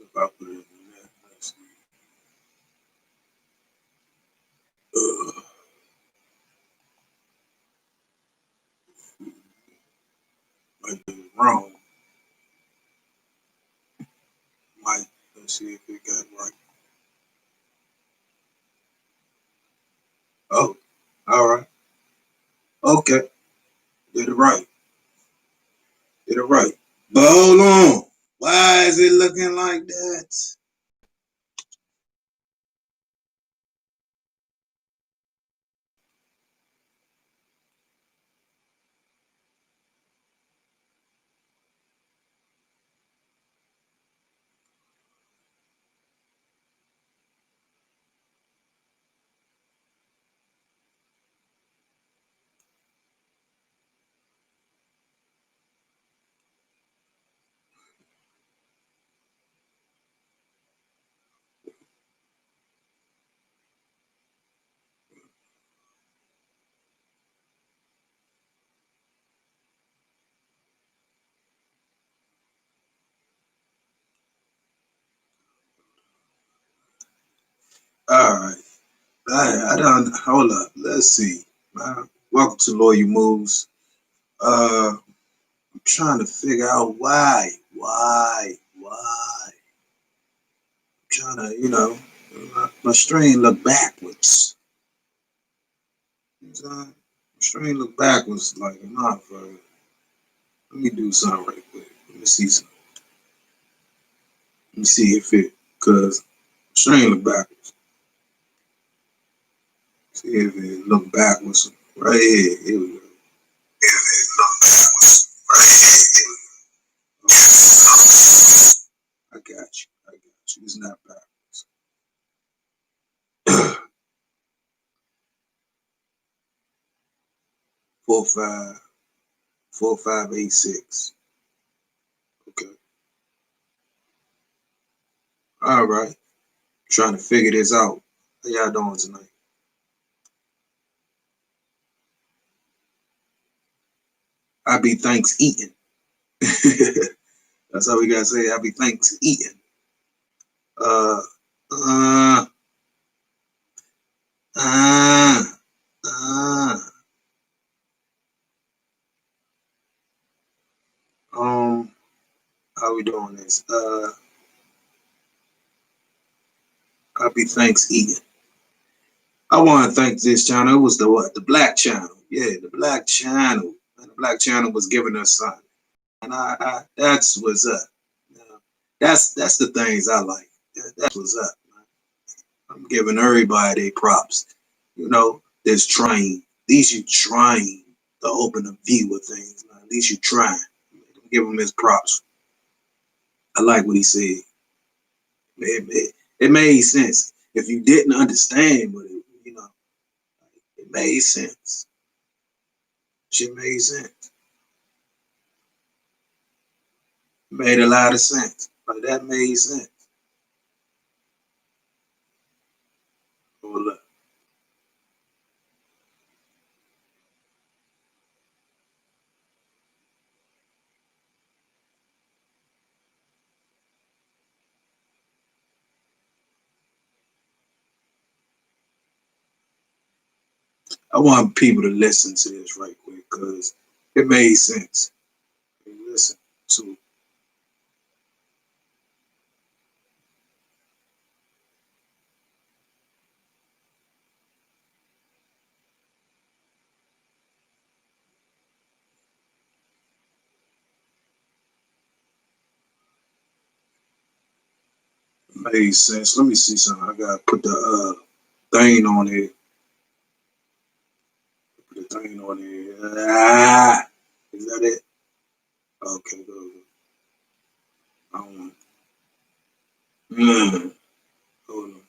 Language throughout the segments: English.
If I put it in that, let's see. Might be wrong. Let's see if it got right. Oh, all right. Okay. Did it right. Did it right. But hold on. Why is it looking like that? All right. I don't hold up. Let's see. Welcome to Loyalmoves. I'm trying to figure out why. I'm trying to, my string look backwards. My string look backwards like not for. Let me do something right quick. Let me see something. Let me see if it, cause string look backwards. See if it look backwards. Right here. Here we go. If it look backwards. Right here. I got you. It's not backwards. 4546. Okay. All right. Trying to figure this out. How y'all doing tonight? I be thanks eating. That's how we gotta say it. I be thanks eating. Uh, uh, uh, uh. How we doing this? I be thanks eating. I want to thank this channel. It was the what? The Black Channel. Yeah, the Black Channel. And the Black Channel was giving us something, and that's what's up. You know, that's the things I like. That's what's up. I'm giving everybody their props. There's trying. At least you trying to open a view of things. Man. At least you trying. Give him his props. I like what he said. It made sense. If you didn't understand what it made sense. Shit made sense. Made a lot of sense. Like that made sense. Hold up. I want people to listen to this right quick because it made sense. Listen to it. Made sense. Let me see something. I gotta put the thing on it. Put the thing on it. Is that it? Okay, go. I don't want. Hold on.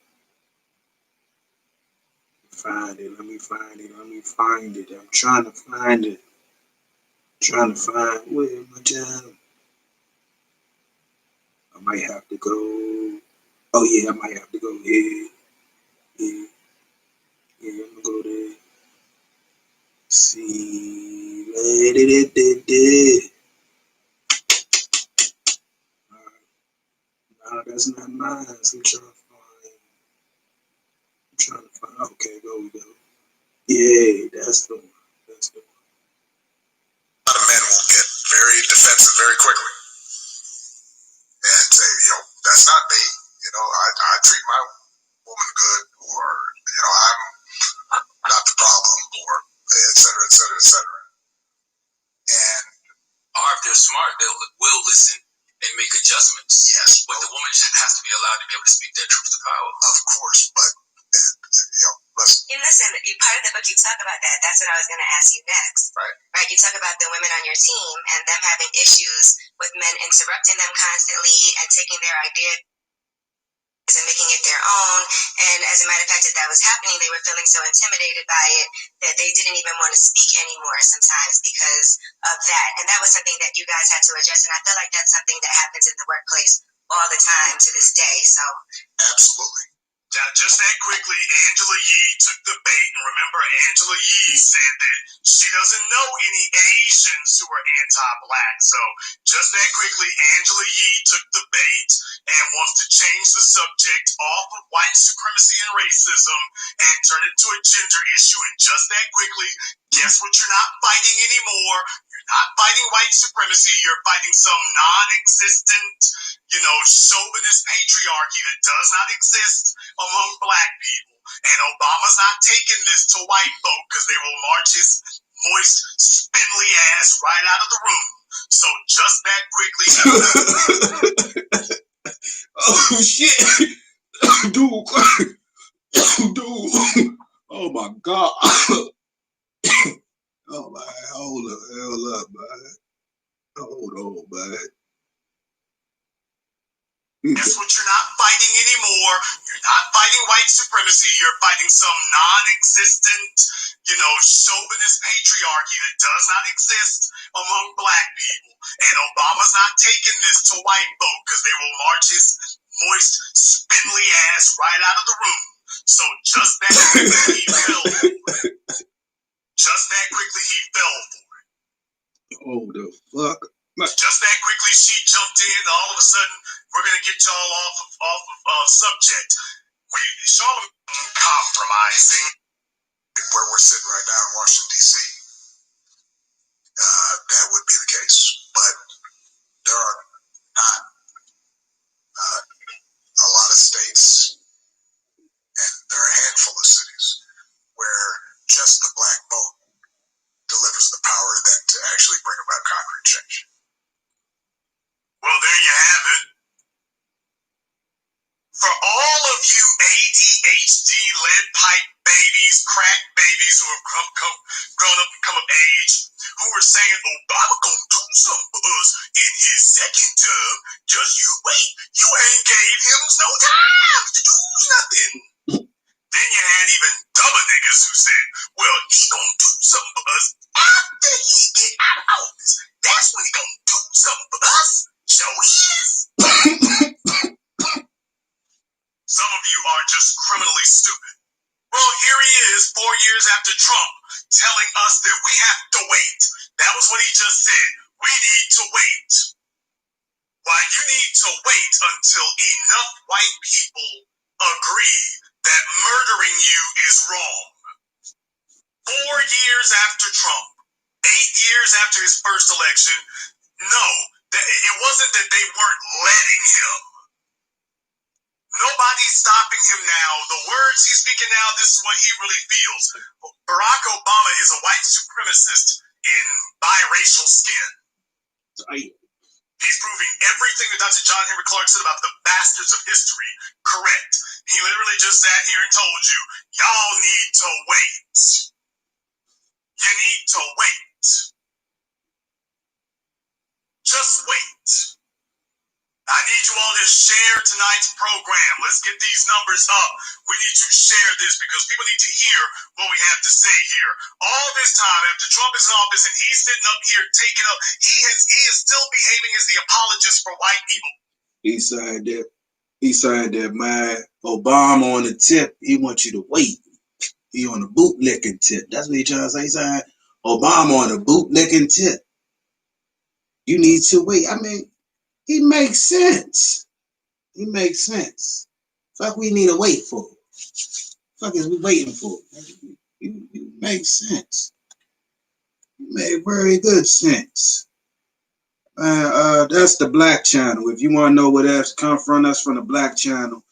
Find it. Let me find it. I'm trying to find it. Trying to find where my time. I might have to go. Oh yeah, I might have to go. Yeah. I'm gonna go there. See. That's not mine. I'm trying to find. Okay, there we go. Yeah, that's the one. That's the one. A lot of men will get very defensive very quickly and say, that's not me. I treat my woman good, or I'm not the problem, or et cetera, et cetera, et cetera. And if they're smart, they will listen and make adjustments. Yes, but the woman has to be allowed to be able to speak their truth to power. Of course, but listen. Part of the book you talk about that. That's what I was going to ask you next. Right. You talk about the women on your team and them having issues with men interrupting them constantly and taking their ideas and making it their own. And as a matter of fact, that was happening, they were feeling so intimidated by it that they didn't even want to speak anymore sometimes because of that. And that was something that you guys had to address. And I feel like that's something that happens in the workplace all the time to this day. So absolutely. Now, just that quickly, Angela Yee took the bait. And remember, Angela Yee said that she doesn't know any Asians who are anti-black. So just that quickly, Angela Yee took the bait and wants to change the subject off of white supremacy and racism and turn it to a gender issue. And just that quickly, guess what you're not fighting anymore? You're not fighting white supremacy. You're fighting some non-existent, chauvinist patriarchy that does not exist among black people. And Obama's not taking this to white folk because they will march his moist, spindly ass right out of the room. So just that quickly. Oh, shit. Dude. Oh, my God. Oh, man. Hold the hell up, man. Hold on, man. Guess what you're not fighting anymore? You're not fighting white supremacy. You're fighting some non-existent, chauvinist patriarchy that does not exist among black people. And Obama's not taking this to white folk because they will march his moist, spindly ass right out of the room. So just that quickly he fell for it. Just that quickly he fell for it. Oh, the fuck? Just that quickly she jumped in. All of a sudden, we're gonna get y'all off of subject. Charlamagne compromising where we're sitting right now in Washington D.C. That would be the case, but there are not a lot of states, and there are a handful of cities where just the black vote delivers the power then to actually bring about concrete change. Well, there you have it. For all of you ADHD, lead pipe babies, crack babies who have grown up and come of age, who were saying Obama gonna do something for us in his second term, just you wait. You ain't gave him no time to do nothing. Then you had even dumber niggas who said, well, he gonna do something for us after he get out of office. That's when he gonna do something for us. So he is. Some of you are just criminally stupid. Well, here he is 4 years after Trump telling us that we have to wait. That was what he just said. We need to wait. Why, you need to wait until enough white people agree that murdering you is wrong. 4 years after Trump, 8 years after his first election, no, it wasn't that they weren't letting him. Nobody's stopping him now. The words he's speaking now, this is what he really feels. Barack Obama is a white supremacist in biracial skin. He's proving everything that Dr. John Henry Clark said about the bastards of history correct. He literally just sat here and told you, y'all need to wait. You need to wait. Just wait. I need you all to share tonight's program. Let's get these numbers up. We need to share this because people need to hear what we have to say here. All this time after Trump is in office and he's sitting up here taking up, he is still behaving as the apologist for white people. He said that, man, Obama on the tip, he wants you to wait. He on the bootlicking tip. That's what he trying to say. He said, Obama on the bootlicking tip. You need to wait. I mean, he makes sense. You make sense. Fuck, we need to wait for. Fuck is we waiting for? You make sense. You make very good sense. That's the Black Channel. If you want to know where that's come from, that's from the Black Channel.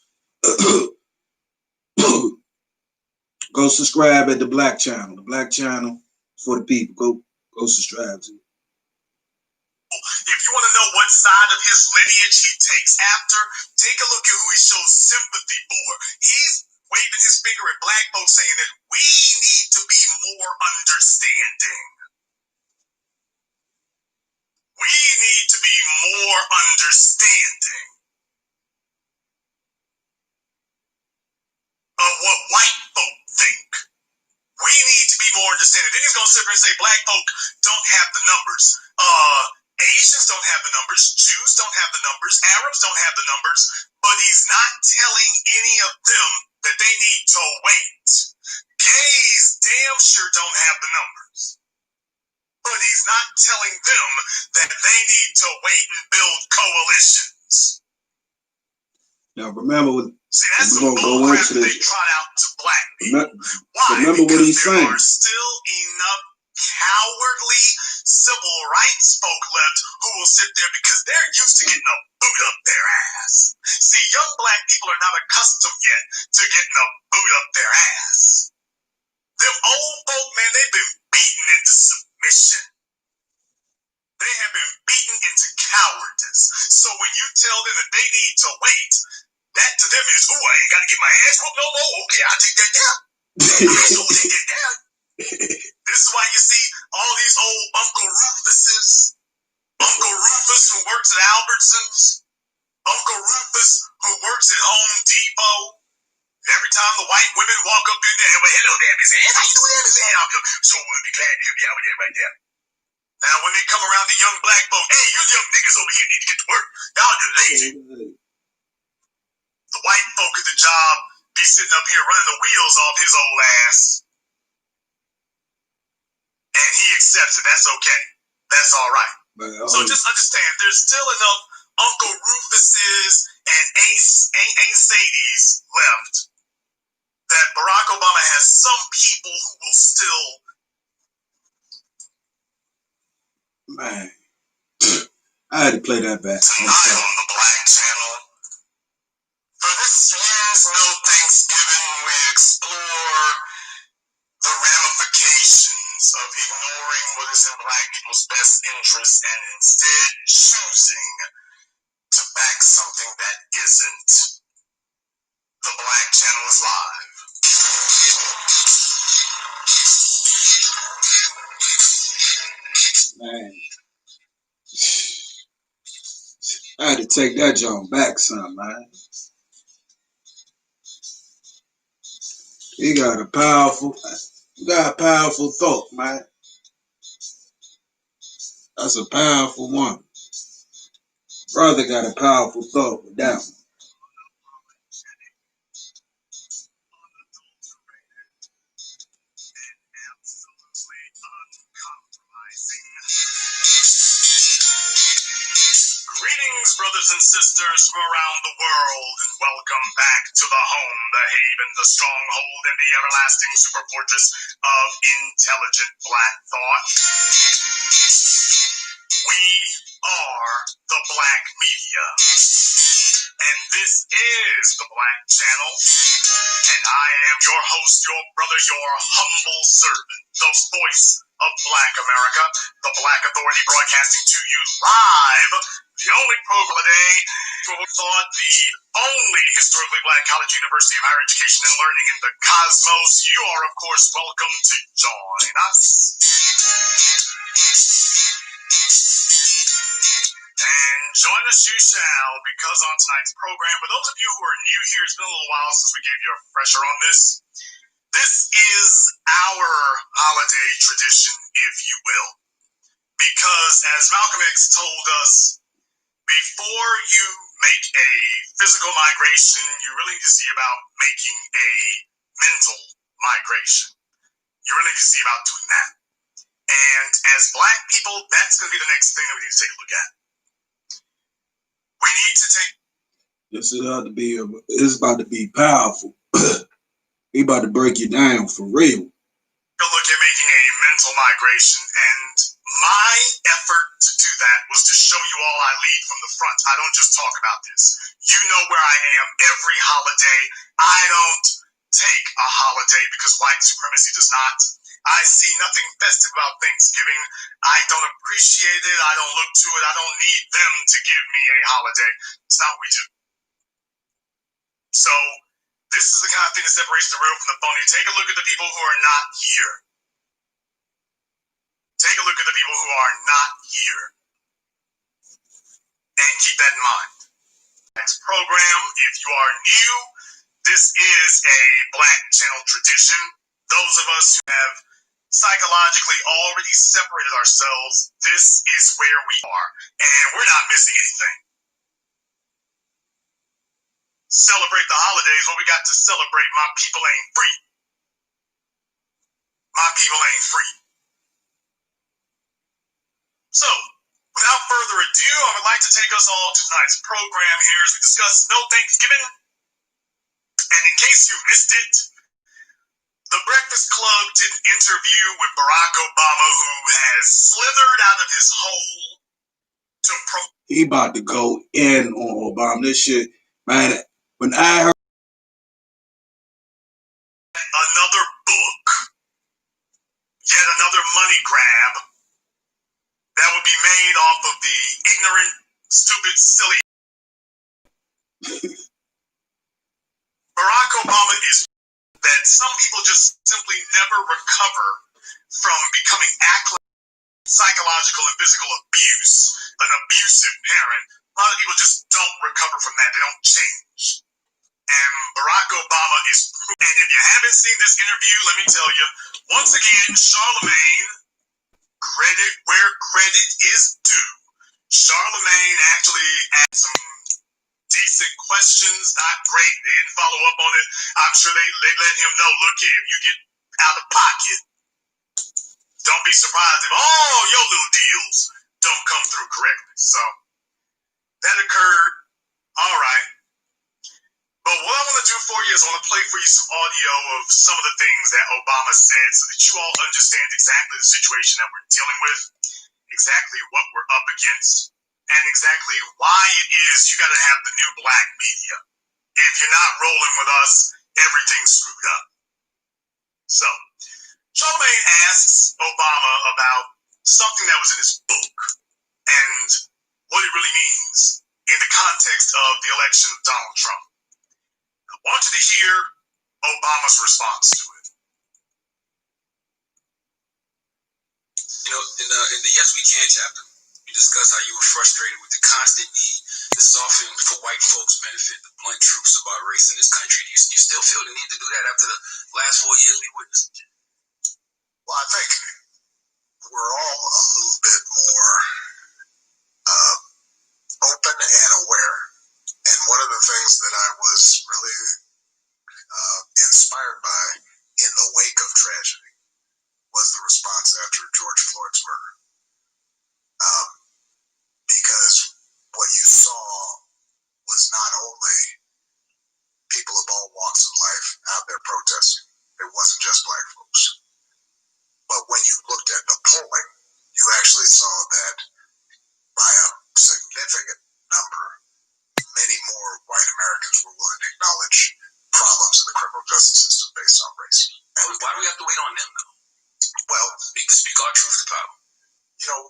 Go subscribe at the Black Channel. The Black Channel for the people. Go subscribe to. If you want to know what side of his lineage he takes after, take a look at who he shows sympathy for. He's waving his finger at black folks saying that we need to be more understanding. We need to be more understanding of what white folk think. We need to be more understanding. Then he's going to sit there and say black folk don't have the numbers. Asians don't have the numbers. Jews don't have the numbers. Arabs don't have the numbers. But he's not telling any of them that they need to wait. Gays damn sure don't have the numbers. But he's not telling them that they need to wait and build coalitions. Now remember, see, that's we're gonna go into this. They trot out to black people. Why? Remember what he's saying. There are still enough cowardly civil rights folk left who will sit there because they're used to getting a boot up their ass. See, young black people are not accustomed yet to getting a boot up their ass. Them old folk, man, they've been beaten into submission. They have been beaten into cowardice. So when you tell them that they need to wait, that to them is, oh, I ain't got to get my ass whooped no more. Okay, I'll take that down. I'll take that down. This is why you see all these old Uncle Rufuses. Uncle Rufus who works at Albertsons. Uncle Rufus who works at Home Depot. Every time the white women walk up in there, well, hello there, Miss Ann. How you doing there, Miss Ann? I'm so be glad to help you out with that right there. Now, when they come around the young black folk, hey, you young niggas over here need to get to work. Y'all just lazy. The white folk at the job be sitting up here running the wheels off his old ass. And he accepts it. That's okay. That's all right. So just understand, there's still enough Uncle Rufuses and Aunt Sadies left that Barack Obama has some people who will still. Man, I had to play that back. Tonight on the Black Channel, for this year's No Thanksgiving, we explore the ramifications of ignoring what is in black people's best interest and instead choosing to back something that isn't. The Black Channel is live. Man, I had to take that joint back some, man. You got a powerful thought, man. That's a powerful one. Brother got a powerful thought with that one. Greetings, brothers and sisters from around the world, and welcome back to the home, the haven, the stronghold, and the everlasting super fortress of intelligent black thought. We are the Black Media, and this is the Black Channel, and I am your host, your brother, your humble servant, the voice of Black America, the Black Authority, broadcasting to you live. The only program today who thought the only historically black college university of higher education and learning in the cosmos. You are, of course, welcome to join us. And join us you shall, because on tonight's program, for those of you who are new here, it's been a little while since we gave you a refresher on this. This is our holiday tradition, if you will. Because as Malcolm X told us, before you make a physical migration, you really need to see about making a mental migration. You really need to see about doing that. And as black people, that's going to be the next thing that we need to take a look at. We need to take This is about to be it's about to be powerful. He about to break you down for real. Look at making a mental migration, and my effort to do that was to show you all I lead from the front. I don't just talk about this. You know where I am every holiday. I don't take a holiday because white supremacy does not. I see nothing festive about Thanksgiving. I don't appreciate it. I don't look to it. I don't need them to give me a holiday. It's not what we do. So this is the kind of thing that separates the real from the phony. Take a look at the people who are not here. Take a look at the people who are not here. And keep that in mind. Next program, if you are new, this is a Black channel tradition. Those of us who have psychologically already separated ourselves, this is where we are. And we're not missing anything. Celebrate the holidays. What we got to celebrate? My people ain't free. My people ain't free. So, without further ado, I would like to take us all to tonight's program here as we discuss No Thanksgiving. And in case you missed it, The Breakfast Club did an interview with Barack Obama, who has slithered out of his hole to he about to go in on Obama. This shit, man, when I heard another book, yet another money grab that would be made off of the ignorant, stupid, silly. Barack Obama is that some people just simply never recover from becoming psychological and physical abuse, an abusive parent. A lot of people just don't recover from that. They don't change. And Barack Obama is, and if you haven't seen this interview, let me tell you, once again, Charlemagne, credit where credit is due. Charlemagne actually had some decent questions, not great. They didn't follow up on it. I'm sure they let him know, look here, if you get out of pocket, don't be surprised if all your little deals don't come through correctly. So that occurred. All right. But what I want to do for you is I want to play for you some audio of some of the things that Obama said so that you all understand exactly the situation that we're dealing with, exactly what we're up against, and exactly why it is you got to have the new black media. If you're not rolling with us, everything's screwed up. So, Charlemagne asks Obama about something that was in his book and what it really means in the context of the election of Donald Trump. I want you to hear Obama's response to it. You know, in the Yes We Can chapter, you discuss how you were frustrated with the constant need to soften for white folks' benefit the blunt truths about race in this country. Do you still feel the need to do that after the last 4 years we witnessed? Well, I think we're all a little bit more open and aware. And one of the things that I was really inspired by in the wake of tragedy was the response after George Floyd's murder. Because what you saw was not only people of all walks of life out there protesting. It wasn't just black folks. But when you looked at the polling, you actually saw that by a significant number, many more white Americans were willing to acknowledge problems in the criminal justice system based on race. And why do we have to wait on them, though? Well, Speak our truth to power. You know,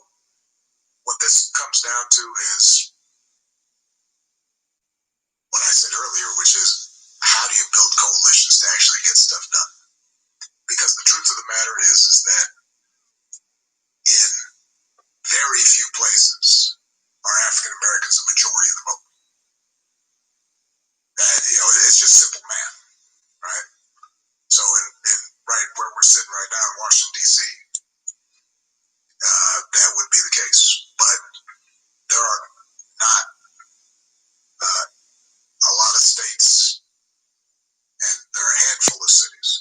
what this comes down to is what I said earlier, which is how do you build coalitions to actually get stuff done? Because the truth of the matter is that in very few places are African Americans the majority of the vote. And, you know, it's just simple math, right? So in right where we're sitting right now in Washington, D.C., that would be the case. But there are not a lot of states, and there are a handful of cities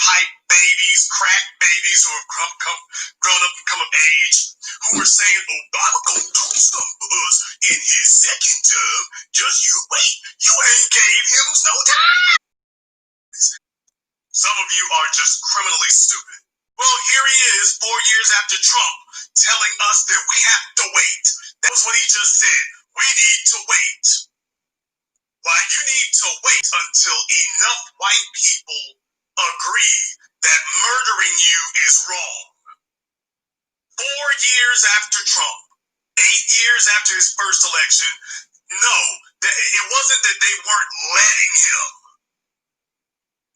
hype babies, crack babies who have grown up and come of age, who are saying Obama gonna do something for us in his second term. Just you wait. You ain't gave him no time. Some of you are just criminally stupid. Well, here he is 4 years after Trump telling us that we have to wait. That was what he just said. We need to wait. Why, you need to wait until enough white people agree that murdering you is wrong. 4 years after Trump, 8 years after his first election, no, it wasn't that they weren't letting him.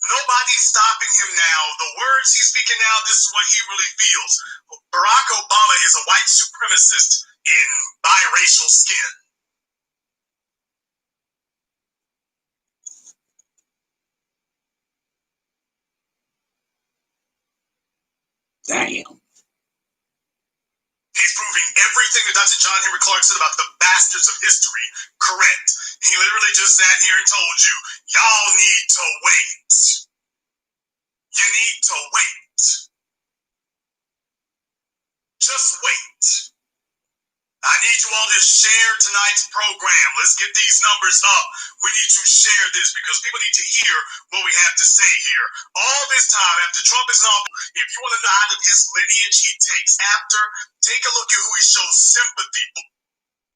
Nobody's stopping him now. The words he's speaking now, this is what he really feels. Barack Obama is a white supremacist in biracial skin. Damn. He's proving everything that Dr. John Henry Clark said about the bastards of history correct. He literally just sat here and told you, y'all need to wait. You need to wait. Just wait. I need you all to share tonight's program. Let's get these numbers up. We need to share this because people need to hear what we have to say here. All this time, after Trump is on, if you want to know out of his lineage he takes after, take a look at who he shows sympathy for.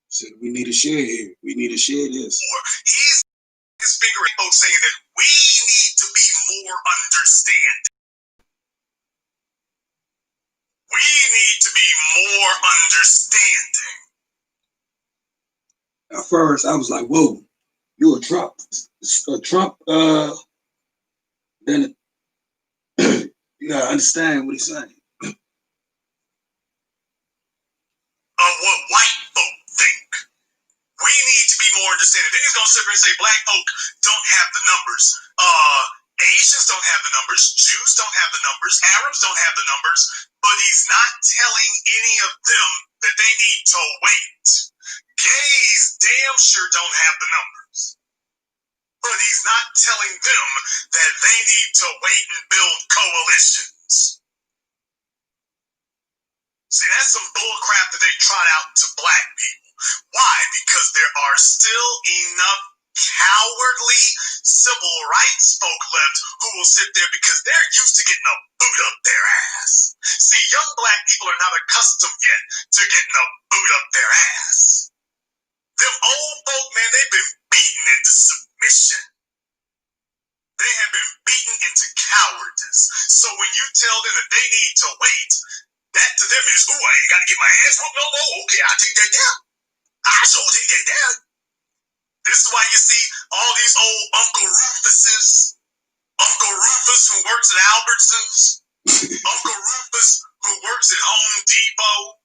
So we need to share here. We need to share this. He's his finger at folks saying that we need to be more understanding. We need to be more understanding. At first, I was like, "Whoa, you a Trump? Then you gotta understand what he's saying." Of what white folk think. We need to be more understanding. Then he's gonna sit here and say black folk don't have the numbers. Asians don't have the numbers. Jews don't have the numbers. Arabs don't have the numbers. But he's not telling any of them that they need to wait. Gays damn sure don't have the numbers. But he's not telling them that they need to wait and build coalitions. See, that's some bull crap that they trot out to black people. Why? Because there are still enough cowardly civil rights folk left who will sit there because they're used to getting a boot up their ass. See, young black people are not accustomed yet to getting a boot up their ass. Them old folk, man, they've been beaten into submission. They have been beaten into cowardice. So when you tell them that they need to wait, that to them is, ooh, I ain't got to get my ass whooped no more. Okay, I'll take that down. I sure take that down. This is why you see all these old Uncle Rufuses, Uncle Rufus who works at Albertsons, Uncle Rufus who works at Home Depot.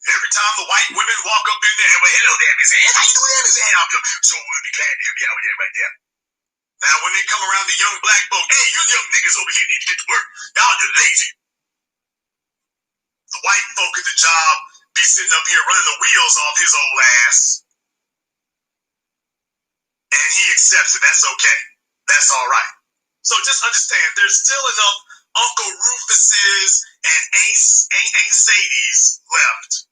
Every time the white women walk up in there, well, hello there, Miss Ann. How you doing there, Miss Ann? I'm so we'll be glad to have you out there right there. Now, when they come around the young black folk, hey, you young niggas over here need to get to work. Y'all just lazy. The white folk at the job be sitting up here running the wheels off his old ass. And he accepts it. That's okay. That's all right. So just understand, there's still enough Uncle Rufuses and Aunt Sadies left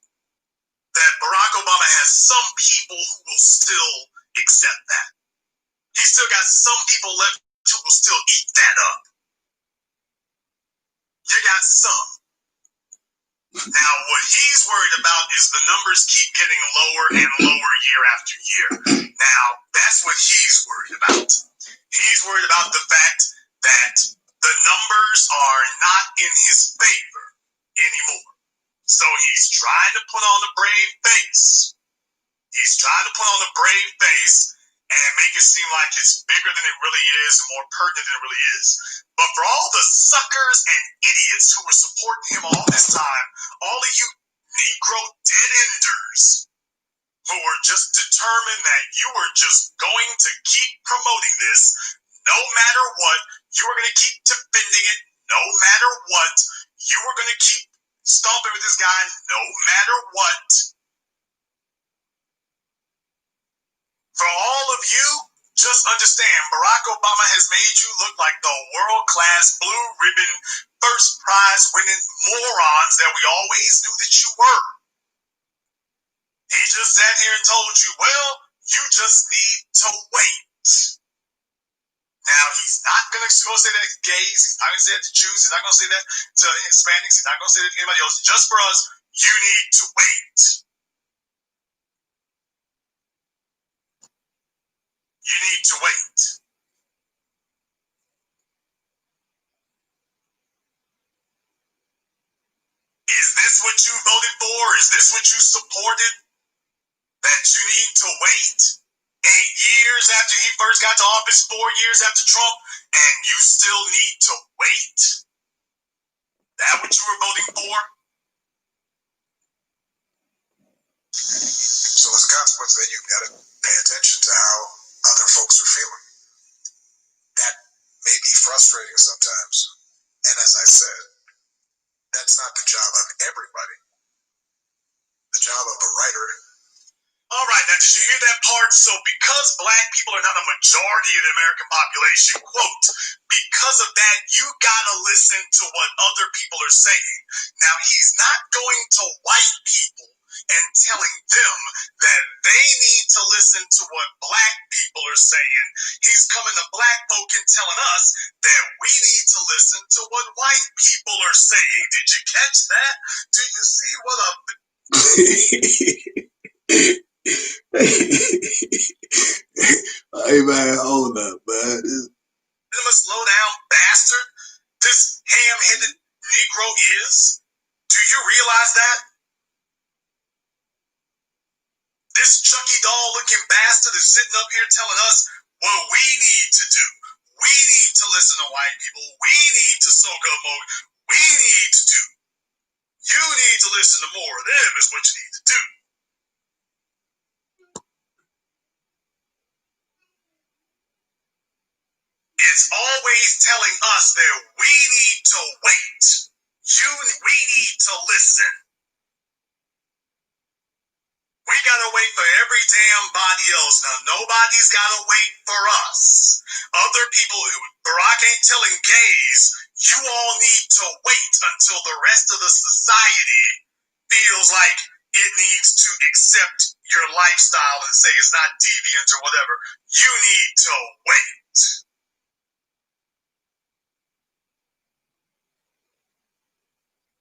that Barack Obama has some people who will still accept that. He's still got some people left who will still eat that up. You got some. Now, what he's worried about is the numbers keep getting lower and lower year after year. Now, that's what he's worried about. He's worried about the fact that the numbers are not in his favor anymore. So he's trying to put on a brave face. He's trying to put on a brave face and make it seem like it's bigger than it really is and more pertinent than it really is. But for all the suckers and idiots who were supporting him all this time, all of you Negro dead-enders who were just determined that you were just going to keep promoting this, no matter what, you were going to keep defending it, no matter what, you were going to keep stomping with this guy, no matter what. For all of you, Just understand, Barack Obama has made you look like the world-class blue ribbon, first prize winning morons that we always knew that you were. He just sat here and told you, well, you just need to wait. Now, he's not going to go say that to gays, he's not going to say that to Jews, he's not going to say that to Hispanics, he's not going to say that to anybody else. Just for us, you need to wait. You need to wait. Is this what you voted for? Is this what you supported? That you need to wait 8 years after he first got to office, 4 years after Trump, and you still need to wait? That what you were voting for? So as a consequence, then you've got to pay attention to how other folks are feeling. That may be frustrating sometimes. And as I said, that's not the job of everybody. The job of a writer. All right, now did you hear that part? So because black people are not a majority of the American population, quote, because of that, you gotta listen to what other people are saying. Now, he's not going to white people and telling them that they need to listen to what black people are saying. He's coming to black folk and telling us that we need to listen to what white people are saying. Did you catch that? Do you see what a... Hey man, hold up, man. Slow down, bastard. This ham-headed Negro is. Do you realize that? This Chucky doll-looking bastard is sitting up here telling us what we need to do. We need to listen to white people. We need to soak up more. We need to do. You need to listen to more of them is what you need to do. It's always telling us that we need to wait. We need to listen. We gotta wait for every damn body else. Now, nobody's gotta wait for us. Other people, Barack ain't telling gays, you all need to wait until the rest of the society feels like it needs to accept your lifestyle and say it's not deviant or whatever. You need to wait.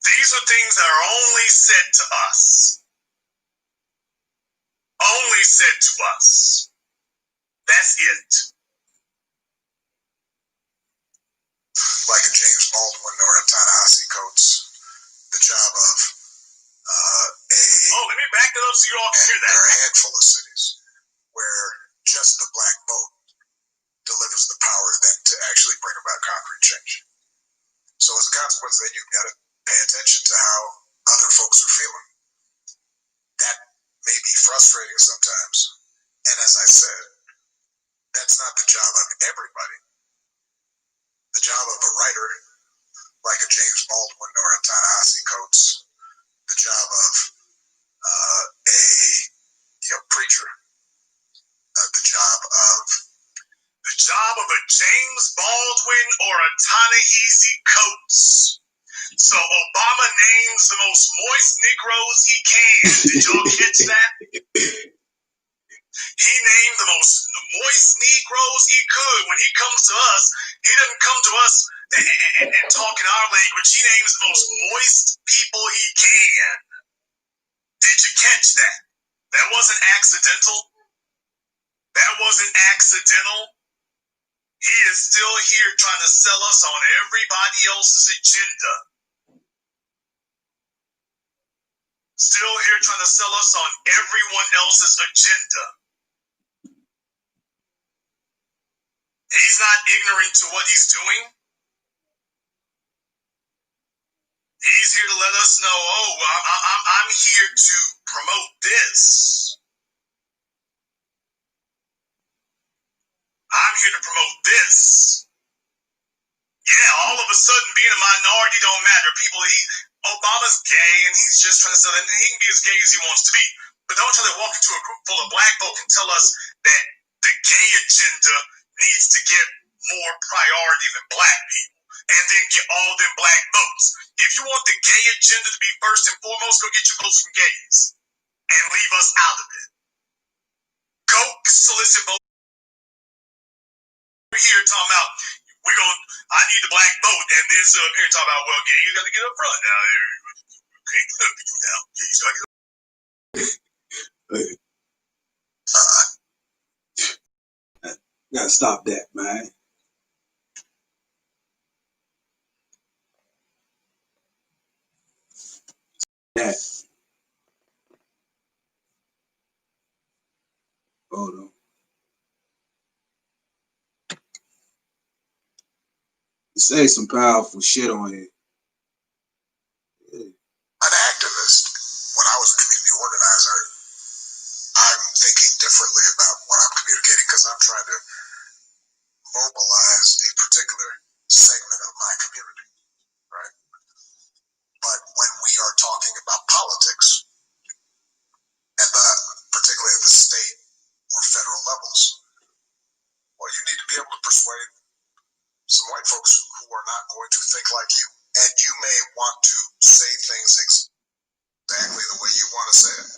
These are things that are only said to us. Only said to us. That's it. Like a James Baldwin or a Ta-Nehisi Coates, the job of let me back that up so you all can hear that. There are a handful of cities where just the black vote delivers the power then to actually bring about concrete change. So as a consequence, then you've got to pay attention to how other folks are feeling. That may be frustrating sometimes. And as I said, that's not the job of everybody. The job of a writer, like a James Baldwin or a Ta-Nehisi Coates, the job of a preacher, the job of a James Baldwin or a Ta-Nehisi Coates. So Obama names the most moist Negroes he can. Did y'all catch that? He named the most moist Negroes he could. When he comes to us, he doesn't come to us and talk in our language. He names the most moist people he can. Did you catch that? That wasn't accidental. That wasn't accidental. He is still here trying to sell us on everybody else's agenda. Still here trying to sell us on everyone else's agenda. He's not ignorant to what he's doing. He's here to let us know, I'm here to promote this. I'm here to promote this. Yeah, all of a sudden being a minority don't matter. Obama's gay and he's just trying to sell it. He can be as gay as he wants to be. But don't try to walk into a group full of black folk and tell us that the gay agenda needs to get more priority than black people, and then get all them black votes. If you want the gay agenda to be first and foremost, go get your votes from gays and leave us out of it. Go solicit votes. We're here talking about I need the black vote, and then here talking about, well, gay, you got to get up front now. Can't do nothing for you now. Gays got to get up. Gotta stop that, man. That. Hold on. You say some powerful shit on here. Yeah. An activist, when I was a community organizer, I'm thinking differently about what I'm communicating because I'm trying to mobilize a particular segment of my community, right? But when we are talking about politics, particularly at the state or federal levels, well, you need to be able to persuade some white folks who are not going to think like you. And you may want to say things exactly the way you want to say it,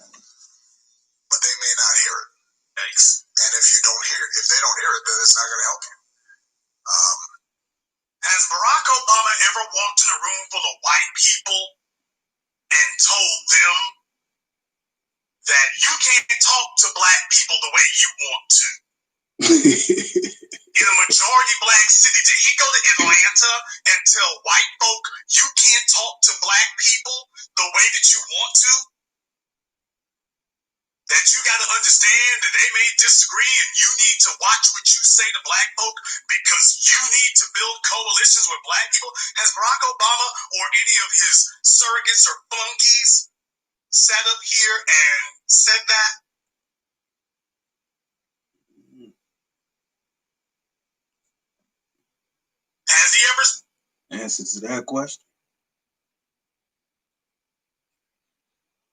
but they may not hear it. Yikes. And if they don't hear it, then it's not going to help you. Has Barack Obama ever walked in a room full of white people and told them that you can't talk to black people the way you want to? In a majority black city, did he go to Atlanta and tell white folk you can't talk to black people the way that you want to? That you got to understand that they may disagree and you need to watch what you say to black folk because you need to build coalitions with black people? Has Barack Obama or any of his surrogates or flunkies sat up here and said that? Has he ever? Answer to that question?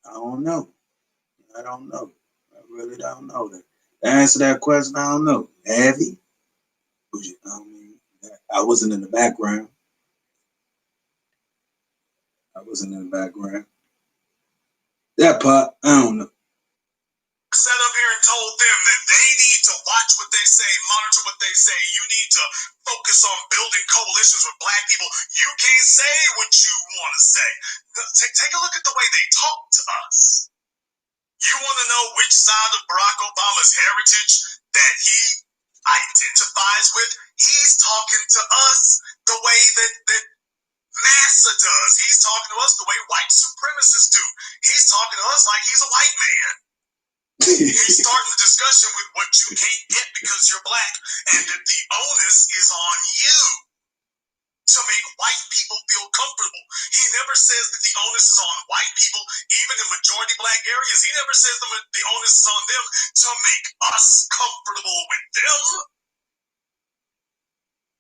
I don't know. I really don't know that. To answer that question, I don't know. Have he? I wasn't in the background. That part, I don't know. Sat up here and told them that they need to watch what they say, monitor what they say. You need to focus on building coalitions with black people. You can't say what you want to say. Take a look at the way they talk to us. You want to know which side of Barack Obama's heritage that he identifies with? He's talking to us the way that Massa does. He's talking to us the way white supremacists do. He's talking to us like he's a white man. He's starting the discussion with what you can't get because you're black, and that the onus is on you to make white people feel comfortable. He never says that the onus is on white people, even in majority black areas. He never says the onus is on them to make us comfortable with them.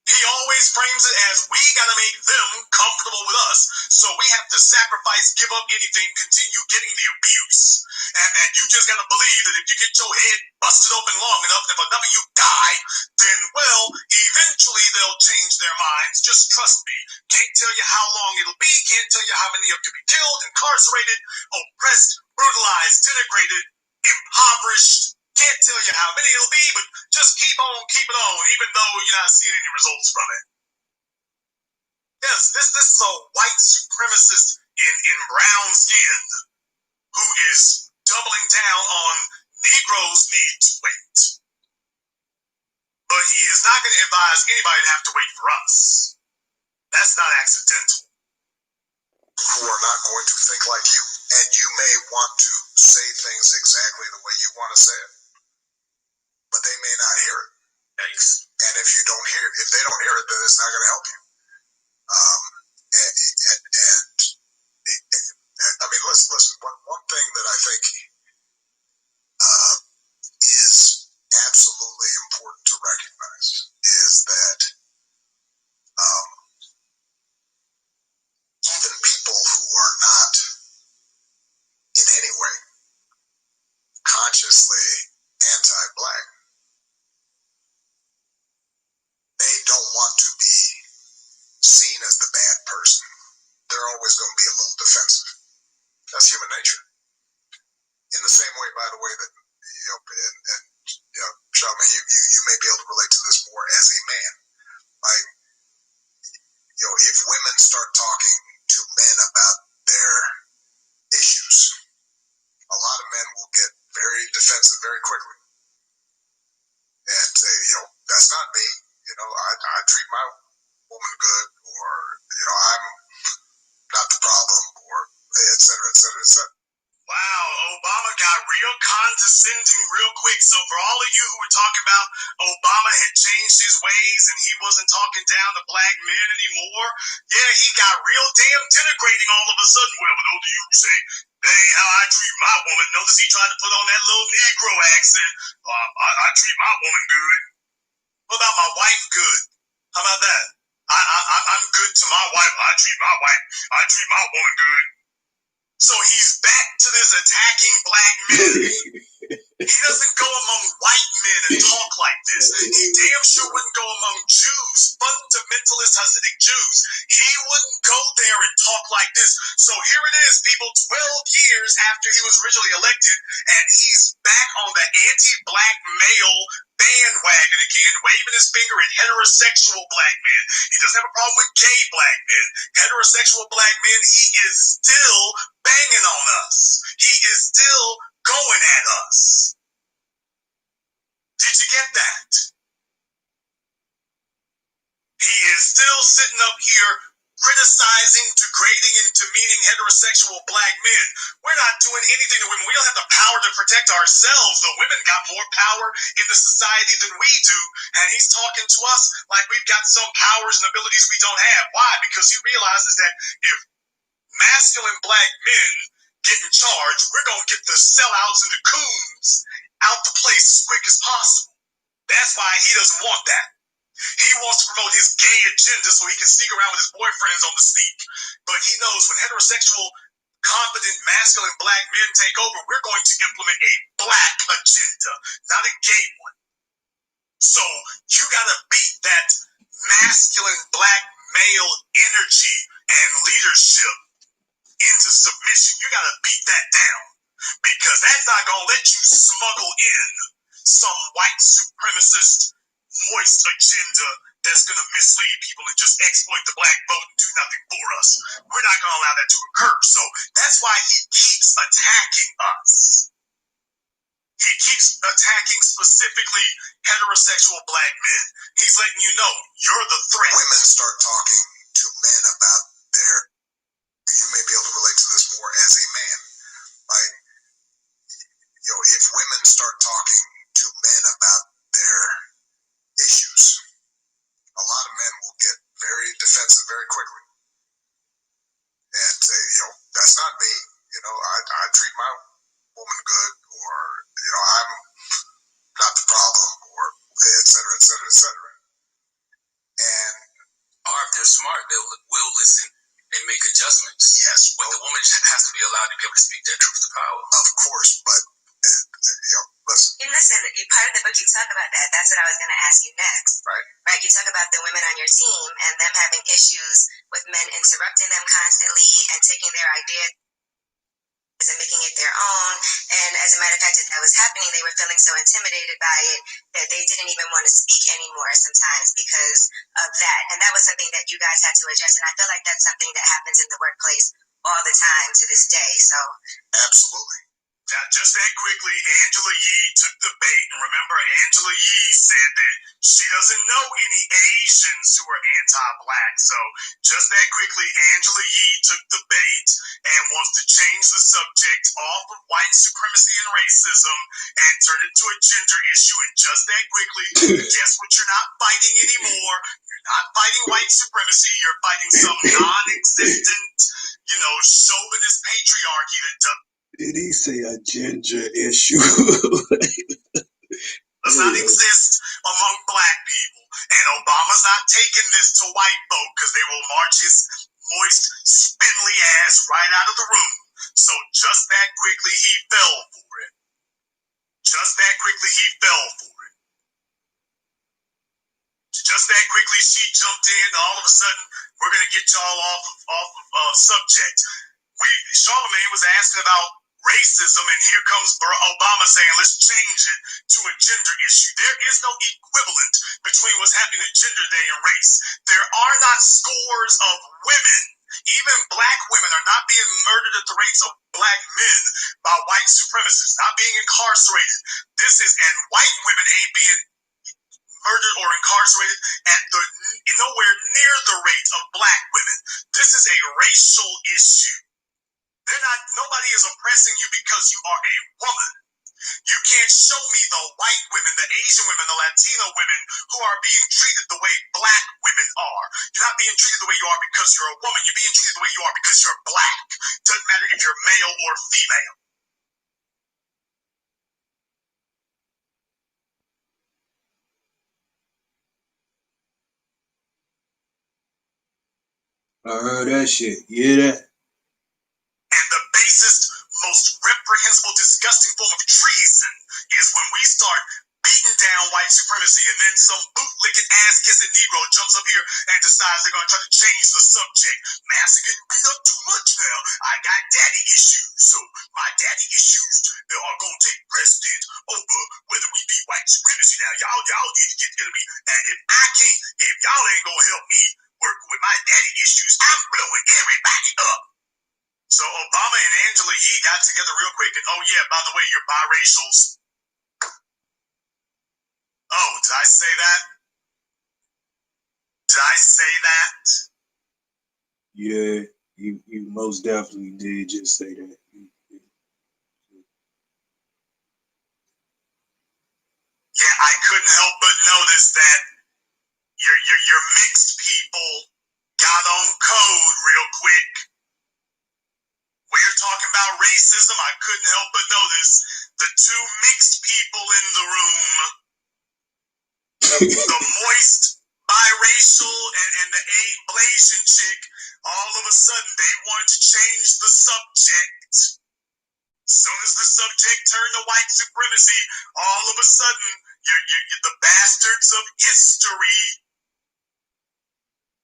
He always frames it as we got to make them comfortable with us, so we have to sacrifice, give up anything, continue getting the abuse, and that you just got to believe that if you get your head busted open long enough, if enough of you die, then, well, eventually they'll change their minds. Just trust me. Can't tell you how long it'll be, can't tell you how many of you will be killed, incarcerated, oppressed, brutalized, denigrated, impoverished. Can't tell you how many it'll be, but just keep on keeping on, even though you're not seeing any results from it. Yes, this is a white supremacist in brown skin who is doubling down on Negroes need to wait. But he is not going to advise anybody to have to wait for us. That's not accidental. Who are not going to think like you. And you may want to say things exactly the way you want to say it, but they may not hear it. Yikes. And if they don't hear it, then it's not going to help you. I mean, listen. One thing that I think is absolutely important to recognize is that even people who are not in any way consciously anti-black relate to this more as a man. Like, if women start talking to men about their issues, a lot of men will get very defensive very quickly and say, that's not me. I treat my woman good, or, I'm not the problem, or et cetera, et cetera, et cetera. Wow, Obama got real condescending real quick. So for all of you who were talking about Obama had changed his ways and he wasn't talking down to black men anymore, yeah, he got real damn denigrating all of a sudden. Well, but those of you who say, that ain't how I treat my woman. Notice he tried to put on that little Negro accent. I treat my woman good. What about my wife good? How about that? I'm good to my wife. I treat my woman good. So he's back to this attacking black men. He doesn't go among white men and talk like this. He damn sure wouldn't go among Jews, fundamentalist Hasidic Jews. He wouldn't go there and talk like this. So here it is, people, 12 years after he was originally elected, and he's back on the anti-black male bandwagon again, waving his finger at heterosexual black men. He doesn't have a problem with gay black men. Heterosexual black men, he is still banging on us. He is still going at us. Did you get that? He is still sitting up here criticizing, degrading, and demeaning heterosexual black men. We're not doing anything to women. We don't have the power to protect ourselves. The women got more power in the society than we do. And he's talking to us like we've got some powers and abilities we don't have. Why? Because he realizes that if masculine black men get in charge, we're going to get the sellouts and the coons out the place as quick as possible. That's why he doesn't want that. He wants to promote his gay agenda so he can sneak around with his boyfriends on the sneak. But he knows when heterosexual, confident, masculine black men take over, we're going to implement a black agenda, not a gay one. So you got to beat that masculine black male energy and leadership into submission. You got to beat that down, because that's not going to let you smuggle in some white supremacist moist agenda that's going to mislead people and just exploit the black vote and do nothing for us. We're not going to allow that to occur. So that's why he keeps attacking us. He keeps attacking specifically heterosexual black men. He's letting you know you're the threat. Women start talking to men about their, you may be able to relate to this more as a man. Like, if women start talking to men about their issues, a lot of men will get very defensive very quickly and say, that's not me. I treat my woman good, or, I'm not the problem, or et cetera, et cetera, et cetera. And, or if they're smart, they will listen and make adjustments. Yes. But the woman has to be allowed to be able to speak their truth to power. Of course, but, listen. And listen, part of the book you talk about that. That's what I was going to ask you next. Right? You talk about the women on your team and them having issues with men interrupting them constantly and taking their ideas and making it their own. And as a matter of fact, as that was happening, they were feeling so intimidated by it that they didn't even want to speak anymore sometimes because of that. And that was something that you guys had to address. And I feel like that's something that happens in the workplace all the time to this day. So Absolutely. Now, just that quickly, Angela Yee took the bait. And remember, Angela Yee said that she doesn't know any Asians who are anti-black. So just that quickly, Angela Yee took the bait and wants to change the subject off of white supremacy and racism and turn it into a gender issue. And just that quickly, guess what you're not fighting anymore? You're not fighting white supremacy. You're fighting some non-existent, chauvinist patriarchy that doesn't. Did he say a ginger issue? Does not exist among black people. And Obama's not taking this to white folk because they will march his moist, spindly ass right out of the room. So just that quickly, he fell for it. Just that quickly, he fell for it. Just that quickly, she jumped in. All of a sudden, we're going to get y'all off of subject. Charlemagne was asking about racism, and here comes Obama saying, let's change it to a gender issue. There is no equivalent between what's happening in Gender Day and race. There are not scores of women, even black women, are not being murdered at the rates of black men by white supremacists, not being incarcerated. And white women ain't being murdered or incarcerated at nowhere near the rate of black women. This is a racial issue. Nobody is oppressing you because you are a woman. You can't show me the white women, the Asian women, the Latino women who are being treated the way black women are. You're not being treated the way you are because you're a woman. You're being treated the way you are because you're black. Doesn't matter if you're male or female. I heard that shit. Yeah, that. And the basest, most reprehensible, disgusting form of treason is when we start beating down white supremacy and then some bootlicking, ass-kissing Negro jumps up here and decides they're going to try to change the subject. Master getting beat up too much now. I got daddy issues, so my daddy issues are going to take precedence over whether we beat white supremacy now. Y'all need to get together with me. And if y'all ain't going to help me work with my daddy issues, I'm blowing everybody up. So Obama and Angela Yee got together real quick, and oh yeah, by the way, you're biracials. Oh, did I say that? Did I say that? Yeah, you most definitely did just say that. Yeah, I couldn't help but notice that your mixed people got on code real quick. When you're talking about racism, I couldn't help but notice the two mixed people in the room. The moist biracial and the Blasian chick, all of a sudden they wanted to change the subject. As soon as the subject turned to white supremacy, all of a sudden the bastards of history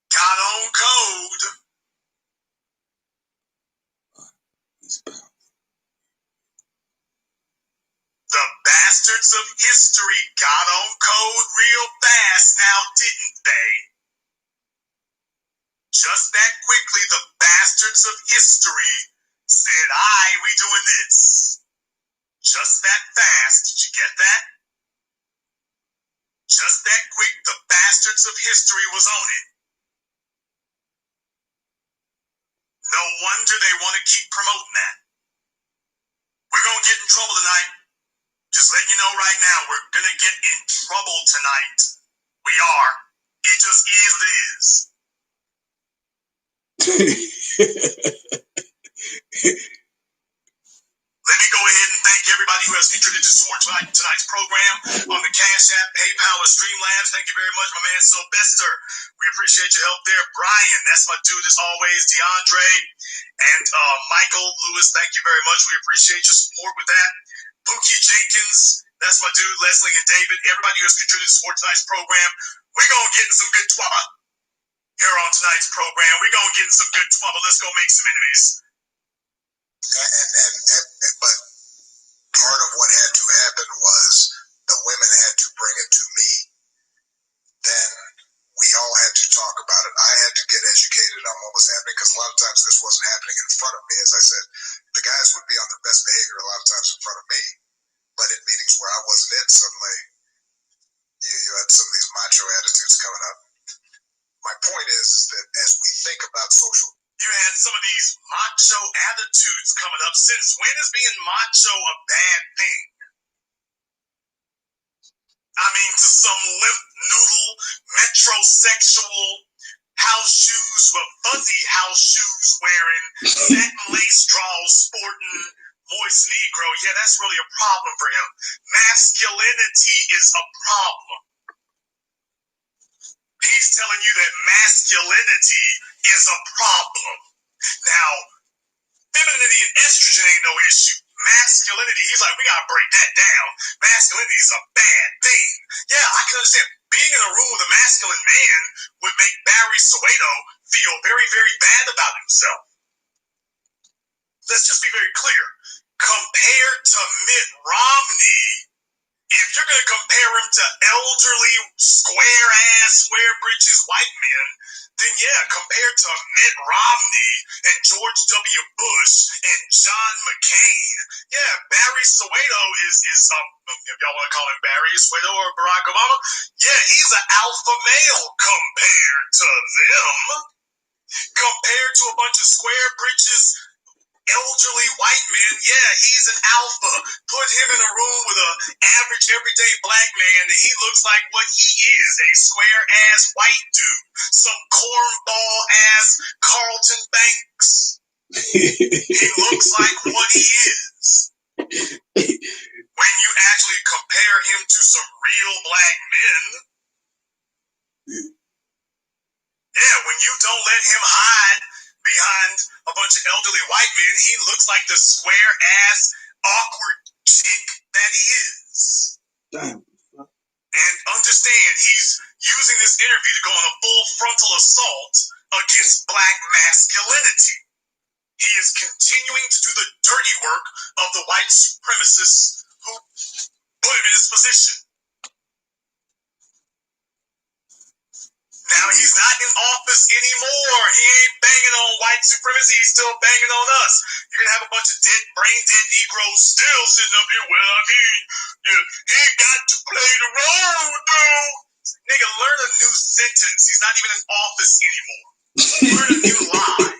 got on code. The bastards of history got on code real fast now, didn't they? Just that quickly, the bastards of history said, aye, we doing this. Just that fast. Did you get that? Just that quick, the bastards of history was on it. No wonder they want to keep promoting that. We're going to get in trouble tonight. Just letting you know right now, we're going to get in trouble tonight. We are. It just is what it is. Let me go ahead and thank everybody who has contributed to support tonight's program on the Cash App, PayPal, or Streamlabs. Thank you very much, my man Sylvester. We appreciate your help there. Brian, that's my dude as always. DeAndre and Michael Lewis, thank you very much. We appreciate your support with that. Pookie Jenkins, that's my dude. Leslie and David, everybody who has contributed to support tonight's program. We're going to get in some good twabba here on tonight's program. We're going to get in some good twabba. Let's go make some enemies. But part of what had to happen was the women had to bring it to me. Then we all had to talk about it. I had to get educated on what was happening because a lot of times this wasn't happening in front of me. As I said, the guys would be on their best behavior a lot of times in front of me. But in meetings where I wasn't in, suddenly you had some of these macho attitudes coming up. My point is that as we think about social, you had some of these macho attitudes coming up. Since when is being macho a bad thing? I mean, to some limp noodle, metrosexual, house shoes, fuzzy house shoes wearing, satin lace draws sporting, moist Negro. Yeah, that's really a problem for him. Masculinity is a problem. He's telling you that masculinity is a problem. Now, femininity and estrogen ain't no issue. Masculinity, he's like, we gotta break that down. Masculinity is a bad thing. Yeah, I can understand. Being in a room with a masculine man would make Barry Soweto feel very, very bad about himself. Let's just be very clear. compared to Mitt Romney, if you're going to compare him to elderly, square britches white men, then yeah, compared to Mitt Romney and George W. Bush and John McCain, yeah, Barry Soweto is if y'all want to call him Barry Soweto or Barack Obama, yeah, he's an alpha male compared to them. Compared to a bunch of square britches, elderly white men, yeah, he's an alpha. Put him in a room with an average everyday black man, and he looks like what he is, a square-ass white dude. Some cornball-ass Carlton Banks. He looks like what he is. When you actually compare him to some real black men, yeah, when you don't let him hide behind a bunch of elderly white men, he looks like the square-ass, awkward chick that he is. Damn. And understand, he's using this interview to go on a full frontal assault against black masculinity. He is continuing to do the dirty work of the white supremacists who put him in his position. Now he's not in office anymore. He ain't banging on white supremacy. He's still banging on us. You're going to have a bunch of brain dead Negroes still sitting up here. Well, I mean, he got to play the role, though. Nigga, learn a new sentence. He's not even in office anymore. Learn a new lie.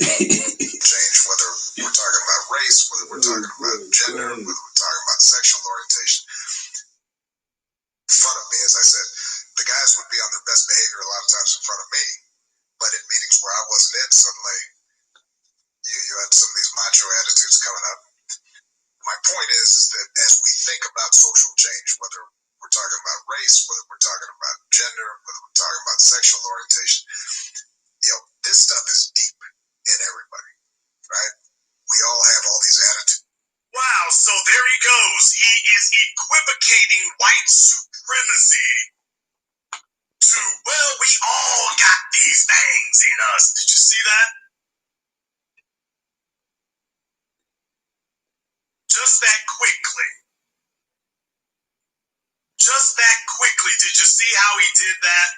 Change, whether we're talking about race, whether we're talking about gender, whether we're talking about sexual orientation. In front of me, as I said, the guys would be on their best behavior a lot of times in front of me, but in meetings where I wasn't in, suddenly you had some of these macho attitudes coming up. My point is that as we think about social change, whether we're talking about race, whether we're talking about gender, whether we're talking about sexual orientation, this stuff is deep in everybody, right? We all have all these attitudes. Wow, so there he goes. He is equivocating white supremacy to, well, we all got these things in us. Did you see that? Just that quickly. Just that quickly. Did you see how he did that?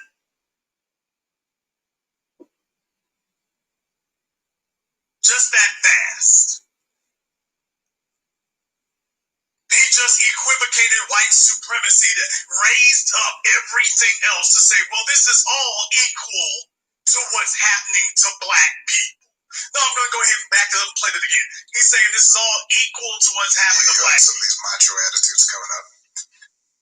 Just that fast. He just equivocated white supremacy that raised up everything else to say, well, this is all equal to what's happening to black people. No, I'm going to go ahead and back it up and play it again. He's saying this is all equal to what's happening to black people. Some of these macho attitudes coming up.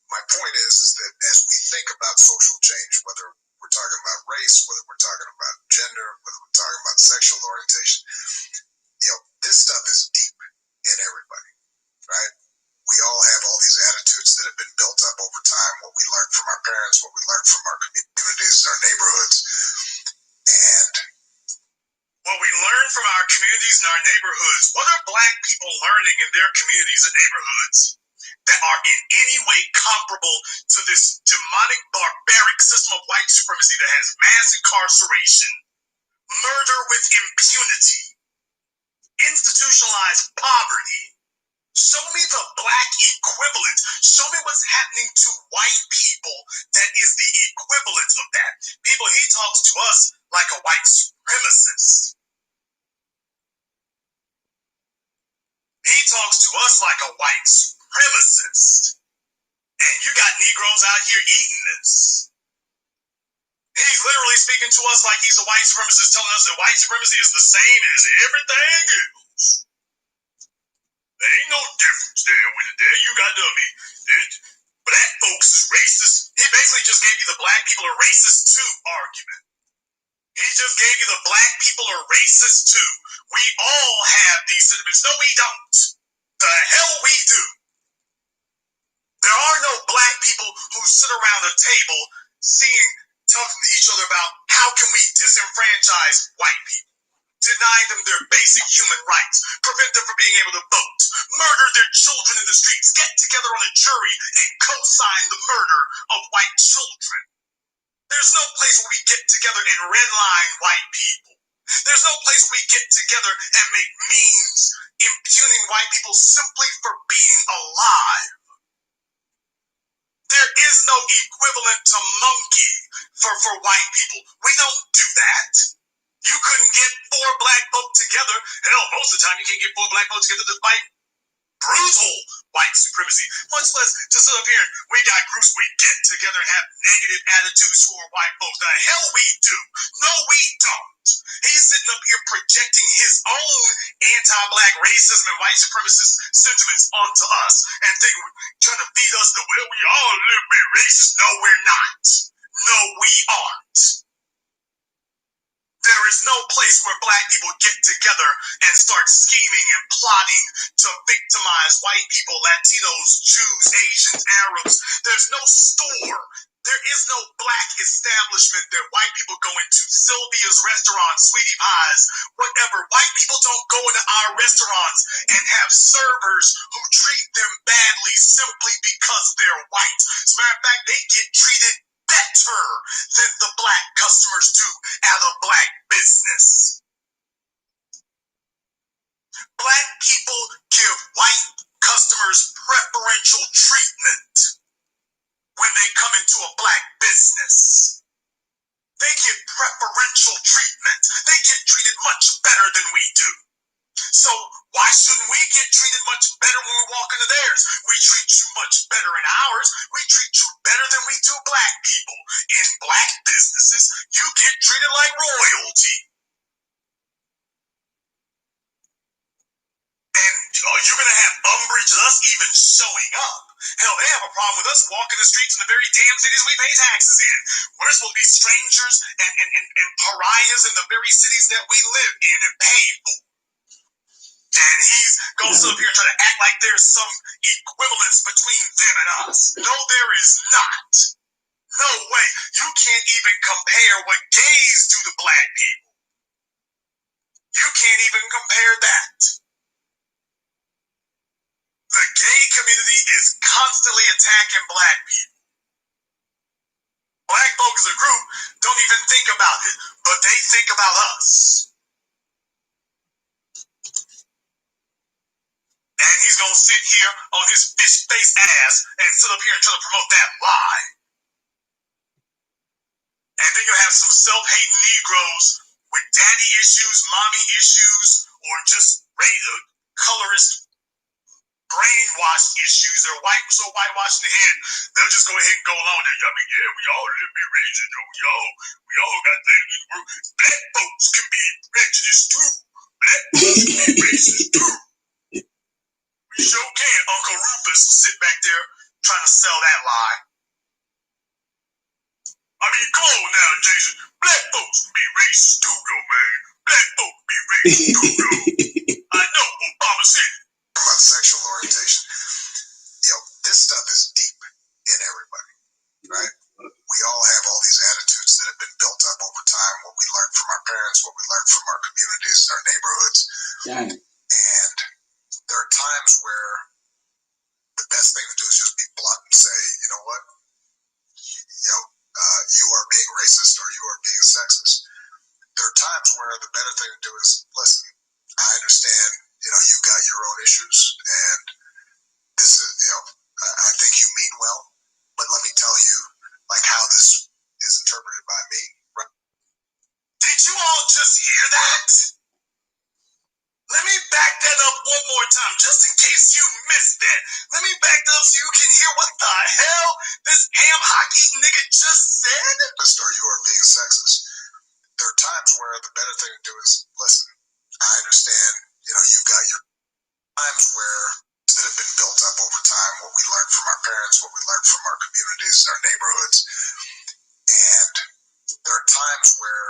My point is that as we think about social change, whether we're talking about race, whether we're talking about gender, whether we're talking about sexual orientation, this stuff is deep in everybody, right? We all have all these attitudes that have been built up over time, what we learned from our parents, what we learned from our communities, our neighborhoods. And what we learn from our communities and our neighborhoods, what are black people learning in their communities and neighborhoods that are in any way comparable to this demonic, barbaric system of white supremacy that has mass incarceration, murder with impunity, institutionalized poverty? Show me the black equivalent. Show me what's happening to white people that is the equivalent of that. People, he talks to us like a white supremacist. He talks to us like a white supremacist. And you got Negroes out here eating this. He's literally speaking to us like he's a white supremacist, telling us that white supremacy is the same as everything else. There ain't no difference there with it there. You got to black folks is racist. He basically just gave you the black people are racist too argument. He just gave you the black people are racist too. We all have these sentiments. No, we don't. The hell we do. There are no black people who sit around a table talking to each other about how can we disenfranchise white people. Deny them their basic human rights, prevent them from being able to vote, murder their children in the streets, get together on a jury and co-sign the murder of white children. There's no place where we get together and redline white people. There's no place we get together and make memes impugning white people simply for being alive. There is no equivalent to monkey for white people. We don't do that. You couldn't get 4 black folk together. Hell, most of the time you can't get 4 black folk together to fight brutal white supremacy, much less to sit up here and we got groups we get together and have negative attitudes toward white folks. The hell we do. No, we don't. He's sitting up here projecting his own anti-black racism and white supremacist sentiments onto us and trying to feed us the, well, we all a little bit racist. No, we're not. No, we aren't. There is no place where black people get together and start scheming and plotting to victimize white people, Latinos, Jews, Asians, Arabs. There's no store. There is no black establishment that white people go into. Sylvia's restaurant, Sweetie Pies, whatever. White people don't go into our restaurants and have servers who treat them badly simply because they're white. As a matter of fact, they get treated better than the black customers do at a black business. Black people give white customers preferential treatment when they come into a black business. They get preferential treatment. They get treated much better than we do. So why shouldn't we get treated much better when we walk into theirs? We treat you much better in ours. We treat you better than we do black people. In black businesses, you get treated like royalty. And you're going to have umbrage at us even showing up. Hell, they have a problem with us walking the streets in the very damn cities we pay taxes in. We're supposed to be strangers and pariahs in the very cities that we live in and pay for. And he's going to sit up here and try to act like there's some equivalence between them and us. No, there is not. No way. You can't even compare what gays do to black people. You can't even compare that. The gay community is constantly attacking black people. Black folks as a group don't even think about it, but they think about us. And he's going to sit here on his fish-face ass and sit up here and try to promote that lie. And then you'll have some self-hating Negroes with daddy issues, mommy issues, or just colorist brainwashed issues. They're so whitewashed in the head, they'll just go ahead and go along there. I mean, yeah, we all live be racist. We all got things. Black folks can be prejudiced too. Black folks can be racist too. We sure can. Uncle Rufus will sit back there trying to sell that lie. I mean, come on now, Jason. Black folks can be racist too, though, man. Black folks can be racist too, though. I know, Obama said it. About sexual orientation. This stuff is deep in everybody, right? We all have all these attitudes that have been built up over time, what we learned from our parents, what we learned from our communities, our neighborhoods. Dang. And there are times where the best thing to do is just be blunt and say, you know what? You are being racist or you are being sexist. There are times where the better thing to do is, listen, I understand, you've got your own issues, and this is, I think you mean well, but let me tell you, like, how this is interpreted by me. Right? Did you all just hear that? Let me back that up one more time, just in case you missed that. Let me back that up so you can hear what the hell this ham hock-eating nigga just said. Or you are being sexist. There are times where the better thing to do is, listen, I understand, you've got your times where that have been built up over time, what we learned from our parents, what we learned from our communities, our neighborhoods. And there are times where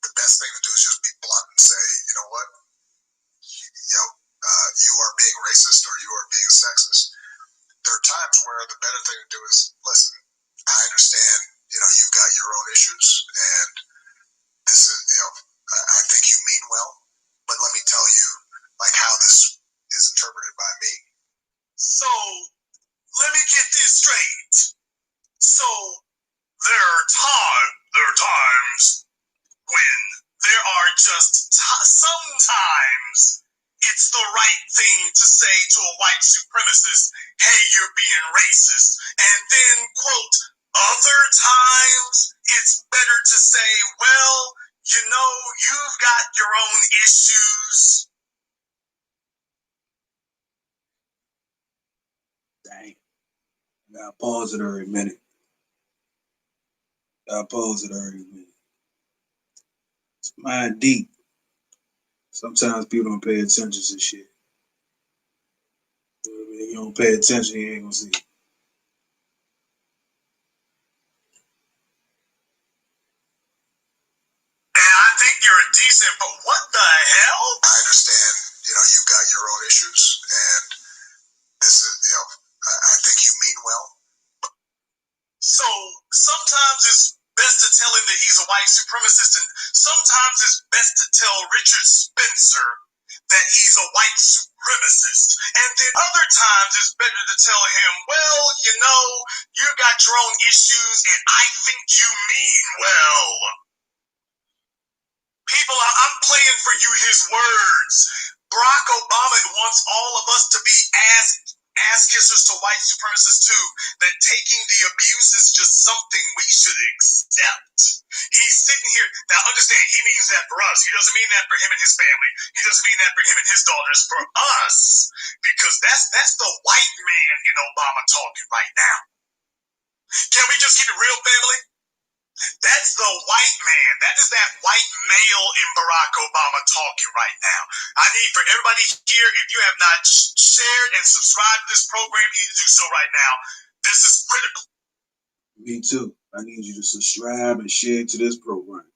the best thing to do is just be blunt and say, you know what? You are being racist or you are being sexist. There are times where the better thing to do is, listen, I understand, you've got your own issues, and this is, I think you mean well, but let me tell you, like, how this is interpreted by me. So, let me get this straight. So, there are times when there times it's the right thing to say to a white supremacist, hey, you're being racist. And then, quote, other times it's better to say, well, you know, you've got your own issues. Dang. I gotta pause it every minute. It's mind deep. Sometimes people don't pay attention to shit. If you don't pay attention, you ain't gonna see it. And I think you're a decent, but what the hell? I understand, you know, you've got your own issues, and this is, you know, I think you mean well. So sometimes it's best to tell him that he's a white supremacist, and sometimes it's best to tell Richard Spencer that he's a white supremacist. And then other times it's better to tell him, well, you know, you got your own issues, and I think you mean well. People, I'm playing for you his words. Barack Obama wants all of us to be ass kissers to white supremacists too. That taking the abuse is just something we should accept. He's sitting here. Now understand, he means that for us. He doesn't mean that for him and his family. He doesn't mean that for him and his daughters. For us. Because that's the white man in Obama talking right now. Can we just keep it real, family? That's the white man. That is that white male in Barack Obama talking right now. I need for everybody here, if you have not shared and subscribed to this program, you need to do so right now. This is critical. Me too. I need you to subscribe and share to this program.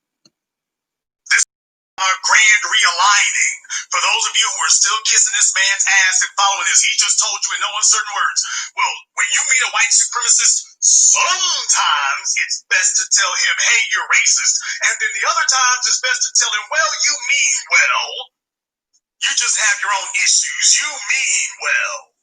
This is our grand realigning. For those of you who are still kissing this man's ass and following this, he just told you in no uncertain words, well, when you meet a white supremacist, sometimes it's best to tell him, hey, you're racist. And then the other times it's best to tell him, well, you mean well. You just have your own issues. You mean well.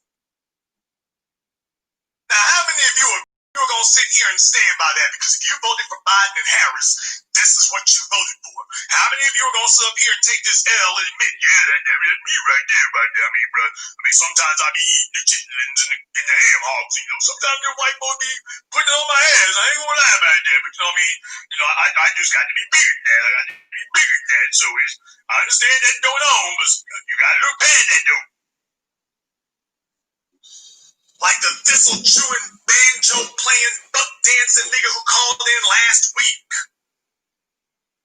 Now, how many of you are going to sit here and stand by that? Because if you voted for Biden and Harris, this is what you voted for. How many of you are going to sit up here and take this L and admit, yeah, that's me right there. I mean, bro. I mean, sometimes I be eating the chitlins and the ham hogs. You know, sometimes the white boy be putting it on my ass. I ain't going to lie about that. But you know what I mean? You know, I just got to be bigger than that. I got to be bigger than that. So I understand that going on, but you got to look past that, though. Like the thistle chewing, banjo playing, buck dancing nigga who called in last week.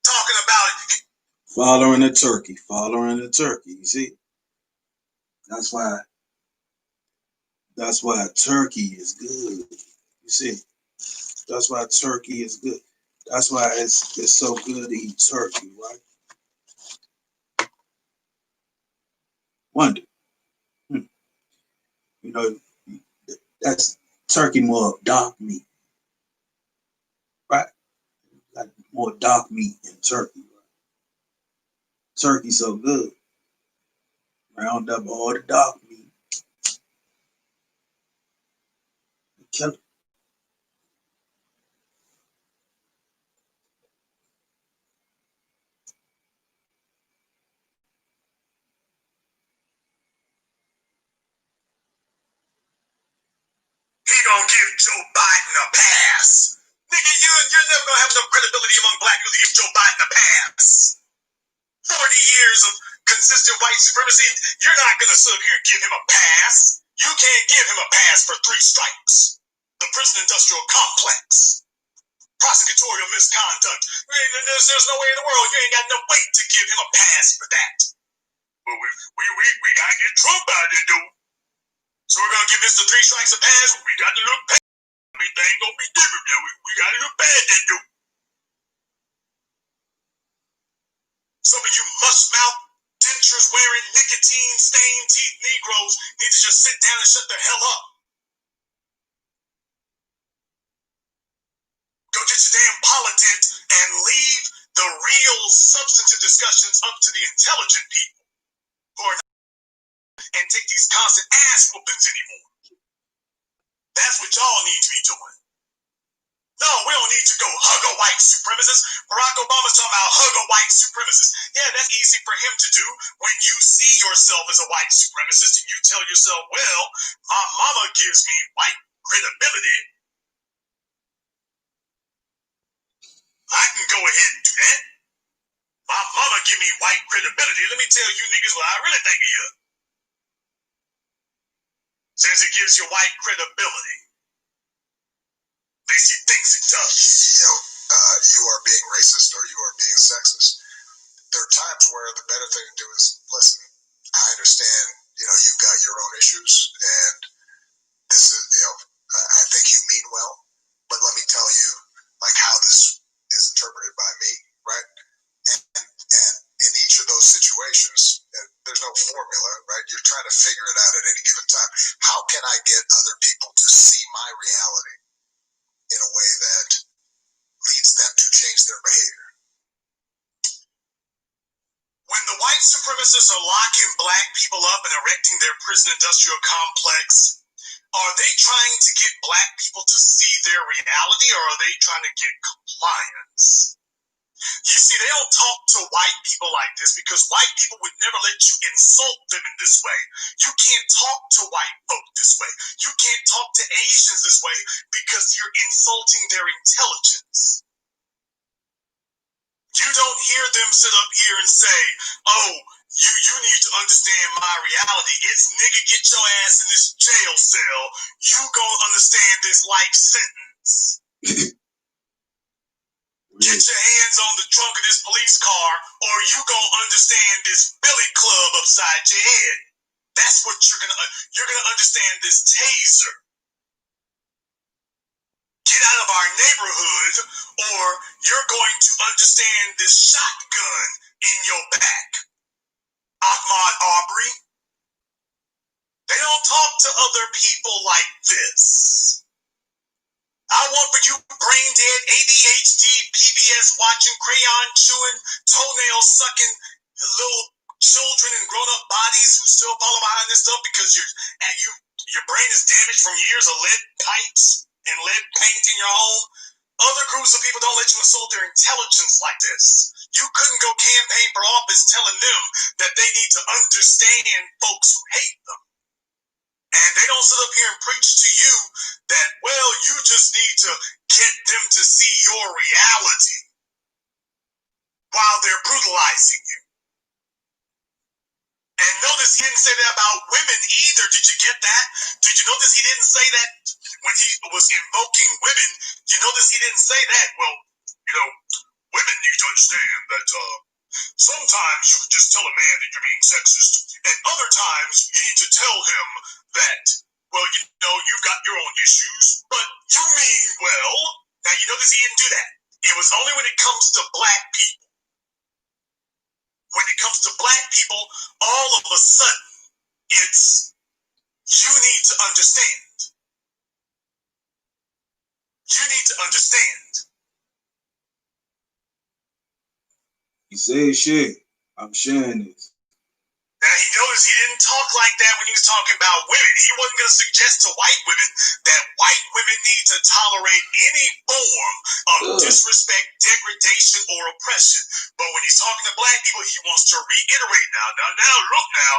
Talking about it. Following the turkey. You see? That's why turkey is good. You see? That's why turkey is good. That's why it's so good to eat turkey, right? Wonder. You know, that's turkey more of dark meat, right? Like more dark meat in turkey, right? Turkey so good. Round up all the dark meat. Kill it. He gonna give Joe Biden a pass. Nigga, you're never gonna have enough credibility among black people to give Joe Biden a pass. 40 years of consistent white supremacy, you're not gonna sit here and give him a pass. You can't give him a pass for 3 strikes. The prison industrial complex. Prosecutorial misconduct. There's no way in the world you ain't got no weight to give him a pass for that. Well, we gotta get Trump out of there, dude. So we're gonna give Mr. 3 Strikes a pass. We got to look past. Everything gonna be different. We got to look past that dude. Some of you mush-mouth, dentures wearing, nicotine stained teeth Negroes need to just sit down and shut the hell up. Go get your damn politics and leave the real substantive discussions up to the intelligent people who are not and take these constant ass whoopings anymore. That's what y'all need to be doing. No, we don't need to go hug a white supremacist. Barack Obama's talking about hug a white supremacist. Yeah, that's easy for him to do when you see yourself as a white supremacist and you tell yourself, well, my mama gives me white credibility. I can go ahead and do that. My mama give me white credibility. Let me tell you niggas what I really think of you. Since it gives you white credibility. At least he thinks it does. You are being racist or you are being sexist. There are times where the better thing to do is listen. I understand, you've got your own issues, and this is, I think you mean well, but let me tell you, like, how this is interpreted by me, right? And in each of those situations, there's no formula, right? You're trying to figure it out at any given time. How can I get other people to see my reality in a way that leads them to change their behavior? When the white supremacists are locking black people up and erecting their prison industrial complex, are they trying to get black people to see their reality, or are they trying to get compliance? You see, they don't talk to white people like this because white people would never let you insult them in this way. You can't talk to white folk this way. You can't talk to Asians this way because you're insulting their intelligence. You don't hear them sit up here and say, oh, you need to understand my reality. It's nigga, get your ass in this jail cell. You gonna understand this life sentence. Get your hands on the trunk of this police car, or you gonna understand this billy club upside your head. That's what you're gonna understand this taser. Get out of our neighborhood, or you're going to understand this shotgun in your back. Ahmaud Arbery. They don't talk to other people like this. I want for you brain dead, ADHD, PBS watching, crayon chewing, toenail sucking little children and grown-up bodies who still follow behind this stuff because your brain is damaged from years of lead pipes and lead paint in your home. Other groups of people don't let you insult their intelligence like this. You couldn't go campaign for office telling them that they need to understand folks who hate them. And they don't sit up here and preach to you that, well, you just need to get them to see your reality while they're brutalizing you. And notice he didn't say that about women either. Did you get that? Did you notice he didn't say that when he was invoking women? Did you notice he didn't say that? Well, women need to understand that sometimes you can just tell a man that you're being sexist, and other times you need to tell him that, well, you've got your own issues, but you mean well. Now, you notice he didn't do that. It was only when it comes to black people. When it comes to black people, all of a sudden, it's, you need to understand. You need to understand. You say shit. I'm sharing this. Now, he noticed he didn't talk like that when he was talking about women. He wasn't going to suggest to white women that white women need to tolerate any form of disrespect, degradation, or oppression. But when he's talking to black people, he wants to reiterate now, look now,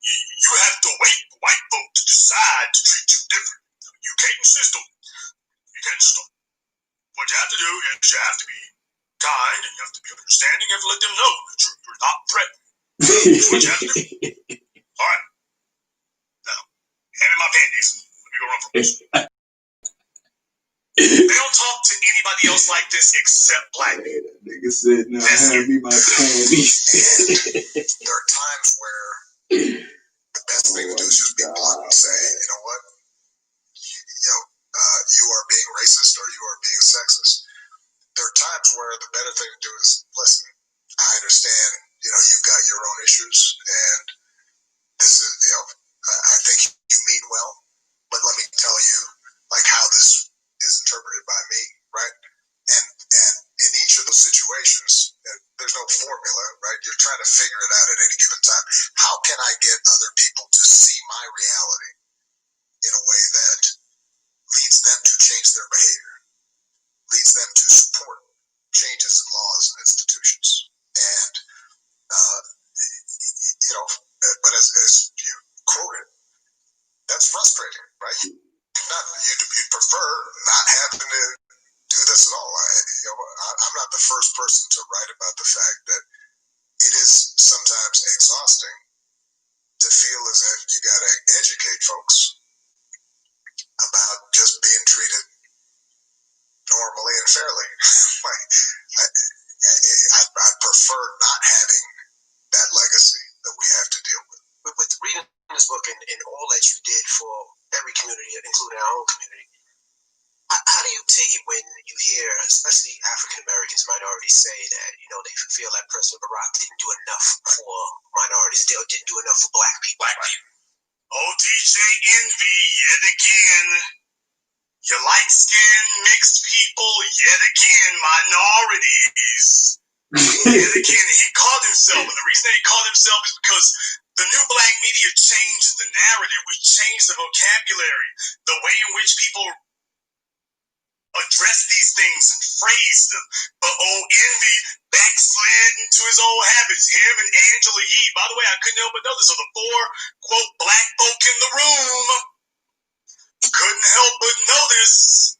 you have to wait for white folk to decide to treat you different. You can't insist on it. You can't insist on it. What you have to do is you have to be kind, and you have to be understanding. You have to let them know that you're not threatened. That's what you have to do. All right. Now, hand me my panties. Let me go run for this. They don't talk to anybody else like this except black people. Nigga said, now hand me my panties. There are times where the best thing to do is just be blunt and say, you know what? You are being racist or you are being sexist. There are times where the better thing to do is listen. I understand, you've got your own issues, and this is, I think you mean well, but let me tell you, like, how this is interpreted by me, right? And in each of those situations, there's no formula, right? You're trying to figure it out at any given time. How can I get other people to see my reality in a way that leads them to change their behavior? prefer not having to do this at all. I'm not the first person to write about the fact that it is sometimes exhausting to feel as if you got to educate folks about just being treated normally and fairly. I prefer not having that legacy that we have to deal with. With reading this book and all that you did for every community, including our own community, how do you take it when you hear, especially African Americans, minorities, say that, they feel that President Barack didn't do enough for minorities, didn't do enough for black people? Oh, DJ Envy, yet again. Your light-skinned, mixed people, yet again, minorities. Yet again, he called himself, and the reason he called himself is because the new black media changed the narrative. We changed the vocabulary, the way in which people address these things and phrase them. But old Envy backslid into his old habits. Him and Angela Yee. By the way, I couldn't help but notice. So the four, quote, black folk in the room couldn't help but notice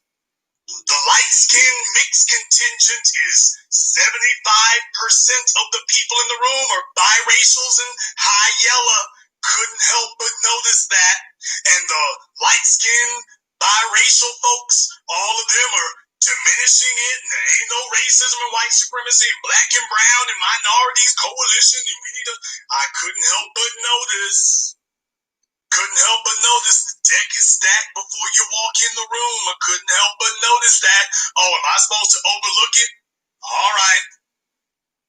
the light-skinned mixed contingent is 75% of the people in the room are biracials and high yellow. Couldn't help but notice that. And the light-skinned biracial folks, all of them are diminishing it. And there ain't no racism and white supremacy, black and brown and minorities coalition. And we need to. I couldn't help but notice. Couldn't help but notice the deck is stacked before you walk in the room. I couldn't help but notice that. Oh, am I supposed to overlook it? All right.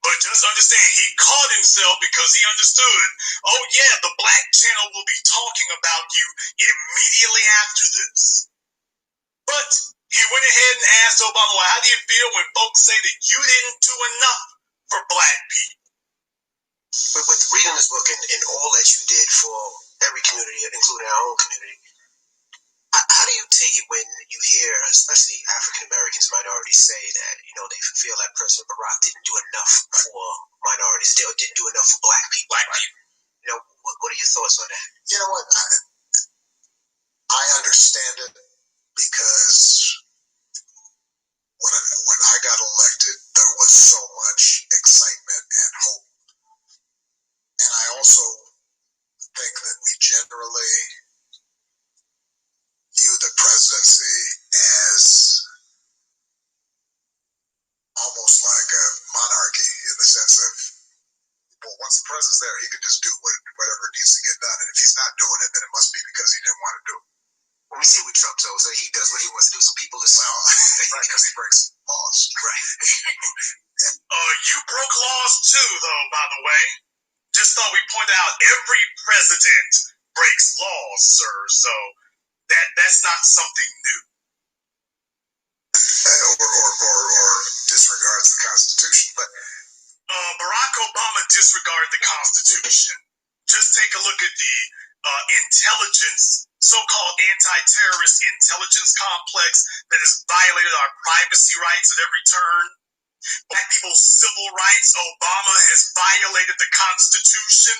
But just understand, he caught himself because he understood, oh yeah, the Black Channel will be talking about you immediately after this. But he went ahead and asked Obama, well, how do you feel when folks say that you didn't do enough for black people? But with reading this book and all that you did for every community, including our own community, how do you take it when you hear, especially African Americans, minorities, say that, they feel that President Barack didn't do enough for minorities, didn't do enough for black people? What are your thoughts on that? You know what? I understand it because when I got elected, there was so much excitement and hope. And I also think that we generally view the presidency as almost like a monarchy in the sense of, well, once the president's there, he can just do whatever needs to get done. And if he's not doing it, then it must be because he didn't want to do it. Well, we see with Trump, so he does what he wants to do, so people listen. Well, right, because he breaks laws. Right. You broke laws too, though, by the way. Just thought we'd point out every president breaks laws, sir, so that's not something new. Or disregards the Constitution. But Barack Obama disregarded the Constitution. Just take a look at the intelligence, so-called anti-terrorist intelligence complex that has violated our privacy rights at every turn. Black people's civil rights. Obama has violated the Constitution.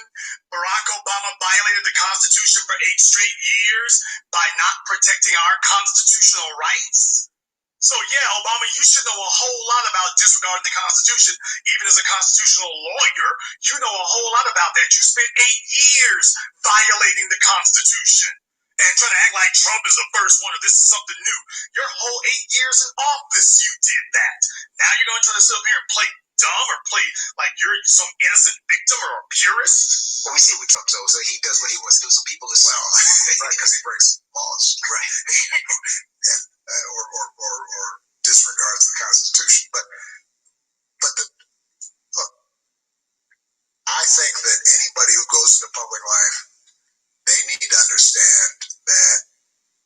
Barack Obama violated the Constitution for 8 straight years by not protecting our constitutional rights. So yeah, Obama, you should know a whole lot about disregarding the Constitution. Even as a constitutional lawyer, you know a whole lot about that. You spent 8 years violating the Constitution and trying to act like Trump is the first one or this is something new. Your whole 8 years in office, you did that. Now you're going to try to sit up here and play dumb or play like you're some innocent victim or a purist? Well, we see with Trump, so he does what he wants to do, so people listen. Well, right, because he breaks laws. Right. or disregards the Constitution. But look, I think that anybody who goes into public life, they need to understand that,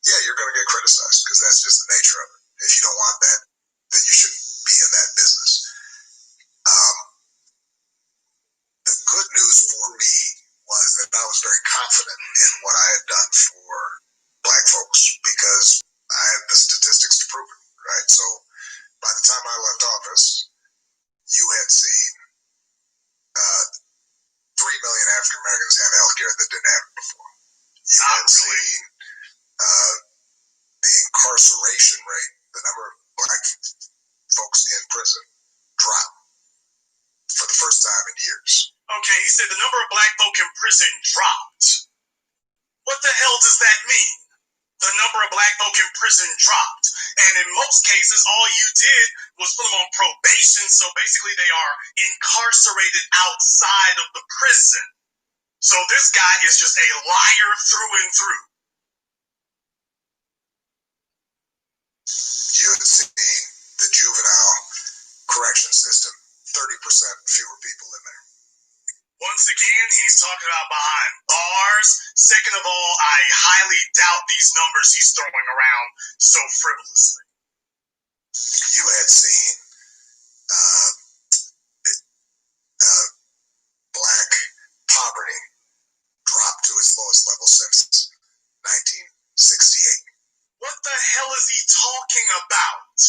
yeah, you're going to get criticized because that's just the nature of it. If you don't want that, then you shouldn't be in that business. The good news for me was that I was very confident in what I had done for black folks because I had the statistics to prove it, right? So by the time I left office, you had seen 3 million African Americans have health care that didn't have it before. You had seen the incarceration population rate, the number of black folks in prison, dropped for the first time in years. Okay, he said the number of black folk in prison dropped. What the hell does that mean? The number of black folk in prison dropped. And in most cases, all you did was put them on probation, so basically they are incarcerated outside of the prison. So this guy is just a liar through and through. You had seen the juvenile correction system, 30% fewer people in there. Once again, he's talking about behind bars. Second of all, I highly doubt these numbers he's throwing around so frivolously. You had seen black poverty drop to its lowest level since 1968. What the hell is he talking about?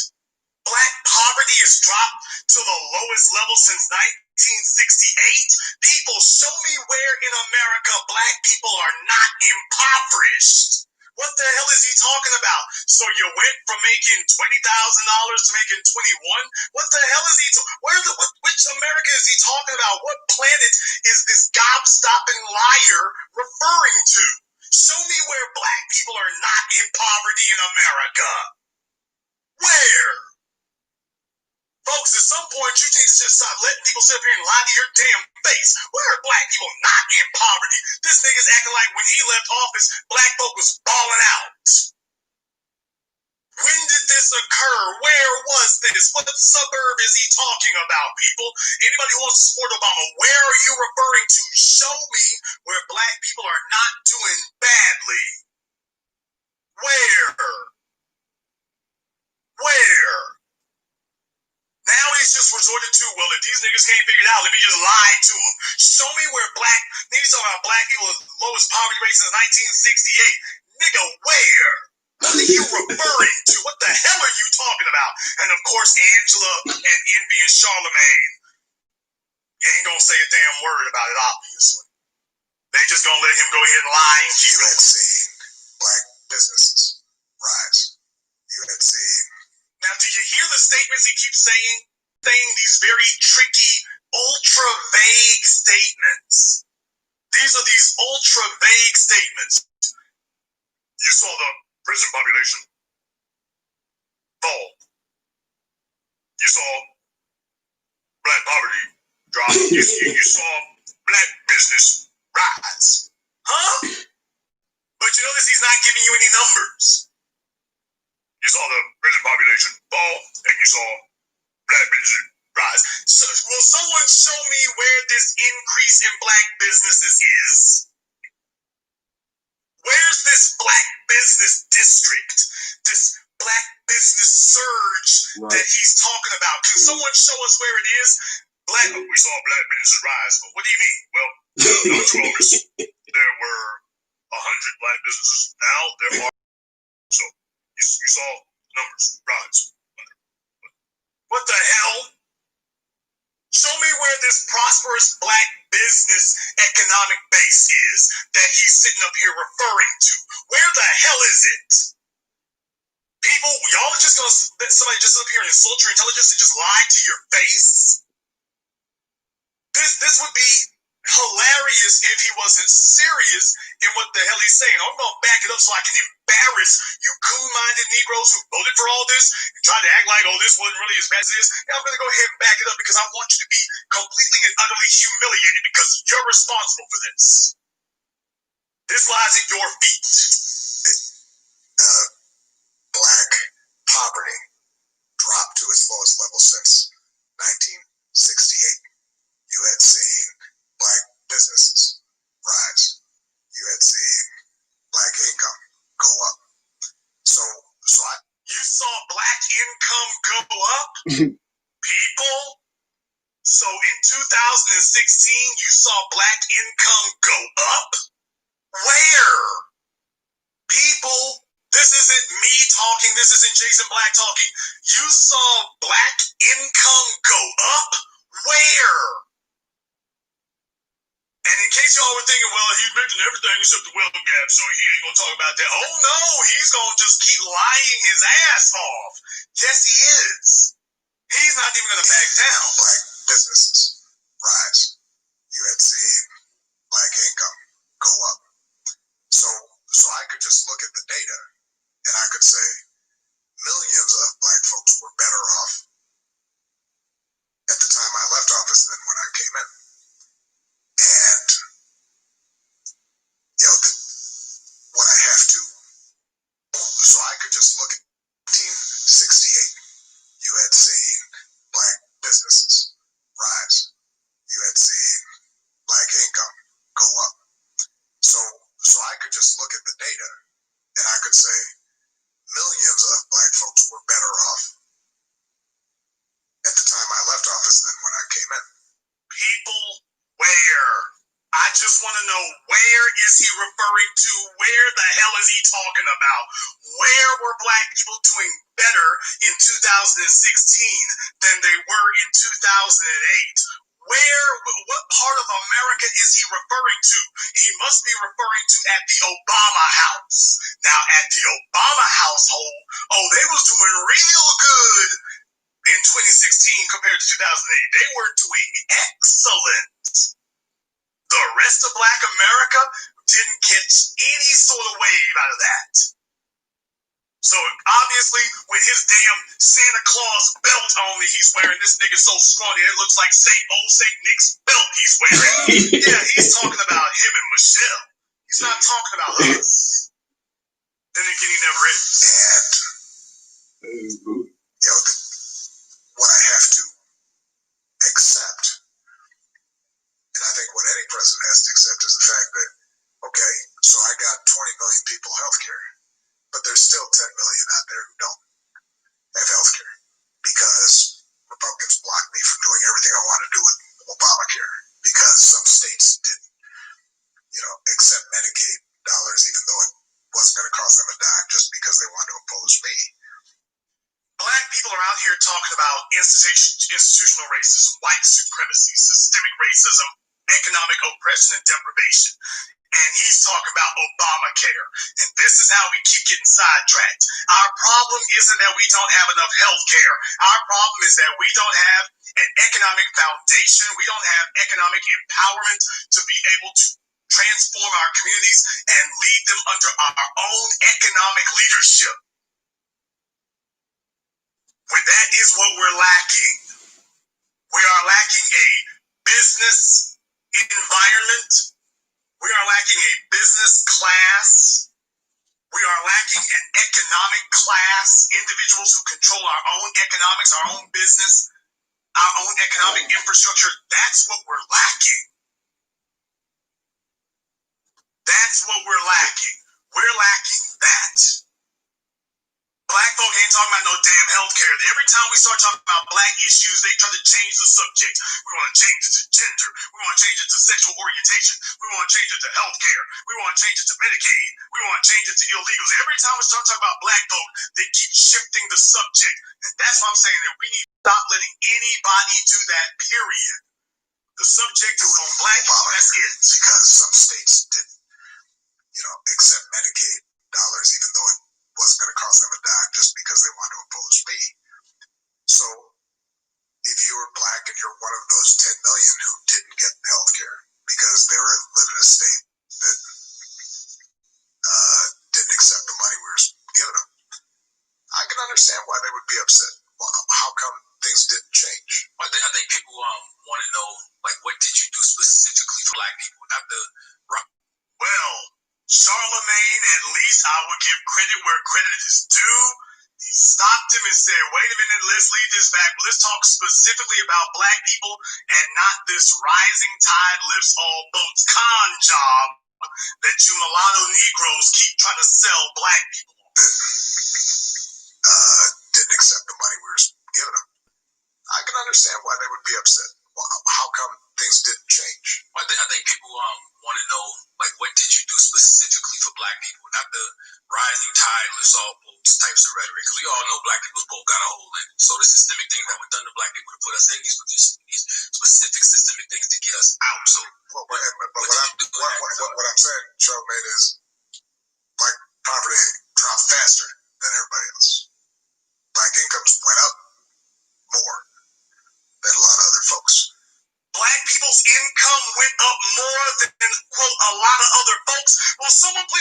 Black poverty has dropped to the lowest level since 1968? People, show me where in America black people are not impoverished. What the hell is he talking about? So you went from making $20,000 to making 21? What the hell is he which America is he talking about? What planet is this gobstopping liar referring to? Show me where black people are not in poverty in America. Where? Folks, at some point, you need to just stop letting people sit up here and lie to your damn face. Where are black people not in poverty? This nigga's acting like when he left office, black folk was balling out. When did this occur? Where was this? What suburb is he talking about, people? Anybody who wants to support Obama, where are you referring to? Show me where black people are not doing badly. Where? Where? Now he's just resorted to, well, if these niggas can't figure it out, let me just lie to them. Show me where he's talking about black people with lowest poverty rate since 1968. Nigga, where? What are you referring to? What the hell are you talking about? And of course, Angela and Envy and Charlemagne ain't gonna say a damn word about it, obviously. They just gonna let him go ahead and lie and You had seen black businesses rise. You had seen. Now, do you hear the statements he keeps saying? Saying these very tricky, ultra vague statements. These are these ultra vague statements. You saw the prison population fall. You saw black poverty drop. You saw black business rise. Huh? But you notice he's not giving you any numbers. You saw the prison population fall, and you saw black business rise. So, will someone show me where this increase in black businesses is? Where's this black business district, this black business surge that he's talking about? Can someone show us where it is? We saw black businesses rise. But what do you mean? Well, not too long there were 100 black businesses. Now there are. So you saw numbers rise. What the hell? Show me where this prosperous black business economic base is that he's sitting up here referring to. Where the hell is it? People, y'all are just gonna let somebody just up here and insult your intelligence and just lie to your face? This would be hilarious if he wasn't serious in what the hell he's saying. I'm gonna back it up so I can embarrass you cool-minded Negroes who voted for all this and tried to act like, oh, this wasn't really as bad as this. Yeah, I'm gonna go ahead and back it up because I want you to be completely and utterly humiliated because you're responsible for this. This lies at your feet. Black poverty dropped to its lowest level since 1968. You had seen black businesses rise. You had seen black income go up. You saw black income go up? People? So in 2016, you saw black income go up? Where? People, this isn't me talking. This isn't Jason Black talking. You saw black income go up? Where? And in case y'all were thinking, well, he mentioned everything except the wealth gap, so he ain't gonna talk about that. Oh no, he's gonna just keep lying his ass off. Yes, he is. He's not even gonna back down. Black businesses rise. You had seen black income go up. So I could just look at the data and I could say millions of black folks were better off at the time I left office than when I came in. And what I have to, so I could just look at 1968. You had seen black businesses rise. You had seen black income go up. So I could just look at the data and I could say millions of black folks were better off at the time I left office than when I came in. People, where? I just want to know, where is he referring to? Where the hell is he talking about? Where were black people doing better in 2016 than they were in 2008? What part of America is he referring to? He must be referring to at the Obama house. Now, at the Obama household, they was doing real good in 2016 compared to 2008. They were doing excellent. The rest of black America didn't catch any sort of wave out of that. So obviously, with his damn Santa Claus belt on that he's wearing, this nigga so scrawny, it looks like old Saint Nick's belt he's wearing. Yeah, he's talking about him and Michelle. He's not talking about us. Then again, he never is. And what I have to accept, and I think what any president has to accept, is the fact that, okay, so I got 20 million people healthcare, but there's still 10 million out there who don't have healthcare because Republicans blocked me from doing everything I want to do with Obamacare because some states didn't, accept Medicaid dollars, even though it wasn't going to cost them a dime just because they wanted to oppose me. Black people are out here talking about institutional racism, white supremacy, systemic racism, economic oppression and deprivation. And he's talking about Obamacare. And this is how we keep getting sidetracked. Our problem isn't that we don't have enough health care. Our problem is that we don't have an economic foundation. We don't have economic empowerment to be able to transform our communities and lead them under our own economic leadership. That is what we're lacking. We are lacking a business environment. We are lacking a business class. We are lacking an economic class, individuals who control our own economics, our own business, our own economic infrastructure. That's what we're lacking. That's what we're lacking. We're lacking that. Black folk ain't talking about no damn healthcare. Every time we start talking about black issues, they try to change the subject. We want to change it to gender. We want to change it to sexual orientation. We want to change it to healthcare. We want to change it to Medicaid. We want to change it to illegals. Every time we start talking about black folk, they keep shifting the subject. And that's why I'm saying that we need to stop letting anybody do that, period. The subject is on black people, that's it. Because some states didn't, accept Medicaid dollars, even though it wasn't going to cost them a dime just because they wanted to oppose me. So if you're black and you're one of those 10 million who didn't get health care because they live in a state that didn't accept the money we were giving them, I can understand why they would be upset. Well, how come things didn't change? I think people want to know, what did you do specifically for black people? Not the rock. Well, Charlemagne, at least I would give credit where credit is due. He stopped him and said, wait a minute, let's leave this back. Let's talk specifically about black people and not this rising tide lifts all boats con job that you mulatto Negroes keep trying to sell black people. Didn't accept the money we were giving them. I can understand why they would be upset. Well, how come things didn't change? I think people want to know, what did you do specifically for black people? Not the rising tide lifts all boats types of rhetoric. Because we all know black people's boat got a hole in it. So the systemic things that were done to black people to put us in these positions, these specific systemic things to get us out. So, but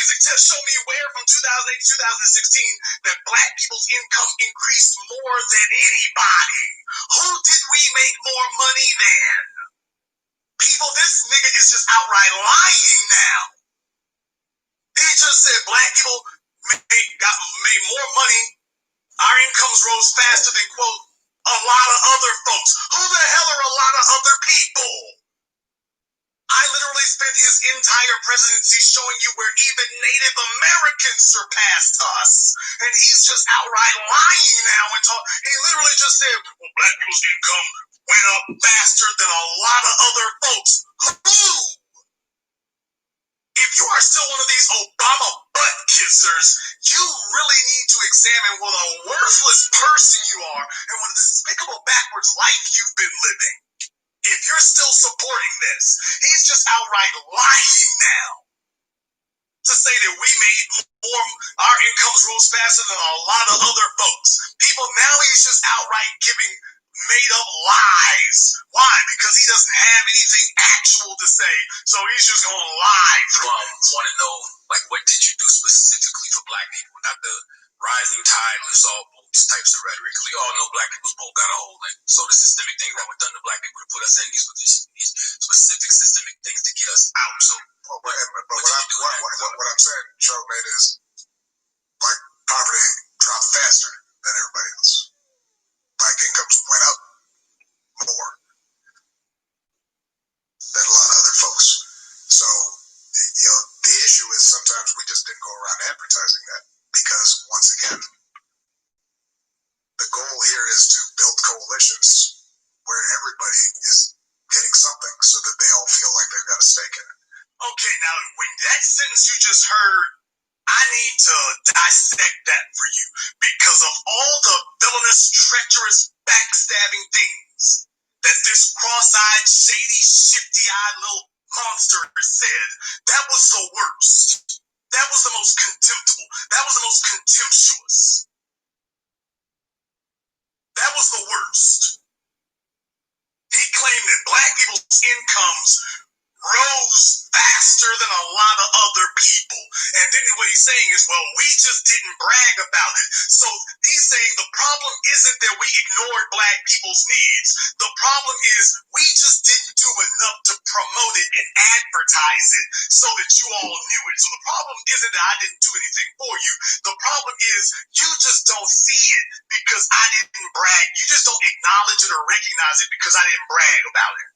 Forensic test show me where from 2008 to 2016 that black people's income increased more than anybody. Who did we make more money than? People, this nigga is just outright lying now. He just said black people made more money. Our incomes rose faster than, quote, a lot of other folks. Who the hell are a lot of other people? I literally spent his entire presidency showing you where even Native Americans surpassed us. And he's just outright lying now. He literally just said, well, black people's income went up faster than a lot of other folks. Who? If you are still one of these Obama butt kissers, you really need to examine what a worthless person you are and what a despicable backwards life you've been living. If you're still supporting this, he's just outright lying now. To say that we made more, our incomes rose faster than a lot of other folks. People, now he's just outright giving made up lies. Why? Because he doesn't have anything actual to say, so he's just gonna lie through it. Want to know, like, what did you do specifically for black people? Not the rising tide lifts all boats types of rhetoric. Because we all know black people's boat got a hole in. So the systemic things that were done to black people to put us in these positions, these specific systemic things to get us out. So, what I'm saying, Charlamagne, is black poverty dropped faster than everybody else. Black incomes went up more than a lot of other folks. So, the issue is sometimes we just didn't go around advertising that because, once again, the goal here is to build coalitions where everybody is getting something so that they all feel like they've got a stake in it. Okay, now, when that sentence you just heard, I need to dissect that for you because of all the villainous, treacherous, backstabbing things that this cross-eyed, shady, shifty-eyed little monster said, that was the worst. That was the most contemptible. That was the most contemptuous. That was the worst. He claimed that black people's incomes rose faster than a lot of other people. And then what he's saying is, well, we just didn't brag about it. So he's saying the problem isn't that we ignored black people's needs. The problem is we just didn't do enough to promote it and advertise it so that you all knew it. So the problem isn't that I didn't do anything for you. The problem is you just don't see it because I didn't brag. You just don't acknowledge it or recognize it because I didn't brag about it.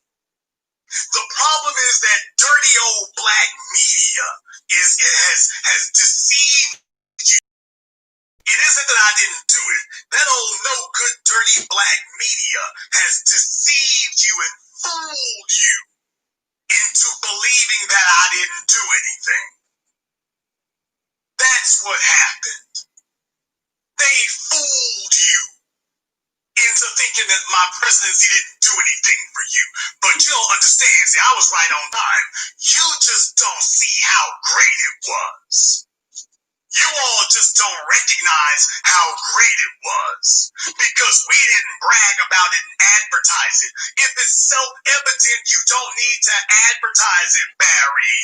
The problem is that dirty old black media has deceived you. It isn't that I didn't do it. That old no good dirty black media has deceived you and fooled you into believing that I didn't do anything. That's what happened. They fooled you into thinking that my presidency didn't do anything for you. But you don't understand. See, I was right on time. You just don't see how great it was. You all just don't recognize how great it was because we didn't brag about it and advertise it. If it's self-evident, you don't need to advertise it, Barry.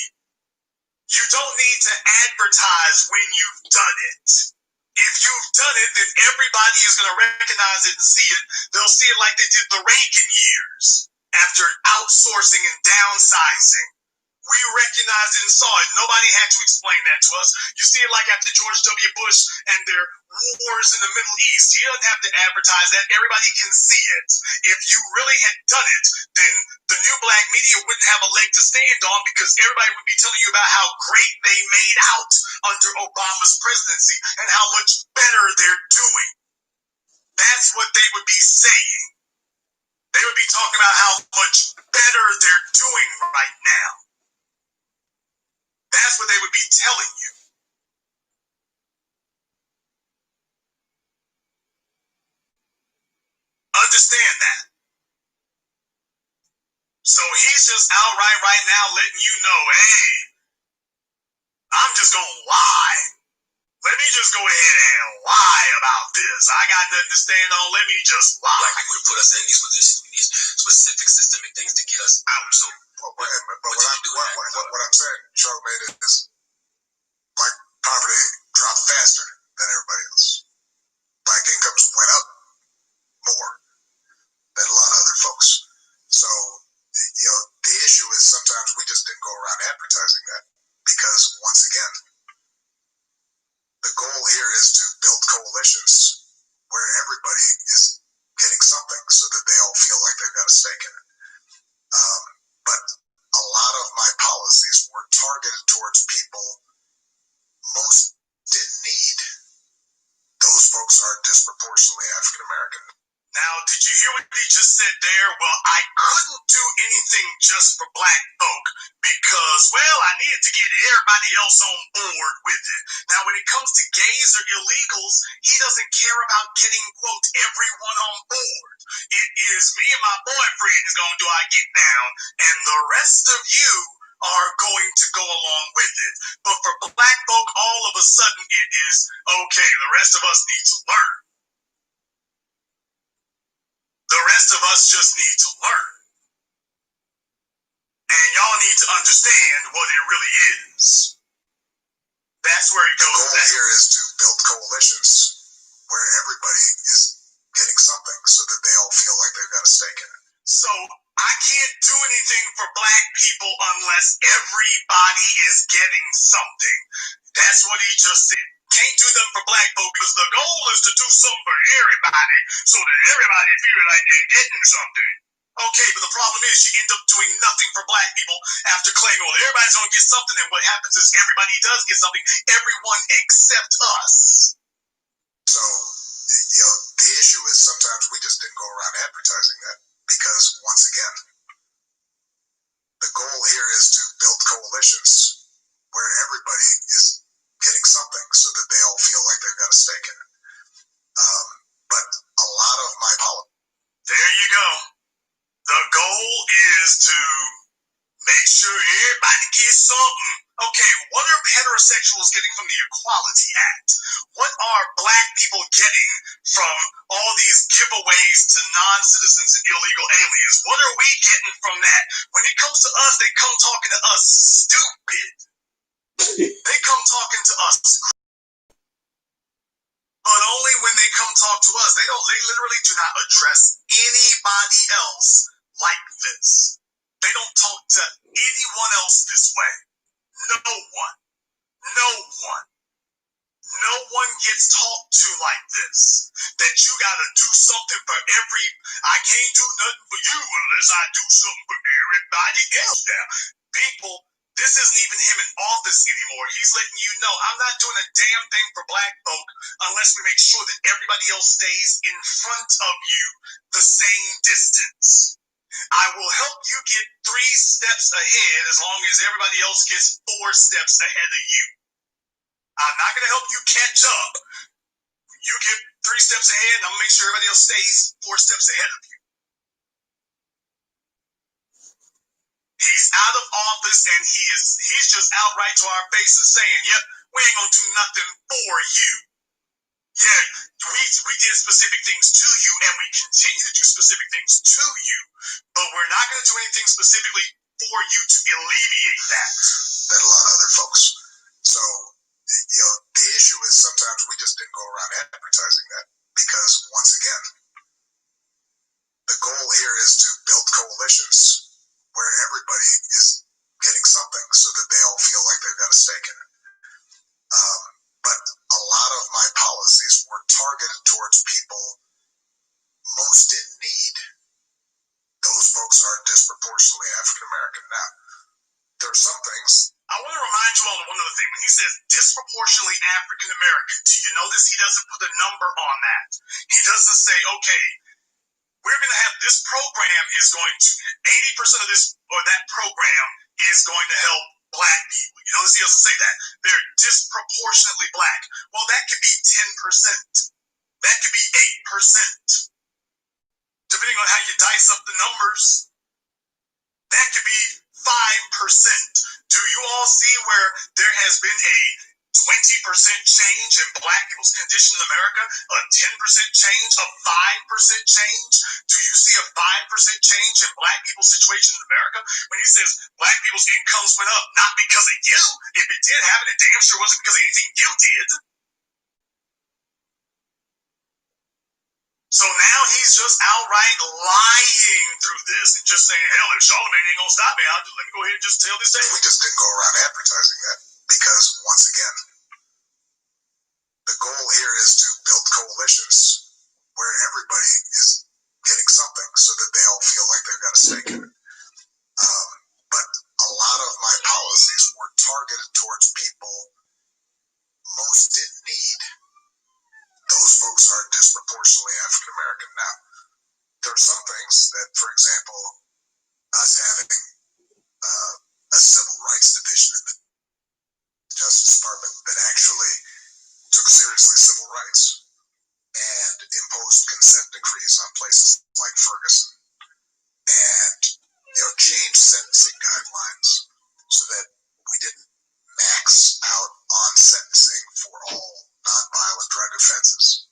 You don't need to advertise when you've done it. If you've done it, then everybody is going to recognize it and see it. They'll see it like they did the Reagan years after outsourcing and downsizing. We recognized it and saw it. Nobody had to explain that to us. You see it like after George W. Bush and their wars in the Middle East. You don't have to advertise that. Everybody can see it. If you really had done it, then the new black media wouldn't have a leg to stand on because everybody would be telling you about how great they made out under Obama's presidency and how much better they're doing. That's what they would be saying. They would be talking about how much better they're doing right now. That's what they would be telling you. Understand that. So he's just outright right now letting you know, hey, I'm just going to lie. Let me just go ahead and lie about this. I got nothing to stand on. Let me just lie. Black people to put us in these positions, these specific systemic things to get us out. So, what I'm saying, Charlamagne, is Black poverty dropped faster than everybody else. Black incomes went up more than a lot of other folks. So, the issue is sometimes we just didn't go around advertising that because, once again, the goal here is to build coalitions where everybody is getting something so that they all feel like they've got a stake in it. But a lot of my policies were targeted towards people most in need. Those folks are disproportionately African American. Now, did you hear what he just said there? Well, I couldn't do anything just for black folk because, well, I needed to get everybody else on board with it. Now, when it comes to gays or illegals, he doesn't care about getting, quote, everyone on board. It is me and my boyfriend is going to do our get down, and the rest of you are going to go along with it. But for black folk, all of a sudden it is, okay, the rest of us need to learn. The rest of us just need to learn. And y'all need to understand what it really is. That's where it goes. The goal here is to build coalitions where everybody is getting something so that they all feel like they've got a stake in it. So I can't do anything for black people unless everybody is getting something. That's what he just said. Can't do them for black folk because the goal is to do something for everybody so that everybody feels like they're getting something. Okay, but the problem is you end up doing nothing for black people after claiming, well, everybody's going to get something, and what happens is everybody does get something, everyone except us. So, the issue is sometimes we just didn't go around advertising that because, once again, the goal here is to build coalitions where everybody is getting something so that they all feel like they've got a stake in it. But a lot of my policies. There you go. The goal is to make sure everybody gets something. Okay, what are heterosexuals getting from the Equality Act? What are black people getting from all these giveaways to non-citizens and illegal aliens? What are we getting from that? When it comes to us, they come talking to us stupid. They come talking to us. But only when they come talk to us. They literally do not address anybody else like this. They don't talk to anyone else this way. No one. No one. No one gets talked to like this. That you gotta do something for I can't do nothing for you unless I do something for everybody else now. People, this isn't even him in office anymore. He's letting you know, I'm not doing a damn thing for black folk unless we make sure that everybody else stays in front of you the same distance. I will help you get 3 steps ahead as long as everybody else gets 4 steps ahead of you. I'm not going to help you catch up. You get 3 steps ahead, and I'm going to make sure everybody else stays 4 steps ahead of you. He's out of office, and he's just outright to our faces saying, yep, we ain't going to do nothing for you. Yeah, we did specific things to you, and we continue to do specific things to you, but we're not going to do anything specifically for you to alleviate that. Than a lot of other folks. So, the issue is sometimes we just didn't go around advertising that because, once again, the goal here is to build coalitions where everybody is getting something so that they all feel like they've got a stake in it. But a lot of my policies were targeted towards people most in need. Those folks are disproportionately African American. Now, there are some things. I want to remind you all of one other thing. When he says disproportionately African American, do you notice he doesn't put a number on that? He doesn't say, okay, we're going to have this program is going to, 80% of this or that program is going to help black people. You notice he doesn't say that. They're disproportionately black. Well, that could be 10%. That could be 8%. Depending on how you dice up the numbers, that could be 5%. Do you all see where there has been a 20% change in black people's condition in America, a 10% change, a 5% change? Do you see a 5% change in black people's situation in America? When he says black people's incomes went up, not because of you. If it did happen, it damn sure wasn't because of anything you did. So now he's just outright lying through this and just saying, hell, if Charlamagne ain't gonna stop me, let me go ahead and just tell this thing. We just didn't go around advertising that because, once again, the goal here is to build coalitions where everybody is getting something so that they all feel like they've got a stake in it. But a lot of my policies were targeted towards people most in need. Those folks are disproportionately African American. Now, there are some things that, for example, us having a civil rights division in the Justice Department that actually took seriously civil rights and imposed consent decrees on places like Ferguson and changed sentencing guidelines so that we didn't max out on sentencing for all nonviolent drug offenses,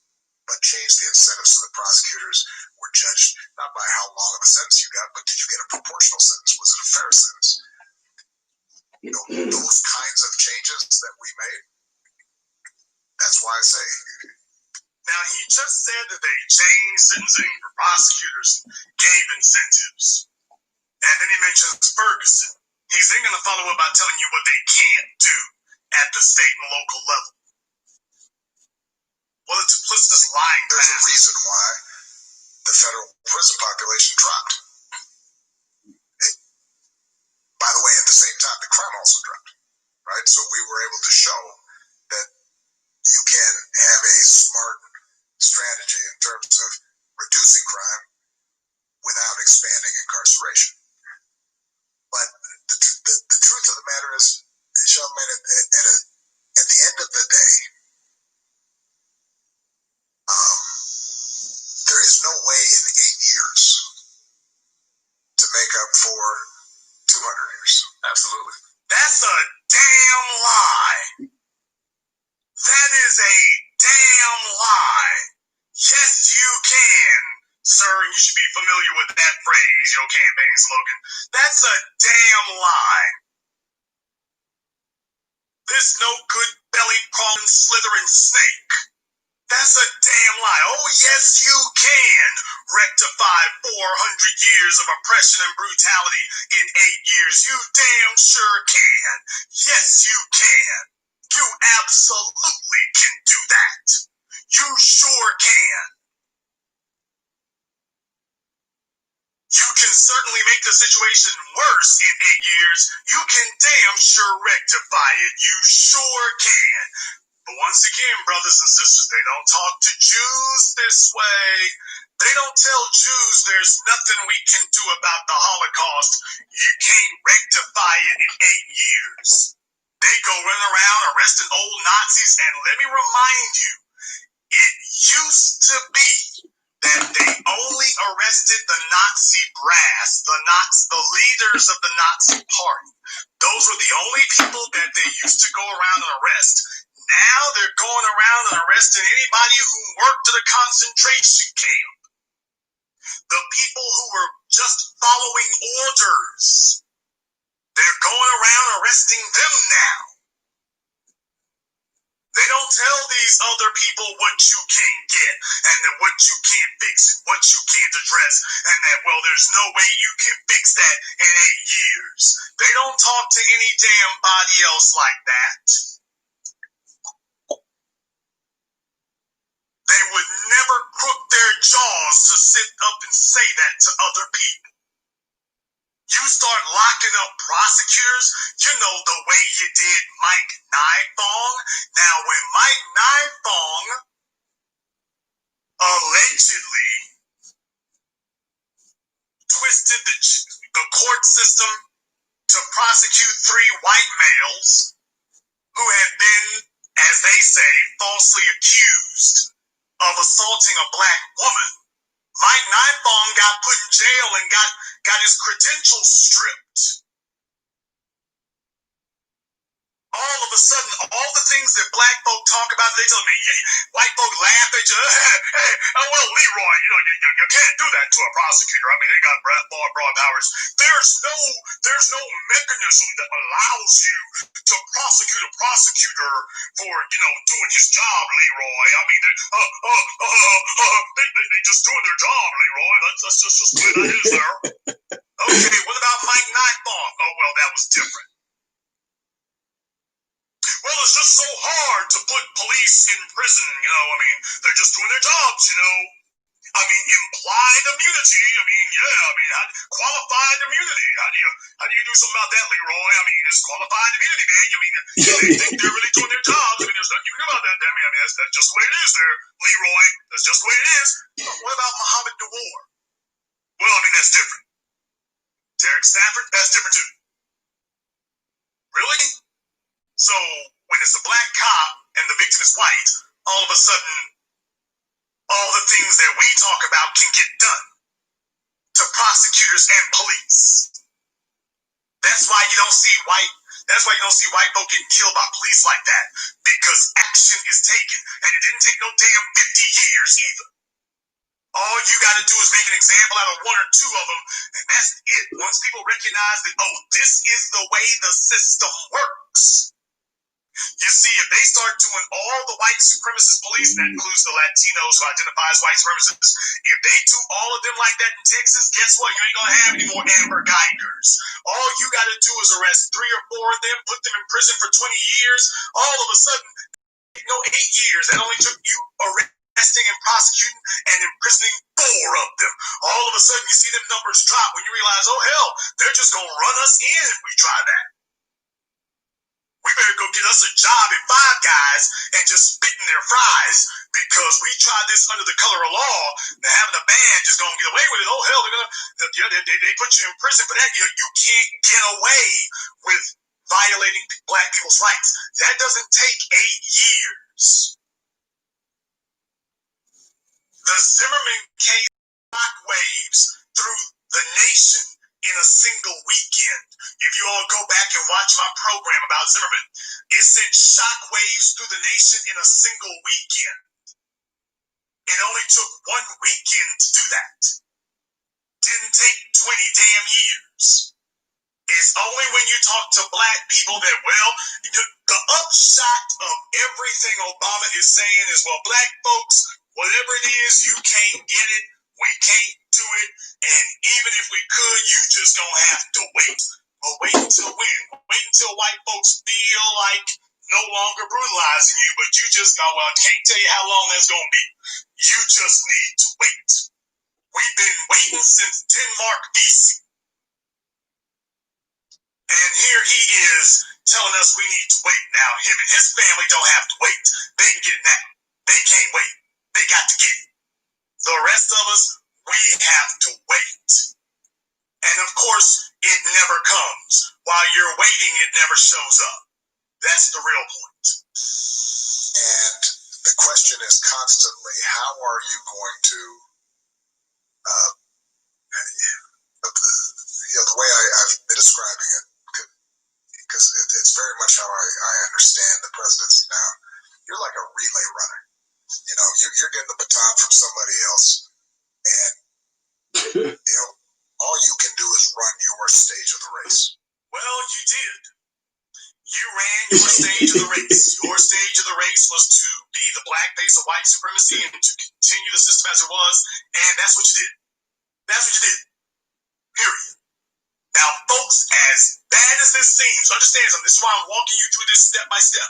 but changed the incentives so the prosecutors were judged not by how long of a sentence you got, but did you get a proportional sentence? Was it a fair sentence? Those kinds of changes that we made. That's why I say. Now, he just said that they changed sentencing for prosecutors, gave incentives. And then he mentions Ferguson. He's then going to follow up by telling you what they can't do at the state and local level. Well, it's duplicitous lying. There's a reason why the federal prison population dropped. By the way, at the same time, the crime also dropped, right? So we were able to show that you can have a smart strategy in terms of reducing crime without expanding incarceration. But the truth of the matter is, Charlamagne, at the end of the day, there is no way in 8 years to make up for 200 years. Absolutely. That's a damn lie. That is a damn lie. Yes, you can, sir. You should be familiar with that phrase, your campaign slogan. That's a damn lie. This no good belly crawling slithering snake. That's a damn lie. Oh, yes, you can rectify 400 years of oppression and brutality in 8 years. You damn sure can. Yes, you can. You absolutely can do that. You sure can. You can certainly make the situation worse in 8 years. You can damn sure rectify it. You sure can. But once again, brothers and sisters, they don't talk to Jews this way. They don't tell Jews there's nothing we can do about the Holocaust. You can't rectify it in 8 years. They go running around arresting old Nazis, and let me remind you, it used to be that they only arrested the Nazi brass, the leaders of the Nazi party. Those were the only people that they used to go around and arrest. Now they're going around and arresting anybody who worked at a concentration camp. The people who were just following orders. They're going around arresting them now. They don't tell these other people what you can't get and that what you can't fix and what you can't address and that, well, there's no way you can fix that in 8 years. They don't talk to any damn body else like that. They would never crook their jaws to sit up and say that to other people. You start locking up prosecutors, the way you did Mike Nifong. Now, when Mike Nifong allegedly twisted the court system to prosecute 3 white males who had been, as they say, falsely accused of assaulting a black woman, Mike Nifong got put in jail and got his credentials stripped. all of a sudden, all the things that black folk talk about, they tell me, white folk laugh at you. Well, Leroy, you can't do that to a prosecutor. I mean, they got broad powers. There's no mechanism that allows you to prosecute a prosecutor for, doing his job, Leroy. I mean, they just doing their job, Leroy. That's just the way that is there. Okay, what about Mike Nightbomb? Oh, well, that was different. Well, it's just so hard to put police in prison, I mean, they're just doing their jobs, I mean, implied immunity, qualified immunity. How do you do something about that, Leroy? I mean, it's qualified immunity, man. I mean, they think they're really doing their jobs. I mean, there's nothing you can do about that, damn it. I mean, that's just the way it is there, Leroy. That's just the way it is. What about Muhammad Nawar? Well, I mean, that's different. Derek Stafford, that's different too. Really? So, when it's a black cop and the victim is white, all of a sudden, all the things that we talk about can get done to prosecutors and police. That's why you don't see white folk getting killed by police like that, because action is taken, and it didn't take no damn 50 years either. All you got to do is make an example out of one or two of them, and that's it. Once people recognize that, oh, this is the way the system works. You see, if they start doing all the white supremacist police, that includes the Latinos who identify as white supremacists, if they do all of them like that in Texas, guess what? You ain't going to have any more Amber Geigers. All you got to do is arrest 3 or 4 of them, put them in prison for 20 years. All of a sudden, 8 years. That only took you arresting and prosecuting and imprisoning 4 of them. All of a sudden, you see them numbers drop when you realize, oh, hell, they're just going to run us in if we try that. We better go get us a job at Five Guys and just spit in their fries, because we tried this under the color of law. Now having a band just gonna get away with it. Oh hell, they put you in prison for that. You can't get away with violating black people's rights. That doesn't take 8 years. The Zimmerman case shockwaves through the nation in a single weekend. If you all go back and watch my program about Zimmerman, it sent shockwaves through the nation in a single weekend. It only took 1 weekend to do that. Didn't take 20 damn years. It's only when you talk to black people that, well, the upshot of everything Obama is saying is, well, black folks, whatever it is, you can't get it. We can't do it, and even if we could, you just gonna have to wait. But wait until when? Wait until white folks feel like no longer brutalizing you, but you just go, well, I can't tell you how long that's gonna be. You just need to wait. We've been waiting since Denmark, BC. And here he is telling us we need to wait. Now, him and his family don't have to wait. They can get it now. They can't wait. They got to get it. The rest of us, we have to wait. And of course, it never comes. While you're waiting, it never shows up. That's the real point. And the question is constantly, how are you going to, the way I've been describing it, because it's very much how I understand the presidency now. You're like a relay runner. You're getting the baton from somebody else, and all you can do is run your stage of the race. Well, you did. You ran your stage of the race. Your stage of the race was to be the black face of white supremacy and to continue the system as it was, and that's what you did. That's what you did. Period. Now, folks, as bad as this seems, understand something. This is why I'm walking you through this step by step.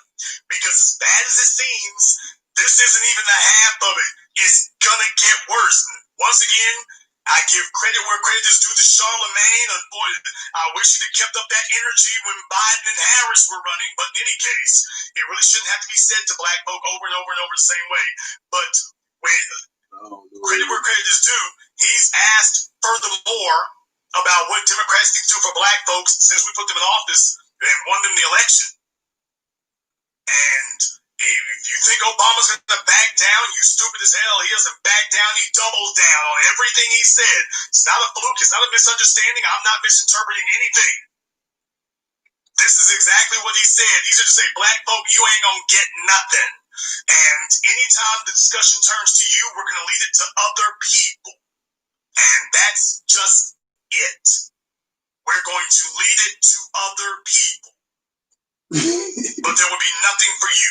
Because as bad as it seems, this isn't even the half of it. It's gonna get worse. And once again, I give credit where credit is due to Charlemagne. And boy, I wish he'd have kept up that energy when Biden and Harris were running. But in any case, it really shouldn't have to be said to black folk over and over and over the same way. But when credit where credit is due, he's asked furthermore about what Democrats need to do for black folks since we put them in office and won them the election. And if you think Obama's going to back down, you stupid as hell. He doesn't back down. He doubles down on everything he said. It's not a fluke. It's not a misunderstanding. I'm not misinterpreting anything. This is exactly what he said. He should say, black folk, you ain't gonna get nothing. And anytime the discussion turns to you, we're gonna lead it to other people. And that's just it. We're going to lead it to other people. But there will be nothing for you.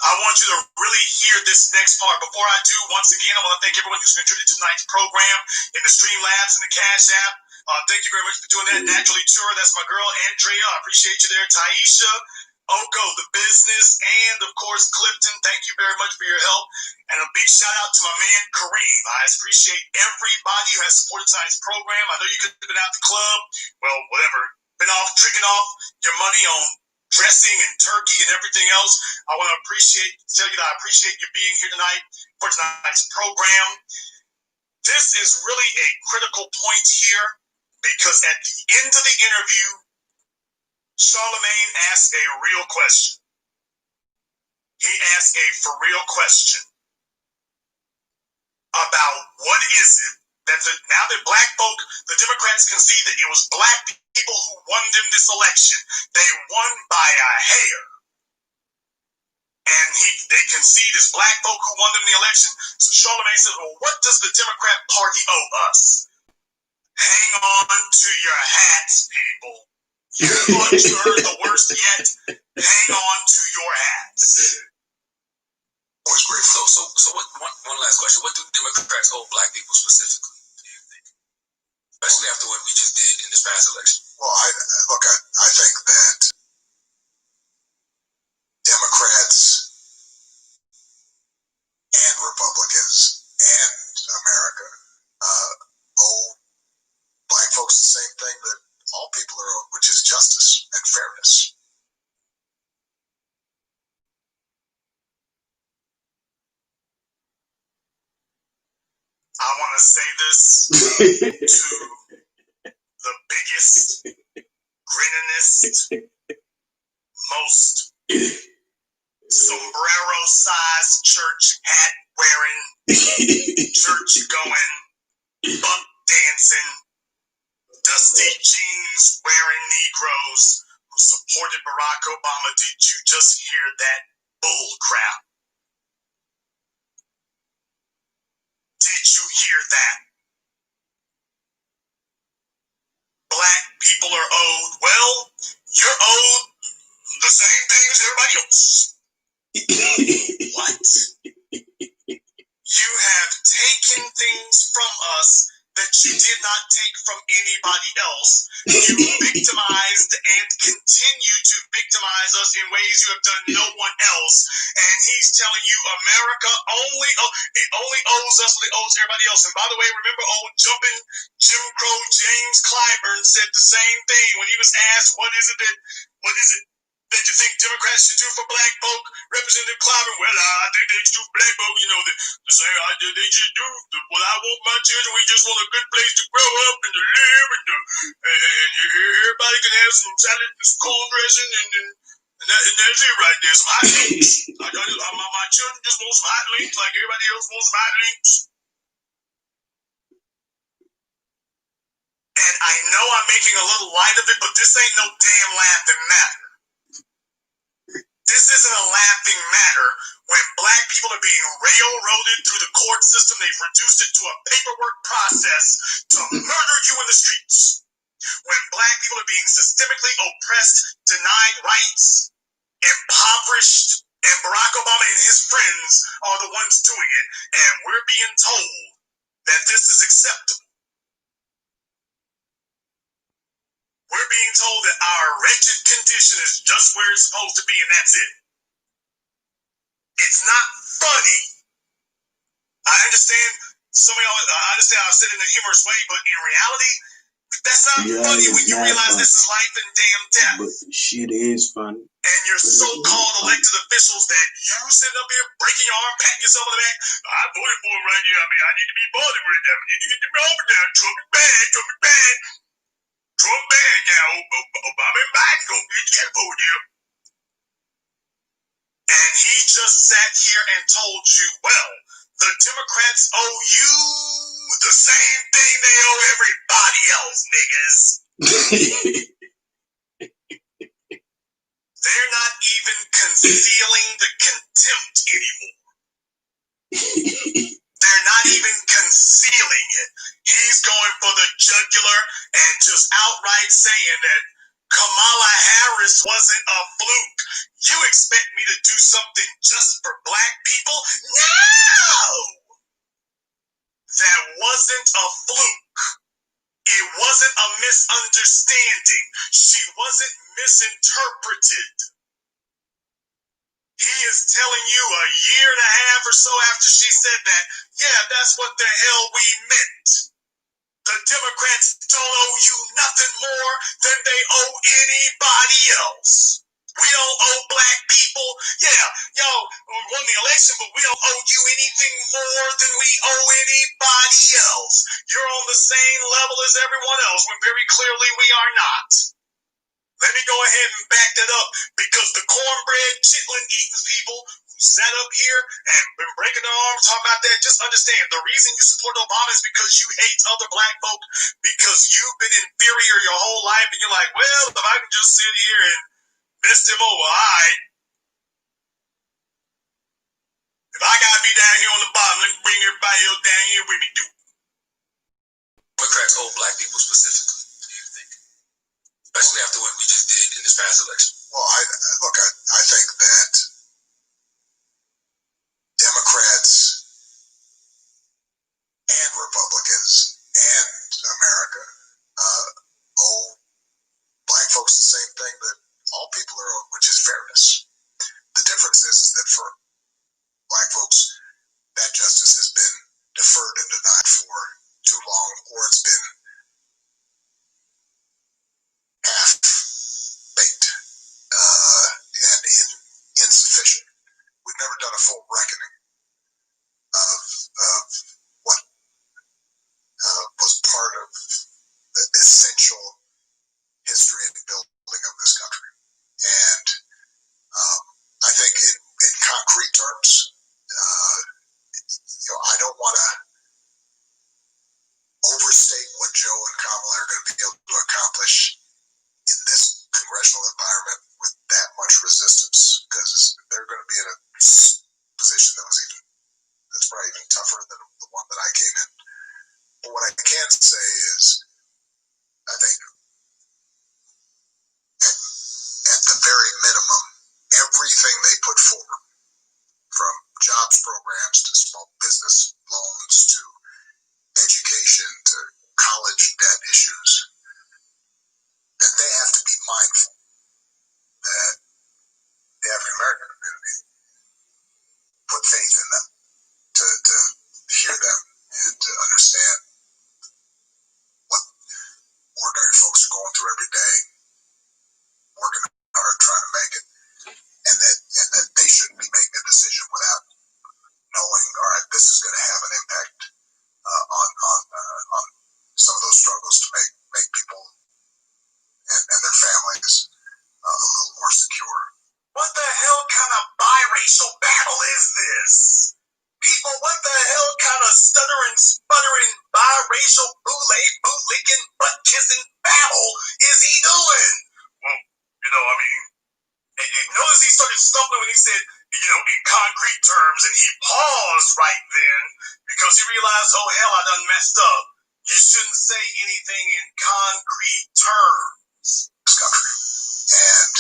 I want you to really hear this next part. Before I do, once again, I want to thank everyone who's contributed to tonight's program in the Streamlabs and the Cash App. Thank you very much for doing that. Naturally Tour, that's my girl, Andrea. I appreciate you there. Taisha, Oko, the business, and of course, Clifton. Thank you very much for your help. And a big shout out to my man, Kareem. I appreciate everybody who has supported tonight's program. I know you could have been out the club. Well, whatever. Been off, tricking off your money on dressing and turkey and everything else. I want to tell you that I appreciate you being here tonight for tonight's program. This is really a critical point here because at the end of the interview, Charlemagne asked a real question. He asked a for real question about what is it that now that black folk, the Democrats can see that it was black people who won them this election. They won by a hair. And they concede it's black folk who won them the election. So Charlemagne said, well, what does the Democrat Party owe us? Hang on to your hats, people. You thought you heard the worst yet? Hang on to your hats. Was great. So one last question. What do Democrats owe black people specifically, do you think? Especially after what we just did in this past election. Well, I think that Democrats and Republicans and America owe black folks the same thing that all people are owed, which is justice and fairness. I want to say this to the biggest, grinninest, most sombrero-sized church hat wearing, church going, buck dancing, dusty jeans wearing Negroes who supported Barack Obama. Did you just hear that bull crap? Did you hear that? Black people are owed, well, you're owed the same thing as everybody else. What? You have taken things from us that you did not take from anybody else. You victimized and continue to victimize us in ways you have done no one else. And he's telling you America only owes us what it owes everybody else. And by the way, remember old jumping Jim Crow James Clyburn said the same thing when he was asked, what is it that you think Democrats should do for black folk? Representative Clyburn, well, I think they should do for black folk, the same idea they should do. What I want my children, we just want a good place to grow up and to live, and everybody can have some salad and some corn dressing, and that's it right there. Some hot links. My children just want some hot links like everybody else wants some hot links. And I know I'm making a little light of it, but this ain't no damn laughing matter. This isn't a laughing matter when black people are being railroaded through the court system. They've reduced it to a paperwork process to murder you in the streets. When black people are being systemically oppressed, denied rights, impoverished, and Barack Obama and his friends are the ones doing it, and we're being told that this is acceptable. We're being told that our wretched condition is just where it's supposed to be, and that's it. It's not funny. I understand I understand I said it in a humorous way, but in reality, that's not funny when you realize this is life and damn death. But shit is funny. And your so-called elected officials that you sitting up here breaking your arm, patting yourself on the back, I voted for him right here. I mean, I need to be bothered with that. I need to get the over there. Trump is bad. Trump is bad. Trump bad now. Obama and Biden gonna get that vote here. And he just sat here and told you, well, the Democrats owe you the same thing they owe everybody else, niggas. They're not even concealing the contempt anymore. They're not even concealing it. He's going for the jugular and just outright saying that Kamala Harris wasn't a fluke. You expect me to do something just for black people? No! That wasn't a fluke. It wasn't a misunderstanding. She wasn't misinterpreted. He is telling you a year and a half or so after she said that, yeah, that's what the hell we meant. The Democrats don't owe you nothing more than they owe anybody else. We don't owe black people. Yeah, y'all won the election, but we don't owe you anything more than we owe anybody else. You're on the same level as everyone else when very clearly we are not. Let me go ahead and back that up, because the cornbread, chitlin eating people who sat up here and been breaking their arms talking about that, just understand the reason you support Obama is because you hate other black folk, because you've been inferior your whole life, and you're like, well, if I can just sit here and mess him over, all right. If I gotta be down here on the bottom, let me bring everybody else down here with me too. Democrats owe black people specifically, do you think? Especially after what we just did in this past election. Well, I think that Democrats and Republicans and America owe black folks the same thing that all people are owed, which is fairness. The difference is that for black folks, that justice has been deferred and denied for too long, or it's been half-baked and insufficient. We've never done a full reckoning of what was part of the essential history and building of this country. And I think in concrete terms, I don't want to overstate what Joe and Kamala are going to be able to accomplish in this congressional environment with that much resistance, because they're going to be in a position that's probably even tougher than the one that I came in. But what I can say is, I think at the very minimum, everything they put forward, from jobs programs to small business loans to education to college debt issues, that they have to be mindful that the African American community put faith in them, to hear them and to understand what ordinary folks are going through every day, working hard, trying to make it, and that they shouldn't be making a decision without knowing, all right, this is going to have an impact on some of those struggles to make people and their families a little more secure. What the hell kind of biracial battle is this? People, what the hell kind of stuttering, sputtering, biracial, bootlicking, butt-kissing battle is he doing? Well, notice he started stumbling when he said, in concrete terms, and he paused right then because he realized, oh, hell, I done messed up. You shouldn't say anything in concrete terms. And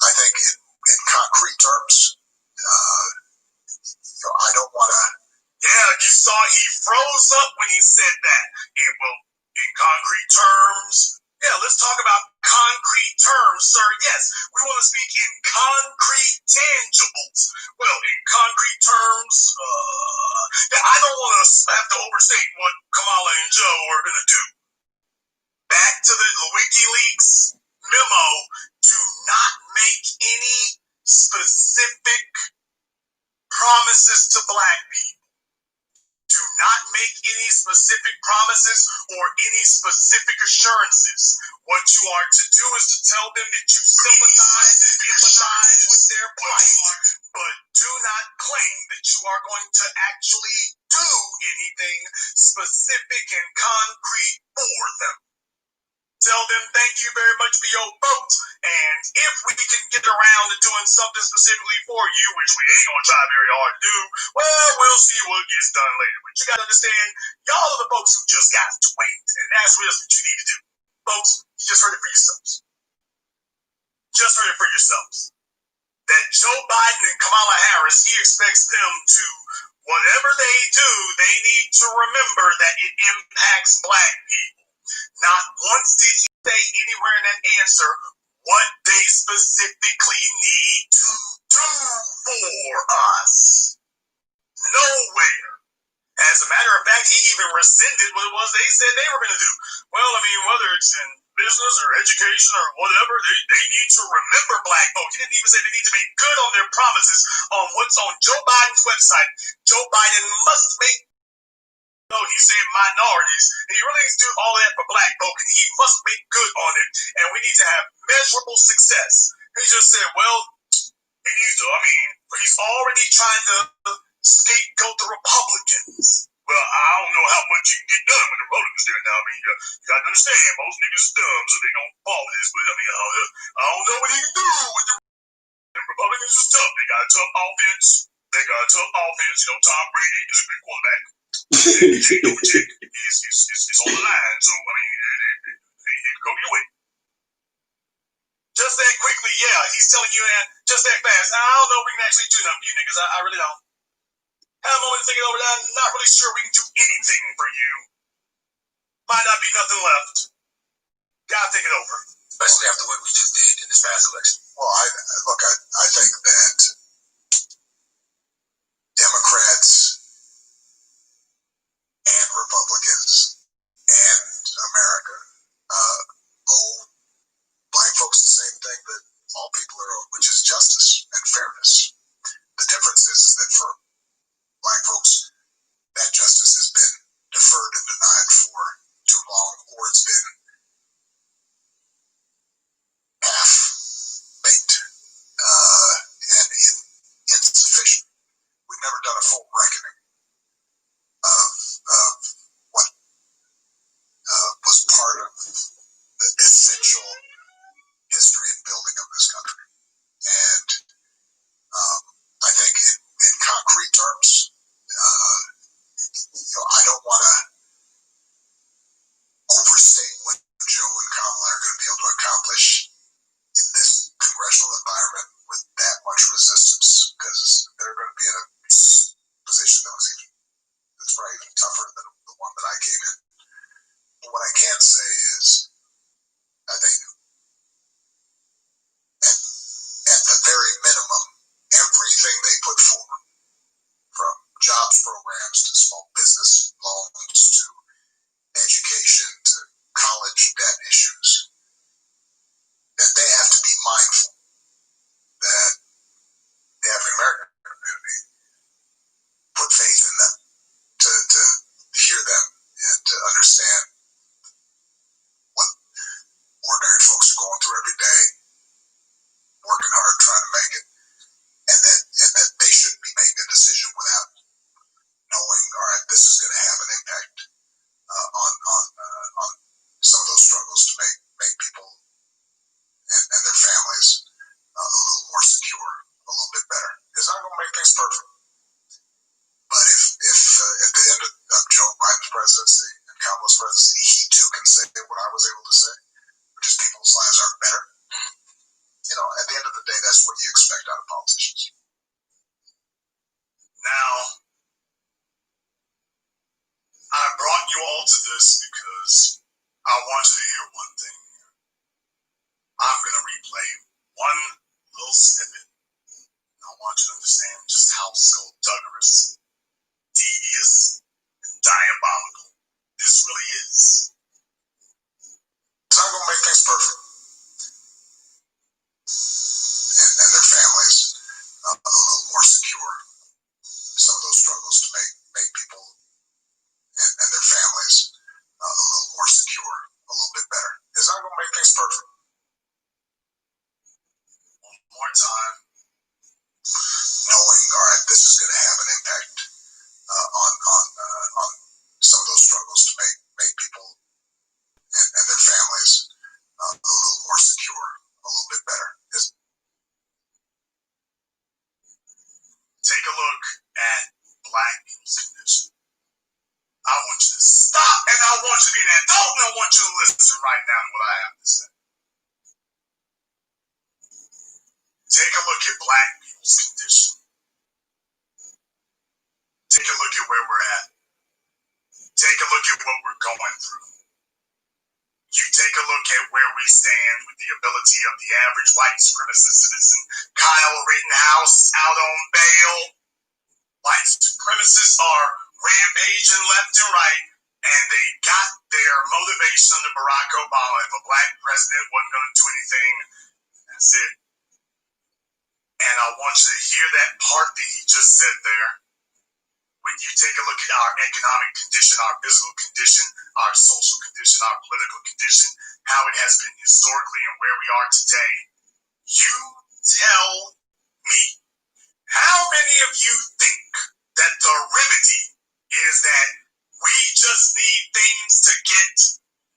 I think in concrete terms, I don't want to. Yeah, you saw he froze up when he said that. In concrete terms. Yeah, let's talk about concrete terms, sir. Yes, we want to speak in concrete tangibles. Well, in concrete terms, I don't want to have to overstate what Kamala and Joe are going to do. Back to the WikiLeaks memo, do not make any specific promises to black people. Do not make any specific promises or any specific assurances. What you are to do is to tell them that you sympathize and empathize with their plight, but do not claim that you are going to actually do anything specific and concrete for them. Tell them thank you very much for your vote. And if we can get around to doing something specifically for you, which we ain't gonna try very hard to do, well, we'll see what gets done later. But you gotta understand, y'all are the folks who just got to wait. And that's really what you need to do. Folks, you just heard it for yourselves. Just heard it for yourselves. That Joe Biden and Kamala Harris, he expects them to, whatever they do, they need to remember that it impacts black people. Not once did he say anywhere in that answer what they specifically need to do for us. Nowhere. As a matter of fact, he even rescinded what it was they said they were going to do. Well, I mean, whether it's in business or education or whatever, they need to remember black folks. He didn't even say they need to make good on their promises on what's on Joe Biden's website. Joe Biden must make, no, he said minorities, and he really needs to do all that for black folk, and he must make good on it, and we need to have measurable success. He just said, well, he needs to, I mean, he's already trying to scapegoat the Republicans. Well, I don't know how much you can get done with the Republicans there now. I mean, you got to understand, most niggas are dumb, so they don't follow this, but I mean, I don't know what he can do with the Republicans is tough. They got a tough offense. You know, Tom Brady is a good quarterback. It's on the line, so I mean, it go your way. Just that quickly, yeah, he's telling you that just that fast. I don't know if we can actually do nothing for you niggas. I really don't. Have a moment to think it over. I'm not really sure we can do anything for you. Might not be nothing left. Gotta think it over. Especially after what we just did in this past election. Well, I think that Democrats and Republicans and America owe black folks the same thing that all people are owed, which is justice and fairness. The difference is that for black folks, that justice has been deferred and denied for too long, or it's been half-baked and insufficient. We've never done a full reckoning of what was part of the essential history and building of this country. And I think in concrete terms, I don't want to overstate what Joe and Kamala are going to be able to accomplish in this congressional environment with that much resistance, because they're going to be in a position that's probably even tougher than the one that I came in. But what I can say is, I think at the very minimum, everything they put forward, from jobs programs to small business loans to education to college debt issues, that they have to be mindful that the African American community put faith in them to hear them and to understand what ordinary folks are going through every day, working hard, trying to make it, and that they shouldn't be making a decision without knowing, all right, this is going to have an impact on some of those struggles to make people and their families a little more secure, a little bit better. It's not going to make things perfect, but if at the end of Joe Biden's presidency and Kamala's presidency, he too can say what I was able to say, which is people's lives aren't better. You know, at the end of the day, that's what you expect out of politicians. Now, I brought you all to this because I want you to hear one thing. I'm going to replay one little snippet. I want you to understand just how skullduggerous, devious, and diabolical this really is. It's not going to make things perfect. And their families a little more secure. Some of those struggles to make people and their families a little more secure, a little bit better. It's not going to make things perfect. One more time. Knowing, all right, this is going to have an impact on some of those struggles to make people and their families look at where we're at. Take a look at what we're going through. You take a look at where we stand with the ability of the average white supremacist citizen, Kyle Rittenhouse, out on bail. White supremacists are rampaging left and right, and they got their motivation under Barack Obama. If a black president wasn't going to do anything, that's it. And I want you to hear that part that he just said there. When you take a look at our economic condition, our physical condition, our social condition, our political condition, how it has been historically and where we are today, you tell me, how many of you think that the remedy is that we just need things to get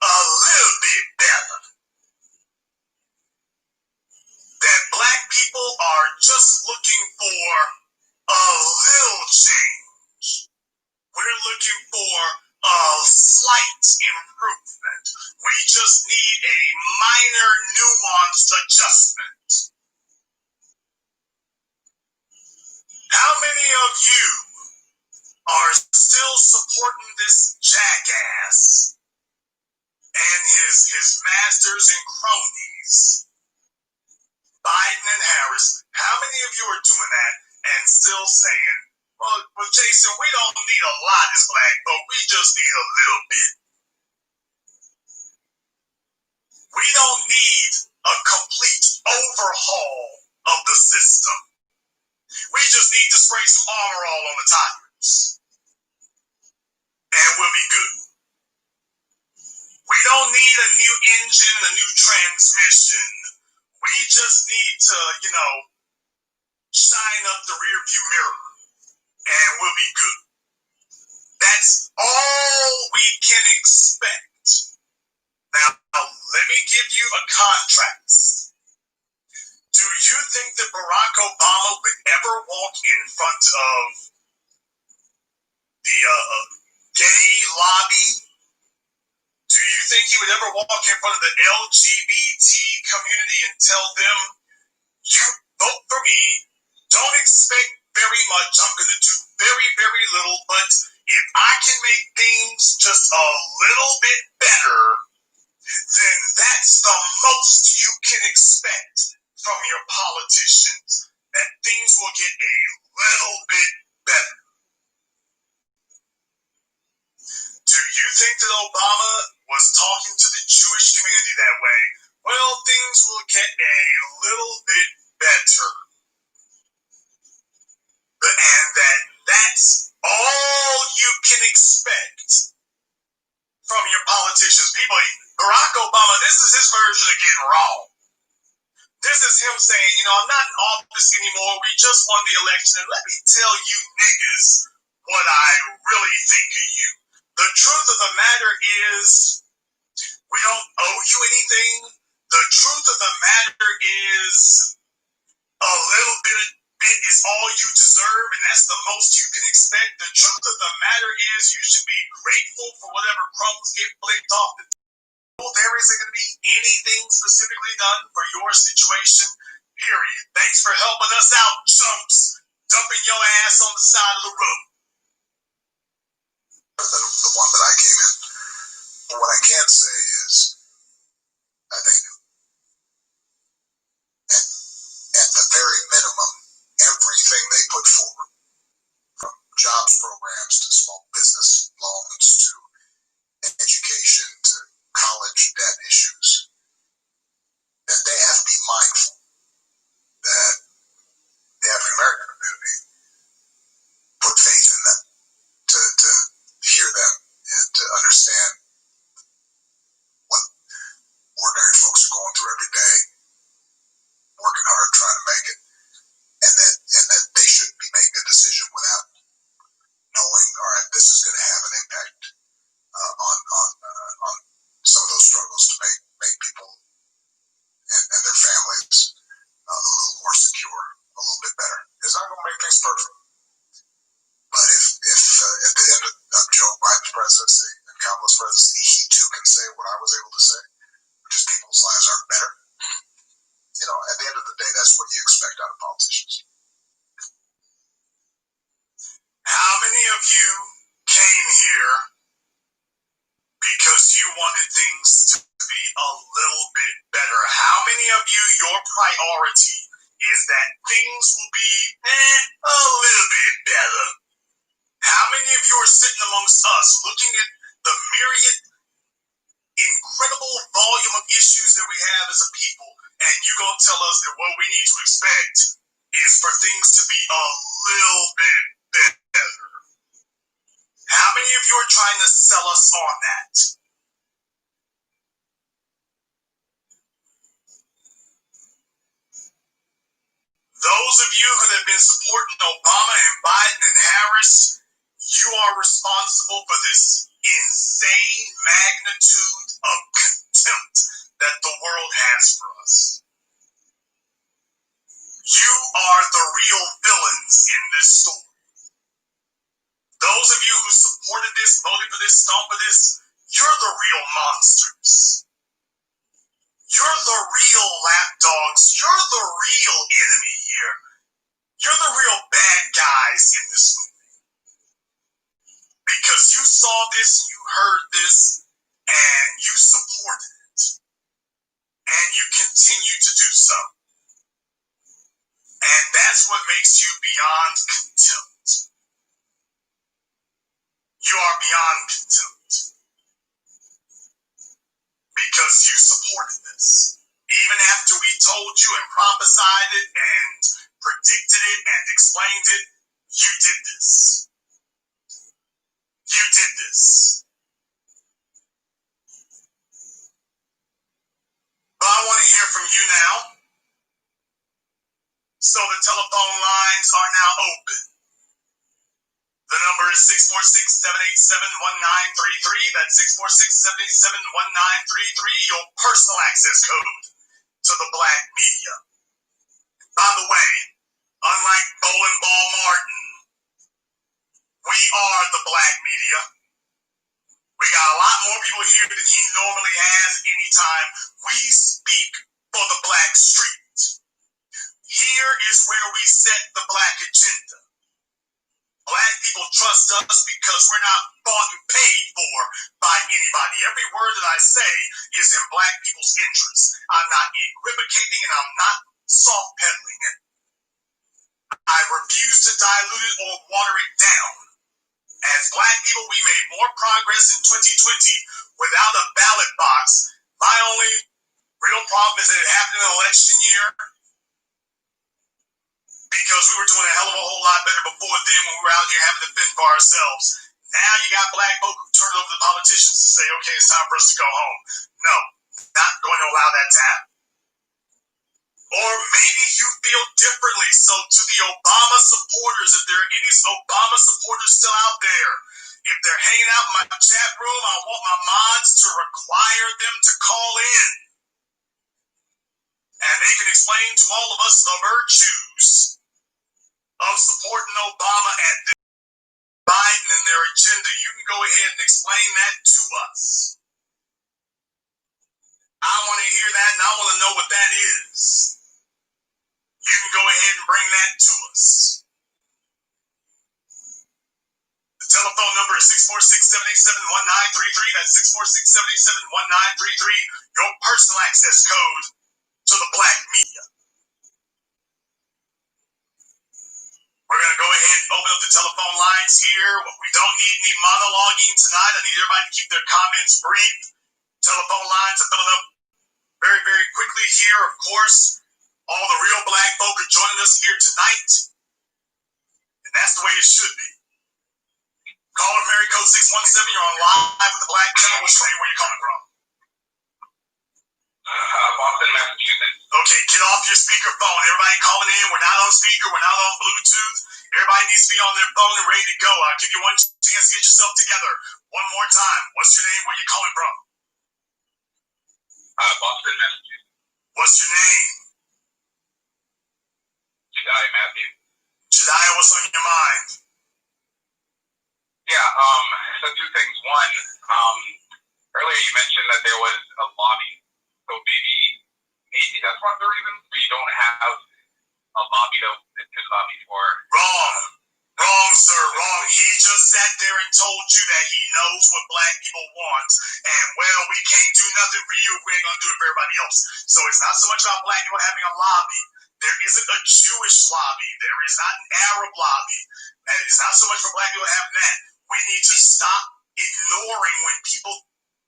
a little bit better? That black people are just looking for a little change. We're looking for a slight improvement. We just need a minor nuanced adjustment. How many of you are still supporting this jackass and his masters and cronies, Biden and Harris? How many of you are doing that and still saying, well, Jason, we don't need a lot as black folk, we just need a little bit. We don't need a complete overhaul of the system. We just need to spray some armor all on the tires, and we'll be good. We don't need a new engine, a new transmission. We just need to, shine up the rear view mirror, and we'll be good. That's all we can expect. Now, let me give you a contrast. Do you think that Barack Obama would ever walk in front of the gay lobby? Do you think he would ever walk in front of the LGBT community and tell them, you vote for me, don't expect very much, I'm going to do very, very little, but if I can make things just a little bit better, then that's the most you can expect from your politicians, that things will get a little bit better. Do you think that Obama was talking to the Jewish community that way? Well, things will get a little bit better. And that's all you can expect from your politicians. People, Barack Obama, this is his version of getting wrong. This is him saying, I'm not in office anymore. We just won the election. And let me tell you niggas what I really think of you. The truth of the matter is, we don't owe you anything. The truth of the matter is, a little bit is all you deserve, and that's the most you can expect. The truth of the matter is, you should be grateful for whatever crumbs get flicked off the table. There isn't going to be anything specifically done for your situation, period. Thanks for helping us out, chumps, dumping your ass on the side of the road. The one that I came in. But what I can say is, I think at the very minimum, everything they put forward, from jobs programs to small business loans to education to college debt issues, that they have to be mindful that the African American community put faith in of you came here because you wanted things to be a little bit better? How many of you, your priority is that things will be a little bit better? How many of you are sitting amongst us looking at the myriad, incredible volume of issues that we have as a people, and you gonna tell us that what we need to expect is for things to be a little bit better? How many of you are trying to sell us on that? Those of you who have been supporting Obama and Biden and Harris, you are responsible for this insane magnitude of contempt that the world has for us. You are the real villains in this story. Those of you who supported this, voted for this, stomped for this, you're the real monsters. You're the real lapdogs. You're the real enemy here. You're the real bad guys in this movie. Because you saw this, you heard this, and you supported it. And you continue to do so. And that's what makes you beyond contempt. You are beyond contempt. Because you supported this. Even after we told you and prophesied it and predicted it and explained it, you did this. You did this. But I want to hear from you now. So the telephone lines are now open. The number is 646-787-1933. That's 646-787-1933, your personal access code to the black media. By the way, unlike Bowling Ball Martin, we are the black media. We got a lot more people here than he normally has any time. We speak for the black street. Here is where we set the black agenda. Black people trust us because we're not bought and paid for by anybody. Every word that I say is in black people's interest. I'm not equivocating and I'm not soft peddling it. I refuse to dilute it or water it down. As black people, we made more progress in 2020 without a ballot box. My only real problem is that it happened in an election year because we were doing a hell of a whole lot better before then when we were out here having to fend for ourselves. Now you got black folk who turn it over to the politicians and say, okay, it's time for us to go home. No, not going to allow that to happen. Or maybe you feel differently. So to the Obama supporters, if there are any Obama supporters still out there, if they're hanging out in my chat room, I want my mods to require them to call in. And they can explain to all of us the virtues of supporting Obama and Biden and their agenda. You can go ahead and explain that to us. I want to hear that and I want to know what that is. You can go ahead and bring that to us. The telephone number is 646-787-1933. That's 646-787-1933. Your personal access code to the black media. We're going to go ahead and open up the telephone lines here. We don't need any monologuing tonight. I need everybody to keep their comments brief. Telephone lines are filling up very, very quickly here, of course. All the real black folk are joining us here tonight. And that's the way it should be. Caller Mary code 617, you're on live with the Black Channel. What's your name? Where you coming from? Boston, Massachusetts. Okay, get off your speakerphone. Everybody calling in, we're not on speaker, we're not on Bluetooth. Everybody needs to be on their phone and ready to go. I'll give you one chance to get yourself together. One more time. What's your name? Where you calling from? Boston, Massachusetts. What's your name? Jediah Matthew. Jediah, what's on your mind? Yeah, so two things. One, earlier you mentioned that there was a lobby. So maybe that's one of the reasons we don't have a lobby to lobby for. Wrong, sir, wrong. He just sat there and told you that he knows what black people want, and well, we can't do nothing for you if we ain't gonna do it for everybody else. So it's not so much about black people having a lobby. There isn't a Jewish lobby. There is not an Arab lobby. And it's not so much for black people having that. We need to stop ignoring when people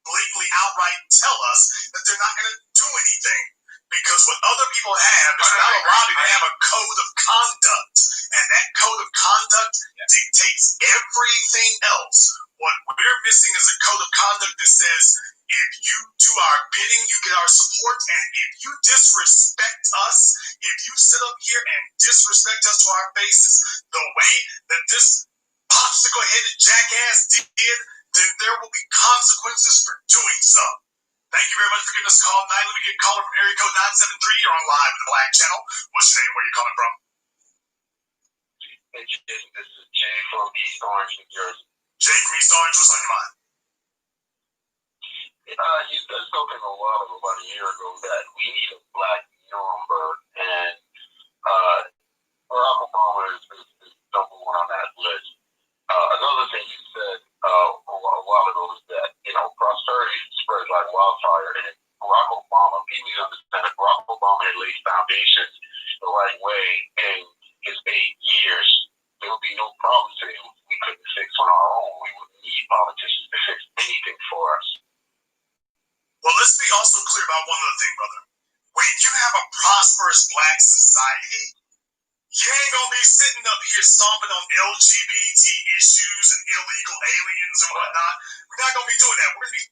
blatantly outright tell us that they're not going to do anything. Because what other people have is not a lobby, they have a code of conduct. And that code of conduct dictates everything else. What we're missing is a code of conduct that says, if you do our bidding, you get our support. And if you disrespect us, if you sit up here and disrespect us to our faces the way that this popsicle-headed jackass did, then there will be consequences for doing so. Thank you very much for giving us a call tonight. Let me get a caller from area code 973. You're on live with the Black Channel. What's your name? Where are you calling from? Hey, Jason, this is Jay from East Orange, New Jersey. Jay from East Orange, what's on your mind? You guys spoken a while ago, about a year ago, that we need a black Nuremberg, and Barack Obama is number one on that list. Another thing you said a while ago was that, prosperity spreads like wildfire, and Barack Obama, people need to understand that Barack Obama had laid foundations the right way in his 8 years. There would be no problem today we couldn't fix on our own. We wouldn't need politicians to fix anything for us. Well, let's be also clear about one other thing, brother. When you have a prosperous black society, you ain't gonna be sitting up here stomping on LGBT issues and illegal aliens and whatnot. We're not gonna be doing that. We're gonna be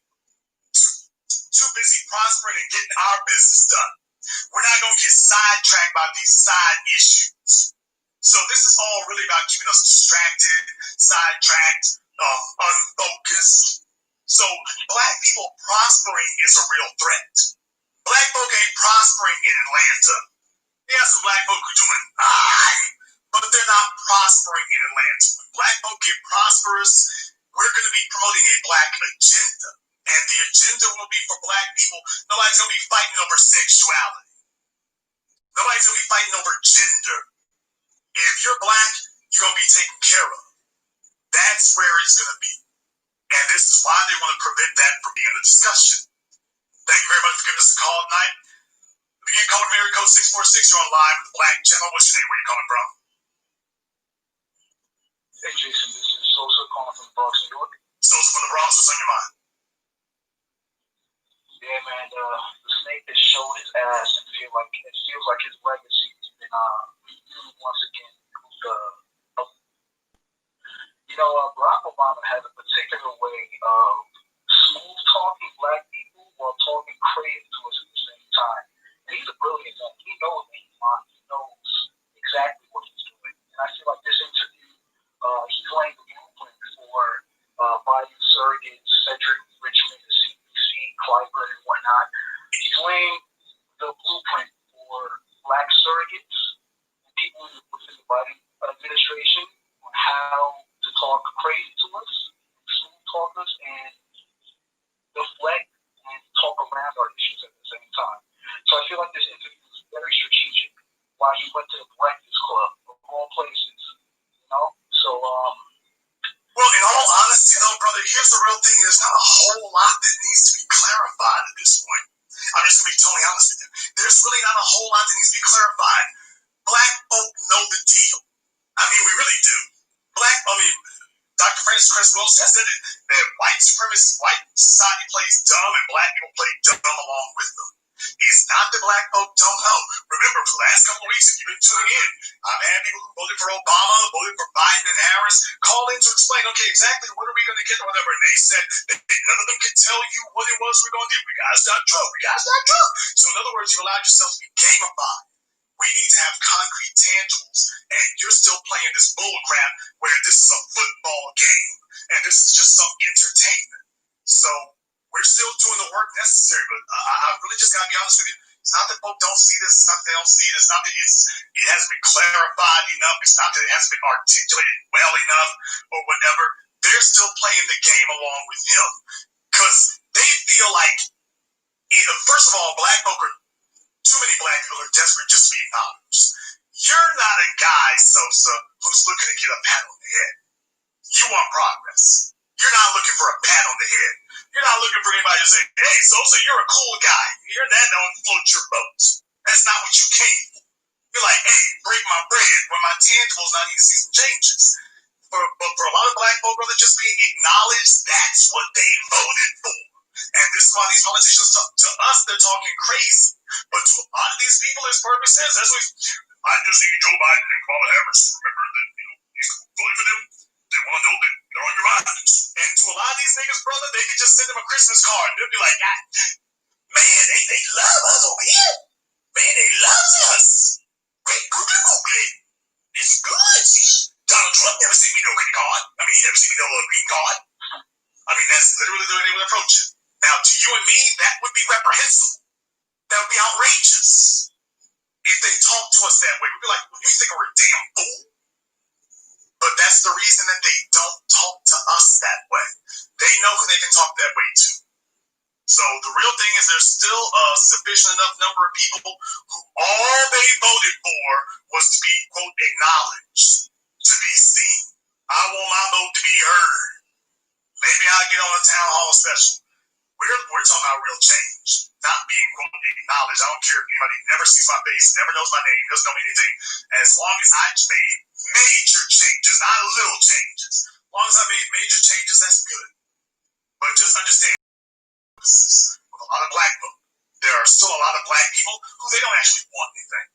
too busy prospering and getting our business done. We're not gonna get sidetracked by these side issues. So this is all really about keeping us distracted, sidetracked, unfocused. So black people prospering is a real threat. Black folk ain't prospering in Atlanta. Yeah, some black folk are doing alright, but they're not prospering in Atlanta. When black folk get prosperous, we're going to be promoting a black agenda. And the agenda will be for black people. Nobody's going to be fighting over sexuality. Nobody's going to be fighting over gender. If you're black, you're going to be taken care of. That's where it's going to be. And this is why they want to prevent that from being a discussion. Thank you very much for giving us a call tonight. Let me get a call from area code 646. You're on live with the Black Channel. What's your name? Where are you calling from? Hey, Jason, this is Sosa calling from the Bronx, New York. Sosa from the Bronx, what's on your mind? Yeah, man, the snake has showed his ass, and it feels like his legacy has been renewed once again. Barack Obama has a particular way of smooth talking black people while talking crazy to us at the same time. And he's a brilliant man. He knows what he's on. He knows exactly what he's doing. And I feel like this interview, he's laying the blueprint for Bayou Surrogates, Cedric Richmond, the CBC, Clyburn, and whatnot. He's laying the blueprint for black surrogates and people within the Biden administration on how to talk crazy to us, smooth talk us, and deflect and talk around our issues at the same time. So I feel like this interview was very strategic. Why he went to the Breakfast Club of all places, So, well, in all honesty, though, brother, here's the real thing: there's not a whole lot that needs to be clarified at this point. I'm just gonna be totally honest with you. There's really not a whole lot that needs to be clarified. Black folk know the deal. I mean, we really do. Dr. Francis Cress Wilson said it, that white society plays dumb and black people play dumb along with them. It's not that black folk don't know. Remember, for the last couple of weeks, if you've been tuning in, I've had people who voted for Obama, voted for Biden and Harris, call in to explain, okay, exactly what are we going to get or whatever. And they said that none of them could tell you what it was we're going to do. We got to stop Trump. So in other words, you allowed yourself to be gamified. We need to have concrete tangibles, and you're still playing this bullcrap where this is a football game, and this is just some entertainment. So we're still doing the work necessary, but I really just got to be honest with you. It's not that folks don't see this. It's not that they don't see it. It's not that it hasn't been clarified enough. It's not that it hasn't been articulated well enough or whatever. They're still playing the game along with him because they feel like, first of all, too many black people are desperate just to be acknowledged. You're not a guy, Sosa, who's looking to get a pat on the head. You want progress. You're not looking for a pat on the head. You're not looking for anybody to say, hey, Sosa, you're a cool guy. You're that don't float your boat. That's not what you came for. You're like, hey, break my bread when my tangibles, I need to see some changes. But for a lot of black folk, brother, just being acknowledged, that's what they voted for. And this is why these politicians talk to us, they're talking crazy. But to a lot of these people, it's perfect sense. That's what I just see Joe Biden and Kamala Harris. Remember that, these voting for them, they want to know that they're on your minds. And to a lot of these niggas, brother, they could just send them a Christmas card. They'll be like, man, they love us over here. Man, they love us. Great googly googly. It's good, see? Donald Trump never sent me no green card. I mean, he never sent me no green card. I mean, that's literally the way they would approach it. Now, to you and me, that would be reprehensible. That would be outrageous. If they talk to us that way, we'd be like, well, you think we're a damn fool? But that's the reason that they don't talk to us that way. They know who they can talk that way to. So the real thing is there's still a sufficient enough number of people who all they voted for was to be, quote, acknowledged, to be seen. I want my vote to be heard. Maybe I'll get on a town hall special. We're talking about real change, not being, quote, acknowledged. I don't care if anybody never sees my face, never knows my name, doesn't know anything. As long as I made major changes, not little changes. As long as I made major changes, that's good. But just understand, with a lot of black folk, there are still a lot of black people who they don't actually want anything.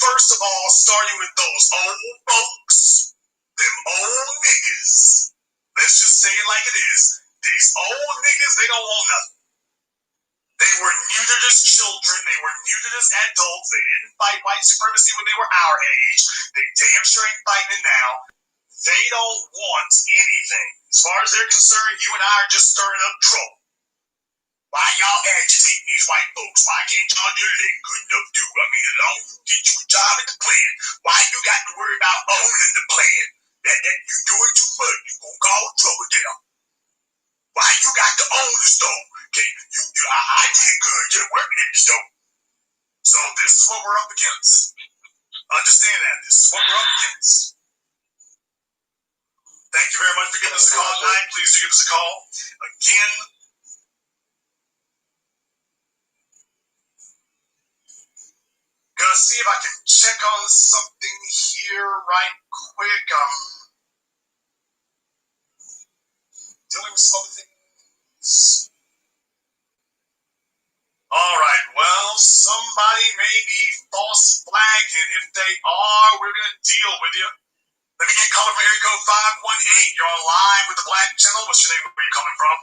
First of all, starting with those old folks, them old niggas. Let's just say it like it is. These old niggas, they don't want nothing. They were neutered as children. They were neutered as adults. They didn't fight white supremacy when they were our age. They damn sure ain't fighting it now. They don't want anything. As far as they're concerned, you and I are just stirring up trouble. Why y'all agitating these white folks? Why can't y'all do it ain't good enough to do? I mean, as long as you get you a job at the plant, why you got to worry about owning the plant? That you doing too much, you gonna cause trouble there. Why you got to own the store? Okay, I did good just working at the store. So this is what we're up against. Understand that. This is what we're up against. Thank you very much for giving us a call tonight. Please do give us a call. Again, gonna see if I can check on something here right quick. Dealing with some other things. All right, well, somebody may be false flagging. If they are, we're gonna deal with you. Let me get calling from area code 518. You're on live with the Black Channel. What's your name? Where are you calling from?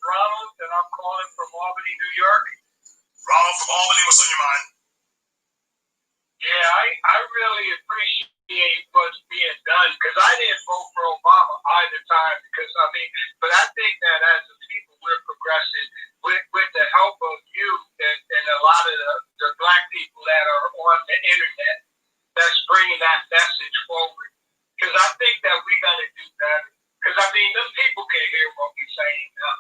Ronald, and I'm calling from Albany, New York. Ronald from Albany, what's on your mind? Yeah, I really appreciate what's being done because I didn't vote for Obama either time but I think that as a people we're progressive with the help of you and a lot of the black people that are on the internet that's bringing that message forward. Because I think that we got to do better. Because those people can hear what we're saying now.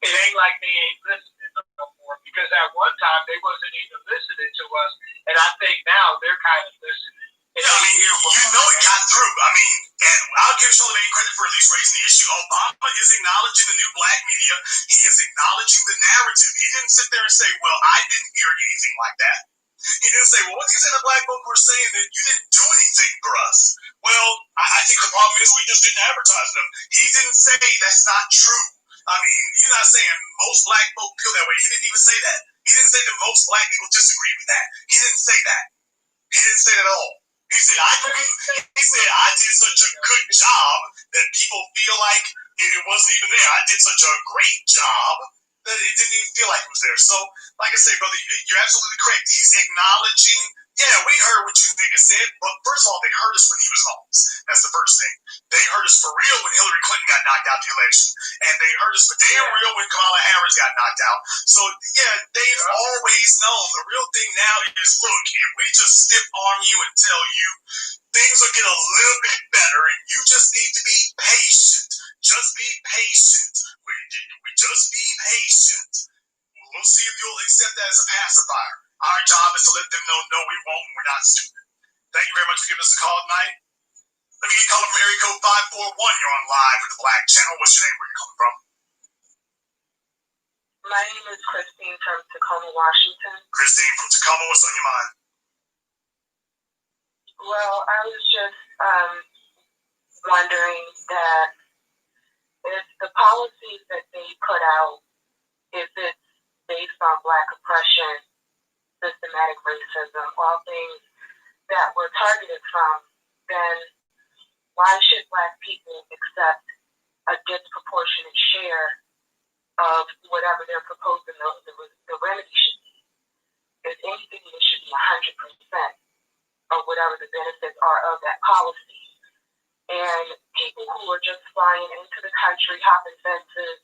It ain't like they ain't listening no more. Because at one time they wasn't even listening to us, and I think now they're kind of listening. Yeah, you know it got through. And I'll give Charlamagne credit for at least raising the issue. Obama is acknowledging the new black media. He is acknowledging the narrative. He didn't sit there and say, well, I didn't hear anything like that. He didn't say, well, what these other black folk were saying that you didn't do anything for us. Well, I think the problem is we just didn't advertise them. He didn't say that's not true. You're not saying most black folk feel that way. He didn't even say that. He didn't say that most black people disagree with that. He didn't say that. He didn't say that at all. He said, I did such a good job that people feel like it wasn't even there. I did such a great job that it didn't even feel like it was there. So, like I said, brother, you're absolutely correct. He's acknowledging, yeah, we heard what you niggas said, but first of all, they heard us when he was in office. That's the first thing. They heard us for real when Hillary Clinton got knocked out the election, and they heard us for damn real when Kamala Harris got knocked out. So, yeah, they've always known. The real thing now is, look, if we just stiff arm you and tell you things will get a little bit better, and you just need to be patient. Just be patient. We just be patient. We'll see if you'll accept that as a pacifier. Our job is to let them know, no, we won't, and we're not stupid. Thank you very much for giving us a call tonight. Let me get a call from area area code 541, you're on live with the Black Channel. What's your name? Where you coming from? My name is Christine from Tacoma, Washington. Christine from Tacoma, what's on your mind? Well, I was just wondering that if the policies that they put out, if it's based on Black oppression, systematic racism, all things that we're targeted from, then why should Black people accept a disproportionate share of whatever they're proposing the remedy should be? If anything, it should be 100% of whatever the benefits are of that policy. And people who are just flying into the country, hopping fences,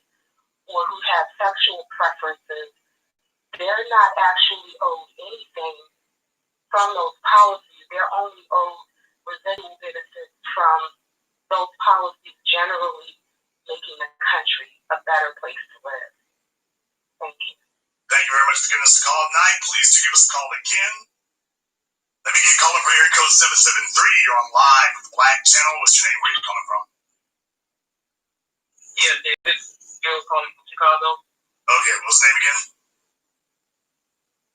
or who have sexual preferences, they're not actually owed anything from those policies. They're only owed residual benefits from those policies generally making the country a better place to live. Thank you. Thank you very much for giving us a call tonight. Please do give us a call again. Let me get calling for area code 773. You're on live with the Black Channel. What's your name? Where you coming from? Yeah, David. You're calling from Chicago? Okay, what's the name again?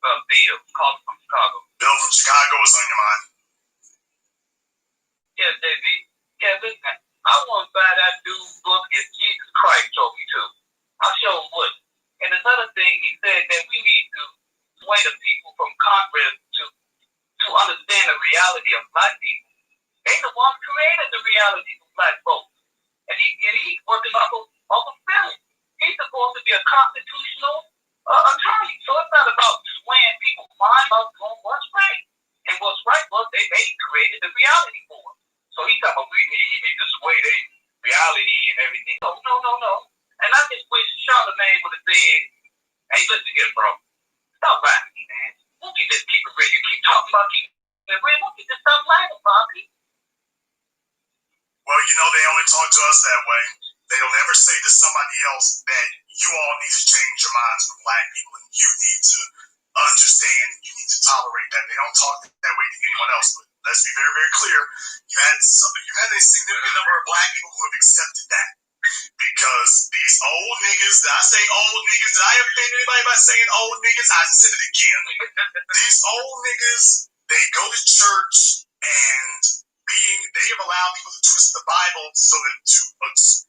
Bill, calling from Chicago. Bill from Chicago, what's on your mind? Yeah, David. Yeah, listen, I want to buy that dude's book if Jesus Christ told me to. I sure would. And another thing, he said that we need to sway the people from Congress to understand the reality of Black people. They the ones created the reality of Black folks. And he's working off of feeling. He's supposed to be a constitutional attorney. So it's not about swaying people's mind up on what's right. And what's right was they created the reality for us. So he's talking about he need to sway their reality and everything. No. And I just wish Charlamagne would have said, hey, listen here, bro. Stop lying to me, man. Won't you just keep it real? You keep talking about keeping it real. Won't you just stop lying about me? Well, they only talk to us that way. They don't ever say to somebody else that you all need to change your minds for Black people and you need to understand, you need to tolerate that. They don't talk that way to anyone else. But let's be very, very clear. You had a significant number of Black people who have accepted that. Because these old niggas, did I say old niggas? Did I offend anybody by saying old niggas? I said it again. These old niggas, they go to church and they have allowed people to twist the Bible so that to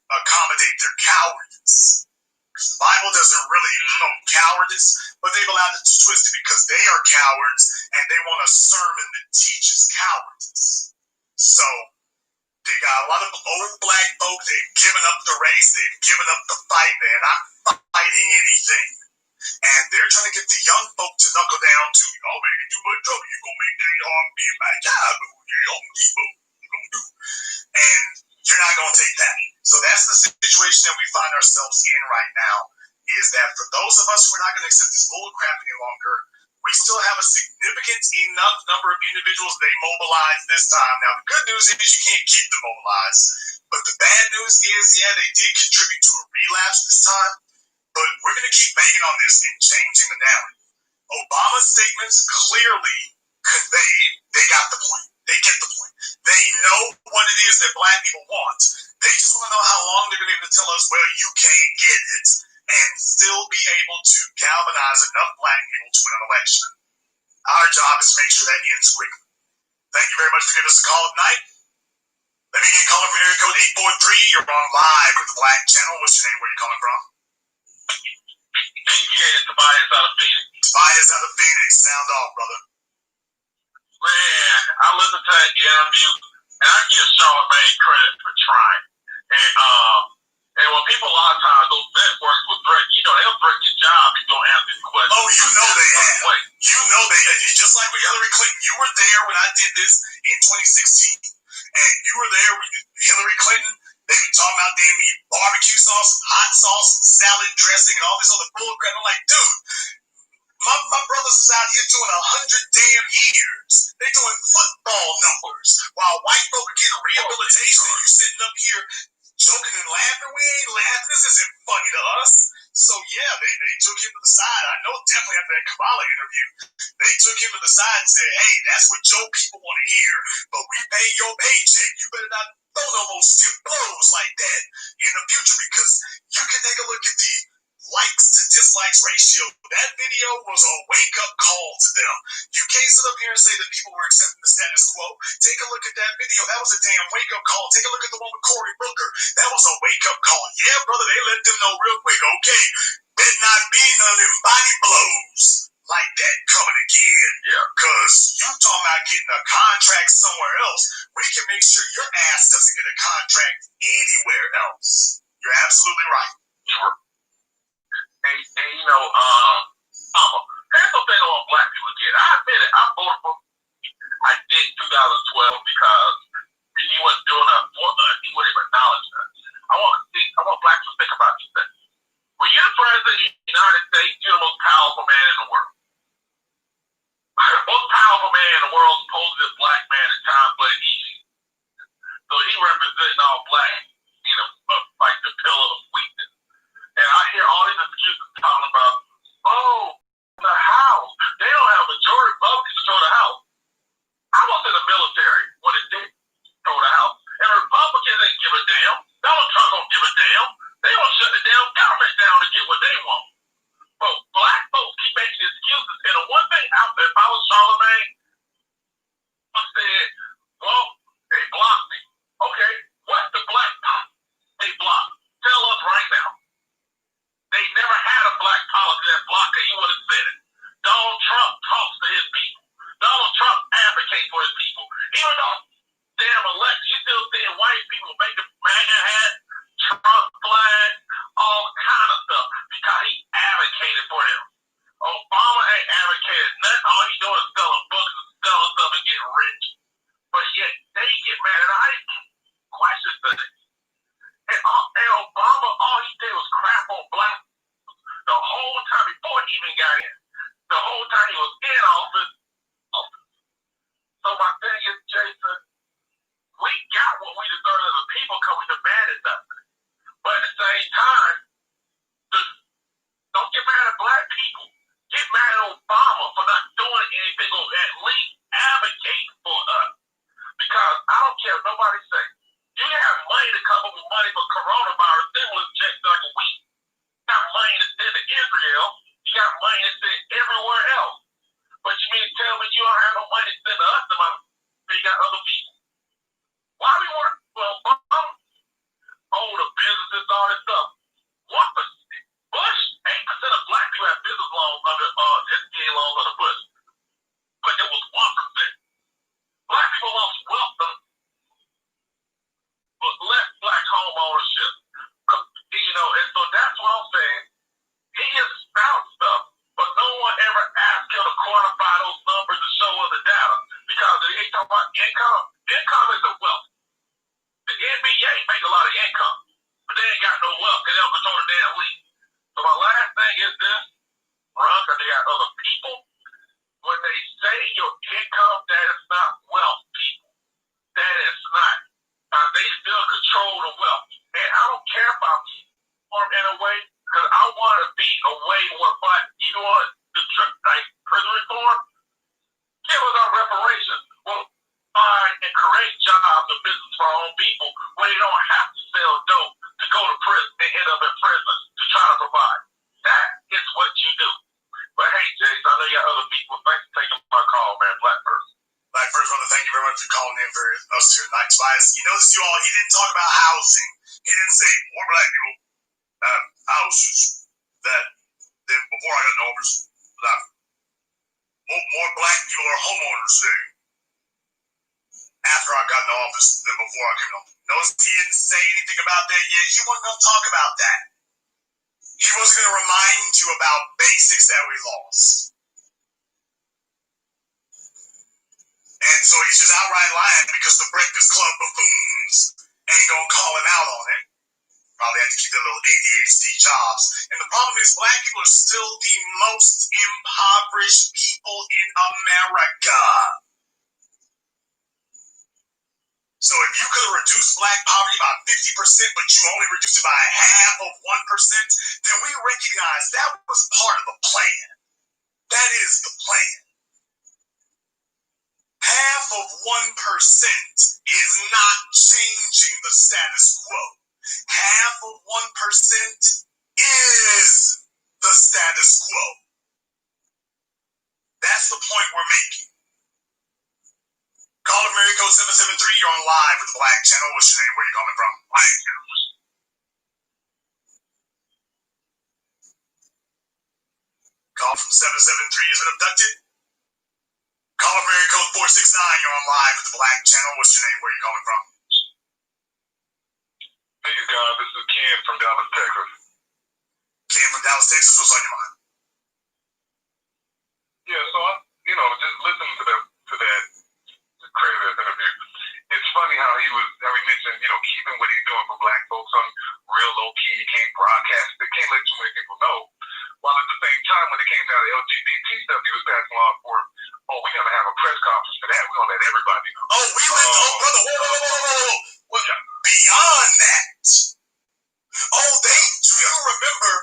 accommodate their cowardice. The Bible doesn't really promote cowardice, but they've allowed it to twist it because they are cowards and they want a sermon that teaches cowardice. So they got a lot of old Black folk. They've given up the race. They've given up the fight. They're not fighting anything. And they're trying to get the young folk to knuckle down too. Oh, baby, too much trouble. You're going to make that hard be my job. And you're not going to take that. So that's the situation that we find ourselves in right now, is that for those of us who are not going to accept this bull crap any longer, we still have a significant enough number of individuals they mobilize this time. Now, the good news is you can't keep them mobilized. But the bad news is, yeah, they did contribute to a relapse this time. But we're going to keep banging on this and changing the narrative. Obama's statements clearly conveyed they got the point. They get the point. They know what it is that Black people want. They just want to know how long they're going to be able to tell us, well, you can't get it, and still be able to galvanize enough Black people to win an election. Our job is to make sure that ends quickly. Thank you very much for giving us a call tonight. Let me get calling for area code 843. You're on live with the Black Channel. What's your name? Where are you calling from? Yeah, it's Tobias out of Phoenix. Tobias out of Phoenix. Sound off, brother. Man, I listened to that interview, and I give Charlamagne credit for trying. And when people a lot of times, those networks will threaten, they'll threaten your job if you don't answer the question. Oh, you know they have. You know they have. Just like with Hillary Clinton. You were there when I did this in 2016. And you were there with Hillary Clinton. They were talking about damn meat, barbecue sauce, hot sauce, salad dressing, and all this other bullcrap. I'm like, dude, my brothers is out here doing 100 damn years. They're doing football numbers while white folk are getting rehabilitation. And you sitting up here joking and laughing. We ain't laughing. This isn't funny to us. So yeah, they took him to the side. I know definitely after that Kamala interview, they took him to the side and said, hey, that's what your people want to hear, but we pay your paycheck. You better not throw no more stiff blows like that in the future, because you can take a look at the likes to dislikes ratio. That video was a wake-up call to them. You can't sit up here and say that people were accepting the status quo. Take a look at that video. That was a damn wake-up call. Take a look at the one with Cory Booker. That was a wake-up call. Yeah, brother, they let them know real quick. Okay, better not be none of them body blows like that coming again. Yeah, because you talking about getting a contract somewhere else. We can make sure your ass doesn't get a contract anywhere else. You're absolutely right. Sure. And you know, here's the thing I want black people to get. I admit it, I voted for, I did 2012 because he wasn't doing he wouldn't even acknowledge that. I want black people to think about these things. When you're the president of the United States, you're the most powerful man in the world. The most powerful man in the world is supposed to be a black man at times, but easy. So he representing all black, you know, like the pillar of weakness. And I hear all these excuses talking about, oh, the House, they don't have a majority of Republicans to control the House. I was in the military when it did control the House. And Republicans didn't give a damn. Donald Trump don't give a damn. They don't shut the damn government down to get what they want. But black folks keep making excuses. And the one thing out there, if I was Charlemagne, I said, well, they blocked me. Okay, what's the black they blocked? Tell us right now. They never had a black policy that blocked it. He would have said it. Donald Trump talks to his people. Donald Trump advocates for his people. Even though damn election, you still seeing white people making MAGA hat, Trump flag, all kind of stuff because he advocated for them. Obama ain't advocated nothing. All he doing is selling books and selling stuff and getting rich. But yet they get mad, and I question things. And Obama, all he did was crap on black the whole time before he even got in. The whole time he was in office. So my thing is, Jason, we got what we deserve as a people because we demanded nothing. But at the same time, don't get mad at black people. Get mad at Obama for not doing anything or at least advocate for us. Because I don't care if nobody says, you have money to come up with money for coronavirus stimulus checks like a week. You got money to send to Israel. You got money to send everywhere else. But you mean to tell me you don't have no money to send to us, but you got other people? Why we work? Well, the businesses, all this stuff. 1%, Bush, 8% of black people have business loans under SBA loans under Bush. But it was 1%. Black people lost wealth, but less black home ownership. You know, and so that's what I'm saying. He is about stuff, but no one ever asked him to quantify those numbers and show us the data. Because they ain't talking about income. Income is a wealth. The NBA make a lot of income, but they ain't got no wealth because they don't control the damn league. So my last thing is this, because they got other people. When they say your income, that is not wealth, people. That is not. They still control the wealth. And I don't care if I'm in a way, because I want to be a way where, but you know what, like prison reform, give us our reparations. Well, find and create jobs and business for our own people where they don't have to sell dope to go to prison and end up in prison to try to provide. That is what you do. But hey, Jace, I know you got other people. Thanks for taking my call, man. Black person. Black person, I want to thank you very much for calling in for us here tonight. Spice. You notice he didn't talk about housing. He didn't say more black people have houses that before I got in office, more black people are homeowners there after I got in office than before I came in office. Notice he didn't say anything about that yet. He wasn't going to talk about that. He wasn't going to remind you about basics that we lost. And so he's just outright lying because the Breakfast Club buffoons ain't going to call him out on it. Probably have to keep their little ADHD jobs. And the problem is black people are still the most impoverished people in America. So if you could have reduced black poverty by 50%, but you only reduced it by half of 1%, then we recognize that was part of the plan. That is the plan. Half of 1% is not changing the status quo. Half of 1% is the status quo. That's the point we're making. Call of Mary Code 773, you're on live with the Black Channel. What's your name? Where are you calling from? Call from 773 has been abducted. Call of Mary Code 469, you're on live with the Black Channel. What's your name? Where are you calling from? Hey, guys, this is Ken from Dallas, Texas. Ken from Dallas, Texas. What's on your mind? Yeah, so just listening to that crazy interview. It's funny how he mentioned, keeping what he's doing for black folks on real low key. He can't broadcast it, can't let too many people know. While at the same time, when it came down to LGBT stuff, he was passing law for, we gotta have a press conference for that. We're gonna let everybody know. Brother, whoa. Beyond that. Do you remember?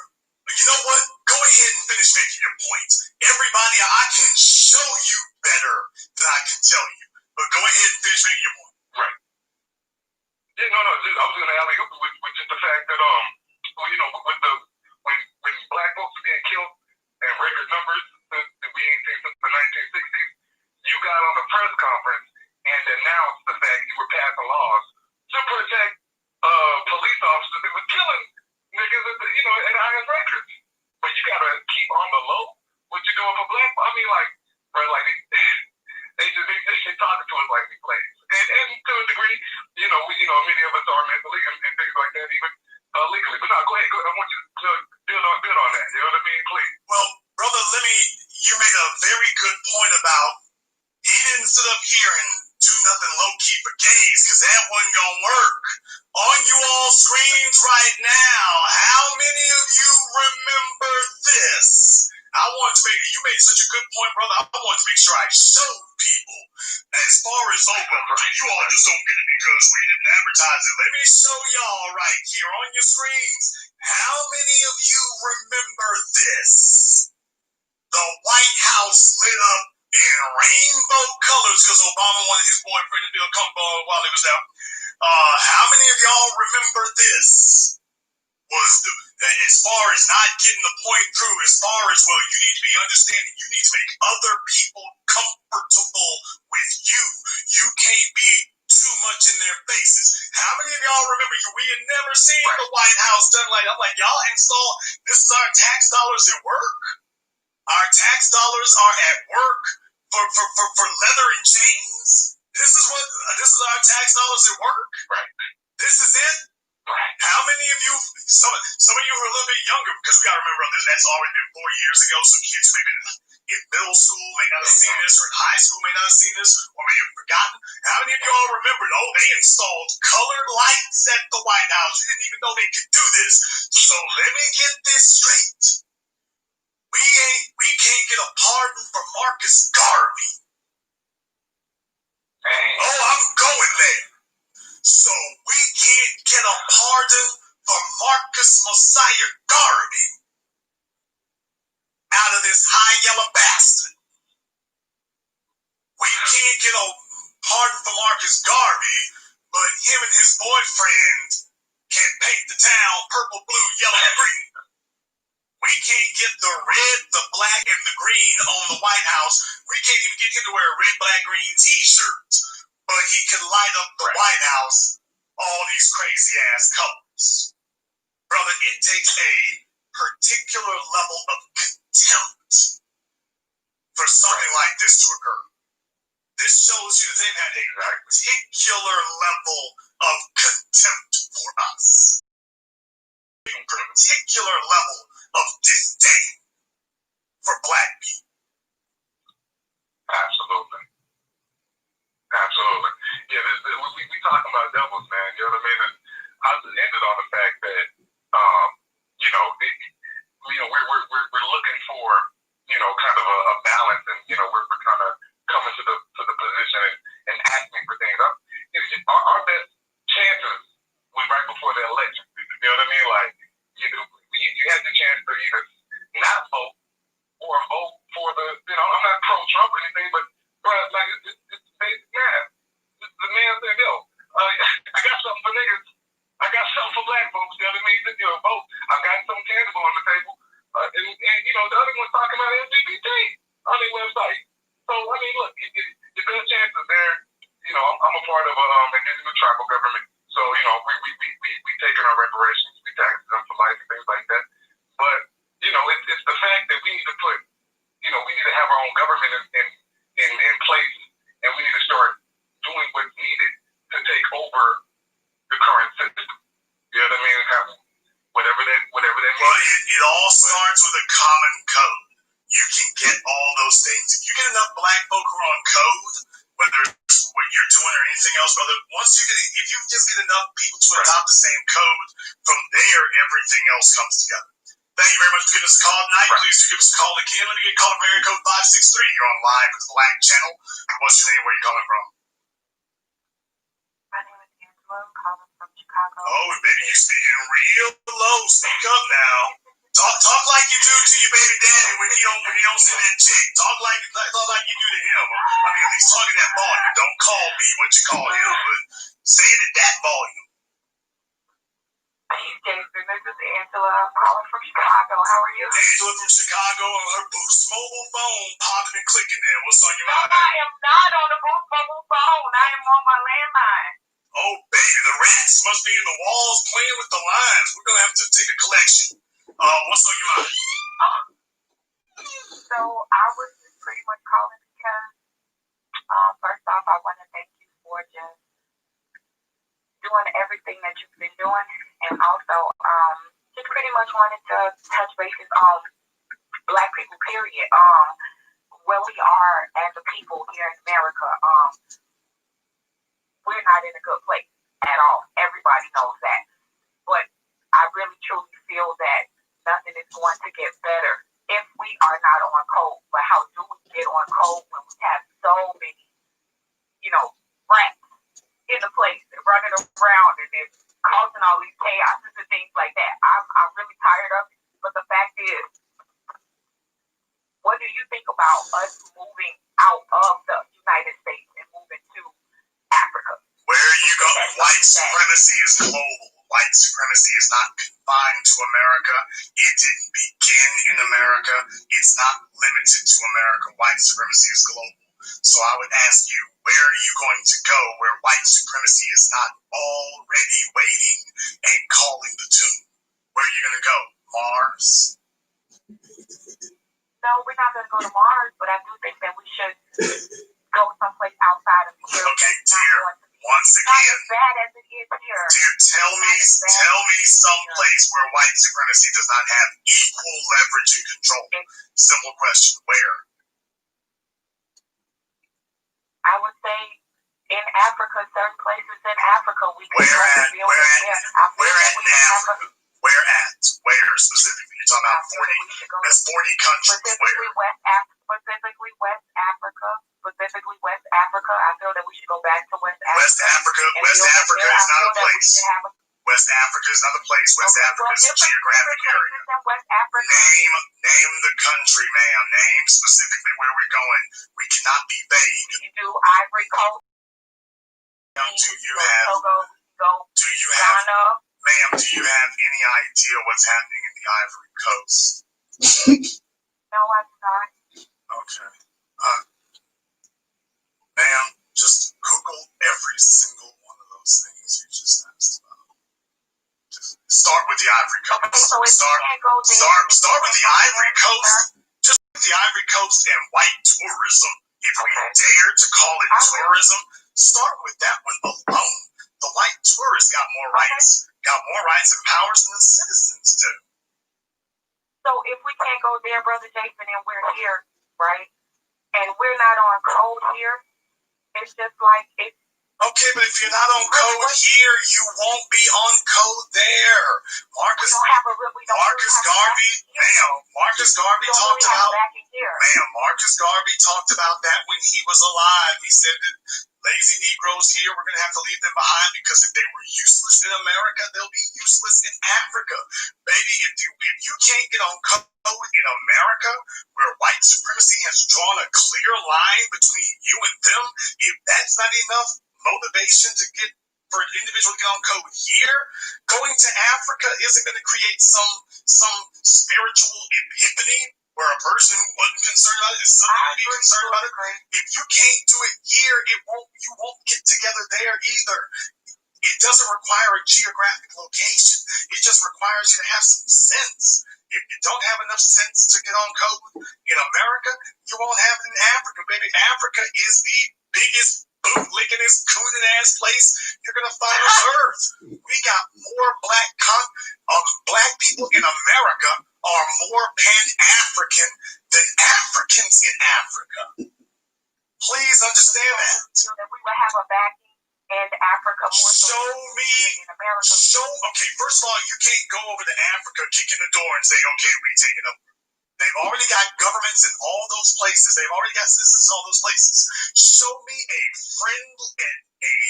You know what? Go ahead and finish making your point. Everybody, I can show you better than I can tell you. But go ahead and finish making your point. Right. Yeah, no, I was gonna alley up with just the fact that when black folks are being killed and record numbers that we ain't seen since the 1960s, you got on a press conference and announced the fact you were passing laws to protect police officers that were killing niggas at highest records. But you gotta keep on the low what you're doing for black. I mean, they talking to us like we slaves. And to a degree, many of us are mentally and things like that, even legally. But no, go ahead. I want you to build on that. You know what I mean? Please. Well, brother, you made a very good point about he didn't sit up here and do nothing low-key for gays, because that wasn't going to work. On you all screens right now, how many of you remember this? You made such a good point, brother. I wanted to make sure I showed people. As far as, you all just don't get it because we didn't advertise it. Let me show y'all right here on your screens. How many of you remember this? The White House lit up in rainbow colors because Obama wanted his boyfriend to be a combo while he was out. How many of y'all remember this? As far as not getting the point through, as far as, you need to be understanding, you need to make other people comfortable with you. You can't be too much in their faces. How many of y'all remember we had never seen the White House done like, I'm like, y'all install, this is our tax dollars at work. Our tax dollars are at work for leather and chains. This is our tax dollars at work. Right. This is it. Right. How many of you, some of you who are a little bit younger, because we gotta remember that's already been 4 years ago, so kids maybe in middle school may not have seen this, or in high school may not have seen this, or may have forgotten. How many of y'all remembered, they installed colored lights at the White House? You didn't even know they could do this. So let me get this straight. We can't get a pardon for Marcus Garvey. I'm going there. So we can't get a pardon for Marcus Messiah Garvey out of this high yellow bastard. We can't get a pardon for Marcus Garvey, but him and his boyfriend can paint the town purple, blue, yellow, and green. We can't get the red, the black, and the green on the White House. We can't even get him to wear a red, black, green t-shirt. But he can light up the White House all these crazy ass colors. Brother, it takes a particular level of contempt for something like this to occur. This shows you that they've had a particular level of contempt for us. A particular level of disdain for black people. Absolutely. Yeah, we talking about devils, man. You know what I mean? And I just ended on the fact that, we're looking for, kind of a balance, and we're kind of coming to the position and asking for things. Our vote. I've got something tangible on the table. And the other one's talking about LGBT on their website. So, I mean, look, the best chances there, I'm a part of an indigenous tribal government. So, we taking our reparations, we tax them for life and things like that. But, it's the fact that we need to put, we need to have our own government in place, and we need to start doing what's needed to take over the current system. You know what I mean? Whatever that means. Well, it all starts with a common code. You can get all those things. If you get enough black folk who are on code, whether it's what you're doing or anything else, brother, if you just get enough people to adopt the same code, from there, everything else comes together. Thank you very much for giving us a call tonight. Please do give us a call again. Let me get called from area code 563. You're on live with the Black Channel. What's your name? Where are you calling from? My name is Angela. I'm calling from Chicago. Oh, baby, you speaking real low. Speak up now. Talk like you do to your baby daddy when he don't send that chick. Talk like you do to him. I mean, at least talk at that volume. Don't call me what you call him, but say it at that volume. Hey, Jason, this is Angela. I'm calling from Chicago. How are you? Angela from Chicago on her Boost mobile phone, popping and clicking there. What's on your mind? I am not on the Boost mobile phone. I am on my landline. Oh, baby, the rats must be in the walls playing with the lines. We're going to have to take a collection. What's on your mind? So I was just pretty much calling because, first off, I want to thank you for just doing everything that you've been doing, and also just pretty much wanted to touch bases on Black people, period. Where we are as a people here in America, we're not in a good place at all. Everybody knows that. But I really truly feel that nothing is going to get better if we are not on code. But how do we get on code when we have so many, rats in the place running around and it's causing all these chaos and things like that? I'm really tired of it. But the fact is, what do you think about us moving out of the United States and moving to Africa? Where are you going? White supremacy is global. White supremacy is not confined to America. It didn't begin in America. It's not limited to America. White supremacy is global. So I would ask you, where are you going to go where white supremacy is not already waiting and calling the tune? Where are you going to go? Mars? No, we're not going to go to Mars, but I do think that we should go someplace outside of here. Okay, dear. Once again, not as bad as it is here. Dear, tell me some place where white supremacy does not have equal leverage and control. Simple question. Where? I would say in Africa, certain places in Africa, we can Where at now? Where specifically? You're talking about 40. That's 40 countries. Specifically West Africa. I feel that we should go back to West Africa. West Africa is not a place. West Africa is not a place. West Africa is a geographic area. West Africa. Name the country, ma'am. Name specifically where we're going. We cannot be vague. You do Ivory Coast. Ghana. Ma'am, do you have any idea what's happening in the Ivory Coast? No, I do not. Okay. Ma'am, just Google every single one of those things you just asked about. Just start with the Ivory Coast. Okay, so start with the Ivory Coast. Just the Ivory Coast and white tourism. If we dare to call it tourism, start with that one alone. The white tourists got more rights and powers than the citizens do. So if we can't go there, Brother Jason, and we're here, right? And we're not on code here, it's just like it's. Okay, but if you're not on code here, you won't be on code there. Marcus Garvey talked about that when he was alive. He said that lazy Negroes here, we're going to have to leave them behind because if they were useless in America, they'll be useless in Africa. Baby, if you can't get on code in America, where white supremacy has drawn a clear line between you and them, if that's not enough motivation to get for an individual to get on code here, going to Africa isn't going to create some spiritual epiphany where a person who wasn't concerned about it is suddenly be concerned about it. If you can't do it here, you won't get together there either. It doesn't require a geographic location. It just requires you to have some sense. If you don't have enough sense to get on code in America, you won't have it in Africa, baby. Africa is the biggest bootlickinest, cooning ass place you're gonna find on earth. We got more black people in America are more Pan-African than Africans in Africa. Please understand that. We would have a backing in Africa more so in America. Okay, first of all, you can't go over to Africa, kick in the door and say, okay, we take it over. They've already got governments in all those places. They've already got citizens in all those places. Show me a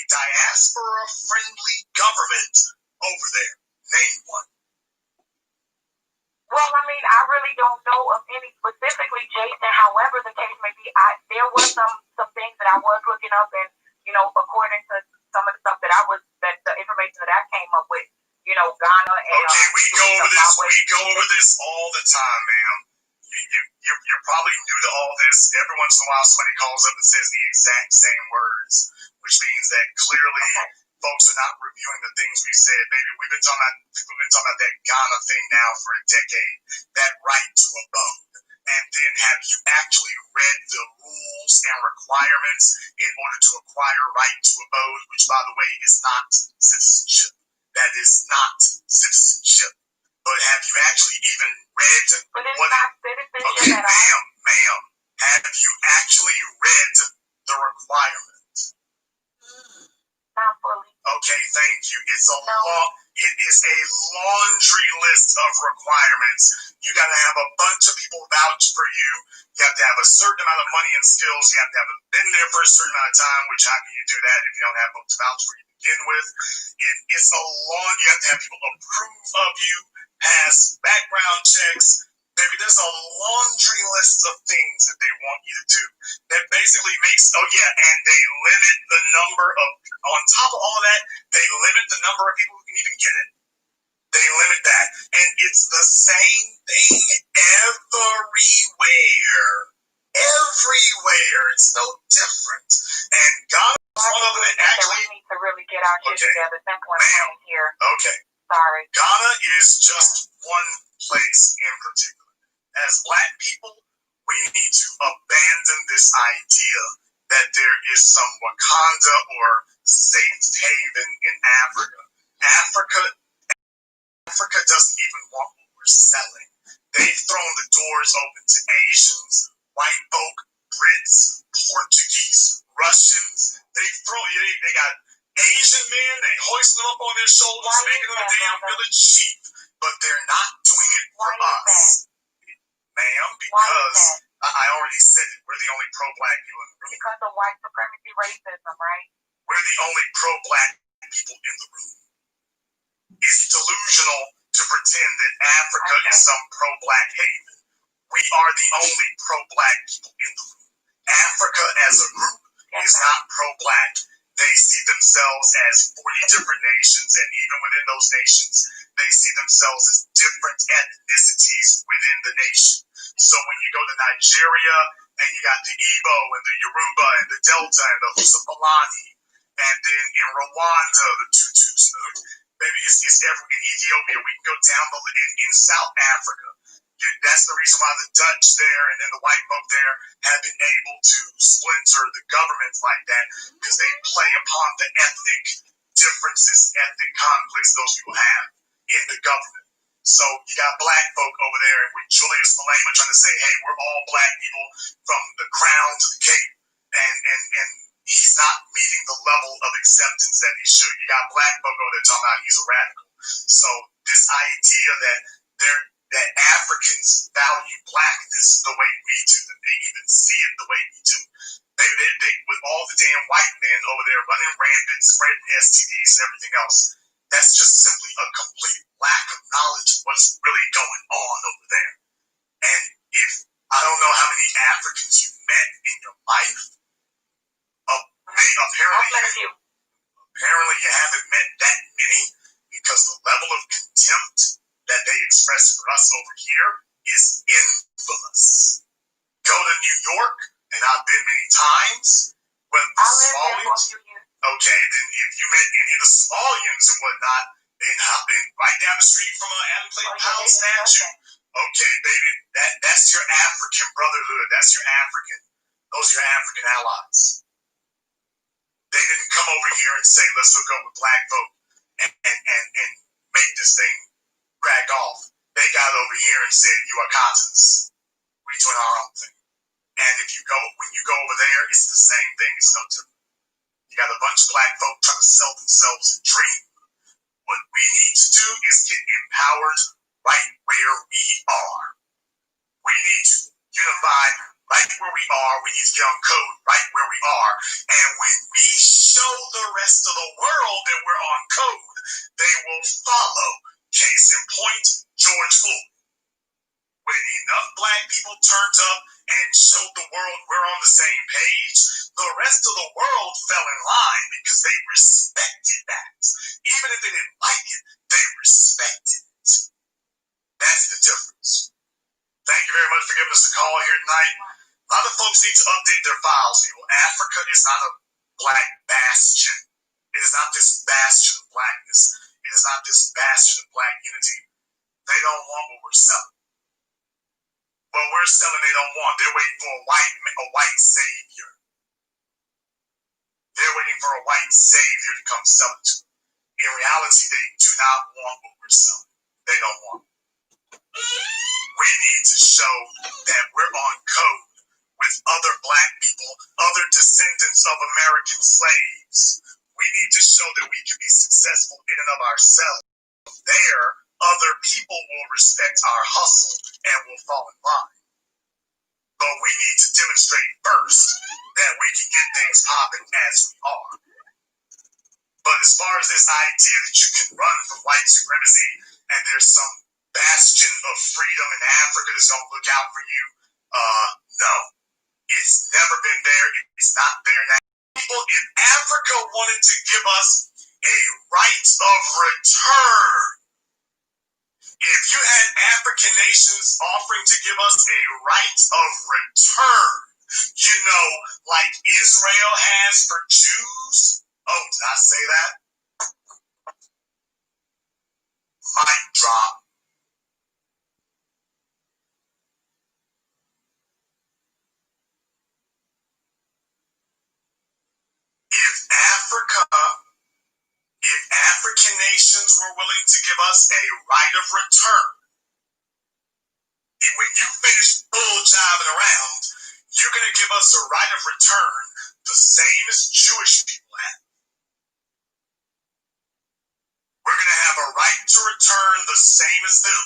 diaspora-friendly government over there. Name one. Well, I mean, I really don't know of any specifically, Jason. However, the case may be, there was some things that I was looking up, and according to some of the stuff that the information that I came up with, Ghana and okay, we go over this all the time, ma'am. You're probably new to all this. Every once in a while, somebody calls up and says the exact same words, which means that clearly folks are not reviewing the things we said. Baby, we've been talking about that Ghana thing now for a decade, that right to a vote. And then have you actually read the rules and requirements in order to acquire right to a vote, which, by the way, is not citizenship. That is not citizenship. But have you actually even read what? Okay, ma'am, have you actually read the requirement? Not fully. Okay, thank you. It is a laundry list of requirements. You got to have a bunch of people vouch for you. You have to have a certain amount of money and skills. You have to have been there for a certain amount of time, which how can you do that if you don't have folks to vouch for you to begin with? It's a you have to have people approve of you, pass background checks. Baby, there's a laundry list of things that they want you to do that basically makes, and they limit the number of, on top of all of that, they limit the number of people who can even get it. They limit that. And it's the same thing everywhere. Everywhere. It's no different. And God is one of them that actually... We need to really get our shit together. Simple and here. Okay. Sorry. Ghana is just one place in particular. As black people, we need to abandon this idea that there is some Wakanda or safe haven in Africa. Africa doesn't even want what we're selling. They've thrown the doors open to Asians, white folk, Brits, Portuguese, Russians. They got Asian men, they hoisting them up on their shoulders, making them a damn village sheep. But they're not doing it for us. Ma'am, because I already said it. We're the only pro-black people in the room. Because of white supremacy racism, right? We're the only pro-black people in the room. It's delusional to pretend that Africa is some pro-black haven. We are the only pro-black people in the room. Africa as a group is not pro-black. They see themselves as 40 different nations, and even within those nations, they see themselves as different ethnicities within the nation. So when you go to Nigeria, and you got the Igbo, and the Yoruba, and the Delta, and the Hausa-Fulani, and then in Rwanda, the Tutus, maybe it's in Ethiopia, we can go down in South Africa. That's the reason why the Dutch there and the white folk there have been able to splinter the governments like that, because they play upon the ethnic differences, ethnic conflicts those people have in the government. So you got black folk over there with Julius Malema trying to say, hey, we're all black people from the crown to the cape, and he's not meeting the level of acceptance that he should. You got black folk over there talking about he's a radical. So this idea that Africans value blackness the way we do, that they even see it the way we do. They with all the damn white men over there running rampant, spreading STDs and everything else, that's just simply a complete lack of knowledge of what's really going on over there. And if I don't know how many Africans you've met in your life, apparently you haven't met that many, because the level level of contempt that they express for us over here is infamous. Go to New York, and I've been many times, when the Somalians, okay, then if you met any of the Somalians and whatnot, and right down the street from Adam Clayton Powell statue, okay, baby, that's your African brotherhood, those are your African allies. They didn't come over here and say, let's hook up with black folk and make this thing crack off. They got over here and said, you are continents. We doing our own thing. And when you go over there, it's the same thing. It's no different. You got a bunch of black folk trying to sell themselves a dream. What we need to do is get empowered right where we are. We need to unify right where we are. We need to get on code right where we are. And when we show the rest of the world that we're on code, they will follow. Case in point, George Floyd. When enough black people turned up and showed the world we're on the same page, the rest of the world fell in line because they respected that. Even if they didn't like it, they respected it. That's the difference. Thank you very much for giving us a call here tonight. A lot of folks need to update their files, people. Africa is not a black bastion. It is not this bastion of blackness. It is not this bastion of black unity. They don't want what we're selling. What we're selling, they don't want. They're waiting for a white savior. They're waiting for a white savior to come sell it to them. In reality, they do not want what we're selling. They don't want it. We need to show that we're on code with other black people, other descendants of American slaves. We need to show that we can be successful in and of ourselves. There, other people will respect our hustle and will fall in line. But we need to demonstrate first that we can get things popping as we are. But as far as this idea that you can run from white supremacy and there's some bastion of freedom in Africa that's going to look out for you, no. It's never been there. It's not there now. People in Africa wanted to give us a right of return. If you had African nations offering to give us a right of return, like Israel has for Jews. Oh, did I say that? Mic drop. If African nations were willing to give us a right of return, when you finish bull jiving around, you're going to give us a right of return the same as Jewish people have. We're going to have a right to return the same as them.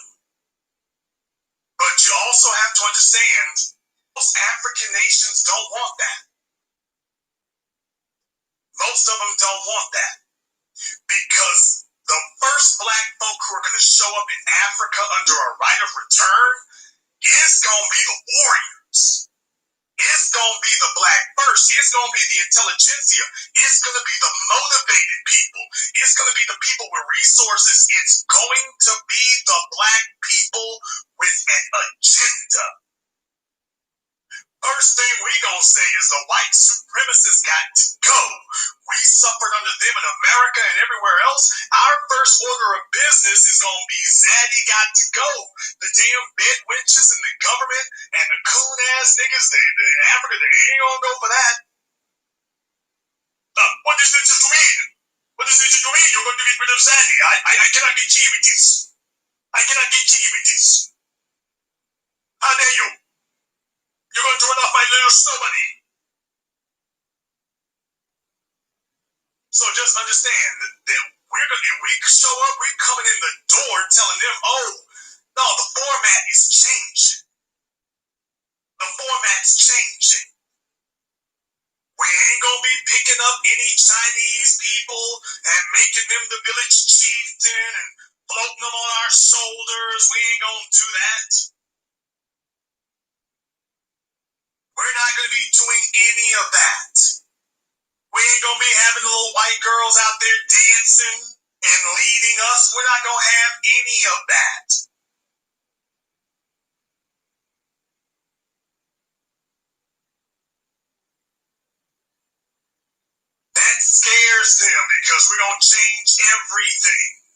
But you also have to understand, most African nations don't want that. Most of them don't want that. Because the first black folk who are going to show up in Africa under a right of return is going to be the warriors. It's going to be the black first. It's going to be the intelligentsia. It's going to be the motivated people. It's going to be the people with resources. It's going to be the black people with an agenda. First thing we gonna say is the white supremacists got to go. We suffered under them in America and everywhere else. Our first order of business is gonna be Zaddy got to go. The damn bed wenches in the government and the coon ass niggas in Africa, they ain't gonna go for that. What does this mean? What does this mean? You're going to get rid of Zaddy. I cannot get jiggy with this. I cannot get jiggy with this. How dare you? You're going to run off my little snowbody. So just understand that if we show up, we're coming in the door telling them, oh, no, the format is changing. The format's changing. We ain't going to be picking up any Chinese people and making them the village chieftain and floating them on our shoulders. We ain't going to do that. We're not going to be doing any of that. We ain't going to be having little white girls out there dancing. and leading us. We're not going to have any of that. That scares them because we're going to change everything.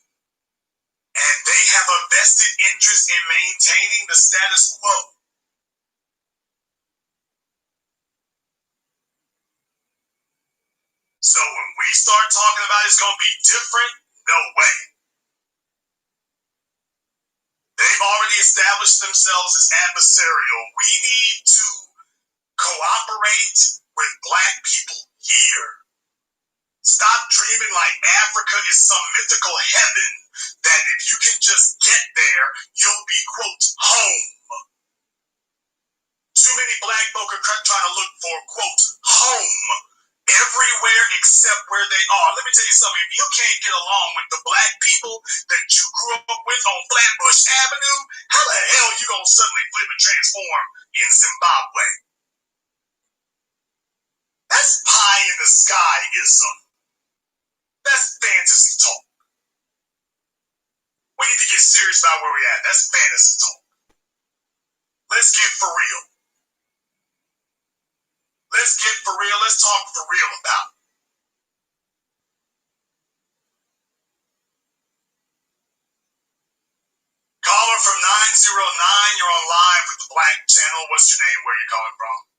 And they have a vested interest in maintaining the status quo. So when we start talking about it's going to be different, no way. They've already established themselves as adversarial. We need to cooperate with black people here. Stop dreaming like Africa is some mythical heaven that if you can just get there, you'll be, quote, home. Too many black folk are trying to look for, quote, home everywhere except where they are. Let me tell you something. If you can't get along with the black people that you grew up with on Flatbush Avenue, how the hell are you going to suddenly flip and transform in Zimbabwe? That's pie in the sky-ism. That's fantasy talk. We need to get serious about where we're at. That's fantasy talk. Let's get for real. Let's get for real. Let's talk for real about it. Caller from 909, you're on live with the Black Channel. What's your name? Where are you calling from?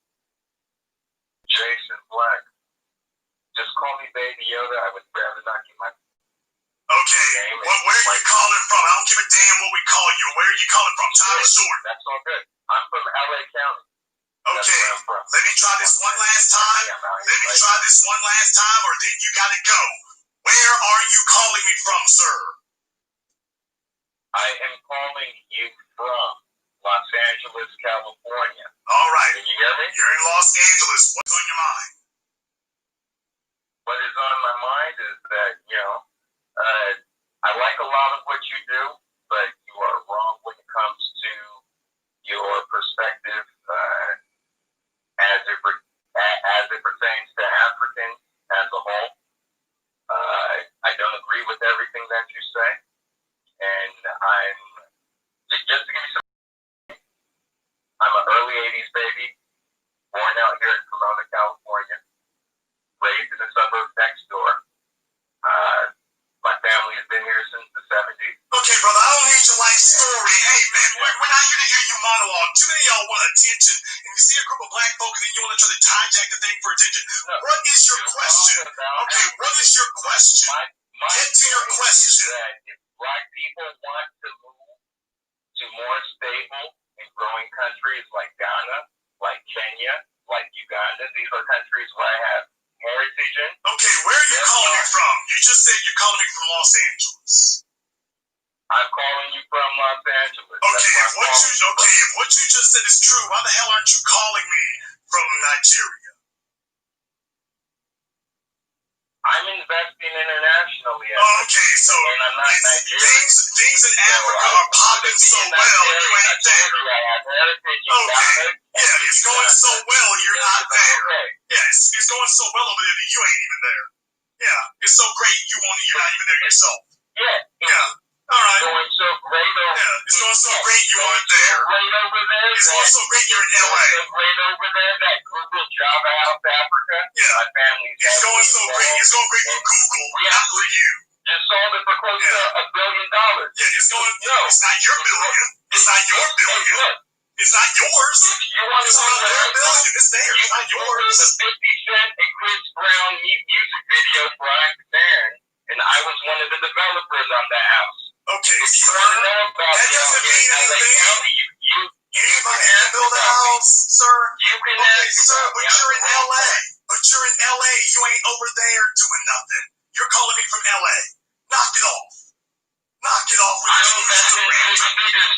Jason Black. Just call me Baby Yoda. I would rather not give my Okay. Where are you calling from? I don't give a damn what we call you. Where are you calling from? Time is short. That's all good. I'm from LA County. Okay. Let me try this one last time. Let me try this one last time, or then you gotta go. Where are you calling me from, sir? I am calling you from Los Angeles, California. All right. Can you hear me? You're in Los Angeles. What's on your mind? What is on my mind is that, I like a lot of what you do, but you are wrong when it comes to your perspective as it pertains to Africans as a whole. I don't agree with everything that you say, and just to give you some, I'm an early 80s baby, born out here in Pomona, California, raised in the suburb next door. My family has been here since the 70s. Okay, brother, I don't need your life story. Hey, man, we're not here to hear you monologue. Too many of y'all want attention, and you see a group of black folk, and then you want to try to hijack the thing for attention. No, what is your question? Okay, what is your question? Get to your question. That if black people want to move to more stable and growing countries like Ghana, like Kenya, like Uganda, these are countries where I have heritage in. Okay, where are you calling me from? You just said you're calling me from Los Angeles. I'm calling you from Los Angeles. Okay, if what you just said is true, why the hell aren't you calling me from Nigeria? I'm investing internationally. Okay, so things in Africa are popping so well, you ain't there. Okay, yeah, it's going so well, you're not there. Yeah, it's going so well over there that you ain't even there. Yeah, it's so great you're not even there yourself. Yeah. All right. It's going so great over there. Yeah, it's going so great you aren't there. It's going so great you're in LA. It's great over there that Google Java House Africa. Yeah. My family. It's going so great. It's going great for Google, not for you. Just sold it for close to $1 billion. Yeah, it's going. No, it's not your billion. It's not your billion. It's not yours. You want it's not their billion. It's theirs. It's not yours. The 50 Cent and Chris Brown music video for I'm Fan, and I was one of the developers on the house. Okay, sir. That doesn't mean anything. Anybody can build a house, sir. You can sir, but you're in LA. But you're in LA. You ain't over there doing nothing. You're calling me from LA. Knock it off. Knock it off with your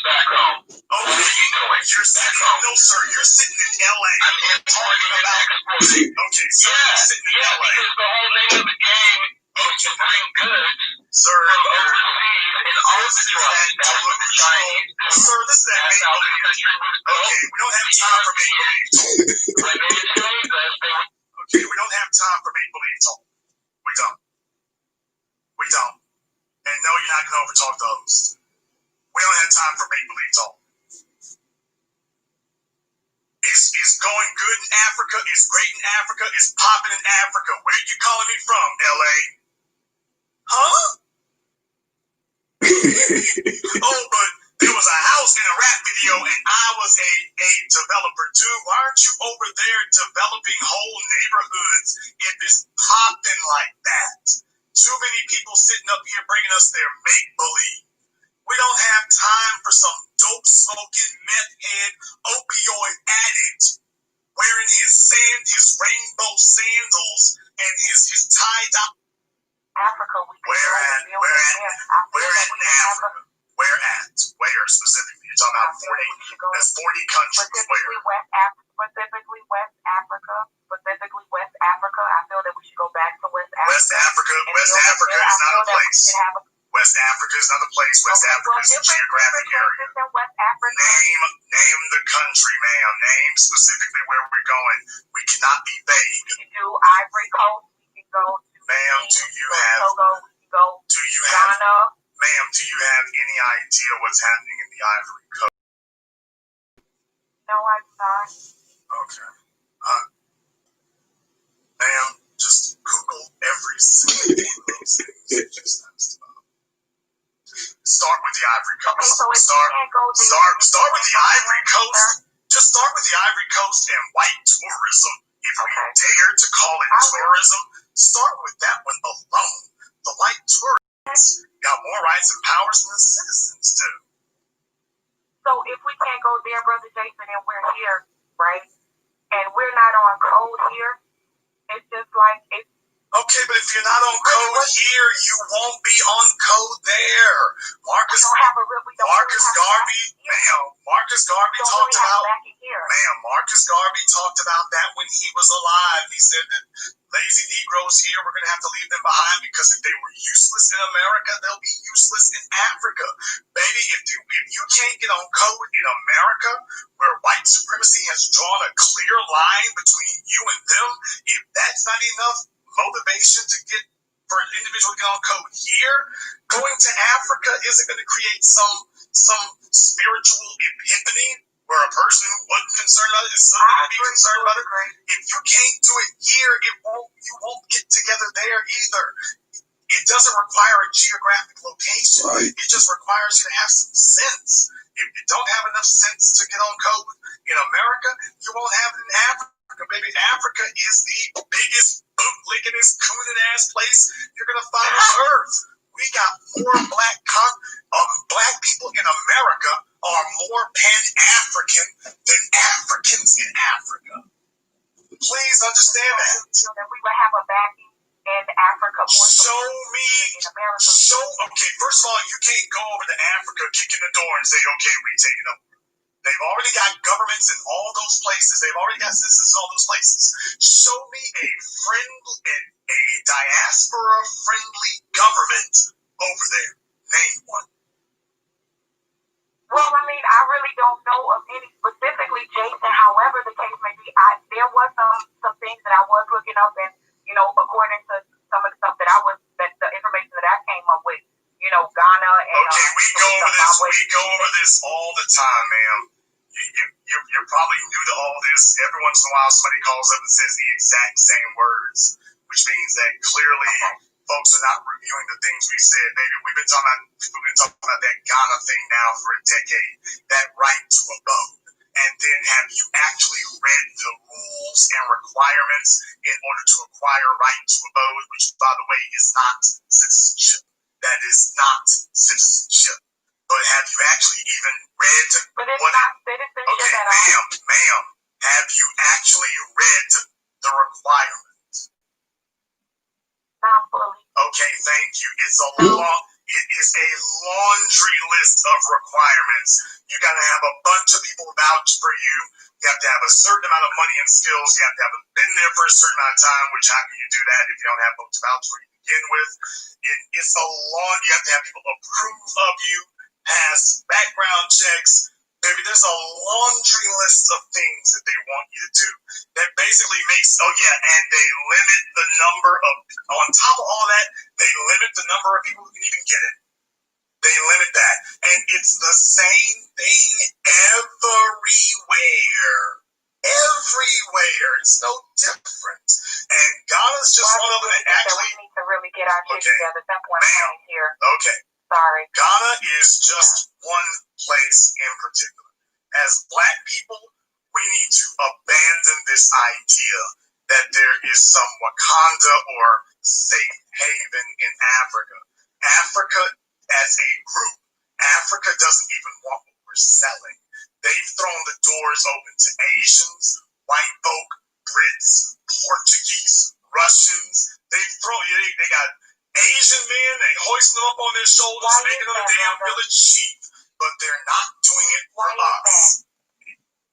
back home. Okay. What are you doing? You're sitting. No, sir. You're sitting in LA. I'm talking about. Okay, sir. You're sitting in LA. Because the whole name of the game is to bring goods sir, from overseas and arbitrage. That was the Chinese. Sir, this is that make-believe. Okay, we don't have time for make-believe talk. Okay, we don't have time for make-believe talk. We don't. you're not going to overtalk the host. We don't have time for make-believe talk. It's going good in Africa. It's great in Africa. It's popping in Africa. Where are you calling me from, LA? Huh? Oh, but there was a house in a rap video, and I was a developer too. Why aren't you over there developing whole neighborhoods if it's popping like that? Too many people sitting up here bringing us their make-believe. We don't have time for some dope-smoking, meth-head, opioid addict wearing his rainbow sandals and his tie-dye. Africa, Where at in Africa? Where specifically? You're talking about 40, that's 40 countries. Specifically West Africa. I feel that we should go back to West Africa. West Africa is not a place. West Africa is not a place. West Africa is a geographic area. Name the country, ma'am. Name specifically where we're going. We cannot be vague. We can do Ivory Coast. We can go to ma'am, do you have Ghana. Ma'am, do you have any idea what's happening in the Ivory Coast? No, I do not. Okay. Ma'am, just Google every single one of those things. Start with the Ivory Coast. Okay, so start with the Ivory Coast. Just start with the Ivory Coast and white tourism. If we dare to call it tourism, start with that one alone. The white tourists got more rights and powers than the citizens do. So if we can't go there, Brother Jason, and we're here, right? And we're not on code here, it's just like it's. Okay, but if you're not on code here, you won't be on code there. Marcus Garvey talked about that when he was alive. He said that lazy Negroes here, we're going to have to leave them behind because if they were useless in America, they'll be useless in Africa. Baby, if you can't get on code in America, where white supremacy has drawn a clear line between you and them, if that's not enough motivation to get for an individual to get on code here, going to Africa isn't going to create some spiritual epiphany where a person who wasn't concerned about it is suddenly going to be concerned about it. If you can't do it here, you won't get together there either. It doesn't require a geographic location. Right. It just requires you to have some sense. If you don't have enough sense to get on code in America, you won't have it in Africa. Baby, Africa is the biggest bootlicking-ass, cooning-ass place you're going to find on earth. We got more black people in America are more Pan-African than Africans in Africa. Please understand that. We would have a backing in Africa more. Okay, first of all, you can't go over to Africa, kick in the door and say, okay, we're taking over. They've already got governments in all those places. They've already got citizens in all those places. Show me a diaspora-friendly government over there. Name one. Well, I mean, I really don't know of any specifically, Jason. However, the case may be, there was some things that I was looking up, and according to some of the stuff that the information that I came up with, Ghana and. Okay, we go over this all the time, ma'am. You're probably new to all this. Every once in a while, somebody calls up and says the exact same words, which means that clearly folks are not reviewing the things we said. Maybe we've been talking about that Ghana thing now for a decade, that right to a vote. And then have you actually read the rules and requirements in order to acquire right to a vote, which, by the way, is not citizenship. That is not citizenship. But have you actually even read But it's not citizenship at all. Ma'am, have you actually read the requirements? Not fully. Okay, thank you. It is a laundry list of requirements. You got to have a bunch of people vouch for you. You have to have a certain amount of money and skills. You have to have been there for a certain amount of time, which how can you do that if you don't have folks to vouch for you to begin with? It's a long, you have to have people approve of you, pass background checks. Baby, there's a laundry list of things that they want you to do that basically makes, and they limit the number of, on top of all that, they limit the number of people who can even get it. They limit that. And it's the same thing everywhere. Everywhere. It's no different. And Ghana's just one of them that actually... We need to really get our shit together. Simple and plain here. Okay. Sorry. Ghana is just one place in particular. As Black people, we need to abandon this idea that there is some Wakanda or safe haven in Africa. Africa, as a group, Africa doesn't even want what we're selling. They've thrown the doors open to Asians, white folk, Brits, Portuguese, Russians. They got Asian men, they hoisting them up on their shoulders, making them a damn village chief, but they're not doing it for us.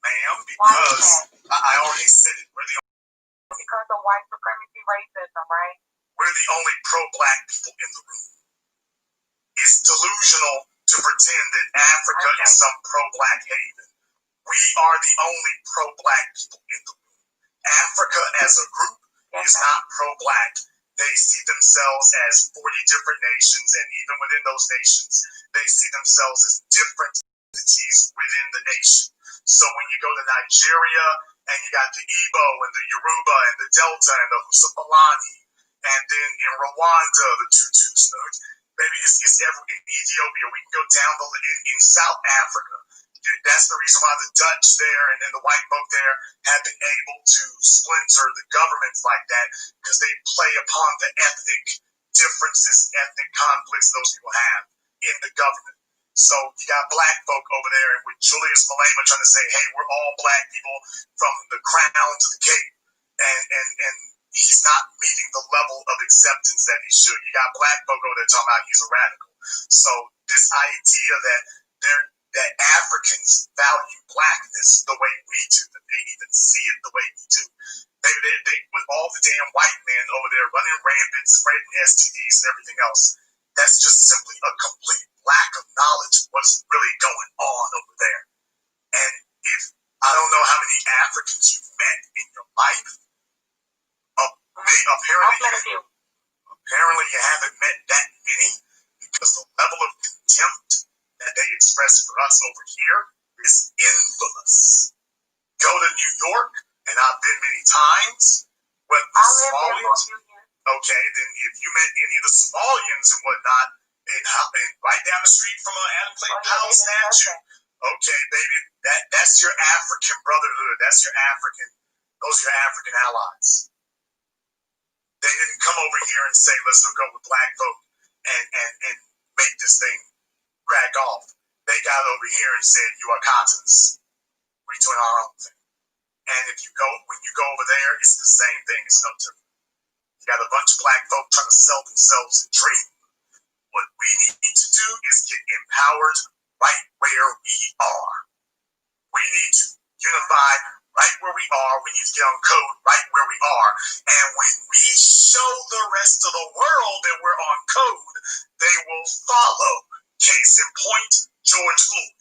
Ma'am, because I already said it. Because of white supremacy racism, right? We're the only pro-Black people in the room. It's delusional to pretend that Africa is some pro-Black haven. We are the only pro-Black people in the room. Africa as a group is not pro-Black. They see themselves as 40 different nations, and even within those nations, they see themselves as different entities within the nation. So when you go to Nigeria, and you got the Igbo, and the Yoruba, and the Delta, and the Husafalani, and then in Rwanda, the Tutus, maybe it's in Ethiopia. We can go down in South Africa. That's the reason why the Dutch there and the white folk there have been able to splinter the governments like that, because they play upon the ethnic differences and ethnic conflicts those people have in the government. So you got Black folk over there with Julius Malema trying to say, hey, we're all Black people from the crown to the cape. And he's not meeting the level of acceptance that he should. You got Black folk over there talking about he's a radical. So this idea that Africans value Blackness the way we do, that they even see it the way we do. They with all the damn white men over there running rampant, spreading STDs and everything else, that's just simply a complete lack of knowledge of what's really going on over there. And if I don't know how many Africans you've met in your life, apparently you haven't met that many, because the level of contempt that they express for us over here is infamous. Go to New York, and I've been many times, with the Somalians. Okay, then if you met any of the Somalians and whatnot, and right down the street from Adam Clayton Powell statue, okay, baby, that's your African brotherhood. Those are your African allies. They didn't come over here and say, let's go with Black folk and make this thing crack off. They got over here and said, you are Katas. We're doing our own thing. And when you go over there, it's the same thing. It's no different. You got a bunch of Black folk trying to sell themselves a dream. What we need to do is get empowered right where we are. We need to unify right where we are. We need to get on code right where we are. And when we show the rest of the world that we're on code, they will follow. Case in point, George Floyd.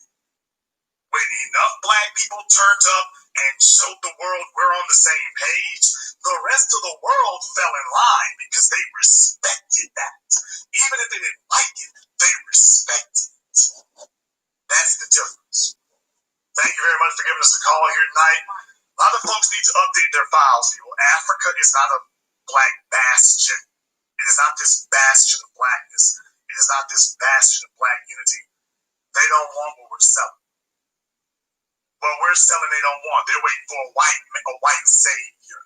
When enough Black people turned up and showed the world we're on the same page, the rest of the world fell in line because they respected that. Even if they didn't like it, they respected it. That's the difference. Thank you very much for giving us a call here tonight. A lot of folks need to update their files, people. Africa is not a Black bastion. It is not this bastion of Blackness. It is not this bastion of Black unity. They don't want what we're selling. What we're selling, they don't want. They're waiting for a white savior.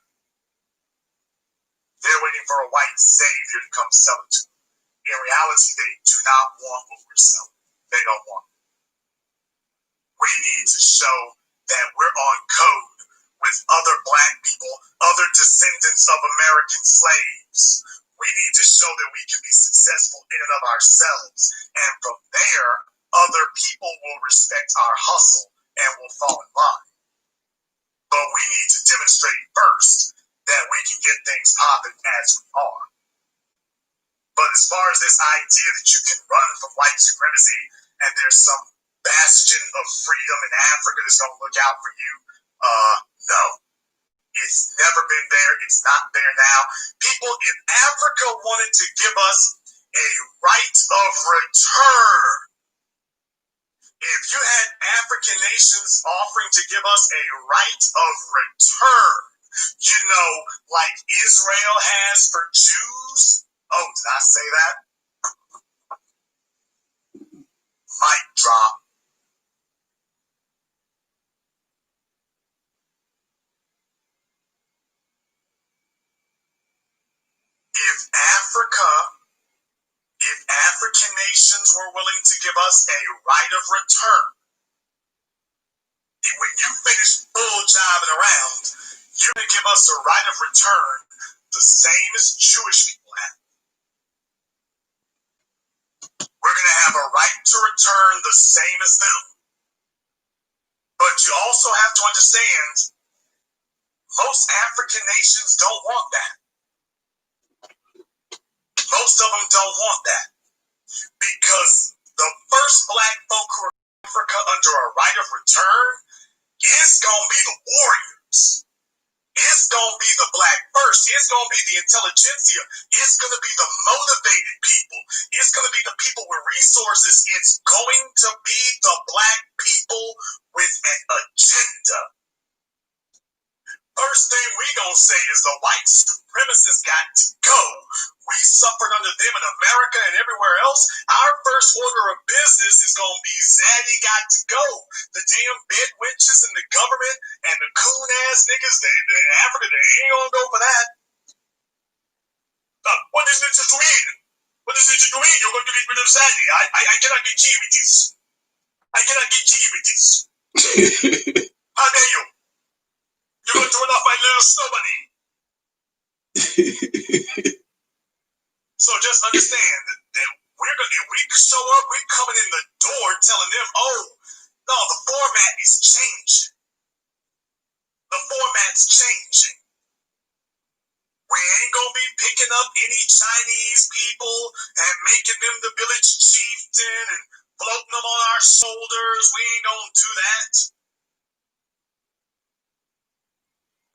They're waiting for a white savior to come sell it to them. In reality, they do not want what we're selling. They don't want it. We need to show that we're on code with other Black people, other descendants of American slaves. We need to show that we can be successful in and of ourselves. And from there, other people will respect our hustle and will fall in line. But we need to demonstrate first that we can get things popping as we are. But as far as this idea that you can run from white supremacy and there's some bastion of freedom in Africa that's going to look out for you, no. It's never been there. It's not there now. People in Africa wanted to give us a right of return. If you had African nations offering to give us a right of return, you know, like Israel has for Jews. Oh, did I say that? Mic drop. If African nations were willing to give us a right of return, when you finish bull jiving around, you're going to give us a right of return the same as Jewish people have. We're going to have a right to return the same as them. But you also have to understand, most African nations don't want that. Most of them don't want that. Because the first black folk who are in Africa under a right of return is going to be the warriors. It's going to be the black first. It's going to be the intelligentsia. It's going to be the motivated people. It's going to be the people with resources. It's going to be the black people with an agenda. First thing we going to say is the white supremacists got to go. We suffered under them in America and everywhere else. Our first order of business is going to be Zaddy got to go. The damn bed witches and the government and the coon-ass niggas in Africa, they ain't going to go for that. What does this mean? What does this mean? You're going to get rid of Zaddy. I cannot get cheap with this. I cannot get cheap with this. How dare you? You're going to run off my little snow bunny. So just understand that if we show up, we're coming in the door telling them, oh, no, the format is changing. The format's changing. We ain't going to be picking up any Chinese people and making them the village chieftain and floating them on our shoulders. We ain't going to do that.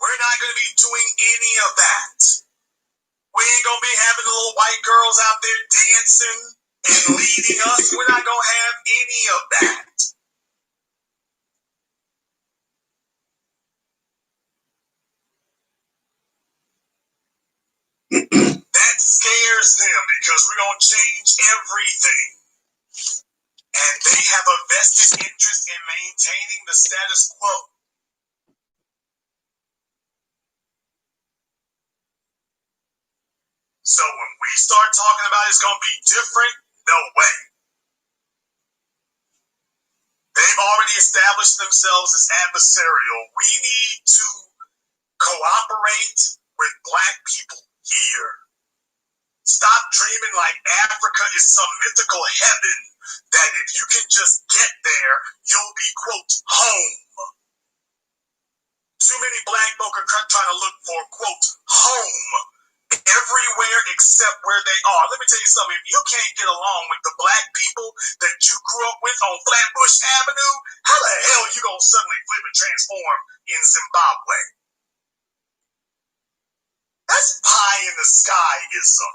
We're not going to be doing any of that. We ain't going to be having the little white girls out there dancing and leading us. We're not going to have any of that. That scares them because we're going to change everything. And they have a vested interest in maintaining the status quo. So when we start talking about it's going to be different, no way. They've already established themselves as adversarial. We need to cooperate with black people here. Stop dreaming like Africa is some mythical heaven that if you can just get there, you'll be, quote, home. Too many black folk are trying to look for, quote, home everywhere except where they are. Let me tell you something. If you can't get along with the black people that you grew up with on Flatbush Avenue, how the hell are you going to suddenly flip and transform in Zimbabwe? That's pie in the sky-ism.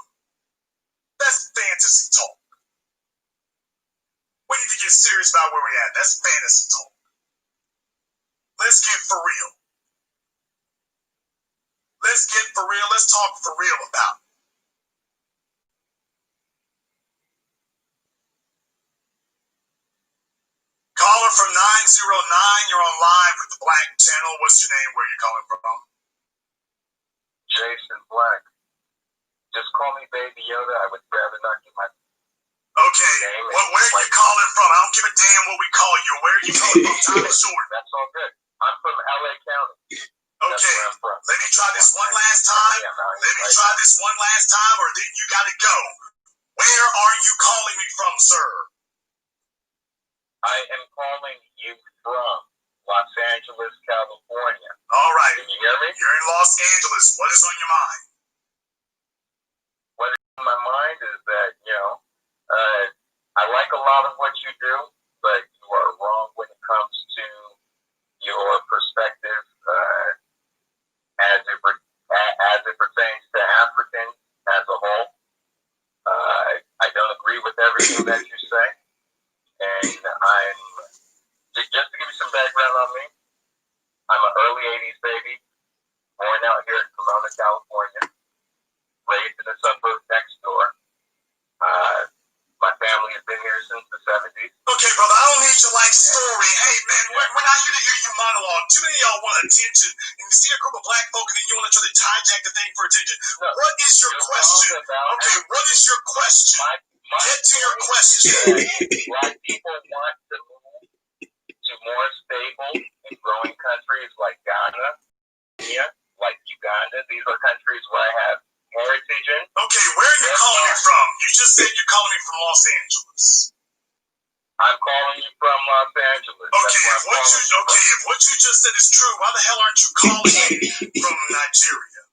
That's fantasy talk. We need to get serious about where we're at. That's fantasy talk. Let's get for real. Let's get for real. Let's talk for real about it. Caller from 909, you're on live with the Black Channel. What's your name? Where are you calling from? Jason Black. Just call me Baby Yoda. I would rather not give my Okay. Where are you calling from? I don't give a damn what we call you. Where are you calling from? Time is short. That's all good. I'm from LA County. Okay. Let me try this one last time. Or then you gotta go. Where are you calling me from, sir? I am calling you from Los Angeles, California. All right. Can you hear me? You're in Los Angeles. What is on your mind? What is on my mind is that, I like a lot of what you do, but you are wrong when it comes to your perspective as it pertains to Africans as a whole. I And I'm, just to give you some background on me, I'm an early 80s baby, born out here in Pomona, California, raised in the suburb next door. My family has been here since the 70s. Okay, brother, I don't need your life story. Hey, man, we're not here to hear you monologue. Too many of y'all want attention, and you see a group of black folk, and then you want to try to hijack the thing for attention. No, what is your question? Okay, what is your question? Get to your question. Black people want to move to more stable and growing countries like Ghana, Kenya, like Uganda. These are countries where I have heritage in. Okay, where are you calling me from? You just said you're calling me from Los Angeles. I'm calling you from Los Angeles. Okay, if what you just said is true, why the hell aren't you calling me from Nigeria?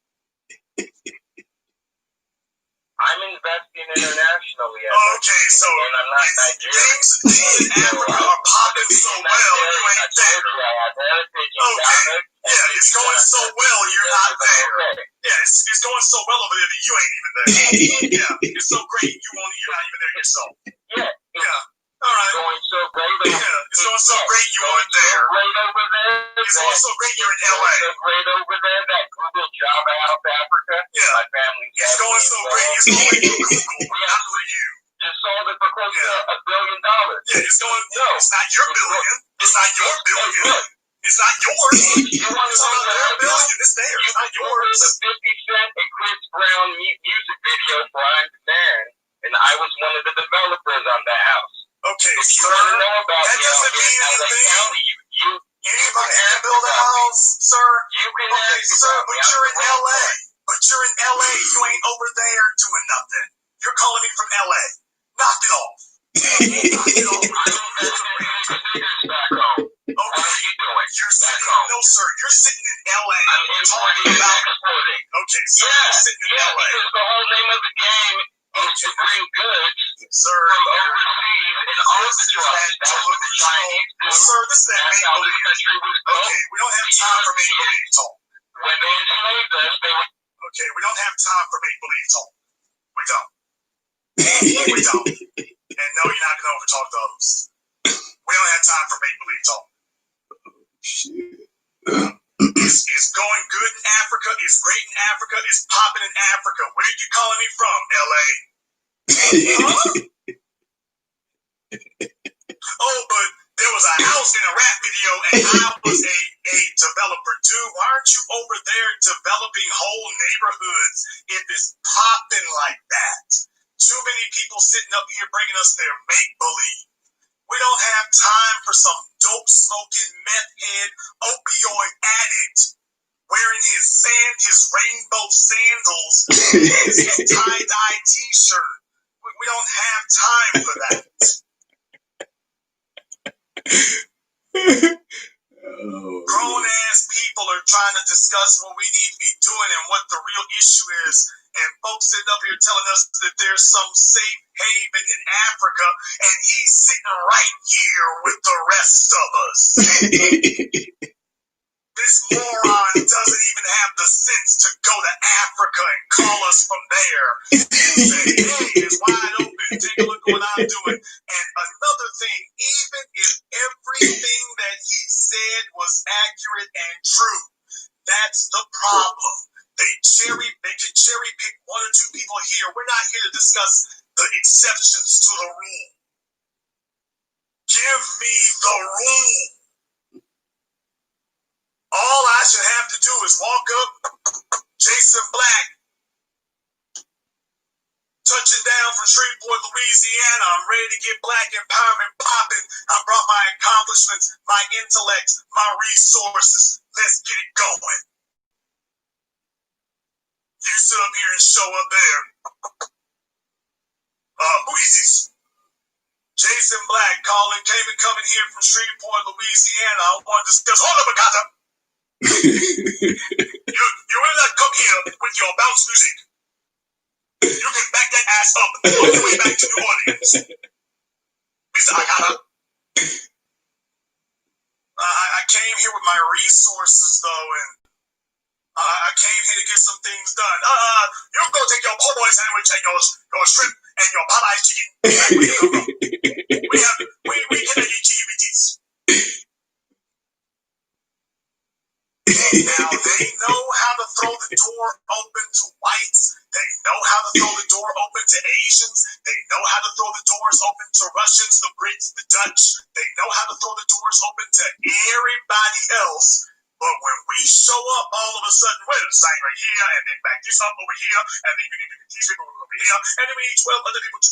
I'm investing internationally. Okay, so and I'm not Nigerian. Things in Africa are popping so well, you ain't there. Okay, yeah, it's going so well, you're not there. Yeah, it's going so well over there that you ain't even there. Yeah, it's so great, you're not even there yourself. Yeah. All right. It's going so great. Yeah, it's going so great you weren't there. It's going so great you're in LA. It's so great over there that Google Java South Africa. Yeah. My family. It's going so great. It's going for Google, not for you. Just sold it for close to $1 billion. Yeah, it's going. No, it's not your billion. It's not your billion. It's not yours. You want to know their billion? It's theirs. It's not yours. The 50 Cent and Chris Brown music video for I'm the Man, and I was one of the developers on that house. Okay, if you want to know about that doesn't mean anything. Anybody can build a house, sir. You can sir, but you're in LA. But you're in LA. You ain't over there doing nothing. You're calling me from LA. Knock it off. Knock it off. Back home. Okay. What are you doing? You're sitting. No, sir. You're sitting in LA. I'm importing and exporting. Okay, sir. You're sitting in LA. Because the whole name of the game is to bring goods sir, from overseas and arbitrage. That's what the Chinese do. Sir, this is That's how this country was built. Okay, we don't have time for make-believe talk. When they enslaved us, they were... Okay, we don't have time for make-believe talk. We don't. We don't. And no, you're not going to overtalk those. We don't have time for make-believe talk. It's going good in Africa. It's great in Africa. It's popping in Africa. Where are you calling me from, LA? Oh, but there was a house in a rap video, and I was a developer too. Why aren't you over there developing whole neighborhoods if it's popping like that? Too many people sitting up here bringing us their make-believe. We don't have time for some dope-smoking, meth-head, opioid addict wearing his rainbow sandals, his tie-dye t-shirt. We don't have time for that. Grown-ass people are trying to discuss what we need to be doing and what the real issue is. And folks sitting up here telling us that there's some safe haven in Africa, and he's sitting right here with the rest of us. This moron doesn't even have the sense to go to Africa and call us from there and say, hey, it's wide open, take a look at what I'm doing. And another thing, even if everything that he said was accurate and true, that's the problem. They can cherry pick one or two people here. We're not here to discuss the exceptions to the rule. Give me the rule. All I should have to do is walk up, Jason Black, touching down from Shreveport, Louisiana. I'm ready to get black empowerment popping. I brought my accomplishments, my intellect, my resources. Let's get it going. You sit up here and show up there. Weezy's. Jason Black coming here from Shreveport, Louisiana. I want to discuss. Hold up, Agata. You will not come here with your bounce music. You can back that ass up on your way back to New Orleans. Mr. Agata. I came here with my resources, though, and I came here to get some things done. You go take your po' boy sandwich and your shrimp and your Popeye's chicken back where you come from. We cannot eat GBTs. Now they know how to throw the door open to whites. They know how to throw the door open to Asians. They know how to throw the doors open to Russians, the Brits, the Dutch. They know how to throw the doors open to everybody else. But when we show up all of a sudden, wait a sign right here, and then back this up over here, and then you need to these people over here, and then we need 12 other people to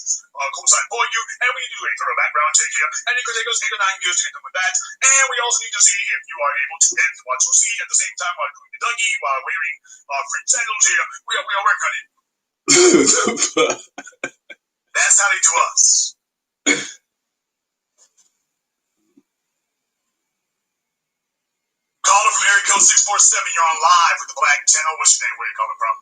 co-sign for you, and we need to do a thorough background check here, and it could take us 8 or 9 years to get done with that. And we also need to see if you are able to and want to see at the same time while doing the Dougie, while wearing French sandals here. We are working on it. That's how they do us. Caller from area code 647, you're on live with the Black Channel. What's your name? Where are you calling from?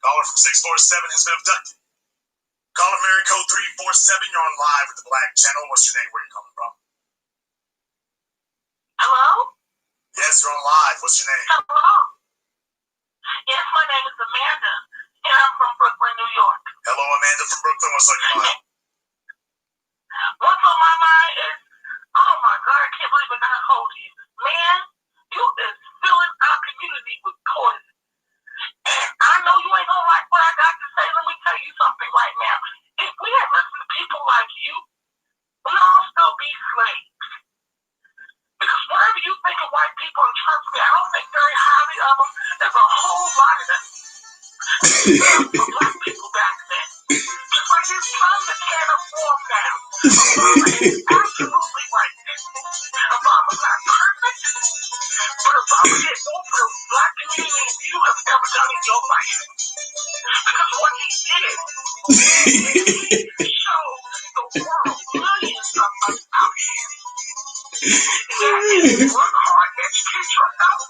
Caller from 647 has been abducted. Caller from area code 347, you're on live with the Black Channel. What's your name? Where are you calling from? Hello? Yes, you're on live. What's your name? Hello? Yes, my name is Amanda, and I'm from Brooklyn, New York. Hello, Amanda from Brooklyn. What's on your mind? What's on my mind is, oh my God, I can't believe I got hold of you. Man, you is filling our community with poison. And I know you ain't gonna like what I got to say. Let me tell you something right now. If we had listened to people like you, we'd all still be slaves. Because whatever you think of white people, and trust me, I don't think very highly of them. There's a whole lot of them. For black people back then. Just like this time the can of warm down. Obama is absolutely right. Obama's not perfect, but Obama did more for the black community than you have ever done in your life. Because what he did, he showed the world millions of us out here. That is work hard, educate yourself.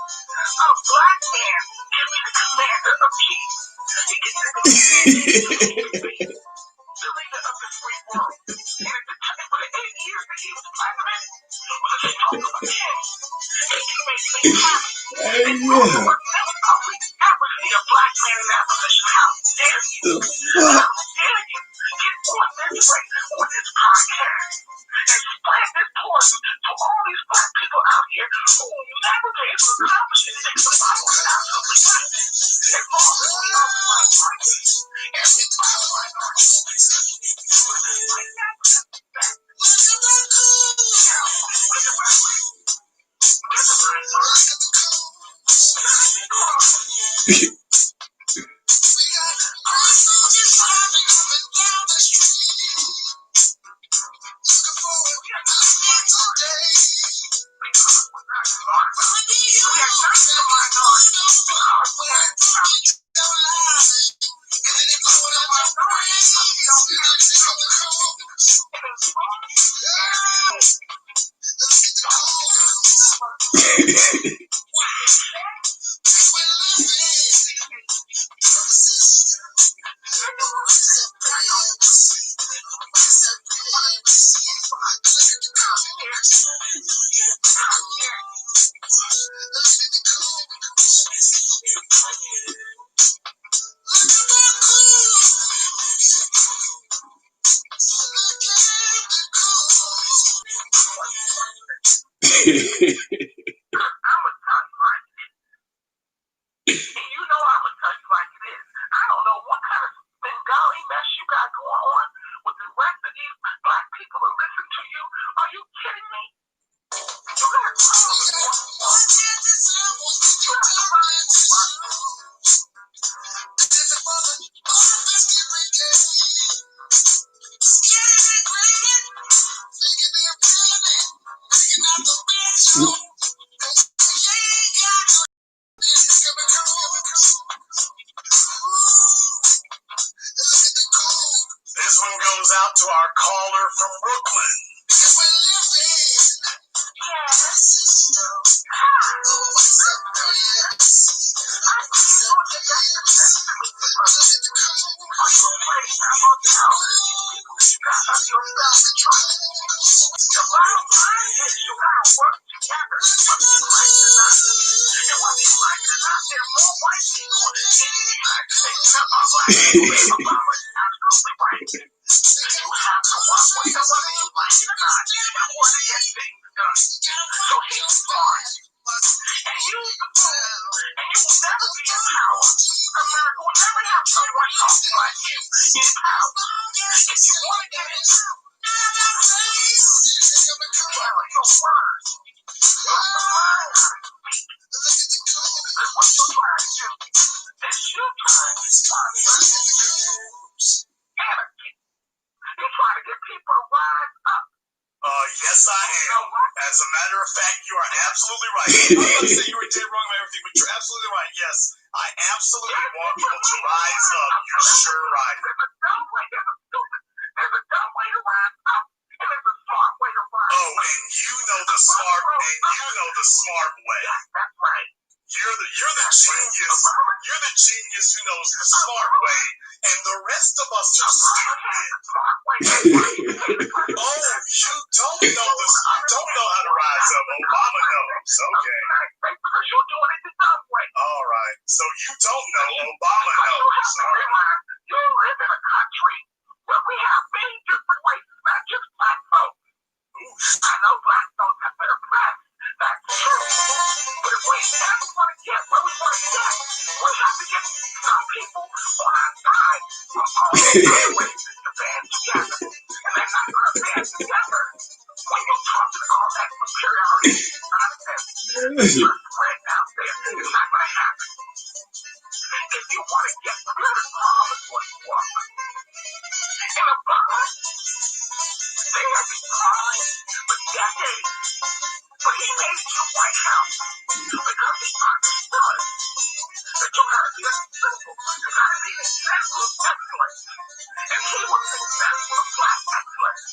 A black man can be the commander of chiefs. He can be the leader of the free world. And at the time, for the 8 years that he was president, was a stroke of a pen. And he made things happen. And you will never probably ever see a black man in that position. How dare you? How dare you get on this way, on this podcast, and spread this poison to all these black people out here who will never be able to accomplish anything for the Bible is absolutely right. As long as we are the right parties, every black minority like that. This one goes out to our caller from Brooklyn. Obama is absolutely right. You have to work with them whether you like it or not in order to get things done. So he's smart. And use the tool, and you will never be in power. America will never have someone talking like you in power. If you want to get in power, carry your words. Use the mind how to speak. Because what you're trying to do is you're trying to sponsor anarchy. You're trying to get people to rise up. Yes, I am. As a matter of fact, you are absolutely right. I'm not going to say you were dead wrong about everything, but you're absolutely right. Yes, I absolutely want people to rise up. You're sure right. There's a dumb way to rise up, and there's a smart way to rise up. Oh, and you know the smart way. Yes, that's right. You're the genius. You're the genius who knows the smart way, and the rest of us are stupid. Oh, you don't know how to rise up. Obama knows. Okay. Because you're doing it the dumb way. All right. So you don't know. Obama knows. All right. You live in a country where we have many different races, not just black folks. I know black folks have been oppressed. That's true. But if we ever want to get where we want to get, we have to get some people on our side from all the races to band together. And they're not going to band together when you're talking all that superiority nonsense. You're spreading out there. It's not going to happen. If you want to get rid of all of what you want, in the bottom, they have been trying for decades. But he made it to White House because he understood that you gotta be simple. You gotta be an example of excellence. And he was an example of black excellence.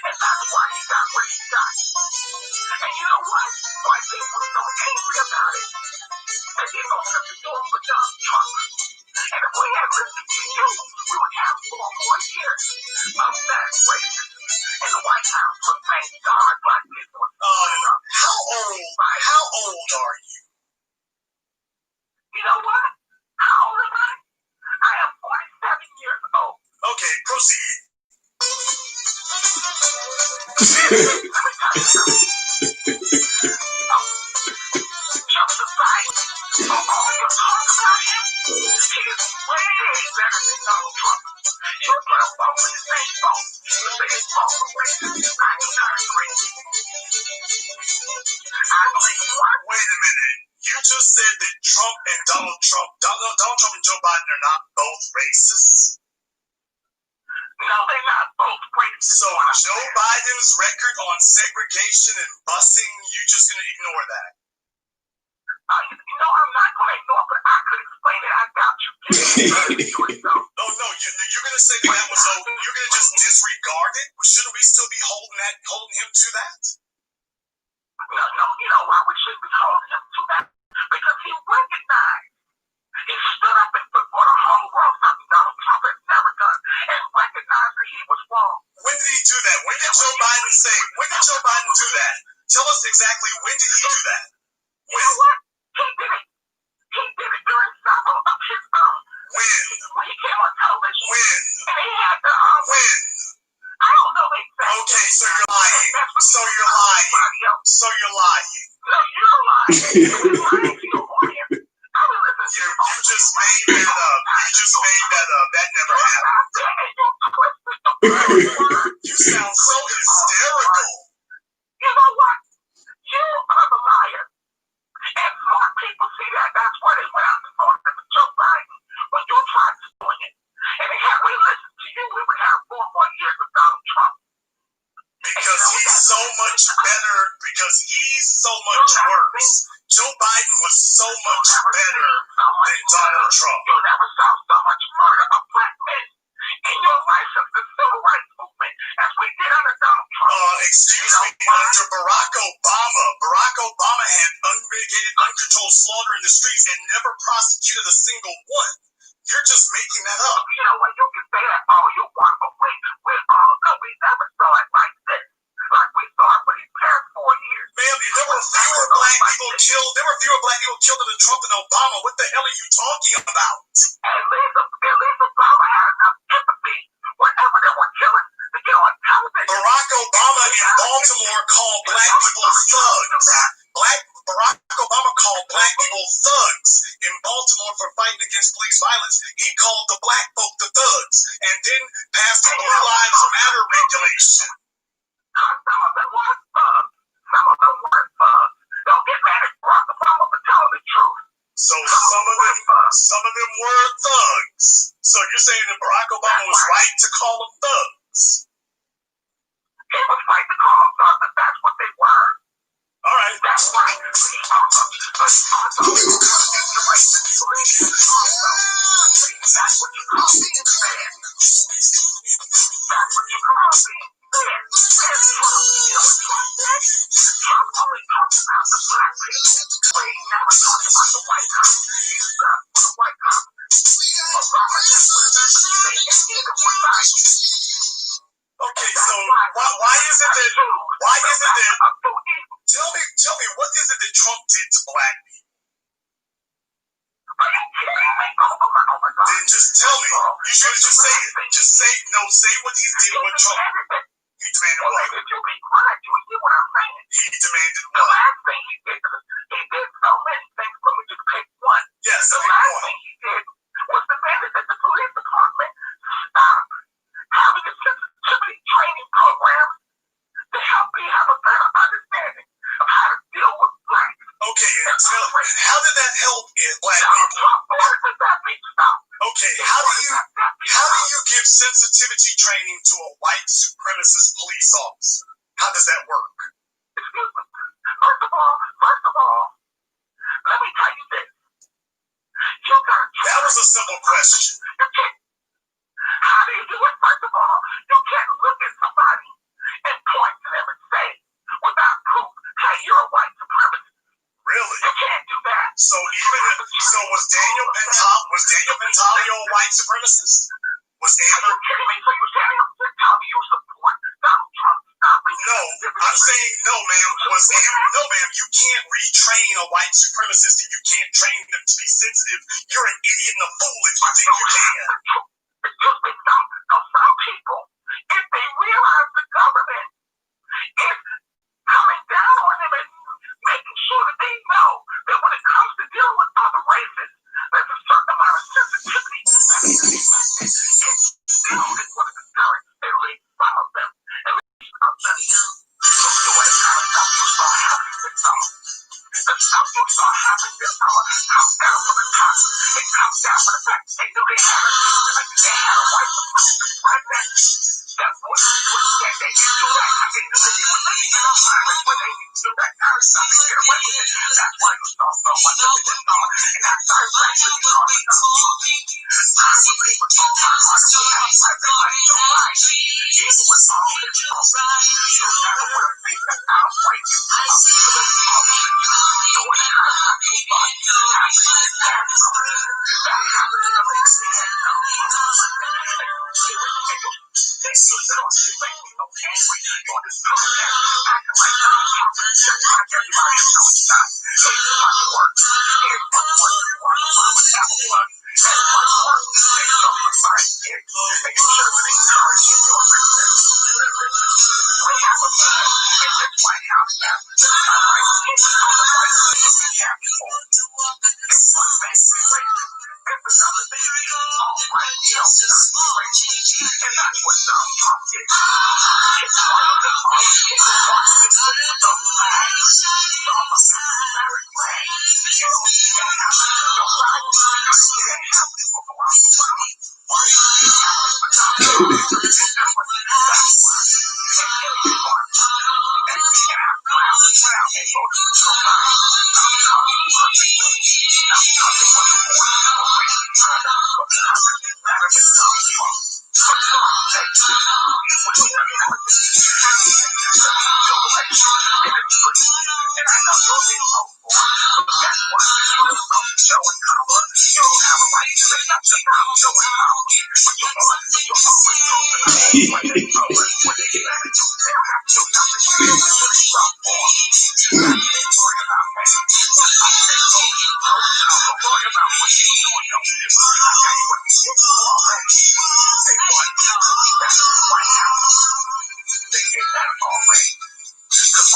And that's why he got what he got. And you know what? White people are so angry about it. They didn't know what to do for Donald Trump. And if we had listened to you, we would have 4 more years of that racism in the White House. But thank God black people are standing up. How old are you? You know what? How old am I? I am 47 years old. Okay, proceed. Joseph Biden, all you talk about him, he is way better than Donald Trump. You're going to vote for the same vote. You say it's vote for racist. I do not agree. I believe you are. Wait a minute. You just said that Donald Trump and Joe Biden are not both racists? No, they're not both racist. So Joe Biden's record on segregation and busing, you're just going to ignore that? You know, I'm not going to ignore, but I could explain it. I got you. Oh, no, you're going to say that was over. You're going to just disregard it? Well, shouldn't we still be holding him to that? No, you know why we should be holding him to that? Because he recognized. He stood up and put for the whole world something Donald Trump has never done and recognized that he was wrong. When did he do that? When did Joe Biden do that? Tell us exactly when did he do that? You know what? He did it. He did it during several of his when he came on television. When? And he had the when? I don't know exactly. Okay, so you're lying. So you're lying. No, you're lying. You're lying to your audience. You just made that up. That never happened. You sound so hysterical. You know what? You are the liar. And smart people see that. That's why they went out and voted for Joe Biden when you tried to do it. And had we listened to you, we would have 4 more years of Donald Trump. Because he's so much better. Because he's so much worse. Joe Biden was so much better than Donald Trump. You never saw so much murder of black men in your life since the civil rights movement as we did under Donald Trump. Excuse me, under Barack Obama had unmitigated, uncontrolled slaughter in the streets and never prosecuted a single one. You're just making that up. You know what? You can say that all you want, but we all know we never saw it like this. Like we saw it for these past 4 years. Ma'am, there were fewer black people killed than Trump and Obama. What the hell are you talking about? At least Obama called black people thugs. Barack Obama called black people thugs in Baltimore for fighting against police violence. He called the black folk the thugs, and then passed the Blue Lives Matter regulation. Some of them were thugs. Some of them weren't thugs. Don't get mad at Barack Obama for telling the truth. So some of them were thugs. So you're saying that Barack Obama was right to call them thugs? He was right to call them thugs, if that's what they were. All right. That's right. That's what you call being fair. That's what you call being fair. Trump only talks about the black people, but he never talks about the white Congress. The white Congress. Obama just was either side. Okay, so why is it that tell me what is it that Trump did to black people? Are you kidding me? Oh my God. Then just tell me. You should just say it. Just say what he did with Trump. He demanded what? If you be quiet, you hear what I'm saying. He demanded The what? last thing he did so many things. Let me just pick one. Yes, The last thing he did was demanded that the police department stop having a sensitivity training program to help me have a better understanding of how to deal with blacks. Okay, and how did that help black people? Where does that mean stop? Okay, how do you give sensitivity training to a white supremacist police officer? How does that work? Excuse me. First of all, let me tell you this. You got That was a simple question. How do you do it? First of all, you can't look at somebody and point to them and say, without proof, hey, you're a white supremacist. Really? You can't do that. So was Daniel Pentalio a white supremacist? Was Amber? Are you kidding me? So you saying you support Donald Trump stopping? No, I'm saying no, ma'am. No, ma'am. You can't retrain a white supremacist, and you can't train them to be sensitive. You're an idiot and a fool if you think you can. Excuse me, some people, if they realize the government is coming down on them and making sure that they know that when it comes to dealing with other races, there's a certain amount of sensitivity. It's what it's doing. At least some of them. At least some of them. So the way kind of stuff you saw happening this summer. The stuff you saw happening this summer comes down from the top. It comes down from the fact they knew they had a white supremacist right there. That's what they didn't do that. They knew that they were living in a silence when they didn't do that kind of stuff to get away with it. That's why you saw so much of it this summer. And that's exactly what you're talking about. I believe with all my heart that we have president Joe Biden. Even with all his problems, you never would have seen that outbreak of the public doing the kind of stuff you thought happening in Jacksonville. That happened in the late 2000s. They used it on the make me so angry on this podcast, acting like Donald Trump is just like everybody else. No, it's not. So it's much worse. It's much worse than Barack Obama ever was. It's much worse than some society did. And you should have been encouraging your business. We have a man in this White House now. Like any other white person we have before. It's one thing we wait. It's another thing. All right, you know, and that's what Donald Trump did. It's one of the most people watching the flag. The Confederate flag. You don't see that happen. The flag, you see that happen for Barack Obama. Why do you see it happen for Donald Trump? That's what that's why. They kill you for it. And you have clowns around and vote for Joe Biden. Not perfectly. Not nothing was a born celebration. But nothing is better than Donald Trump. For Trump's sake, when you have happened, your election, and it's free. And I know you're being hopeful, but guess what? You're about Joe and Kamala. You don't have a right to say nothing about Joe and Kamala. But you're always when they throw it, when they let it do, they don't have to do nothing. They're really rough for them. They worry about me. Don't worry about what you're doing. Don't you? I tell you what you do already. They want you. That's the White House. They did that already. Because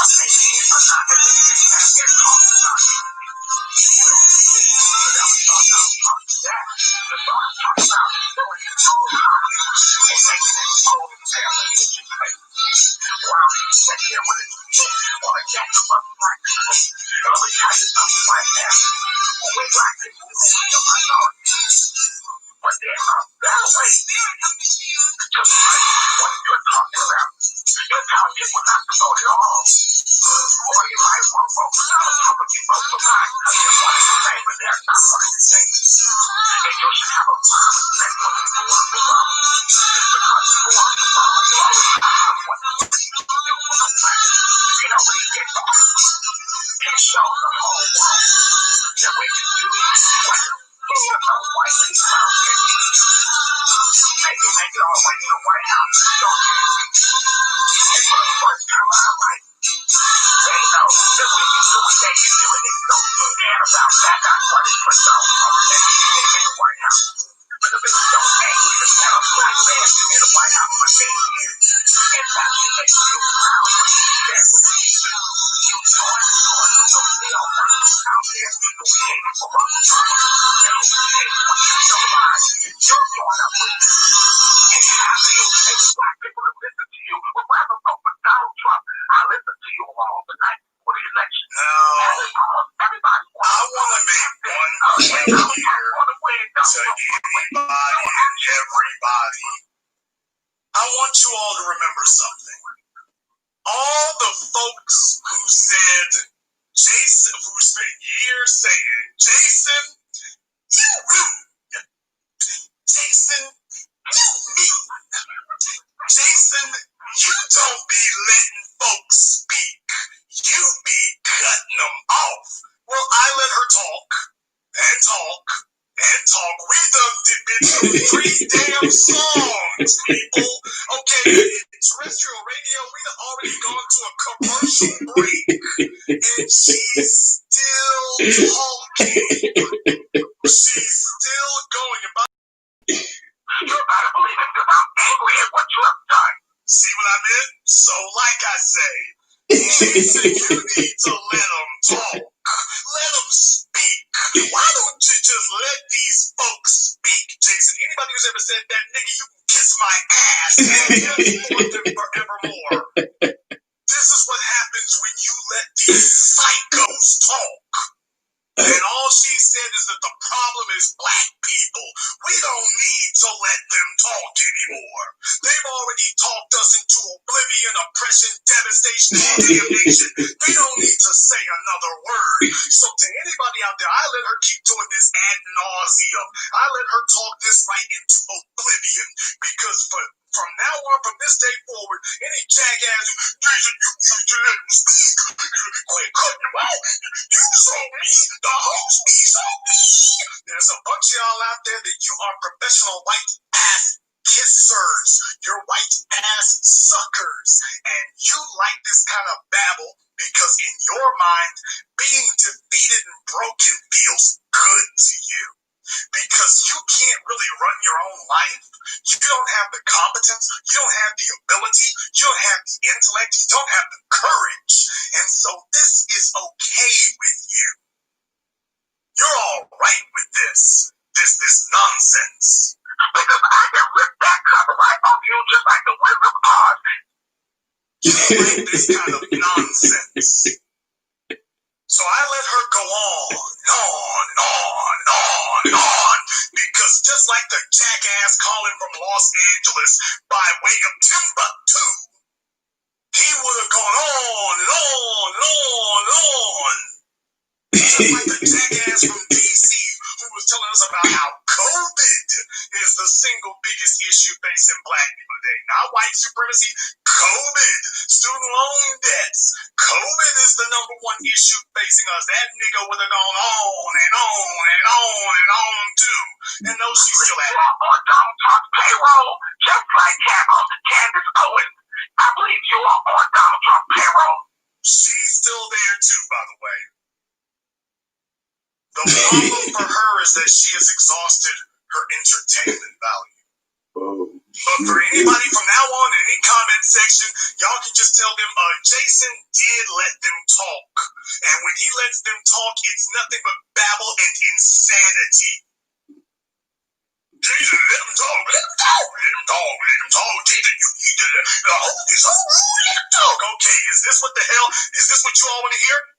Jesus, let him talk. Let him talk. Let him talk. Let him talk. Jesus, you need to hold this whole room. Let him talk. Okay, is this what the hell? Is this what you all want to hear?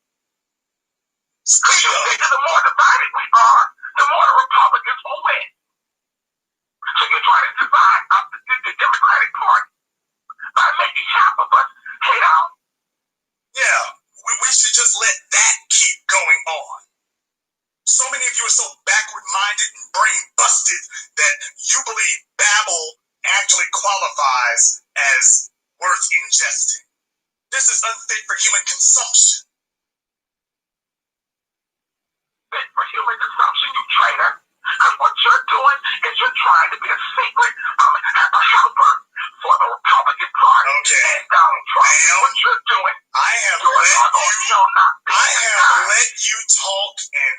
Speak up. The more divided we are, the more the Republicans will win. So you're trying to divide up the Democratic Party by making half of us hate out. Yeah, we should just let that keep going on. So many of you are so backward-minded and brain-busted that you believe Babel actually qualifies as worth ingesting. This is unfit for human consumption. Fit for human consumption, you traitor. Because what you're doing is you're trying to be a secret helper for the Republican Party and Donald Trump. What you're doing, I have let you talk, and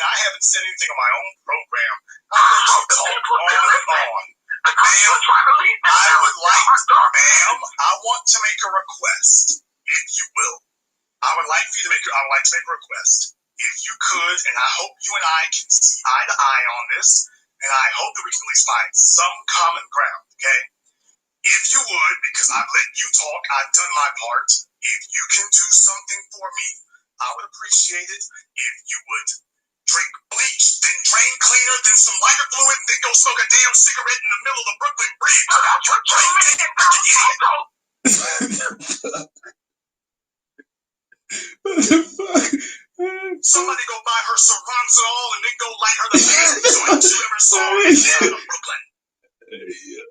I haven't said anything on my own program. I let you talk on and on. Ma'am, I want to make a request, if you will. I would like to make a request. If you could, and I hope you and I can see eye to eye on this, and I hope that we can at least find some common ground, okay? If you would, because I've let you talk, I've done my part. If you can do something for me, I would appreciate it if you would drink bleach, then drain cleaner, then some lighter fluid, then go smoke a damn cigarette in the middle of the Brooklyn Bridge. What the fuck? Somebody go buy her Saranzol and then go light her the best joint you ever saw in Brooklyn. Yeah.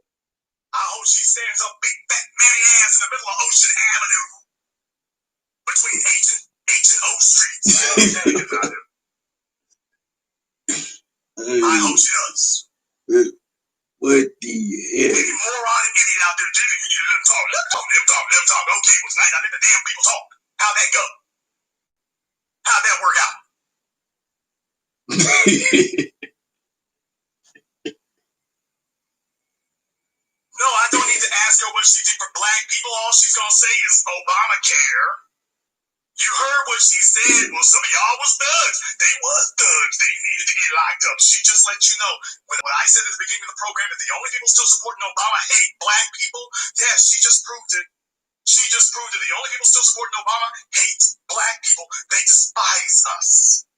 I hope she stands up big fat manny ass in the middle of Ocean Avenue between H and O Streets. I hope she does. What the hell? Any moron and idiot out there, Jesus, you let him talk. Okay, it was nice. I let the damn people talk. How'd that go? How'd that work out? No, I don't need to ask her what she did for black people. All she's going to say is Obamacare. You heard what she said. Well, some of y'all was thugs. They was thugs. They needed to get locked up. She just let you know. When I said at the beginning of the program that the only people still supporting Obama hate black people, yeah, she just proved it. She just proved it. The only people still supporting Obama hate black people. They despise us.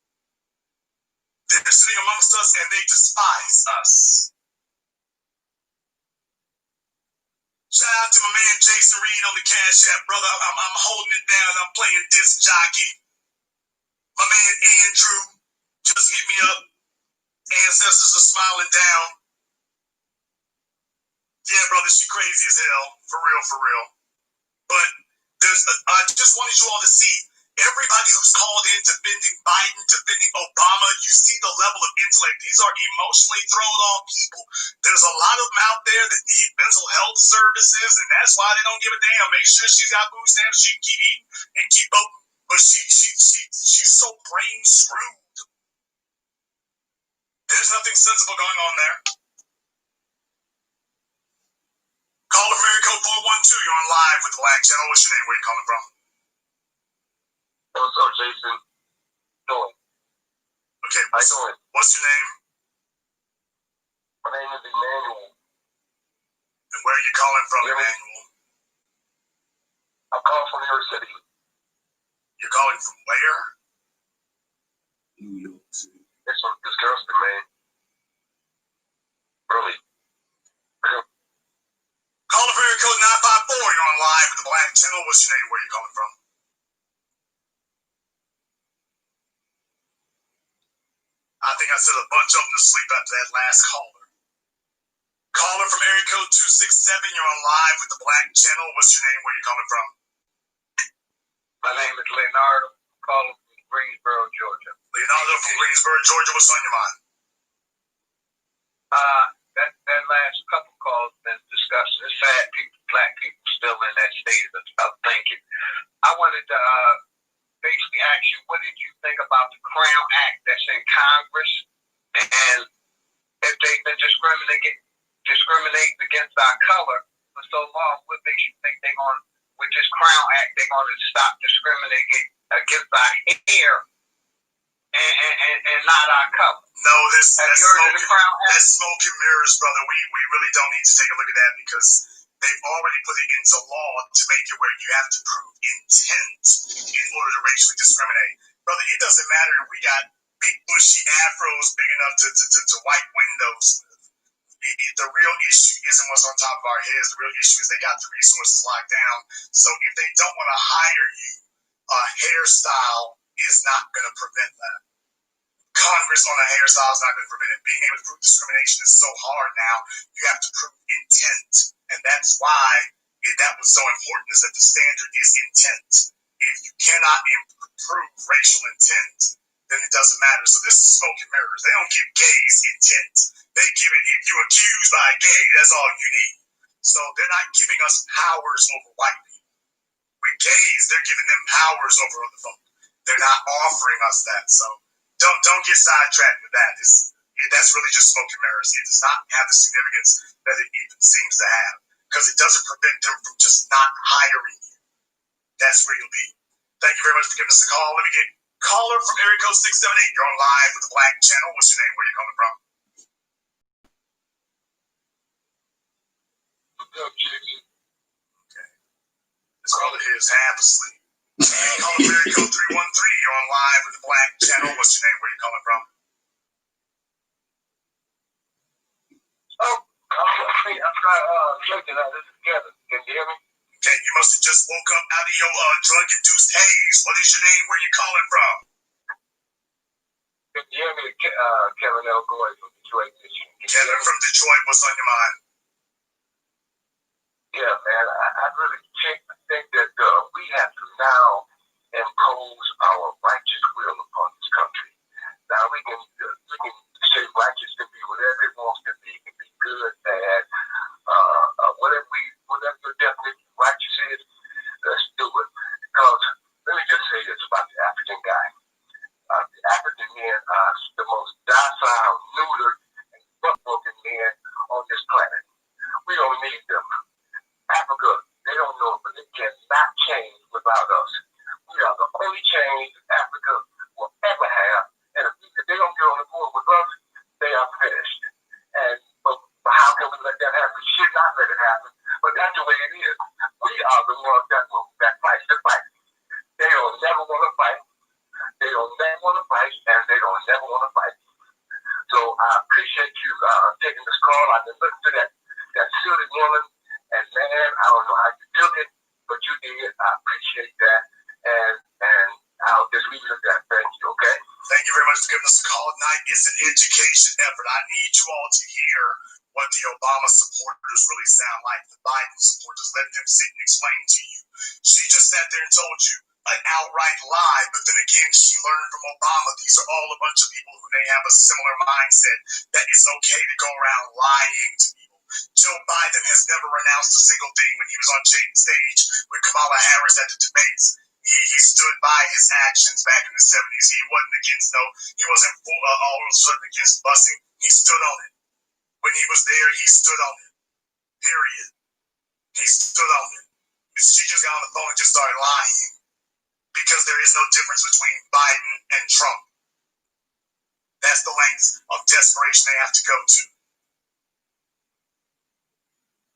They're sitting amongst us and they despise us. Shout out to my man Jason Reed on the Cash App, brother. I'm holding it down. I'm playing disc jockey. My man Andrew just hit me up. Ancestors are smiling down. Yeah, brother, she crazy as hell. For real. But I just wanted you all to see everybody who's called in defending Biden, defending Obama. You see the level of intellect. These are emotionally thrown off people. There's a lot of them out there that need mental health services, and that's why they don't give a damn. Make sure she's got food stamps, she can keep eating and keep voting. But she's so brain screwed. There's nothing sensible going on there. Caller from area code 412. You're on live with the Black Channel. What's your name? Where you calling from? What's up, Jason? Doing? Okay. How you doing? What's your name? My name is Emmanuel. And where are you calling from, Emmanuel? I'm calling from New York City. You're calling from where? New York City. It's from this Girlston, man. Really? Caller from area code 954. You're on live with the Black Channel. What's your name? Where are you calling from? I think I said a bunch of them to sleep after that last caller. Caller from area code 267. You're on live with the Black Channel. What's your name? Where are you calling from? My name is Leonardo. I'm calling from Greensboro, Georgia. Leonardo from Greensboro, Georgia. What's on your mind? That last couple calls been discussed. It's sad black people still in that state of thinking. I wanted to basically ask you, what did you think about the Crown Act that's in Congress? And if they've been discriminating against our color for so long, what makes you think they're going, with this Crown Act, they're going to stop discriminating against our hair and not our color. No, that's smoke and mirrors, brother. We really don't need to take a look at that because they've already put it into law to make it where you have to prove intent in order to racially discriminate. Brother, it doesn't matter if we got big bushy afros big enough to wipe windows with. The real issue isn't what's on top of our heads. The real issue is they got the resources locked down. So if they don't want to hire you, a hairstyle is not going to prevent that. Congress on a hairstyle is not going to prevent it. Being able to prove discrimination is so hard now. You have to prove intent. And that's why that was so important, is that the standard is intent. If you cannot prove racial intent, then it doesn't matter. So this is smoke and mirrors. They don't give gays intent. They give it if you're accused by a gay, that's all you need. So they're not giving us powers over white people. With gays, they're giving them powers over other folk. They're not offering us that. So don't get sidetracked with that. That's really just smoke and mirrors. It does not have the significance that it even seems to have, because it doesn't prevent them from just not hiring you. That's where you'll be. Thank you very much for giving us a call. Let me get caller from area code 678. You're on live with the Black Channel. What's your name? Where are you coming from? Okay. This caller here is half asleep. Caller from area code 313. You're on live with the Black Channel. What's your name? Where are you coming from? I'm trying checking out this together. Can you hear me? Okay, you must have just woke up out of your drug-induced haze. What is your name? Where are you calling from? Can you hear me? Kevin L. Goy from Detroit, Michigan. Kevin from Detroit, what's on your mind? Yeah, man, I really think that we have to now impose our righteous will upon this country. Now we can say righteous can be whatever it wants to be. It can be good, bad, whatever your definition of righteous is. Let's do it. Because let me just say this about the African guy. The African men are the most docile, neutered, and butt-broken men on this planet. We don't need them. Africa, they don't know it, but they cannot change without us. We are the only change Africa will ever have. And if they don't get on the board with us, they are finished. And how can we let that happen? We should not let it happen. But that's the way it is. We are the ones that fight the fight. They don't never want to fight. They don't never want to fight, and they don't never want to fight. So I appreciate you taking this call. I've been listening to that silly woman, and man, I don't know how you took it, but you did. I appreciate that, and I'll just leave it at that. Thank you, okay? Thank you very much for giving us a call tonight. It's an education effort. I need you all to hear what the Obama supporters really sound like, the Biden supporters. Let them sit and explain to you. She just sat there and told you an outright lie, but then again, she learned from Obama. These are all a bunch of people who may have a similar mindset, that it's okay to go around lying to people. Joe Biden has never renounced a single thing. When he was on stage with Kamala Harris at the debates, he stood by his actions back in the 70s. He wasn't all of a sudden against busing. He stood on it. When he was there, he stood on it. Period. He stood on it. She just got on the phone and just started lying, because there is no difference between Biden and Trump. That's the length of desperation they have to go to.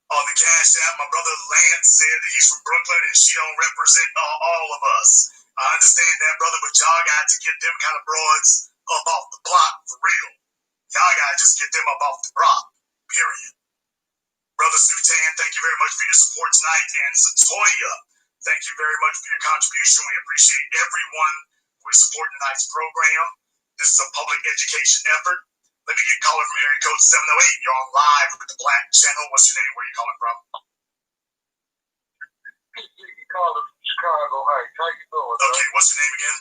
On the Cash App, my brother Lance said that he's from Brooklyn and she don't represent all of us. I understand that, brother, but y'all got to get them kind of broads up off the block for real. Y'all got to just get them up off the block, period. Brother Sultan, thank you very much for your support tonight. And Satoya, thank you very much for your contribution. We appreciate everyone who is supporting tonight's program. This is a public education effort. Let me get a caller from area code 708. You're on live with the Black Channel. What's your name? Where are you calling from? You call it Chicago Heights. How you doing? Okay, what's your name again?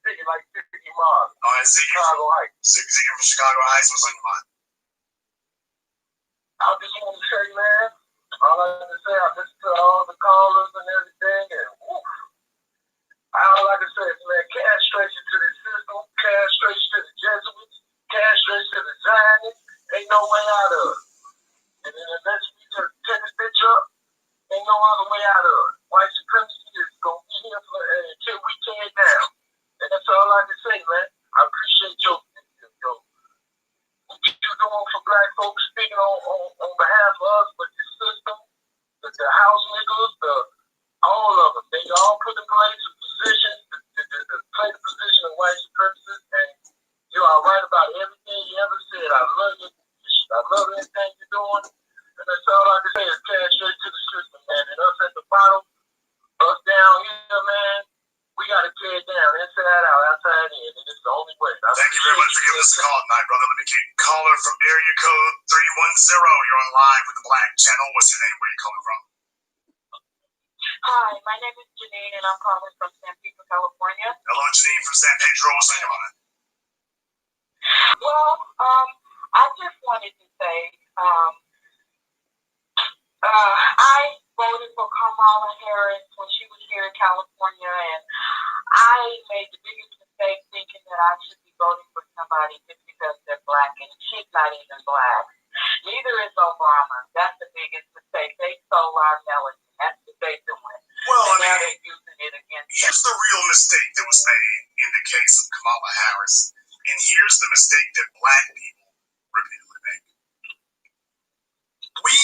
Ziggy, like Ziggy Marley. All right, Ziggy. Chicago Heights. Ziggy from Chicago Heights. What's on your mind? I just want to say, man, all I have to say, I listen to all the callers and everything, and woof. All I can say is, man, castration to the system, castration to the Jesuits, castration to the Zionists, ain't no way out of it. And then unless we just take this bitch up, ain't no other way out of it. White supremacy is going to be here until we tear it down. time for us, but the system, the house niggas, all of them, they all put in place a position, to play the position of white supremacists, and you are right about everything you ever said. I love you. I love everything you're doing. And that's all I can say is cash straight to the system, man. And us at the bottom, us down here, man, we got to tear it down inside out, outside in. And it's the only way. Thank you very much for giving us a call tonight, brother. Let me get caller from area code 310. You're on live with the Black Channel. What's your name? Where are you calling from? Hi, my name is Janine, and I'm calling from San Pedro, California. Hello, Janine from San Pedro. What's on your mind? Well, I just wanted to say, I voted for Kamala Harris when she was here in California, and I made the biggest mistake thinking that I should be voting for somebody just because they're black, and she's not even black. Neither is Obama. That's the biggest mistake. They stole our melanin. That's what they're doing. Well, and now they're using it against us. Here's the real mistake that was made in the case of Kamala Harris, and here's the mistake that black people repeatedly make. We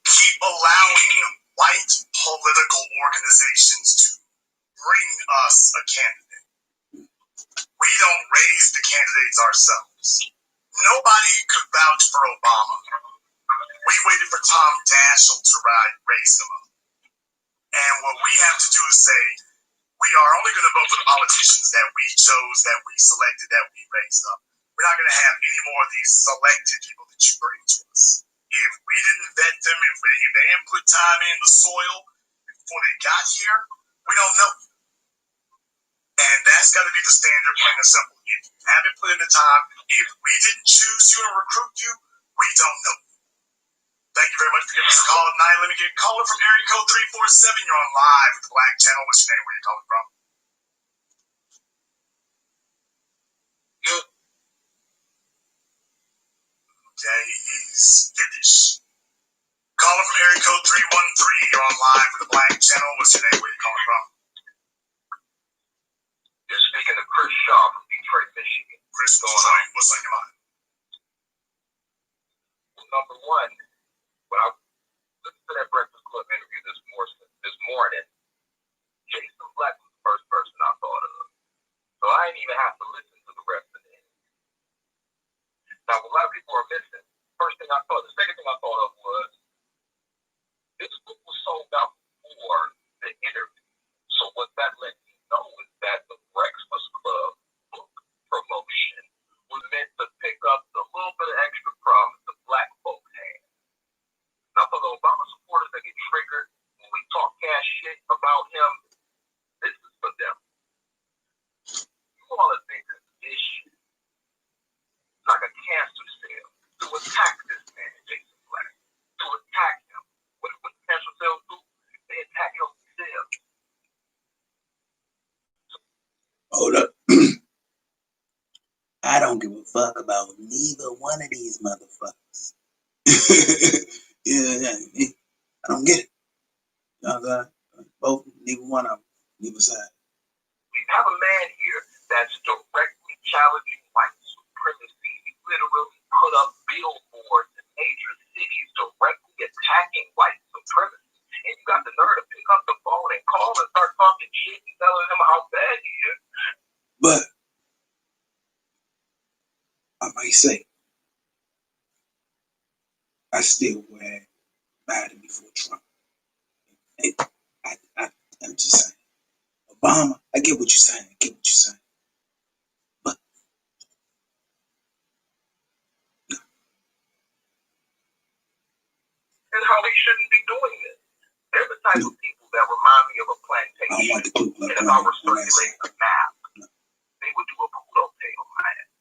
keep allowing white political organizations to bring us a candidate. We don't raise the candidates ourselves. Nobody could vouch for Obama. We waited for Tom Daschle to raise him up. And what we have to do is say, we are only going to vote for the politicians that we chose, that we selected, that we raised up. We're not going to have any more of these selected people that you bring to us. If we didn't vet them, if they didn't put time in the soil before they got here, we don't know. And that's got to be the standard, plain and simple. If you haven't put in the time, if we didn't choose you and recruit you, we don't know. Thank you very much for giving us a call tonight. Let me get a caller from area code 347. You're on live with the Black Channel. What's your name? Where are you calling from? Okay, he's finished. Caller from area code 313. You're on live with the Black Channel. What's your name? Where are you calling from? You're speaking to Chris Shaw from Detroit, Michigan. Chris, what's on your mind? Well, number one, when I listened to that Breakfast Club interview this morning, Jason Black was the first person I thought of. So I didn't even have to listen to the rest of it. Now, what a lot of people are missing, the second thing I thought of was, this book was sold out before the interview. So what that let me know is that the Breakfast Club book promotion was meant to pick up the little bit of extra profit the black folks had. Now, for the Obama supporters that get triggered when we talk cash shit about him, this is for them. You all are thinking this shit like a cancer cell to attack this man, Jason Black, to attack him. What cancer cells do? They attack healthy cells. Hold up. I don't give a fuck about neither one of these motherfuckers. Yeah, I don't get it. Both, neither one of them, neither side. We have a man here that's directly challenging white supremacy. He literally put up billboards in major cities directly attacking white supremacy. And you got the nerve to pick up the phone and call and start talking shit and telling him how bad he is. But I might say, I still would have Biden before Trump. I'm just saying. Obama, I get what you're saying. But and how they shouldn't be doing this. They're the type of people that remind me of a plantation. I don't want the Ku Klux And if I were circulating a map, they would do a kudo pay on my ass.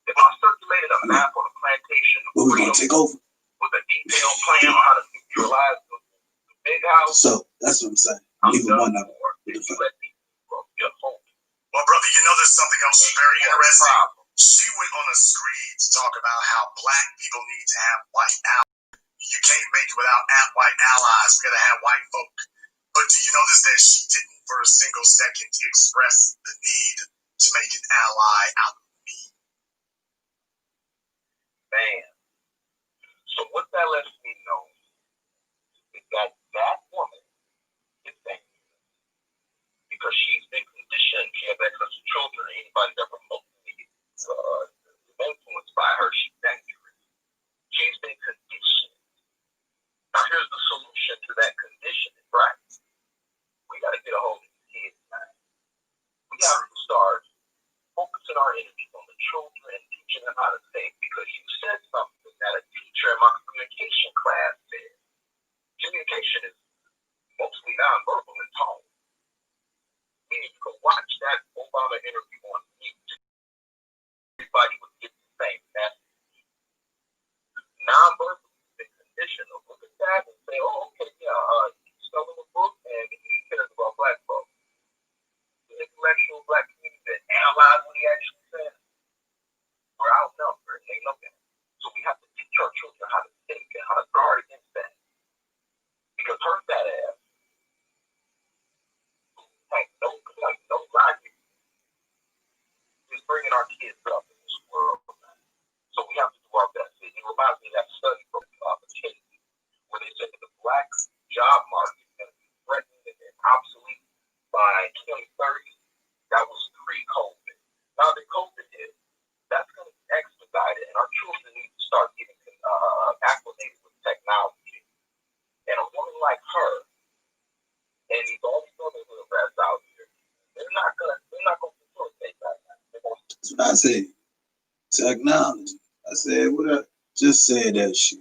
If I circulated a map on a plantation, we're going to take over with a detailed plan on how to neutralize the big house. So that's what I'm saying. Neither one of them. Well, brother, you know there's something else very interesting. She went on a screed to talk about how black people need to have white allies. You can't make it without white allies. We gotta have white folk. But do you notice that she didn't for a single second express the need to make an ally out of me? Man. what I said. Technology. I said, what I just said that shit.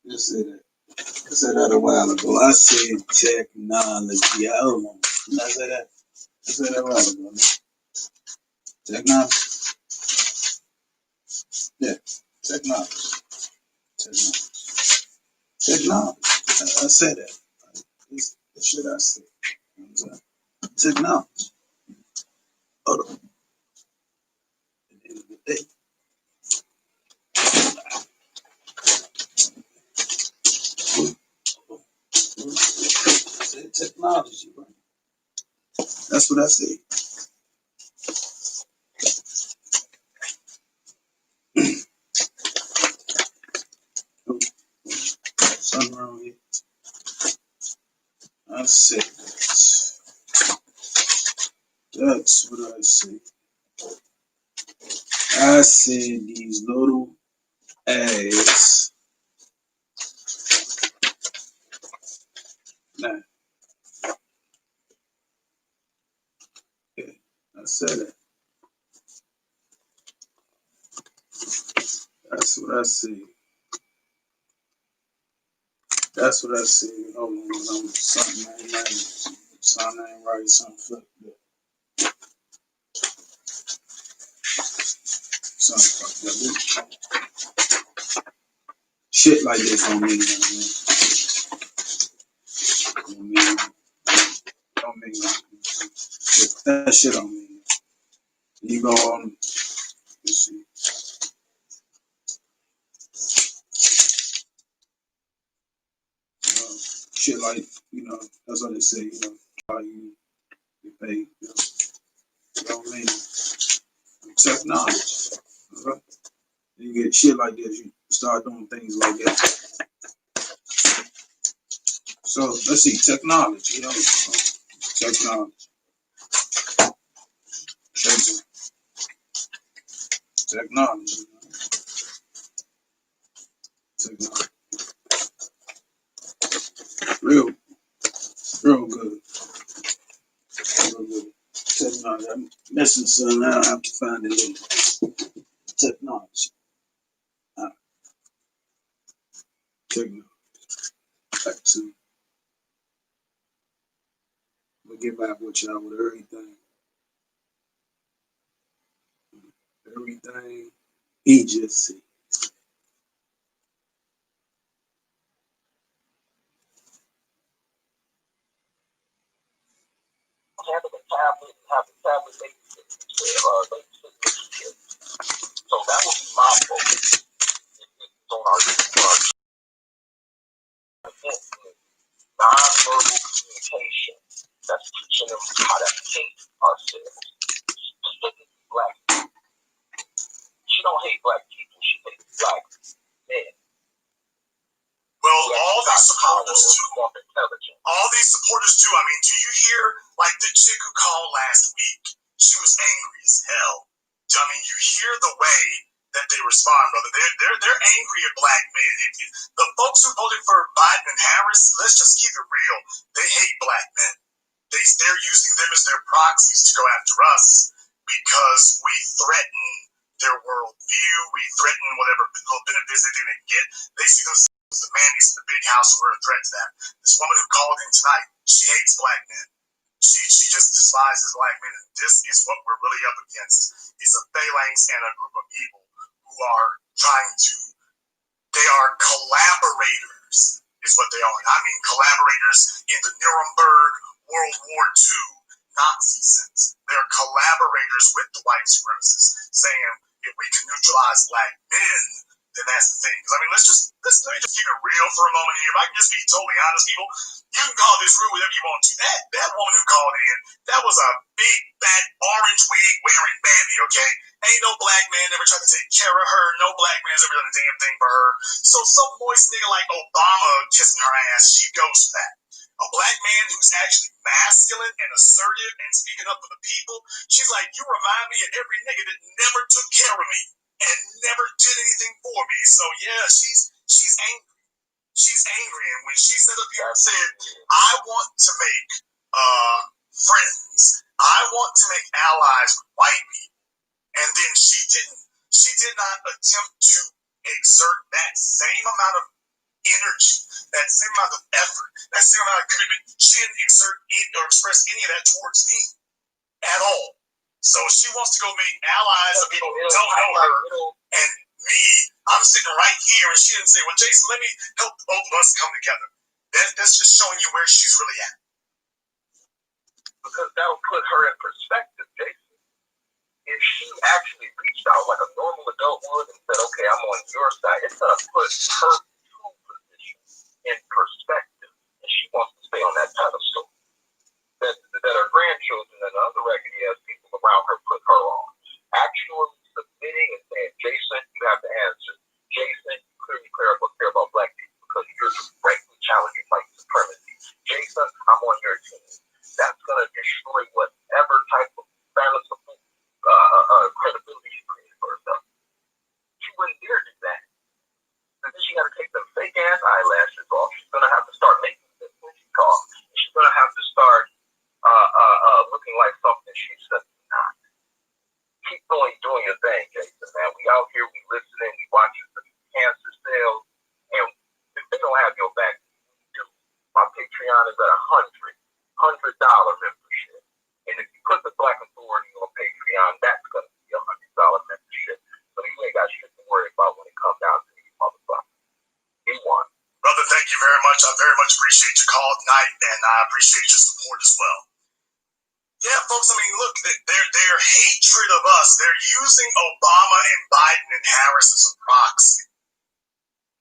Just said that. I said that a while ago. I said technology. I don't know. I said that. I said that a while ago. Technology. Yeah. Technology. Technology. Technology. I said that. It's the shit I said. You know what I'm saying? Technology. Hold on. At the end of the day. I said technology, right? That's what I said. Something wrong here. I said that's what I said. I said these little ass. Nah, yeah, I said that. That's what I said. That's what I said. Hold on, something ain't right. Something ain't right. Something fucked up. Something fucked up. Shit like this on me, man. Don't mean nothing. That shit on me. You go on. Let's see. Shit like, that's what they say, how you pay, you know what I mean? Technology. Okay? You get shit like this, you start doing things like that. So let's see, technology, technology. Technology. Technology. Real good. Real good. Technology. I'm missing something now. I have to find it later. Technology. Technology. Back to. We'll get back with y'all with everything. Everything he just said. Having a tablet, babysit. So that would be my focus. On our non-verbal communication. That's teaching them how to hate ourselves. Specifically black people. She don't hate black people, she hates black men. Well, all these supporters do. I mean, do you hear, like, the chick who called last week? She was angry as hell. I mean, you hear the way that they respond, brother. They're angry at black men. The folks who voted for Biden and Harris, let's just keep it real. They hate black men. They're using them as their proxies to go after us because we threaten their worldview. We threaten whatever little benefits they think they can get. They see themselves as the mannies in the big house, and we're a threat to them. This woman who called in tonight, she hates black men. She just despises black men. This is what we're really up against. It's a phalanx and a group of people who are they are collaborators, is what they are. And I mean collaborators in the Nuremberg World War II Nazi sense. They're collaborators with the white supremacists, saying if we can neutralize black men, then that's the thing. Because I mean, let me just keep it real for a moment here. If I can just be totally honest, people, you can call this rude whatever you want to. That woman who called in, that was a big, fat, orange wig wearing baby, okay? Ain't no black man ever tried to take care of her. No black man's ever done a damn thing for her. So some moist nigga like Obama kissing her ass, she goes for that. A black man who's actually masculine and assertive and speaking up for the people, she's like, you remind me of every nigga that never took care of me and never did anything for me. So yeah, she's angry. She's angry, and when she said up here and said, I want to make friends, I want to make allies with white people, And then she did not attempt to exert that same amount of energy, that same amount of effort, that same amount of commitment. She didn't exert it or express any of that towards me at all. So she wants to go make allies of people who don't know her, and me, I'm sitting right here, and she didn't say, well, Jason, let me help both of us come together. That's just showing you where she's really at. Because that'll put her in perspective, Jason. If she actually reached out like a normal adult would and said, okay, I'm on your side, it's going to put her true position in perspective. And she wants to stay on that pedestal that her grandchildren and other raggedy ass people around her put her on. Actually submitting and saying, Jason, you have to answer. Jason, you clearly care about black people because you're directly challenging white supremacy. Jason, I'm on your team. That's going to destroy whatever type of fanciful credibility she created for herself. She wouldn't dare do that. And then she got to take them fake ass eyelashes off. She's going to have to start making this when she talks. She's going to have to start looking like something she's simply not. Keep doing your thing, Jason, man. We out here, we listening, we watching the cancer sales, and if they don't have your back, we do. My Patreon is at $100 membership. And if you put the Black Authority on Patreon, that's going to be $100 membership. So you ain't got shit to worry about when it comes down to these motherfuckers. He won. Brother, thank you very much. I very much appreciate your call tonight, and I appreciate your support as well. Yeah, folks, I mean, look, their hatred of us, they're using Obama and Biden and Harris as a proxy.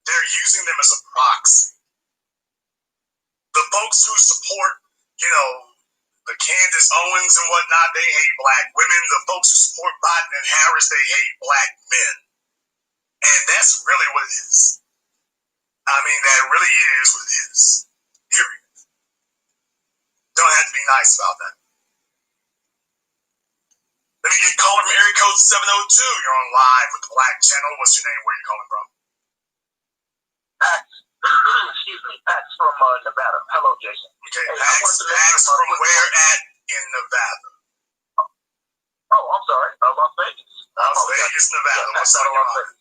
They're using them as a proxy. The folks who support, the Candace Owens and whatnot, they hate black women. The folks who support Biden and Harris, they hate black men. And that's really what it is. I mean, that really is what it is. Period. Don't have to be nice about that. Let me get calling from area code 702. You're on live with the Black Channel. What's your name? Where are you calling from? Excuse me, Pat's from Nevada. Hello, Jason. Okay, Pat's from where at in Nevada? Oh, I'm sorry. Las Vegas. Las Vegas, Nevada. What's that on Vegas?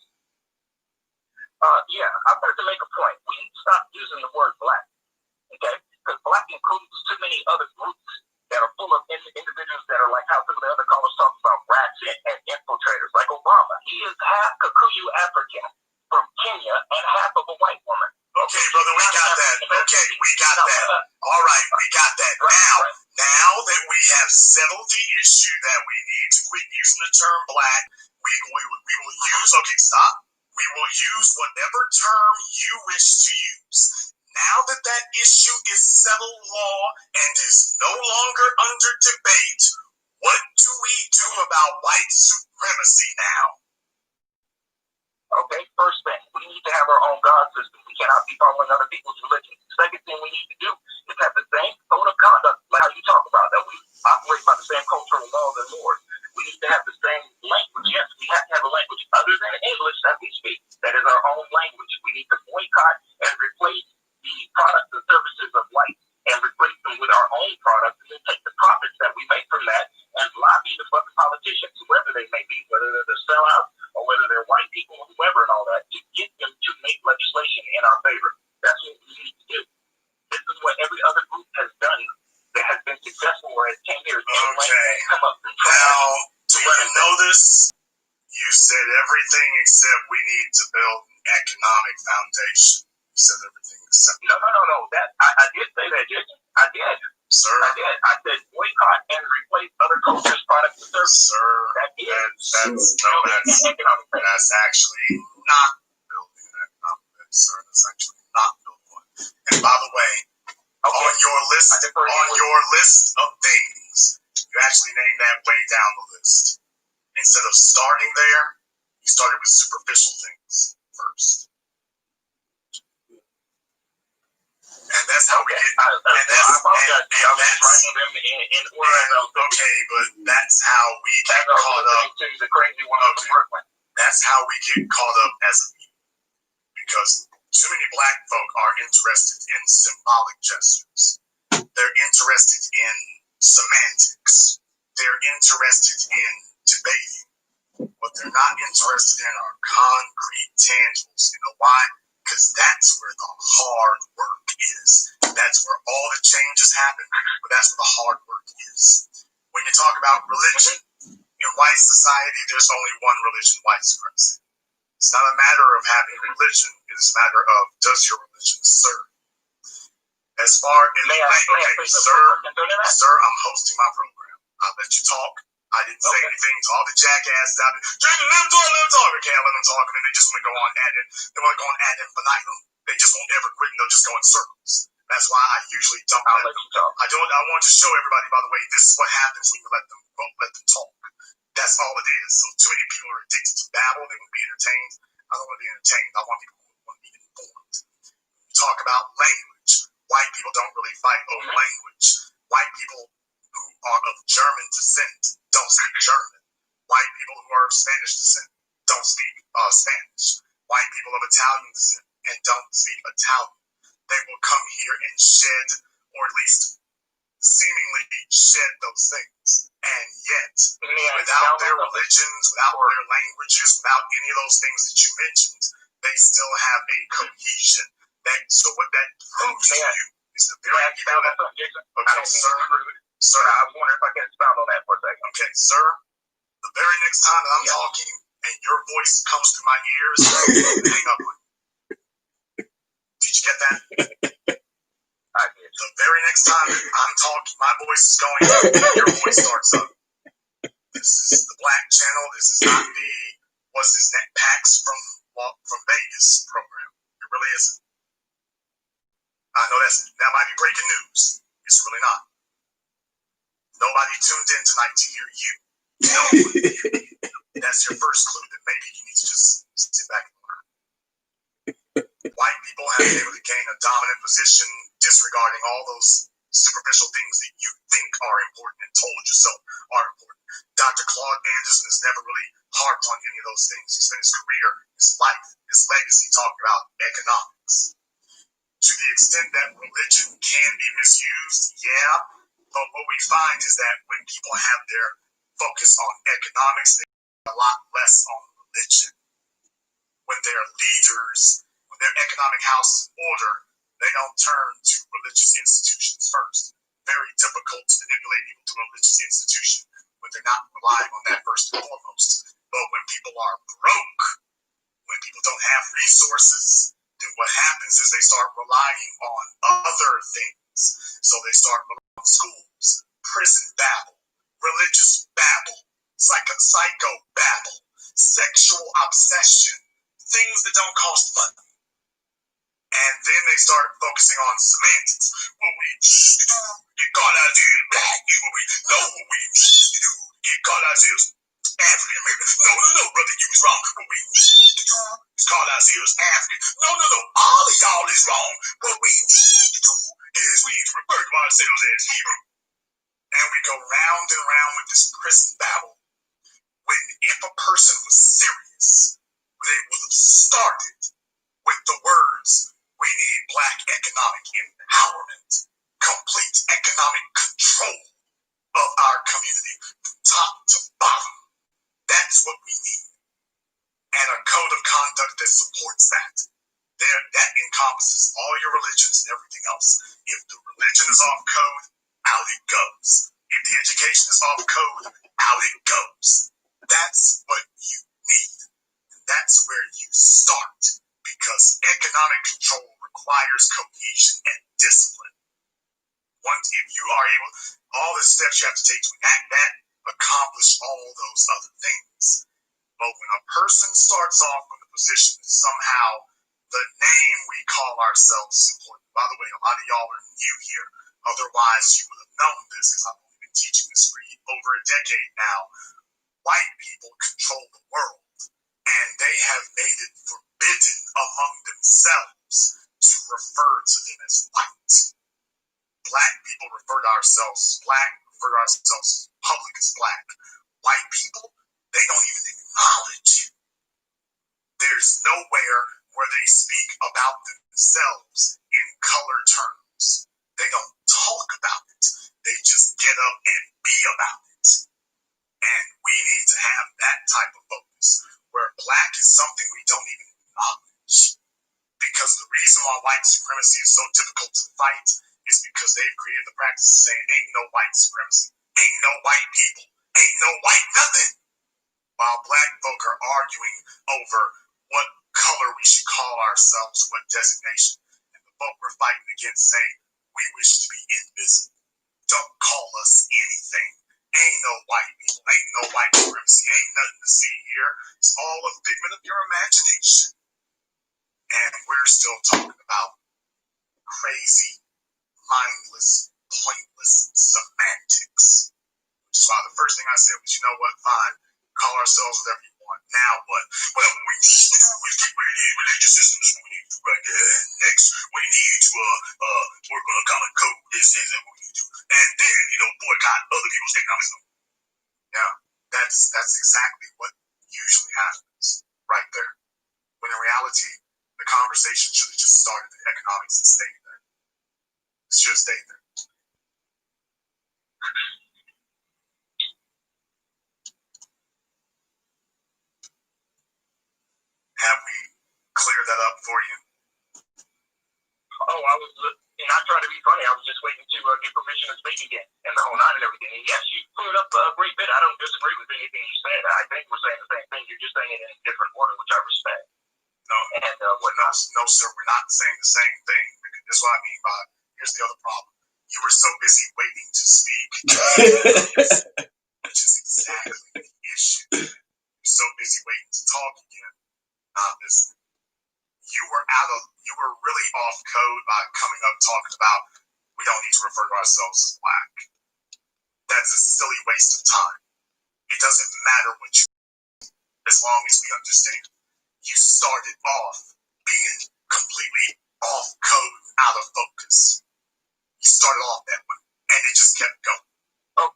Yeah, I'd like to make a point. We need to stop using the word black, okay? Because black includes too many other groups that are full of individuals that are like how some of the other callers talk about rats and infiltrators, like Obama. He is half Kikuyu African from Kenya and half of a white woman. Okay, brother, we got that. Okay, we got that. All right, we got that. Now that we have settled the issue that we need to quit using the term black, we will use, okay, stop. We will use whatever term you wish to use. Now that that issue is settled law and is no longer under debate, what do we do about white supremacy now? Okay, first thing, we need to have our own God system. We cannot be following other people's religion. Second thing we need to do is have the same code of conduct, like how you talk about, that we operate by the same cultural laws and laws. We need to have the same language. Yes, we have to have a language other than English that we speak. That is our own language. We need to boycott and replace the products and services of white and replace them with our own products, and then take the profits that we make from that and lobby the fucking politicians, whoever they may be, whether they're the sellouts or whether they're white people or whoever and all that, to get them to make legislation in our favor. That's what we need to do. This is what every other group has done that has been successful or has 10 years. Okay. Now, do you notice you said everything except we need to build an economic foundation? You said everything except... No. I did say that, Jason. I did. Sir? I did. I said boycott and replace other cultures, products, and services. Sir, that's actually not building an economic base, sir. That's actually not building one. And by the way, on your list of things, you actually named that way down the list. Instead of starting there, you started with superficial things first. And that's how we get. I apologize. I was writing them in order. Okay, but that's how we get caught up. The crazy one of Brooklyn. That's how we get caught up as a people. Because too many black folk are interested in symbolic gestures. They're interested in semantics. They're interested in debating. What they're not interested in are concrete tangibles. You know why? Because that's where the hard work is. That's where all the changes happen, but that's where the hard work is. When you talk about religion, in white society, there's only one religion, white supremacy. It's not a matter of having a religion. It's a matter of, does your religion serve? As far as, sir, I'm hosting my program. I'll let you talk. I didn't say anything to all the jackasses out there. Let them talk. I can't let them talk, and then they just want to go on at it. They want to go on ad infinitum. They just won't ever quit, and they'll just go in circles. That's why I usually don't let them talk. I want to show everybody, by the way, this is what happens when you let them talk. That's all it is. So too many people are addicted to babble. They want to be entertained. I don't want to be entertained. I want people who want to be informed. You talk about language. White people don't really fight over language. White people who are of German descent don't speak German. White people who are of Spanish descent don't speak Spanish. White people of Italian descent and don't speak Italian. They will come here and shed, or at least seemingly shed those things. And yet, without their religions, without their languages, without any of those things that you mentioned, they still have a cohesion. So what that proves to you is the very people that... Okay, sir, I was wondering if I could expound on that for a second. Okay, sir, the very next time that I'm talking and your voice comes through my ears, hang up on me. Did you get that? I did. The very next time that I'm talking, my voice is going up, your voice starts up. This is the Black Channel. This is not the, what's his name, PAX from Vegas program. It really isn't. I know that might be breaking news. It's really not. Nobody tuned in tonight to hear you. That's your first clue that maybe you need to just sit back and learn. White people have been able to gain a dominant position disregarding all those superficial things that you think are important and told yourself are important. Dr. Claude Anderson has never really harped on any of those things. He spent his career, his life, his legacy talking about economics. To the extent that religion can be misused, yeah, but what we find is that when people have their focus on economics, they have a lot less on religion. When their leaders, when their economic house is in order, they don't turn to religious institutions first. Very difficult to manipulate people to a religious institution when they're not relying on that first and foremost. But when people are broke, when people don't have resources, then what happens is they start relying on other things. So they start relying on schools, prison babble, religious babble, psycho babble, sexual obsession, things that don't cost money. And then they start focusing on semantics. What we need to do, get caught out here in black. What we know what we need to do, get caught out here African American. No, brother, you was wrong. What we need to do is call ourselves African. No, all of y'all is wrong. What we need to do is we need to refer to ourselves as Hebrew. And we go round and round with this prison babble. When if a person was serious, they would have started with the words, we need black economic empowerment, complete economic control of our community from top to bottom. That's what we need. And a code of conduct that supports that. That encompasses all your religions and everything else. If the religion is off code, out it goes. If the education is off code, out it goes. That's what you need. And that's where you start. Because economic control requires cohesion and discipline. Once if you are able, all the steps you have to take to enact that, accomplish all those other things. But when a person starts off with a position that somehow the name we call ourselves is important. By the way, a lot of y'all are new here. Otherwise, you would have known this because I've only been teaching this for over a decade now. White people control the world, and they have made it forbidden among themselves to refer to them as white. Black people refer to ourselves as black, refer to ourselves as public as black. White people, they don't even acknowledge it. There's nowhere where they speak about themselves in color terms. They don't talk about it. They just get up and be about it. And we need to have that type of focus. is where black is something we don't even acknowledge. Because the reason why white supremacy is so difficult to fight is because they've created the practice of saying ain't no white supremacy, ain't no white people, ain't no white nothing. While black folk are arguing over what color we should call ourselves, what designation. And the folk we're fighting against say, we wish to be invisible. Don't call us anything. Ain't no white people, ain't no white supremacy, ain't nothing to see here. It's all a figment of your imagination. And we're still talking about crazy, mindless, pointless semantics. Which is why the first thing I said was, you know what, fine, call ourselves whatever you want. Now what? Well, what we need to do is get rid of these religious systems. We need to do right there. And next, we need to work on a common code. This is what we need to do. And then, boycott other people's economic zone. Yeah, that's exactly what usually happens right there. When in reality, the conversation should have just started in economics and stayed there. It should have stayed there. Have we cleared that up for you? Oh, and I tried to be funny. I was just waiting to get permission to speak again and the whole nine and everything. And yes, you cleared up a great bit. I don't disagree with anything you said. I think we're saying the same thing. You're just saying it in a different order, which I respect. No, and whatnot. No, sir, we're not saying the same thing. This is what I mean by, here's the other problem. You were so busy waiting to speak, which is exactly the issue. You're so busy waiting to talk again. Listen, you were really off code by coming up talking about we don't need to refer to ourselves as black. That's a silly waste of time. It doesn't matter what you do, as long as we understand. You started off being completely off code, out of focus. You started off that way, and it just kept going. Oh,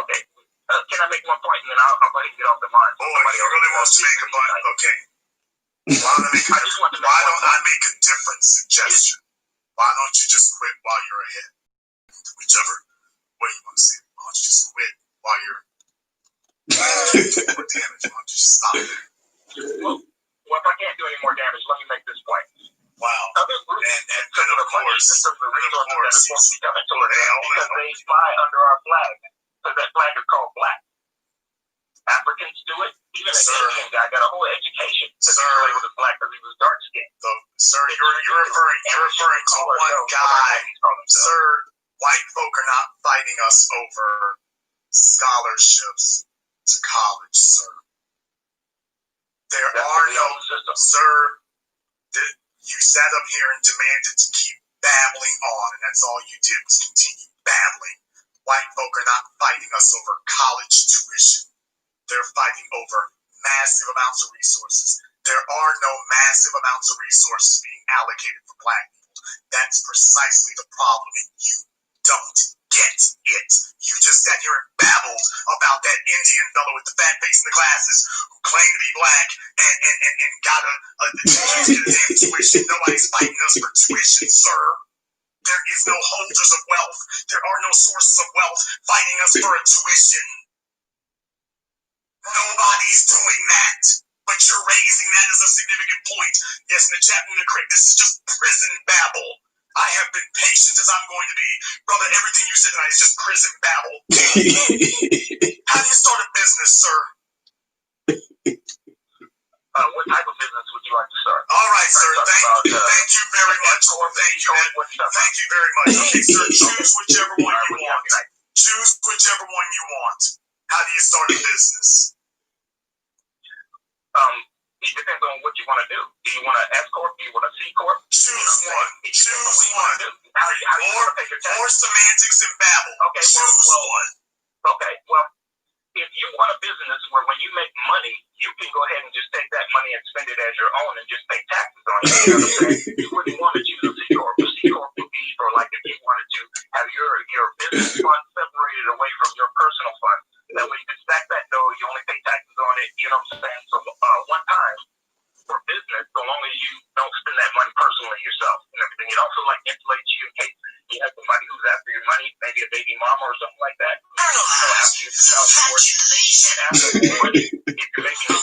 okay. Can I make one point, and then I'll go ahead and get off the line? Oh, if you really want to make a point, okay. Why don't I make a different suggestion? Why don't you just quit while you're ahead? Whichever way you want to see it. Why don't you just quit while you're doing more damage? Why don't you just stop there? Well, if I can't do any more damage, let me make this point. Wow. Other groups, and of course, because they fly under our flag. So that flag is called black. Africans do it. Even an Indian guy got a whole education to be labeled as black because he was dark skinned. Sir, you're referring to one guy. Sir, white folk are not fighting us over scholarships to college, sir. There are no, sir. You sat up here and demanded to keep babbling on, and that's all you did was continue babbling. White folk are not fighting us over college tuition. They're fighting over massive amounts of resources. There are no massive amounts of resources being allocated for black people. That's precisely the problem, and you don't get it. You just sat here and babbled about that Indian fellow with the fat face and the glasses who claimed to be black and got a damn tuition. Nobody's fighting us for tuition, sir. There is no holders of wealth. There are no sources of wealth fighting us for a tuition. Nobody's doing that. But you're raising that as a significant point. Yes, in the chat room, this is just prison babble. I have been patient as I'm going to be. Brother, everything you said tonight is just prison babble. How do you start a business, sir? What type of business would you like to start? All right, sir. Thank you very much. Thank you very much. Okay, sir, choose whichever one you want. Choose whichever one you want. How do you start a business? It depends on what you want to do. Do you want an S corp? Do you want a C corp? Choose one. Choose one. More semantics and babble. Okay, choose one. Okay, well, if you want a business where when you make money, you can go ahead and just take that money and spend it as your own and just pay taxes on it. You know what I'm saying? You wouldn't want to choose a C corp. A C corp would be for like if you wanted to have your business fund separated away from your personal fund. That way you can stack that dough, you only pay taxes on it, you know what I'm saying? So one time for business, so long as you don't spend that money personally yourself and everything. It also like insulates you in case you have somebody who's after your money, maybe a baby mama or something like that. After you child support, and after the money, if you're making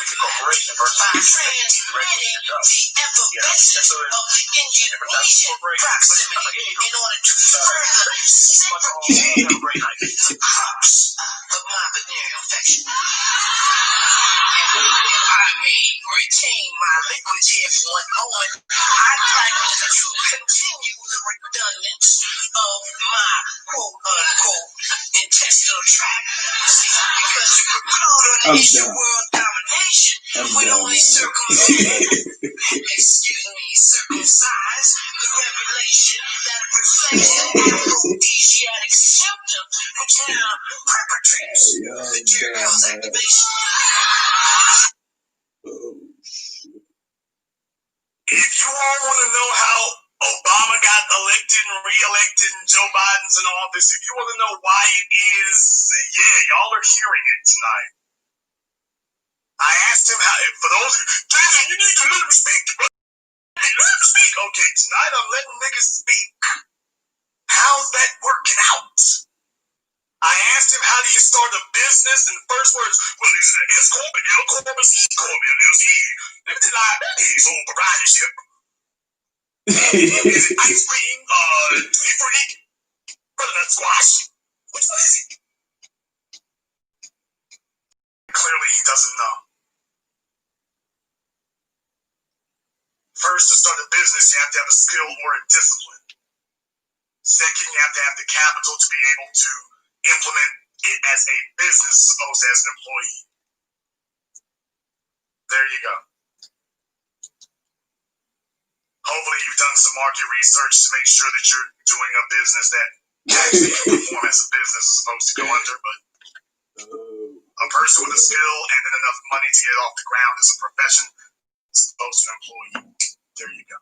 contingent lesion proximity in order to further segregate the crux of my venereal infection. If I may retain my liquids here for one moment, I'd like to continue the redundance of my quote-unquote intestinal tract. See, because to conclude on the issue of world domination would only circumcise the revelation that reflects the aphrodisiac symptom which now perpetrates materials activation. If you all want to know how Obama got elected and re-elected and Joe Biden's in office, if you want to know why it is, yeah, y'all are hearing it tonight. I asked him how, for those of you, Jason, you need to let him speak. Let him speak. Okay, tonight I'm letting niggas speak. How's that working out? I asked him, how do you start a business? And the first words, well, is it an S Corp, an L Corp, a C Corp, LLC? Let me tell you, that is on proprietorship. Is it ice cream, tutti frutti, butternut squash? Which one is it? Clearly, he doesn't know. First, to start a business, you have to have a skill or a discipline. Second, you have to have the capital to be able to implement it as a business as opposed to as an employee. There you go. Hopefully you've done some market research to make sure that you're doing a business that actually can perform as a business as opposed to go under, but a person with a skill and then enough money to get off the ground is a profession as opposed to an employee. There you go.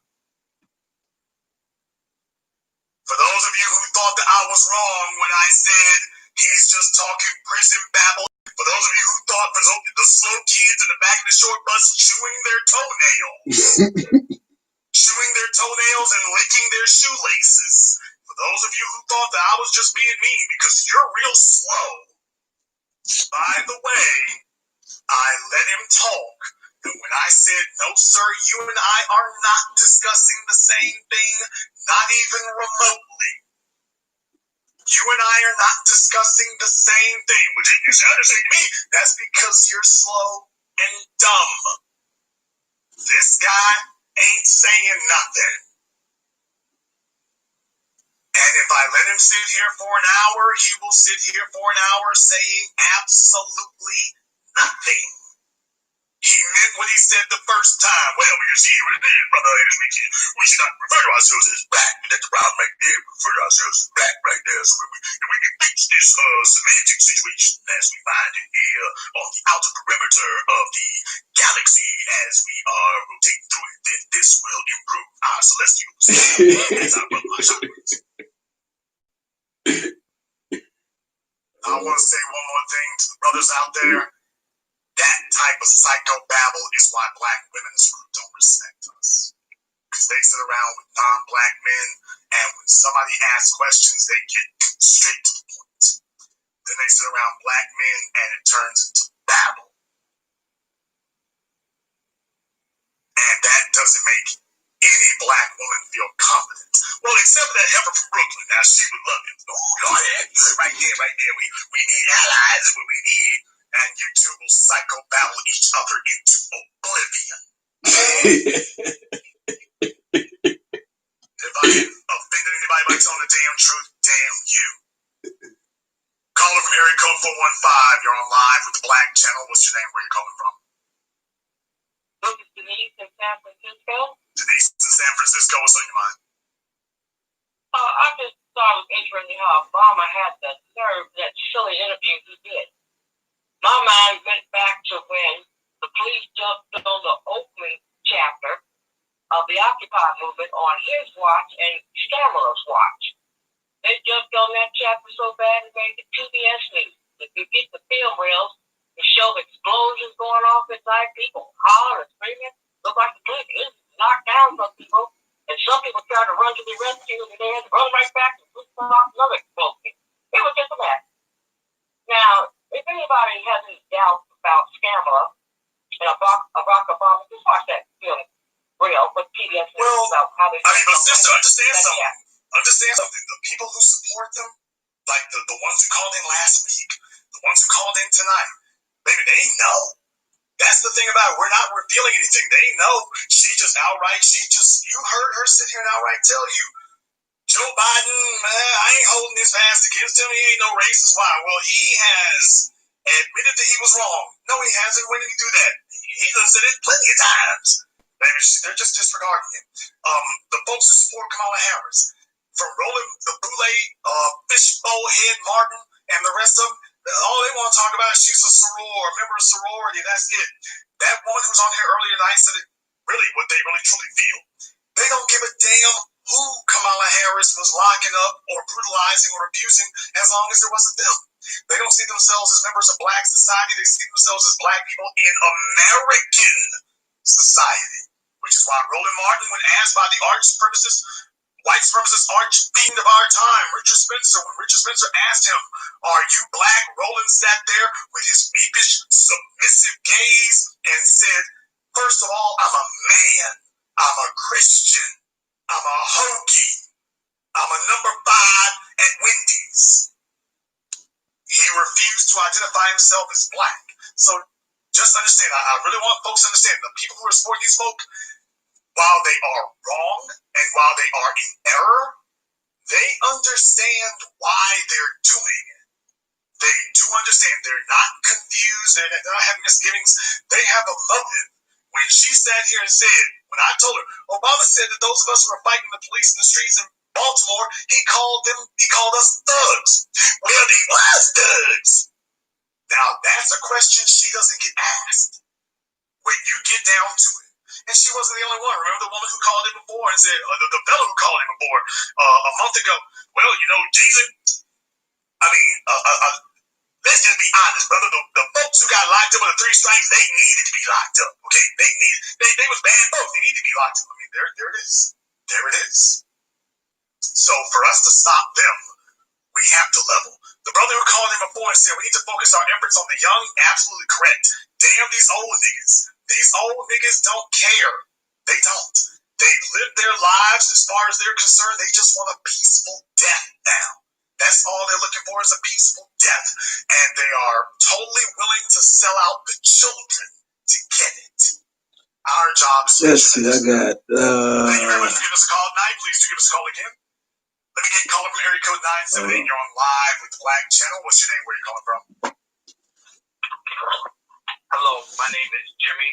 For those of you who thought that I was wrong when I said he's just talking prison babble, for those of you who thought the slow kids in the back of the short bus chewing their toenails and licking their shoelaces, for those of you who thought that I was just being mean because you're real slow, by the way, I let him talk. And when I said, no, sir, you and I are not discussing the same thing, not even remotely. You and I are not discussing the same thing. Which is understanding to me, that's because you're slow and dumb. This guy ain't saying nothing. And if I let him sit here for an hour, he will sit here for an hour saying absolutely nothing. He meant what he said the first time. Well, you see what it is, brother. We should not refer to ourselves as black. That's the problem right there. We refer to ourselves as black right there. So we can fix this semantic situation as we find it here on the outer perimeter of the galaxy as we are rotating through it. Then this will improve our celestial position as I run my chakras. I want to say one more thing to the brothers out there. That type of psychobabble is why black women as a group don't respect us. Because they sit around with non-black men, and when somebody asks questions, they get straight to the point. Then they sit around black men, and it turns into babble. And that doesn't make any black woman feel confident. Well, except that heifer from Brooklyn. Now, she would love it. Oh, Lord, right there. We need allies when we need. And you two will psychobabble each other into oblivion. If I offended anybody by telling the damn truth, damn you. Caller from area code 415. You're on live with the Black Channel. What's your name? Where are you calling from? This is Denise in San Francisco. Denise in San Francisco. What's on your mind? I just thought it was interesting how Obama had the nerve that silly interview he did. My mind went back to when the police jumped on the Oakland chapter of the Occupy movement on his watch and Stammer's watch. They jumped on that chapter so bad it made the PBS news. If you get the film reels, to show explosions going off inside people, hollering and screaming, look like the police knocked down some people, and some people tried to run to the rescue, and they had to run right back and push off another explosion. It was just a mess. Now, if anybody has any doubts about Scammer and Barack Obama, just watch that film real with PBS about but sister, understand something. Understand something. The people who support them, like the ones who called in last week, the ones who called in tonight, baby, they know. That's the thing about it. We're not revealing anything. They know. You heard her sit here and outright tell you, Joe Biden, I ain't holding this fast against him. He ain't no racist. Why? Well, he has admitted that he was wrong. No, he hasn't. When did he do that? He done said it plenty of times. They're just disregarding it. The folks who support Kamala Harris, from Roland the Boule, Fishbowl Head Martin, and the rest of them, all they want to talk about is she's a member of sorority. That's it. That woman who was on here earlier tonight said it, really what they really truly feel. They don't give a damn who Kamala Harris was locking up or brutalizing or abusing as long as it wasn't them. They don't see themselves as members of black society. They see themselves as black people in American society, which is why Roland Martin, when asked by the white supremacist arch fiend of our time, Richard Spencer, when Richard Spencer asked him, "Are you black?" Roland sat there with his beepish, submissive gaze and said, "First of all, I'm a man. I'm a Christian. I'm a Hokie. I'm a number 5 at Wendy's." He refused to identify himself as black. So just understand, I really want folks to understand, the people who are supporting these folk, while they are wrong and while they are in error, they understand why they're doing it. They do understand. They're not confused. They're not having misgivings. They have a motive. When she sat here and said, when I told her, Obama said that those of us who are fighting the police in the streets in Baltimore, he called us thugs. Well, they was thugs. Now, that's a question she doesn't get asked when you get down to it. And she wasn't the only one. Remember the woman who called in before and said, the fellow who called in before a month ago, well, Jesus, let's just be honest, brother. The folks who got locked up with the 3 strikes, they needed to be locked up. Okay, they was bad folks. They need to be locked up. I mean, there it is. There it is. So for us to stop them, we have to level. The brother who called in before and said we need to focus our efforts on the young, absolutely correct. Damn these old niggas. These old niggas don't care. They don't. They live their lives as far as they're concerned. They just want a peaceful death now. That's all they're looking for is a peaceful death. And they are totally willing to sell out the children to get it. Our job is to let's see, I got Thank you very much for giving us a call tonight. Please do give us a call again. Let me get a caller from area code 978. You're on live with the Black Channel. What's your name? Where are you calling from? Hello, my name is Jimmy,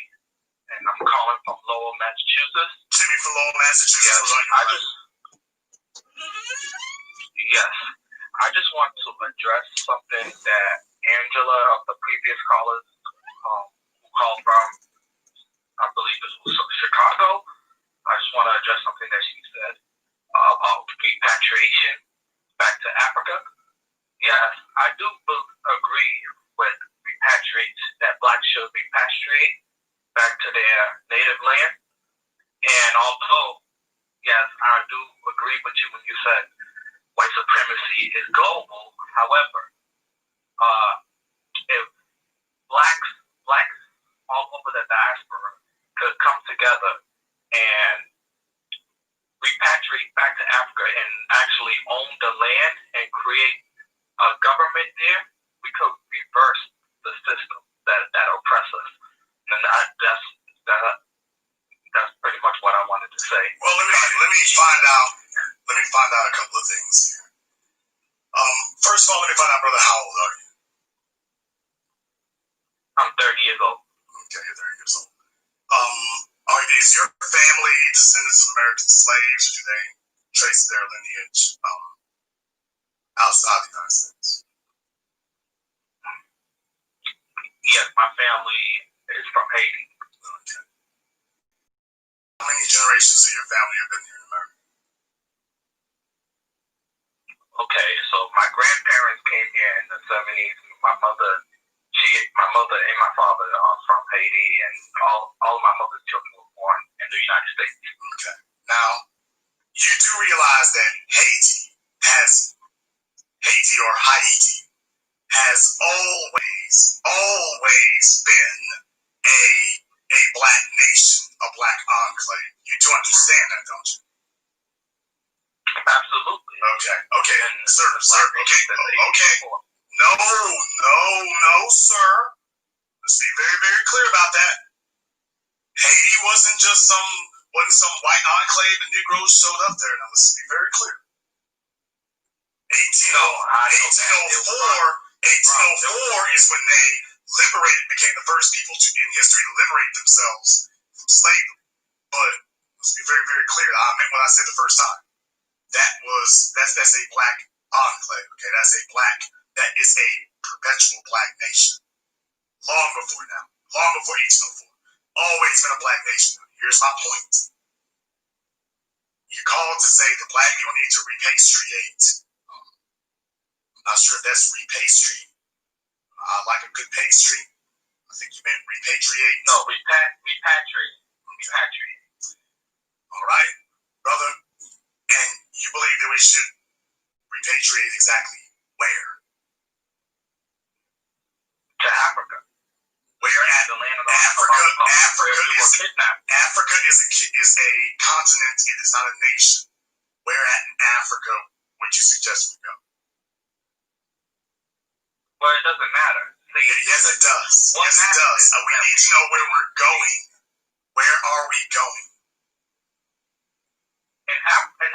and I'm calling from Lowell, Massachusetts. Jimmy from Lowell, Massachusetts. Yes, I just want to address something that Angela of the previous callers who called from, I believe it was Chicago. I just want to address something that she said about repatriation back to Africa. Yes, I do agree with repatriates that blacks should repatriate back to their native land. And although, yes, I do agree with you when you said white supremacy is global. However, if blacks all over the diaspora could come together and repatriate back to Africa and actually own the land and create a government there, we could reverse the system that oppress us. And that's pretty much what I wanted to say. Well, let me find out a couple of things here. First of all, let me find out, brother, how old are you? I'm 30 years old. Okay, you're 30 years old. Is your family descendants of American slaves, or do they trace their lineage outside the United States? Yes, my family is from Haiti. Okay. How many generations of your family have been here in America? Okay, so my grandparents came here in the 70s. My mother and my father are from Haiti, and all of my mother's children were born in the United States. Okay. Now, you do realize that Haiti or Haiti has always been a black nation, a black enclave. You do understand that, don't you? Okay, sir, okay. No, sir. Let's be very, very clear about that. Haiti wasn't some white enclave and Negroes showed up there. Now, let's be very clear. 1804 is when they became the first people in history to liberate themselves from slavery. But let's be very, very clear. I meant what I said the first time. That's a black enclave. Okay, that is a perpetual black nation. Long before 1804. Always been a black nation. Here's my point. You called to say the black people need to repatriate. I'm not sure if that's repatriate. I like a good pastry. I think you meant repatriate. No, repatriate. All right, brother. And you believe that we should repatriate exactly where? To Africa. Where at? The land of Africa is a continent. It is not a nation. Where at in Africa would you suggest we go? Well, it doesn't matter. Yes, it does. We need to know where we're going. Where are we going? In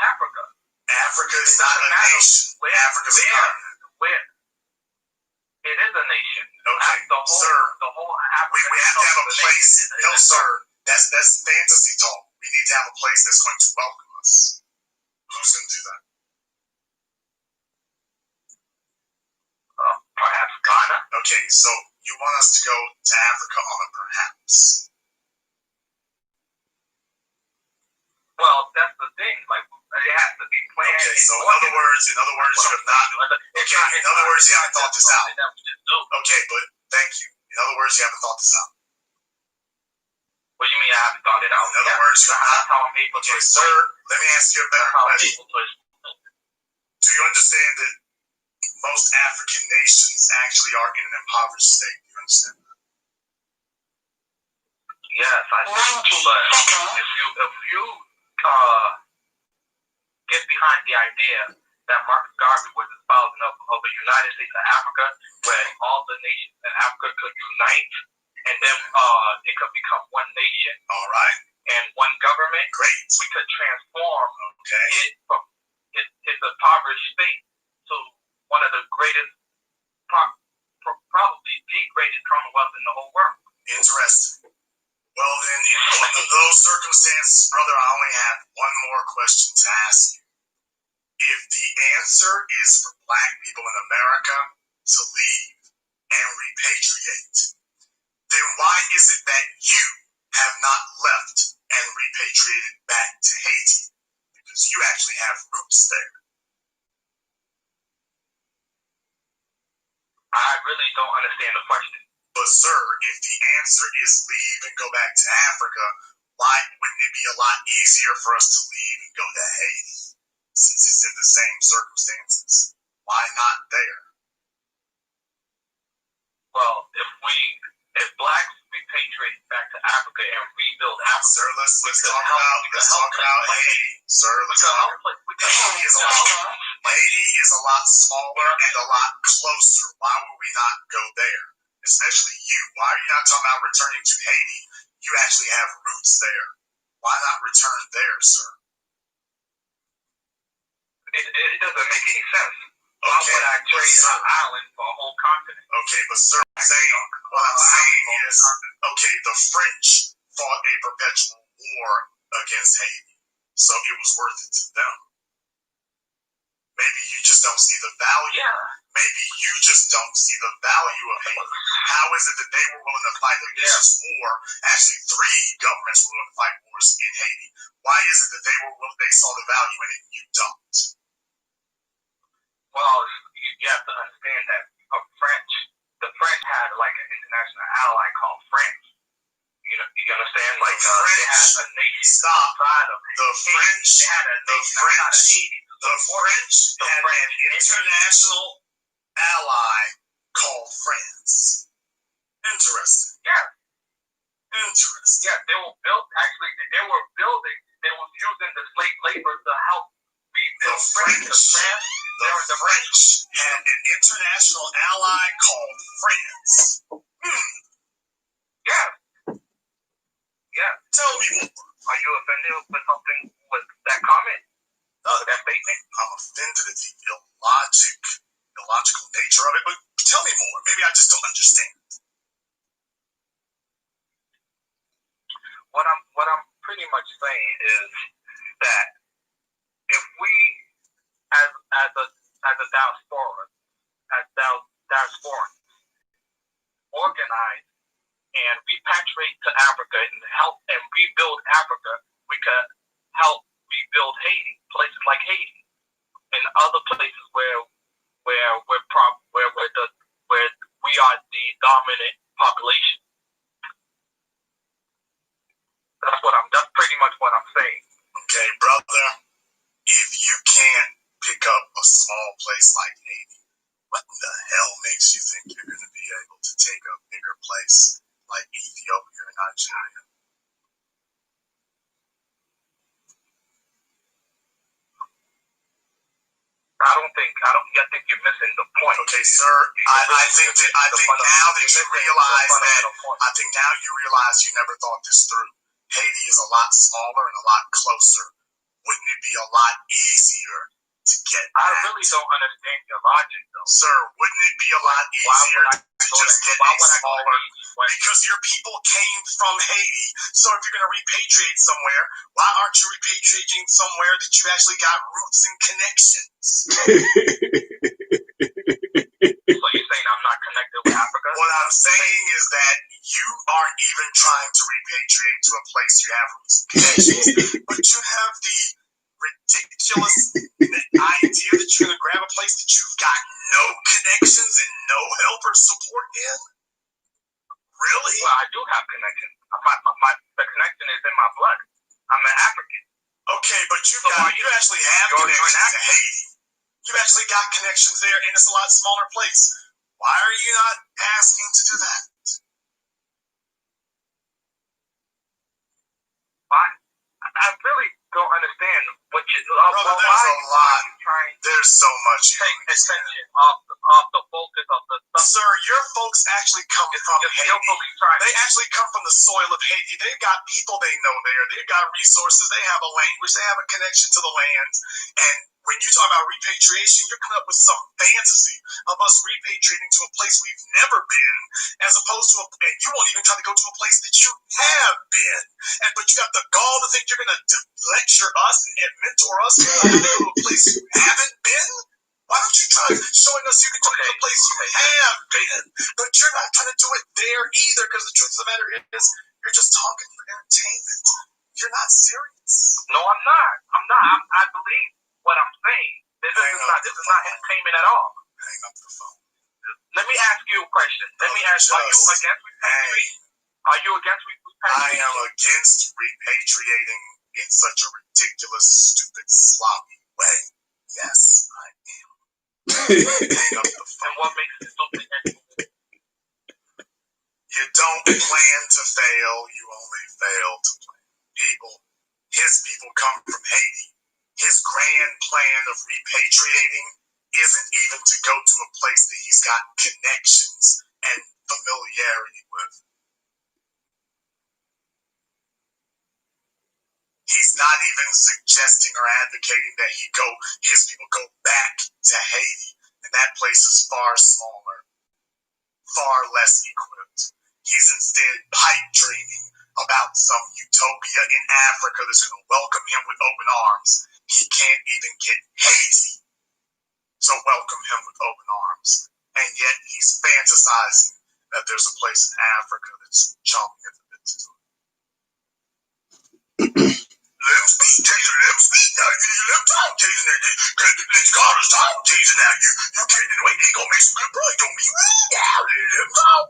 Africa. Africa is not a nation. Africa's a continent. Where? It is a nation. Okay, sir. The whole Africa. We have to have a place. No, sir. That's fantasy talk. We need to have a place that's going to welcome us. Who's going to do that? Perhaps Ghana. Okay, so you want us to go to Africa on a perhaps? Well, that's the thing. Like, it has to be planned. Okay, so in other words, you have not. Okay, in other words, you haven't thought this out. Okay, but thank you. In other words, you haven't thought this out. What do you mean I haven't thought it out? In other words, you have not. Okay, sir, let me ask you a better question. Do you understand that most African nations actually are in an impoverished state? Do you understand that? Yes, I do. But if you get behind the idea that Marcus Garvey was espousing of a United States of Africa, where all the nations in Africa could unite, and then it could become one nation, all right, and one government. Great. We could transform it from its impoverished state to one of the greatest, probably the greatest commonwealth in the whole world. Interesting. Well, then, in those circumstances, brother, I only have one more question to ask you. If the answer is for black people in America to leave and repatriate, then why is it that you have not left and repatriated back to Haiti? Because you actually have roots there. I really don't understand the question. But sir, if the answer is leave and go back to Africa, why wouldn't it be a lot easier for us to leave and go to Haiti, since it's in the same circumstances? Why not there? Well, if blacks repatriate back to Africa and rebuild Africa, sir, let's talk about Haiti. Sir, Haiti is a lot smaller and a lot closer. Why would we not go there? Especially you. Why are you not talking about returning to Haiti? You actually have roots there. Why not return there, sir? It doesn't make any sense. Why would I trade an island for a whole continent? Okay, but sir, what I'm saying is, okay, the French fought a perpetual war against Haiti, so it was worth it to them. Maybe you just don't see the value. Yeah. Maybe you just don't see the value of Haiti. How is it that they were willing to fight against this war? Actually, 3 governments were willing to fight wars in Haiti. Why is it that they saw the value in it and you don't? Well, you have to understand that the French had like an international ally called France. You understand? Like they had a nation outside of the French. They had a nation outside of Haiti. The French had an international ally called France. Interesting. Yeah. Interesting. Yeah, they were using the slave labor to help rebuild The French had an international ally called France. Yeah. Yeah. Tell me more. Are you offended with something with that comment? That statement? I'm offended at the illogical nature of it, but tell me more. Maybe I just don't understand. What I'm pretty much saying is that if we, as a diaspora, organize and repatriate to Africa and help and rebuild Africa, we could help rebuild Haiti, places like Haiti, and other places where we are the dominant population. That's pretty much what I'm saying. Okay, brother, if you can't pick up a small place like Haiti, what the hell makes you think you're going to be able to take a bigger place like Ethiopia or Nigeria? I think you're missing the point. Okay, sir. I think now you realize you never thought this through. Haiti is a lot smaller and a lot closer. Wouldn't it be a lot easier to get I back? really don't understand your logic, though. Sir, wouldn't it be a lot easier to just get a smaller? Because your people came from Haiti. So if you're going to repatriate somewhere, why aren't you repatriating somewhere that you actually got roots and connections? So you're saying I'm not connected with Africa? What I'm saying is that you aren't even trying to repatriate to a place you have roots and connections, but you have the ridiculous idea that you're going to grab a place that you've got no connections and no help or support in? Really? Well, I do have connections. The connection is in my blood. I'm an African. Okay, but you actually have connections to Haiti. You actually got connections there, and it's a lot smaller place. Why are you not asking to do that? Why? I really don't understand what you. Brother, there's a lot. There's so much. Take attention off the focus of the stuff. Sir, your folks actually come from Haiti. They actually come from the soil of Haiti. They've got people they know there. They've got resources. They have a language. They have a connection to the land. And when you talk about repatriation, you're coming up with some fantasy of us repatriating to a place we've never been, as opposed to and you won't even try to go to a place that you have been. But you got the gall to think you're going to lecture us and mentor us to go to a place you haven't been? Why don't you try showing us you can do it in a place you have been? But you're not trying to do it there either, because the truth of the matter is you're just talking for entertainment. You're not serious. No, I'm not. I believe what I'm saying. This is not entertainment at all. Hang up the phone. Let me ask you a question. Are you against repatriating? Are you against repatriating? I am against repatriating in such a ridiculous, stupid, sloppy way. Yes, I am. Hang up the phone. And what makes it stupid? You don't plan to fail, you only fail to plan. His people come from Haiti. His grand plan of repatriating isn't even to go to a place that he's got connections and familiarity with. He's not even suggesting or advocating that his people go back to Haiti, and that place is far smaller, far less equipped. He's instead pipe dreaming about some utopia in Africa that's going to welcome him with open arms. He can't even get Haiti to welcome him with open arms, and yet he's fantasizing that there's a place in Africa that's chomping at the bit to do it. Let him speak, Jason. Let him speak now. Let him talk, Jason. Let's call us talk, Jason. Now you kidding away? They gonna make some good boy. Don't be rude now. Let him talk.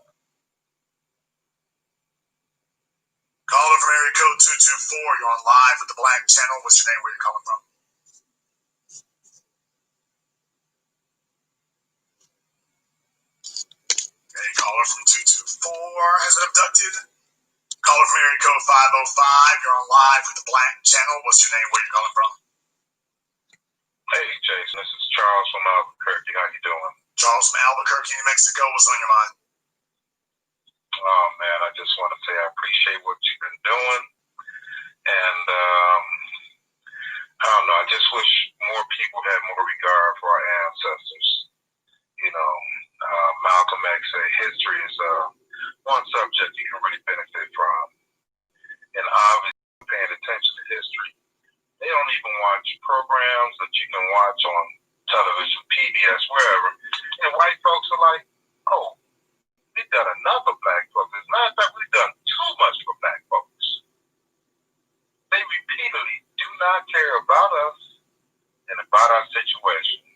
Caller from area code 224. You're on live with the Black Channel. What's your name? Where you calling from? Okay, caller from 224 has been abducted. Caller from area code 505. You're on live with the Black Channel. What's your name? Where you calling from? Hey, from Albuquerque. How you doing? Charles from Albuquerque, New Mexico. What's on your mind? Oh man, I just want to say I appreciate what you've been doing, and I don't know. I just wish more people had more regard for our ancestors. You know, Malcolm X said history is one subject you can really benefit from, and obviously paying attention to history. They don't even watch programs that you can watch on television, PBS, wherever. And white folks are like, oh, we've done enough for black folks. As a matter of fact, we've done too much for black folks. They repeatedly do not care about us and about our situation.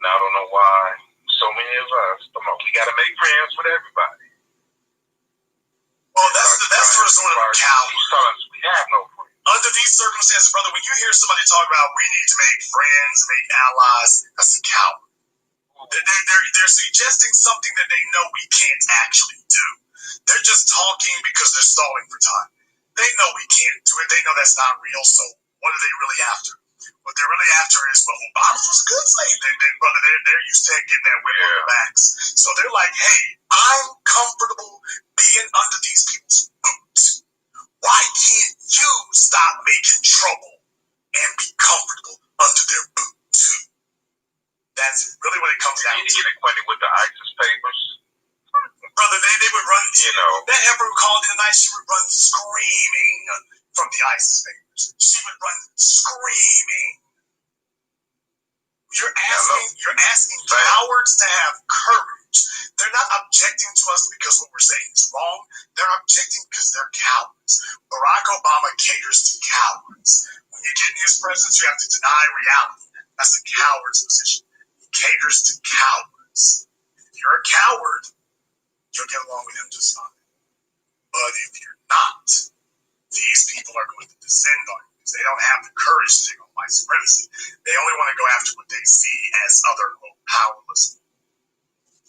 And I don't know why so many of us, we got to make friends with everybody. Well, that's the resort of cowards. We have no friends. Under these circumstances, brother, when you hear somebody talk about we need to make friends, make allies, that's a coward. They're suggesting something that they know we can't actually do. They're just talking because they're stalling for time. They know we can't do it. They know that's not real. So what are they really after? What they're really after is, well, Obama was a good slave. Brother, they're used to getting that whip on their backs. So they're like, hey, I'm comfortable being under these people's boots. Why can't you stop making trouble and be comfortable under their boot too? That's really what it comes down to. You need to get acquainted with the ISIS papers. Brother, they would run, that emperor who called in the night, she would run screaming from the ISIS papers. She would run screaming. You're asking cowards to have courage. They're not objecting to us because what we're saying is wrong. They're objecting because they're cowards. Barack Obama caters to cowards. When you get in his presence, you have to deny reality. That's a coward's position. He caters to cowards. If you're a coward, you'll get along with him just fine. But if you're not, these people are going to descend on you because they don't have the courage to take on white supremacy. They only want to go after what they see as other powerless.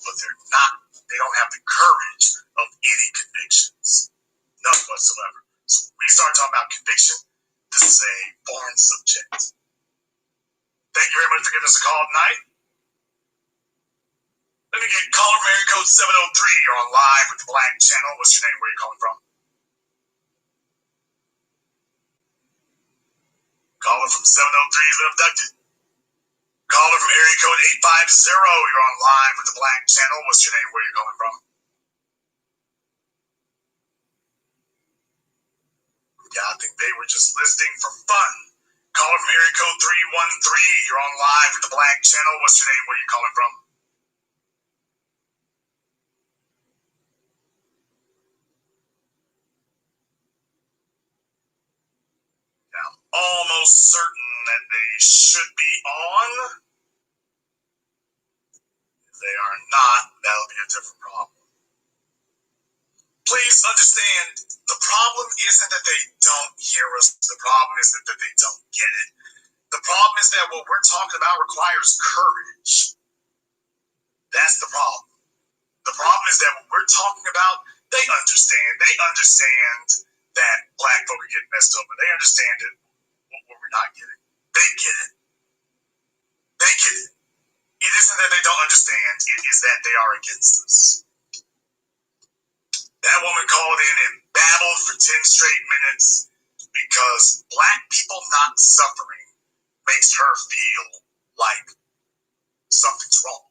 But they're not. They don't have the courage of any convictions. None whatsoever. So when we start talking about conviction, this is a foreign subject. Thank you very much for giving us a call tonight. Let me get caller from area code 703. You're on live with the Black Channel. What's your name? Where are you calling from? Caller from 703 has been abducted. Caller from area code 850. You're on live with the Black Channel. What's your name? Where are you calling from? Yeah, I think they were just listening for fun. Caller from area code 313. You're on live with the Black Channel. What's your name? Where are you calling from? Yeah, I'm almost certain that they should be on. If they are not, that'll be a different problem. Please understand, the problem isn't that they don't hear us. The problem is that they don't get it. The problem is that what we're talking about requires courage. That's the problem. The problem is that what we're talking about, they understand. They understand that black folk are getting messed up, but they understand it. What we're not getting. They get it. They get it. It isn't that they don't understand. It is that they are against us. That woman called in and babbled for 10 straight minutes because black people not suffering makes her feel like something's wrong.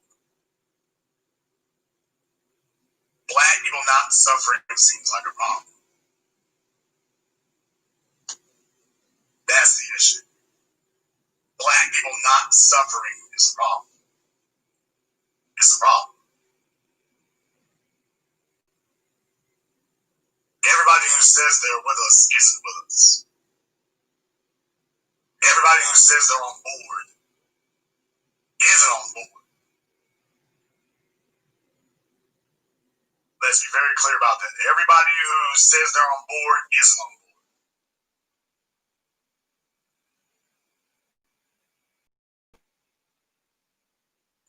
Black people not suffering seems like a problem. That's the issue. Black people not suffering is a problem. It's a problem. Everybody who says they're with us isn't with us. Everybody who says they're on board isn't on board. Let's be very clear about that. Everybody who says they're on board isn't on board.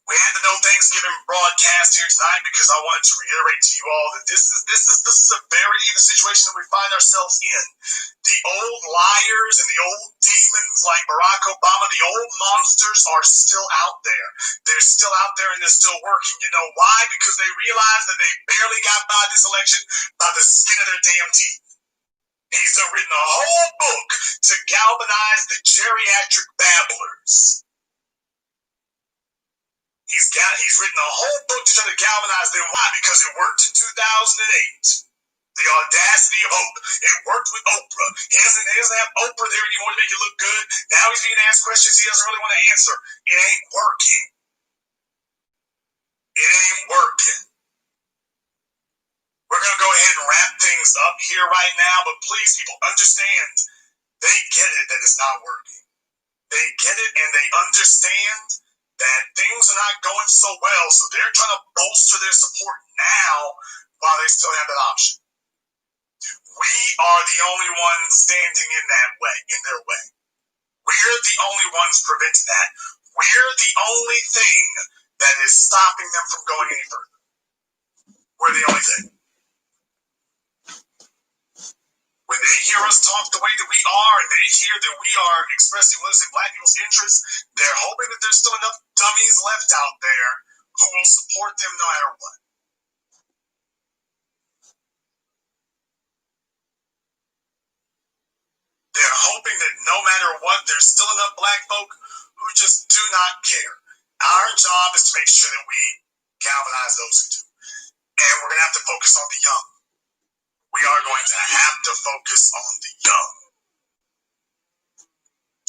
We had the No Thanksgiving broadcast here tonight because I wanted to reiterate to you all that this is the severity of the situation that we find ourselves in. The old liars and the old demons like Barack Obama, the old monsters are still out there. They're still out there and they're still working. You know why? Because they realize that they barely got by this election by the skin of their damn teeth. He's written a whole book to galvanize the geriatric babblers. He's written a whole book to try to galvanize them. Why? Because it worked in 2008. The audacity of hope. It worked with Oprah. He doesn't have Oprah there anymore to make it look good. Now he's being asked questions he doesn't really want to answer. It ain't working. It ain't working. We're going to go ahead and wrap things up here right now, but please, people, understand. They get it that it's not working. They get it and they understand that things are not going so well, so they're trying to bolster their support now while they still have that option. We are the only ones standing in their way. We're the only ones preventing that. We're the only thing that is stopping them from going any further. We're the only thing. When they hear us talk the way that we are, and they hear that we are expressing what is in Black people's interests, they're hoping that there's still enough dummies left out there who will support them no matter what. They're hoping that no matter what, there's still enough Black folk who just do not care. Our job is to make sure that we galvanize those who do. And we're going to have to focus on the young. We are going to have to focus on the young.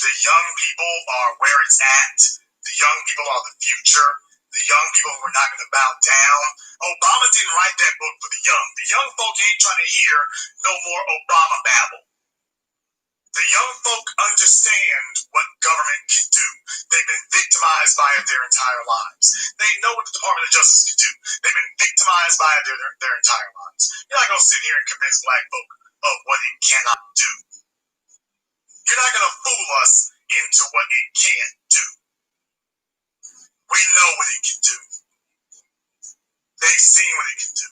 The young people are where it's at. The young people are the future. The young people who are not going to bow down. Obama didn't write that book for the young. The young folk ain't trying to hear no more Obama babble. The young folk understand what government can do. They've been victimized by it their entire lives. They know what the Department of Justice can do. They've been victimized by it their entire lives. You're not going to sit here and convince Black folk of what it cannot do. You're not going to fool us into what it can't do. We know what it can do. They've seen what it can do.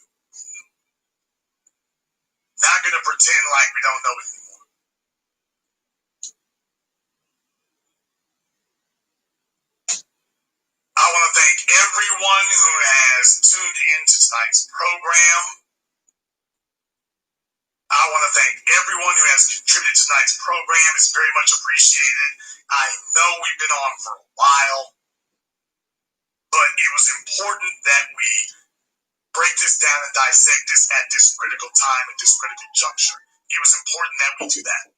Not going to pretend like we don't know it anymore. I want to thank everyone who has tuned in to tonight's program. I want to thank everyone who has contributed to tonight's program. It's very much appreciated. I know we've been on for a while, but it was important that we break this down and dissect this at this critical time, at this critical juncture. It was important that we do that.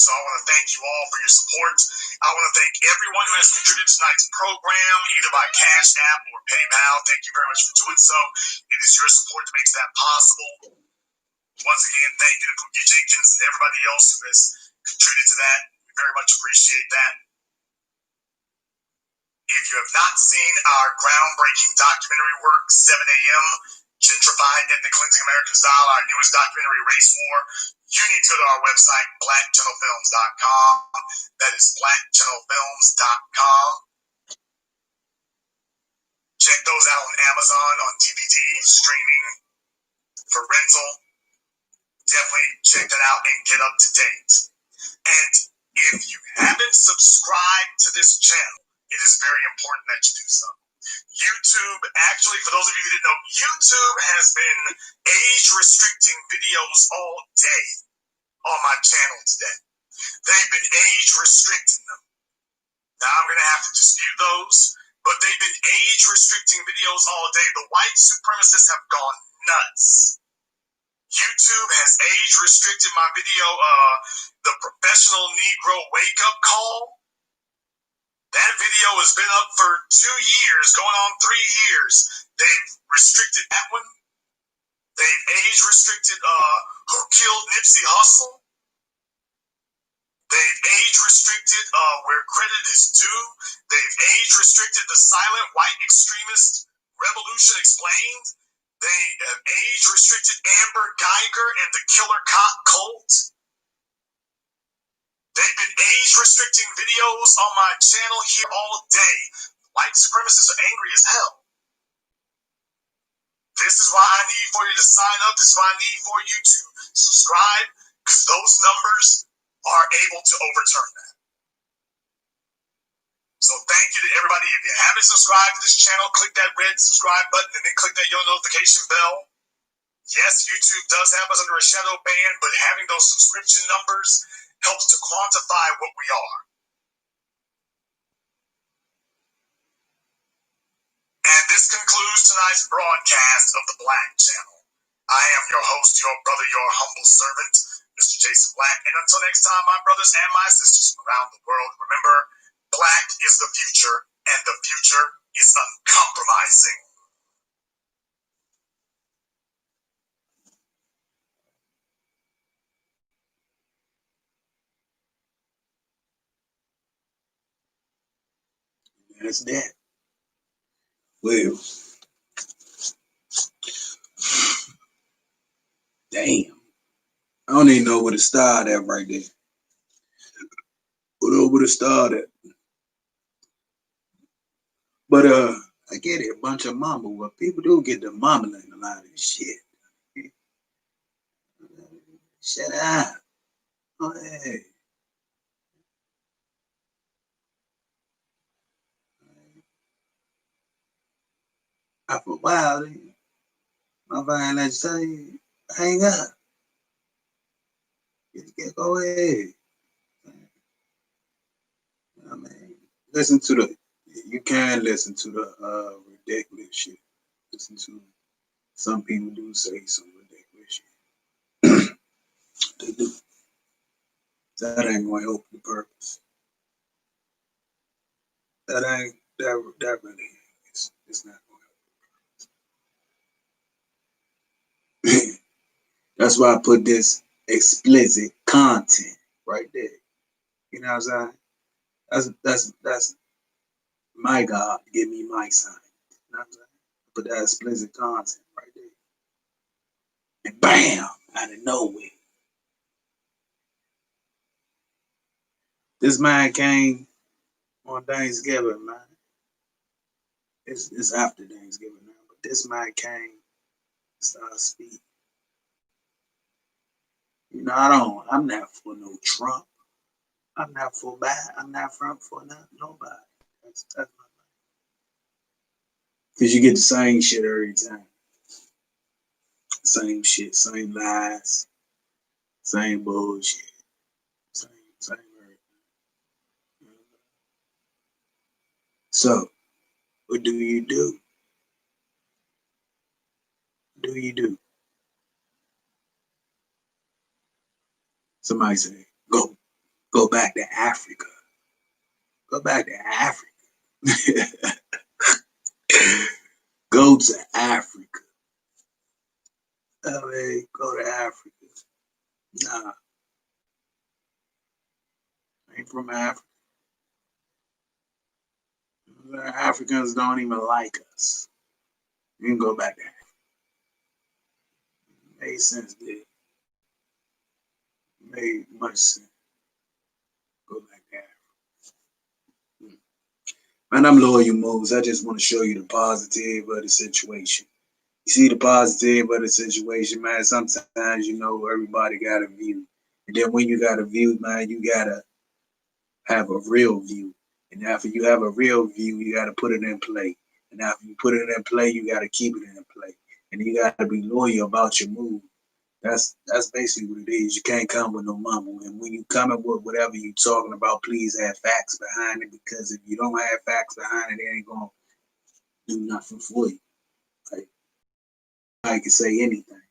So I want to thank you all for your support. I want to thank everyone who has contributed to tonight's program, either by Cash App or PayPal. Thank you very much for doing so. It is your support that makes that possible. Once again, thank you to Pookie Jenkins and everybody else who has contributed to that. We very much appreciate that. If you have not seen our groundbreaking documentary work, 7 a.m., Gentrified Ethnic Cleansing American Style, our newest documentary, Race War, you need to go to our website, blackchannelfilms.com. That is blackchannelfilms.com. Check those out on Amazon, on DVD, streaming, for rental. Definitely check that out and get up to date. And if you haven't subscribed to this channel, it is very important that you do so. YouTube, actually, for those of you who didn't know, YouTube has been age-restricting videos all day on my channel today. They've been age-restricting them. Now, I'm going to have to dispute those, but they've been age-restricting videos all day. The white supremacists have gone nuts. YouTube has age-restricted my video, The Professional Negro Wake-Up Call. That video has been up for 2 years, going on 3 years. They've restricted that one. They've age-restricted Who Killed Nipsey Hussle. They've age-restricted Where Credit Is Due. They've age-restricted The Silent White Extremist Revolution Explained. They have age-restricted Amber Geiger and the Killer Cop Cult. They've been age-restricting videos on my channel here all day. White supremacists are angry as hell. This is why I need for you to sign up. This is why I need for you to subscribe, because those numbers are able to overturn that. haven't subscribed to this channel, click that red subscribe button and then click that yellow notification bell. Yes, YouTube does have us under a shadow ban, but having those subscription numbers helps to quantify what we are. And this concludes tonight's broadcast of the Black Channel. I am your host, your brother, your humble servant, Mr. Jason Black. And until next time, my brothers and my sisters around the world, remember, Black is the future, and the future is uncompromising. That's that. Well, damn. I don't even know where to start at right there. Where to start at. But I get it, a bunch of mumble. Well, people do get the mumbling a lot of this shit. Shut up. Oh, hey. After a while, my violin say, hang up. Go ahead. I mean, listen to you can listen to the ridiculous shit. Listen to, some people do say some ridiculous shit. They do. That ain't going to help the purpose. That really is. It's not going to help. That's why I put this explicit content right there. You know what I'm saying? That's my God, give me my sign. You know what I'm saying? Put that explicit content right there. And bam, out of nowhere. This man came on Thanksgiving, man. It's after Thanksgiving now, but this man came, started speaking. You know, I'm not for no Trump. I'm not for bad. I'm not for nobody. That's my thing. Because you get the same shit every time. Same shit, same lies, same bullshit, same everything. So, what do you do? What do you do? Somebody say, go back to Africa. Go back to Africa. Go to Africa. I mean, go to Africa. Nah, I ain't from Africa. Africans don't even like us. You can go back to Africa. Made sense, dude. Made much sense. Go back to Africa. Man, I'm Loyalmoves. I just want to show you the positive of the situation. You see the positive of the situation, man. Sometimes, you know, everybody got a view. And then when you got a view, man, you got to have a real view. And after you have a real view, you got to put it in play. And after you put it in play, you got to keep it in play. And you got to be loyal about your move. That's basically what it is. You can't come with no mumble. And when you come up with whatever you're talking about, please have facts behind it. Because if you don't have facts behind it, it ain't going to do nothing for you. Like, I can say anything.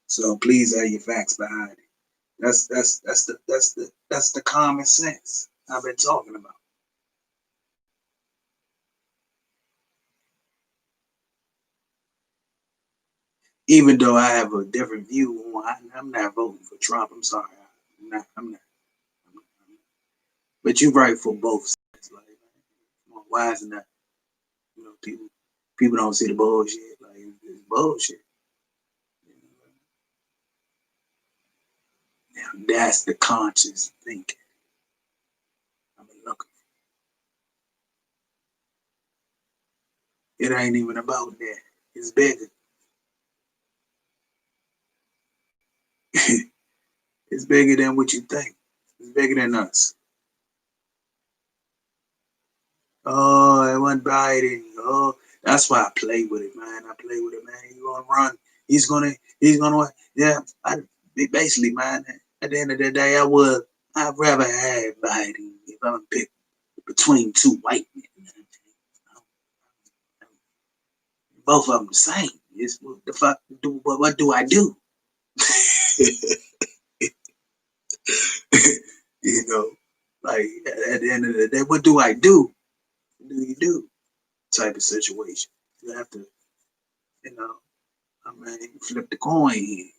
So please have your facts behind it. That's the common sense I've been talking about. Even though I have a different view, I'm not voting for Trump. I'm sorry, I'm not. But you're right for both sides. Like, why isn't that? You know, people don't see the bullshit. Like, it's bullshit. Now that's the conscious thinking I've been looking for. It ain't even about that. It's bigger. It's bigger than what you think. It's bigger than us. Oh, one bite, and that's why I play with it, man. I play with it, man. He's gonna run. He's gonna. Yeah. Basically, man. At the end of the day, I'd rather have biting if I'm picked between two white men. Both of them the same. It's what the fuck do? What do I do? You know, like at the end of the day, what do I do? What do you do? Type of situation. You have to, I mean, flip the coin here.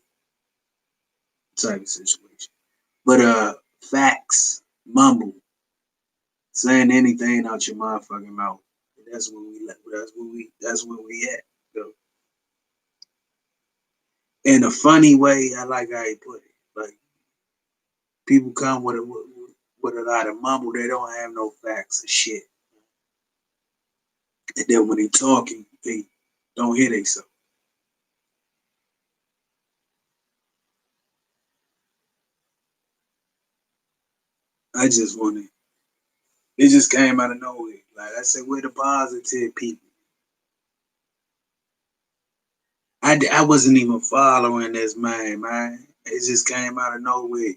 Type of situation. But facts, mumble, saying anything out your motherfucking mouth. That's where we at. So, in a funny way, I like how he put it. Like people come with a lot of mumble, they don't have no facts and shit. And then when they talking, they don't hear themselves. I just wanted, it just came out of nowhere. Like I said, we're the positive people. I wasn't even following this man. It just came out of nowhere.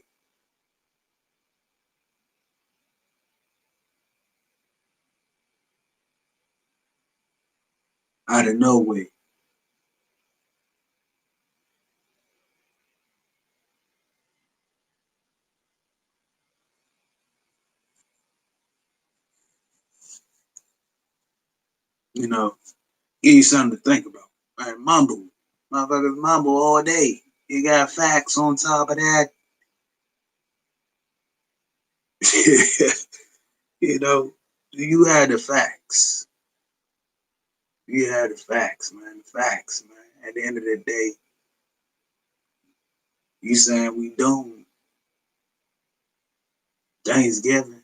Out of nowhere. You know, give you something to think about. Right, mumble. Motherfuckers mumble all day. You got facts on top of that. You know, you had the facts. You had the facts, man. The facts, man. At the end of the day, you saying we doomed. Thanksgiving.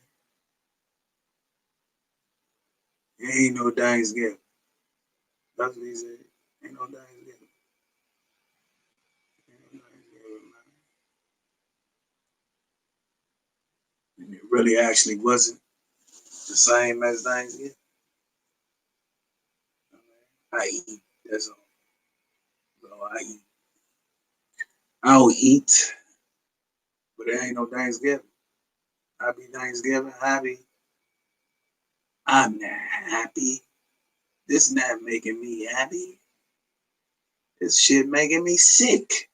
It ain't no Thanksgiving. That's what he said. Ain't no Thanksgiving. Ain't no Thanksgiving, man. And it really actually wasn't the same as Thanksgiving. I eat. That's all. So I eat. I'll eat, but it ain't no Thanksgiving. Happy Thanksgiving. I'm not happy. This not making me happy. This shit making me sick.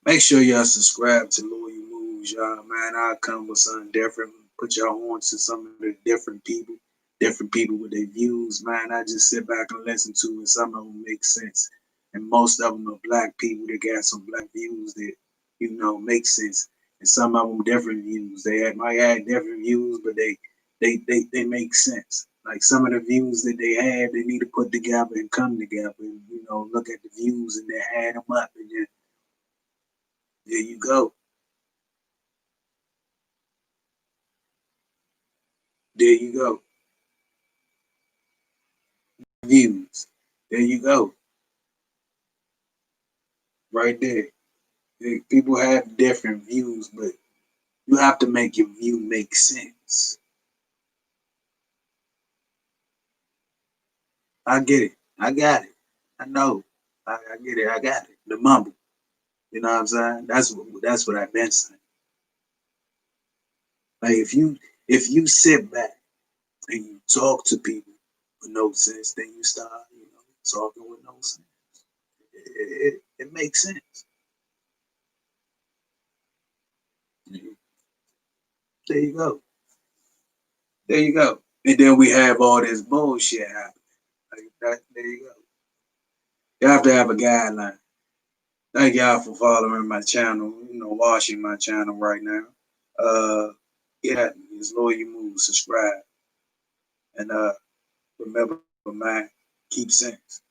Make sure y'all subscribe to Loyalmoves, y'all, man. I'll come with something different. Put y'all on to some of the different people with their views, man. I just sit back and listen to it. Some of them make sense. And most of them are black people that got some black views that, make sense. And some of them different views. They might have different views, but they make sense. Like some of the views that they have, they need to put together and come together and, look at the views and then add them up and then there you go. There you go. Views. There you go. Right there. People have different views, but you have to make your view make sense. I get it. I got it. I know. I get it. I got it. The mumble. You know what I'm saying? That's what I've been saying. Like if you sit back and you talk to people with no sense, then you start, talking with no sense. It makes sense. There you go. There you go. And then we have all this bullshit happening. Like that, there you go. You have to have a guideline. Thank y'all for following my channel, watching my channel right now. Yeah, it's Loyalmoves. Subscribe. And remember, man, keep sense.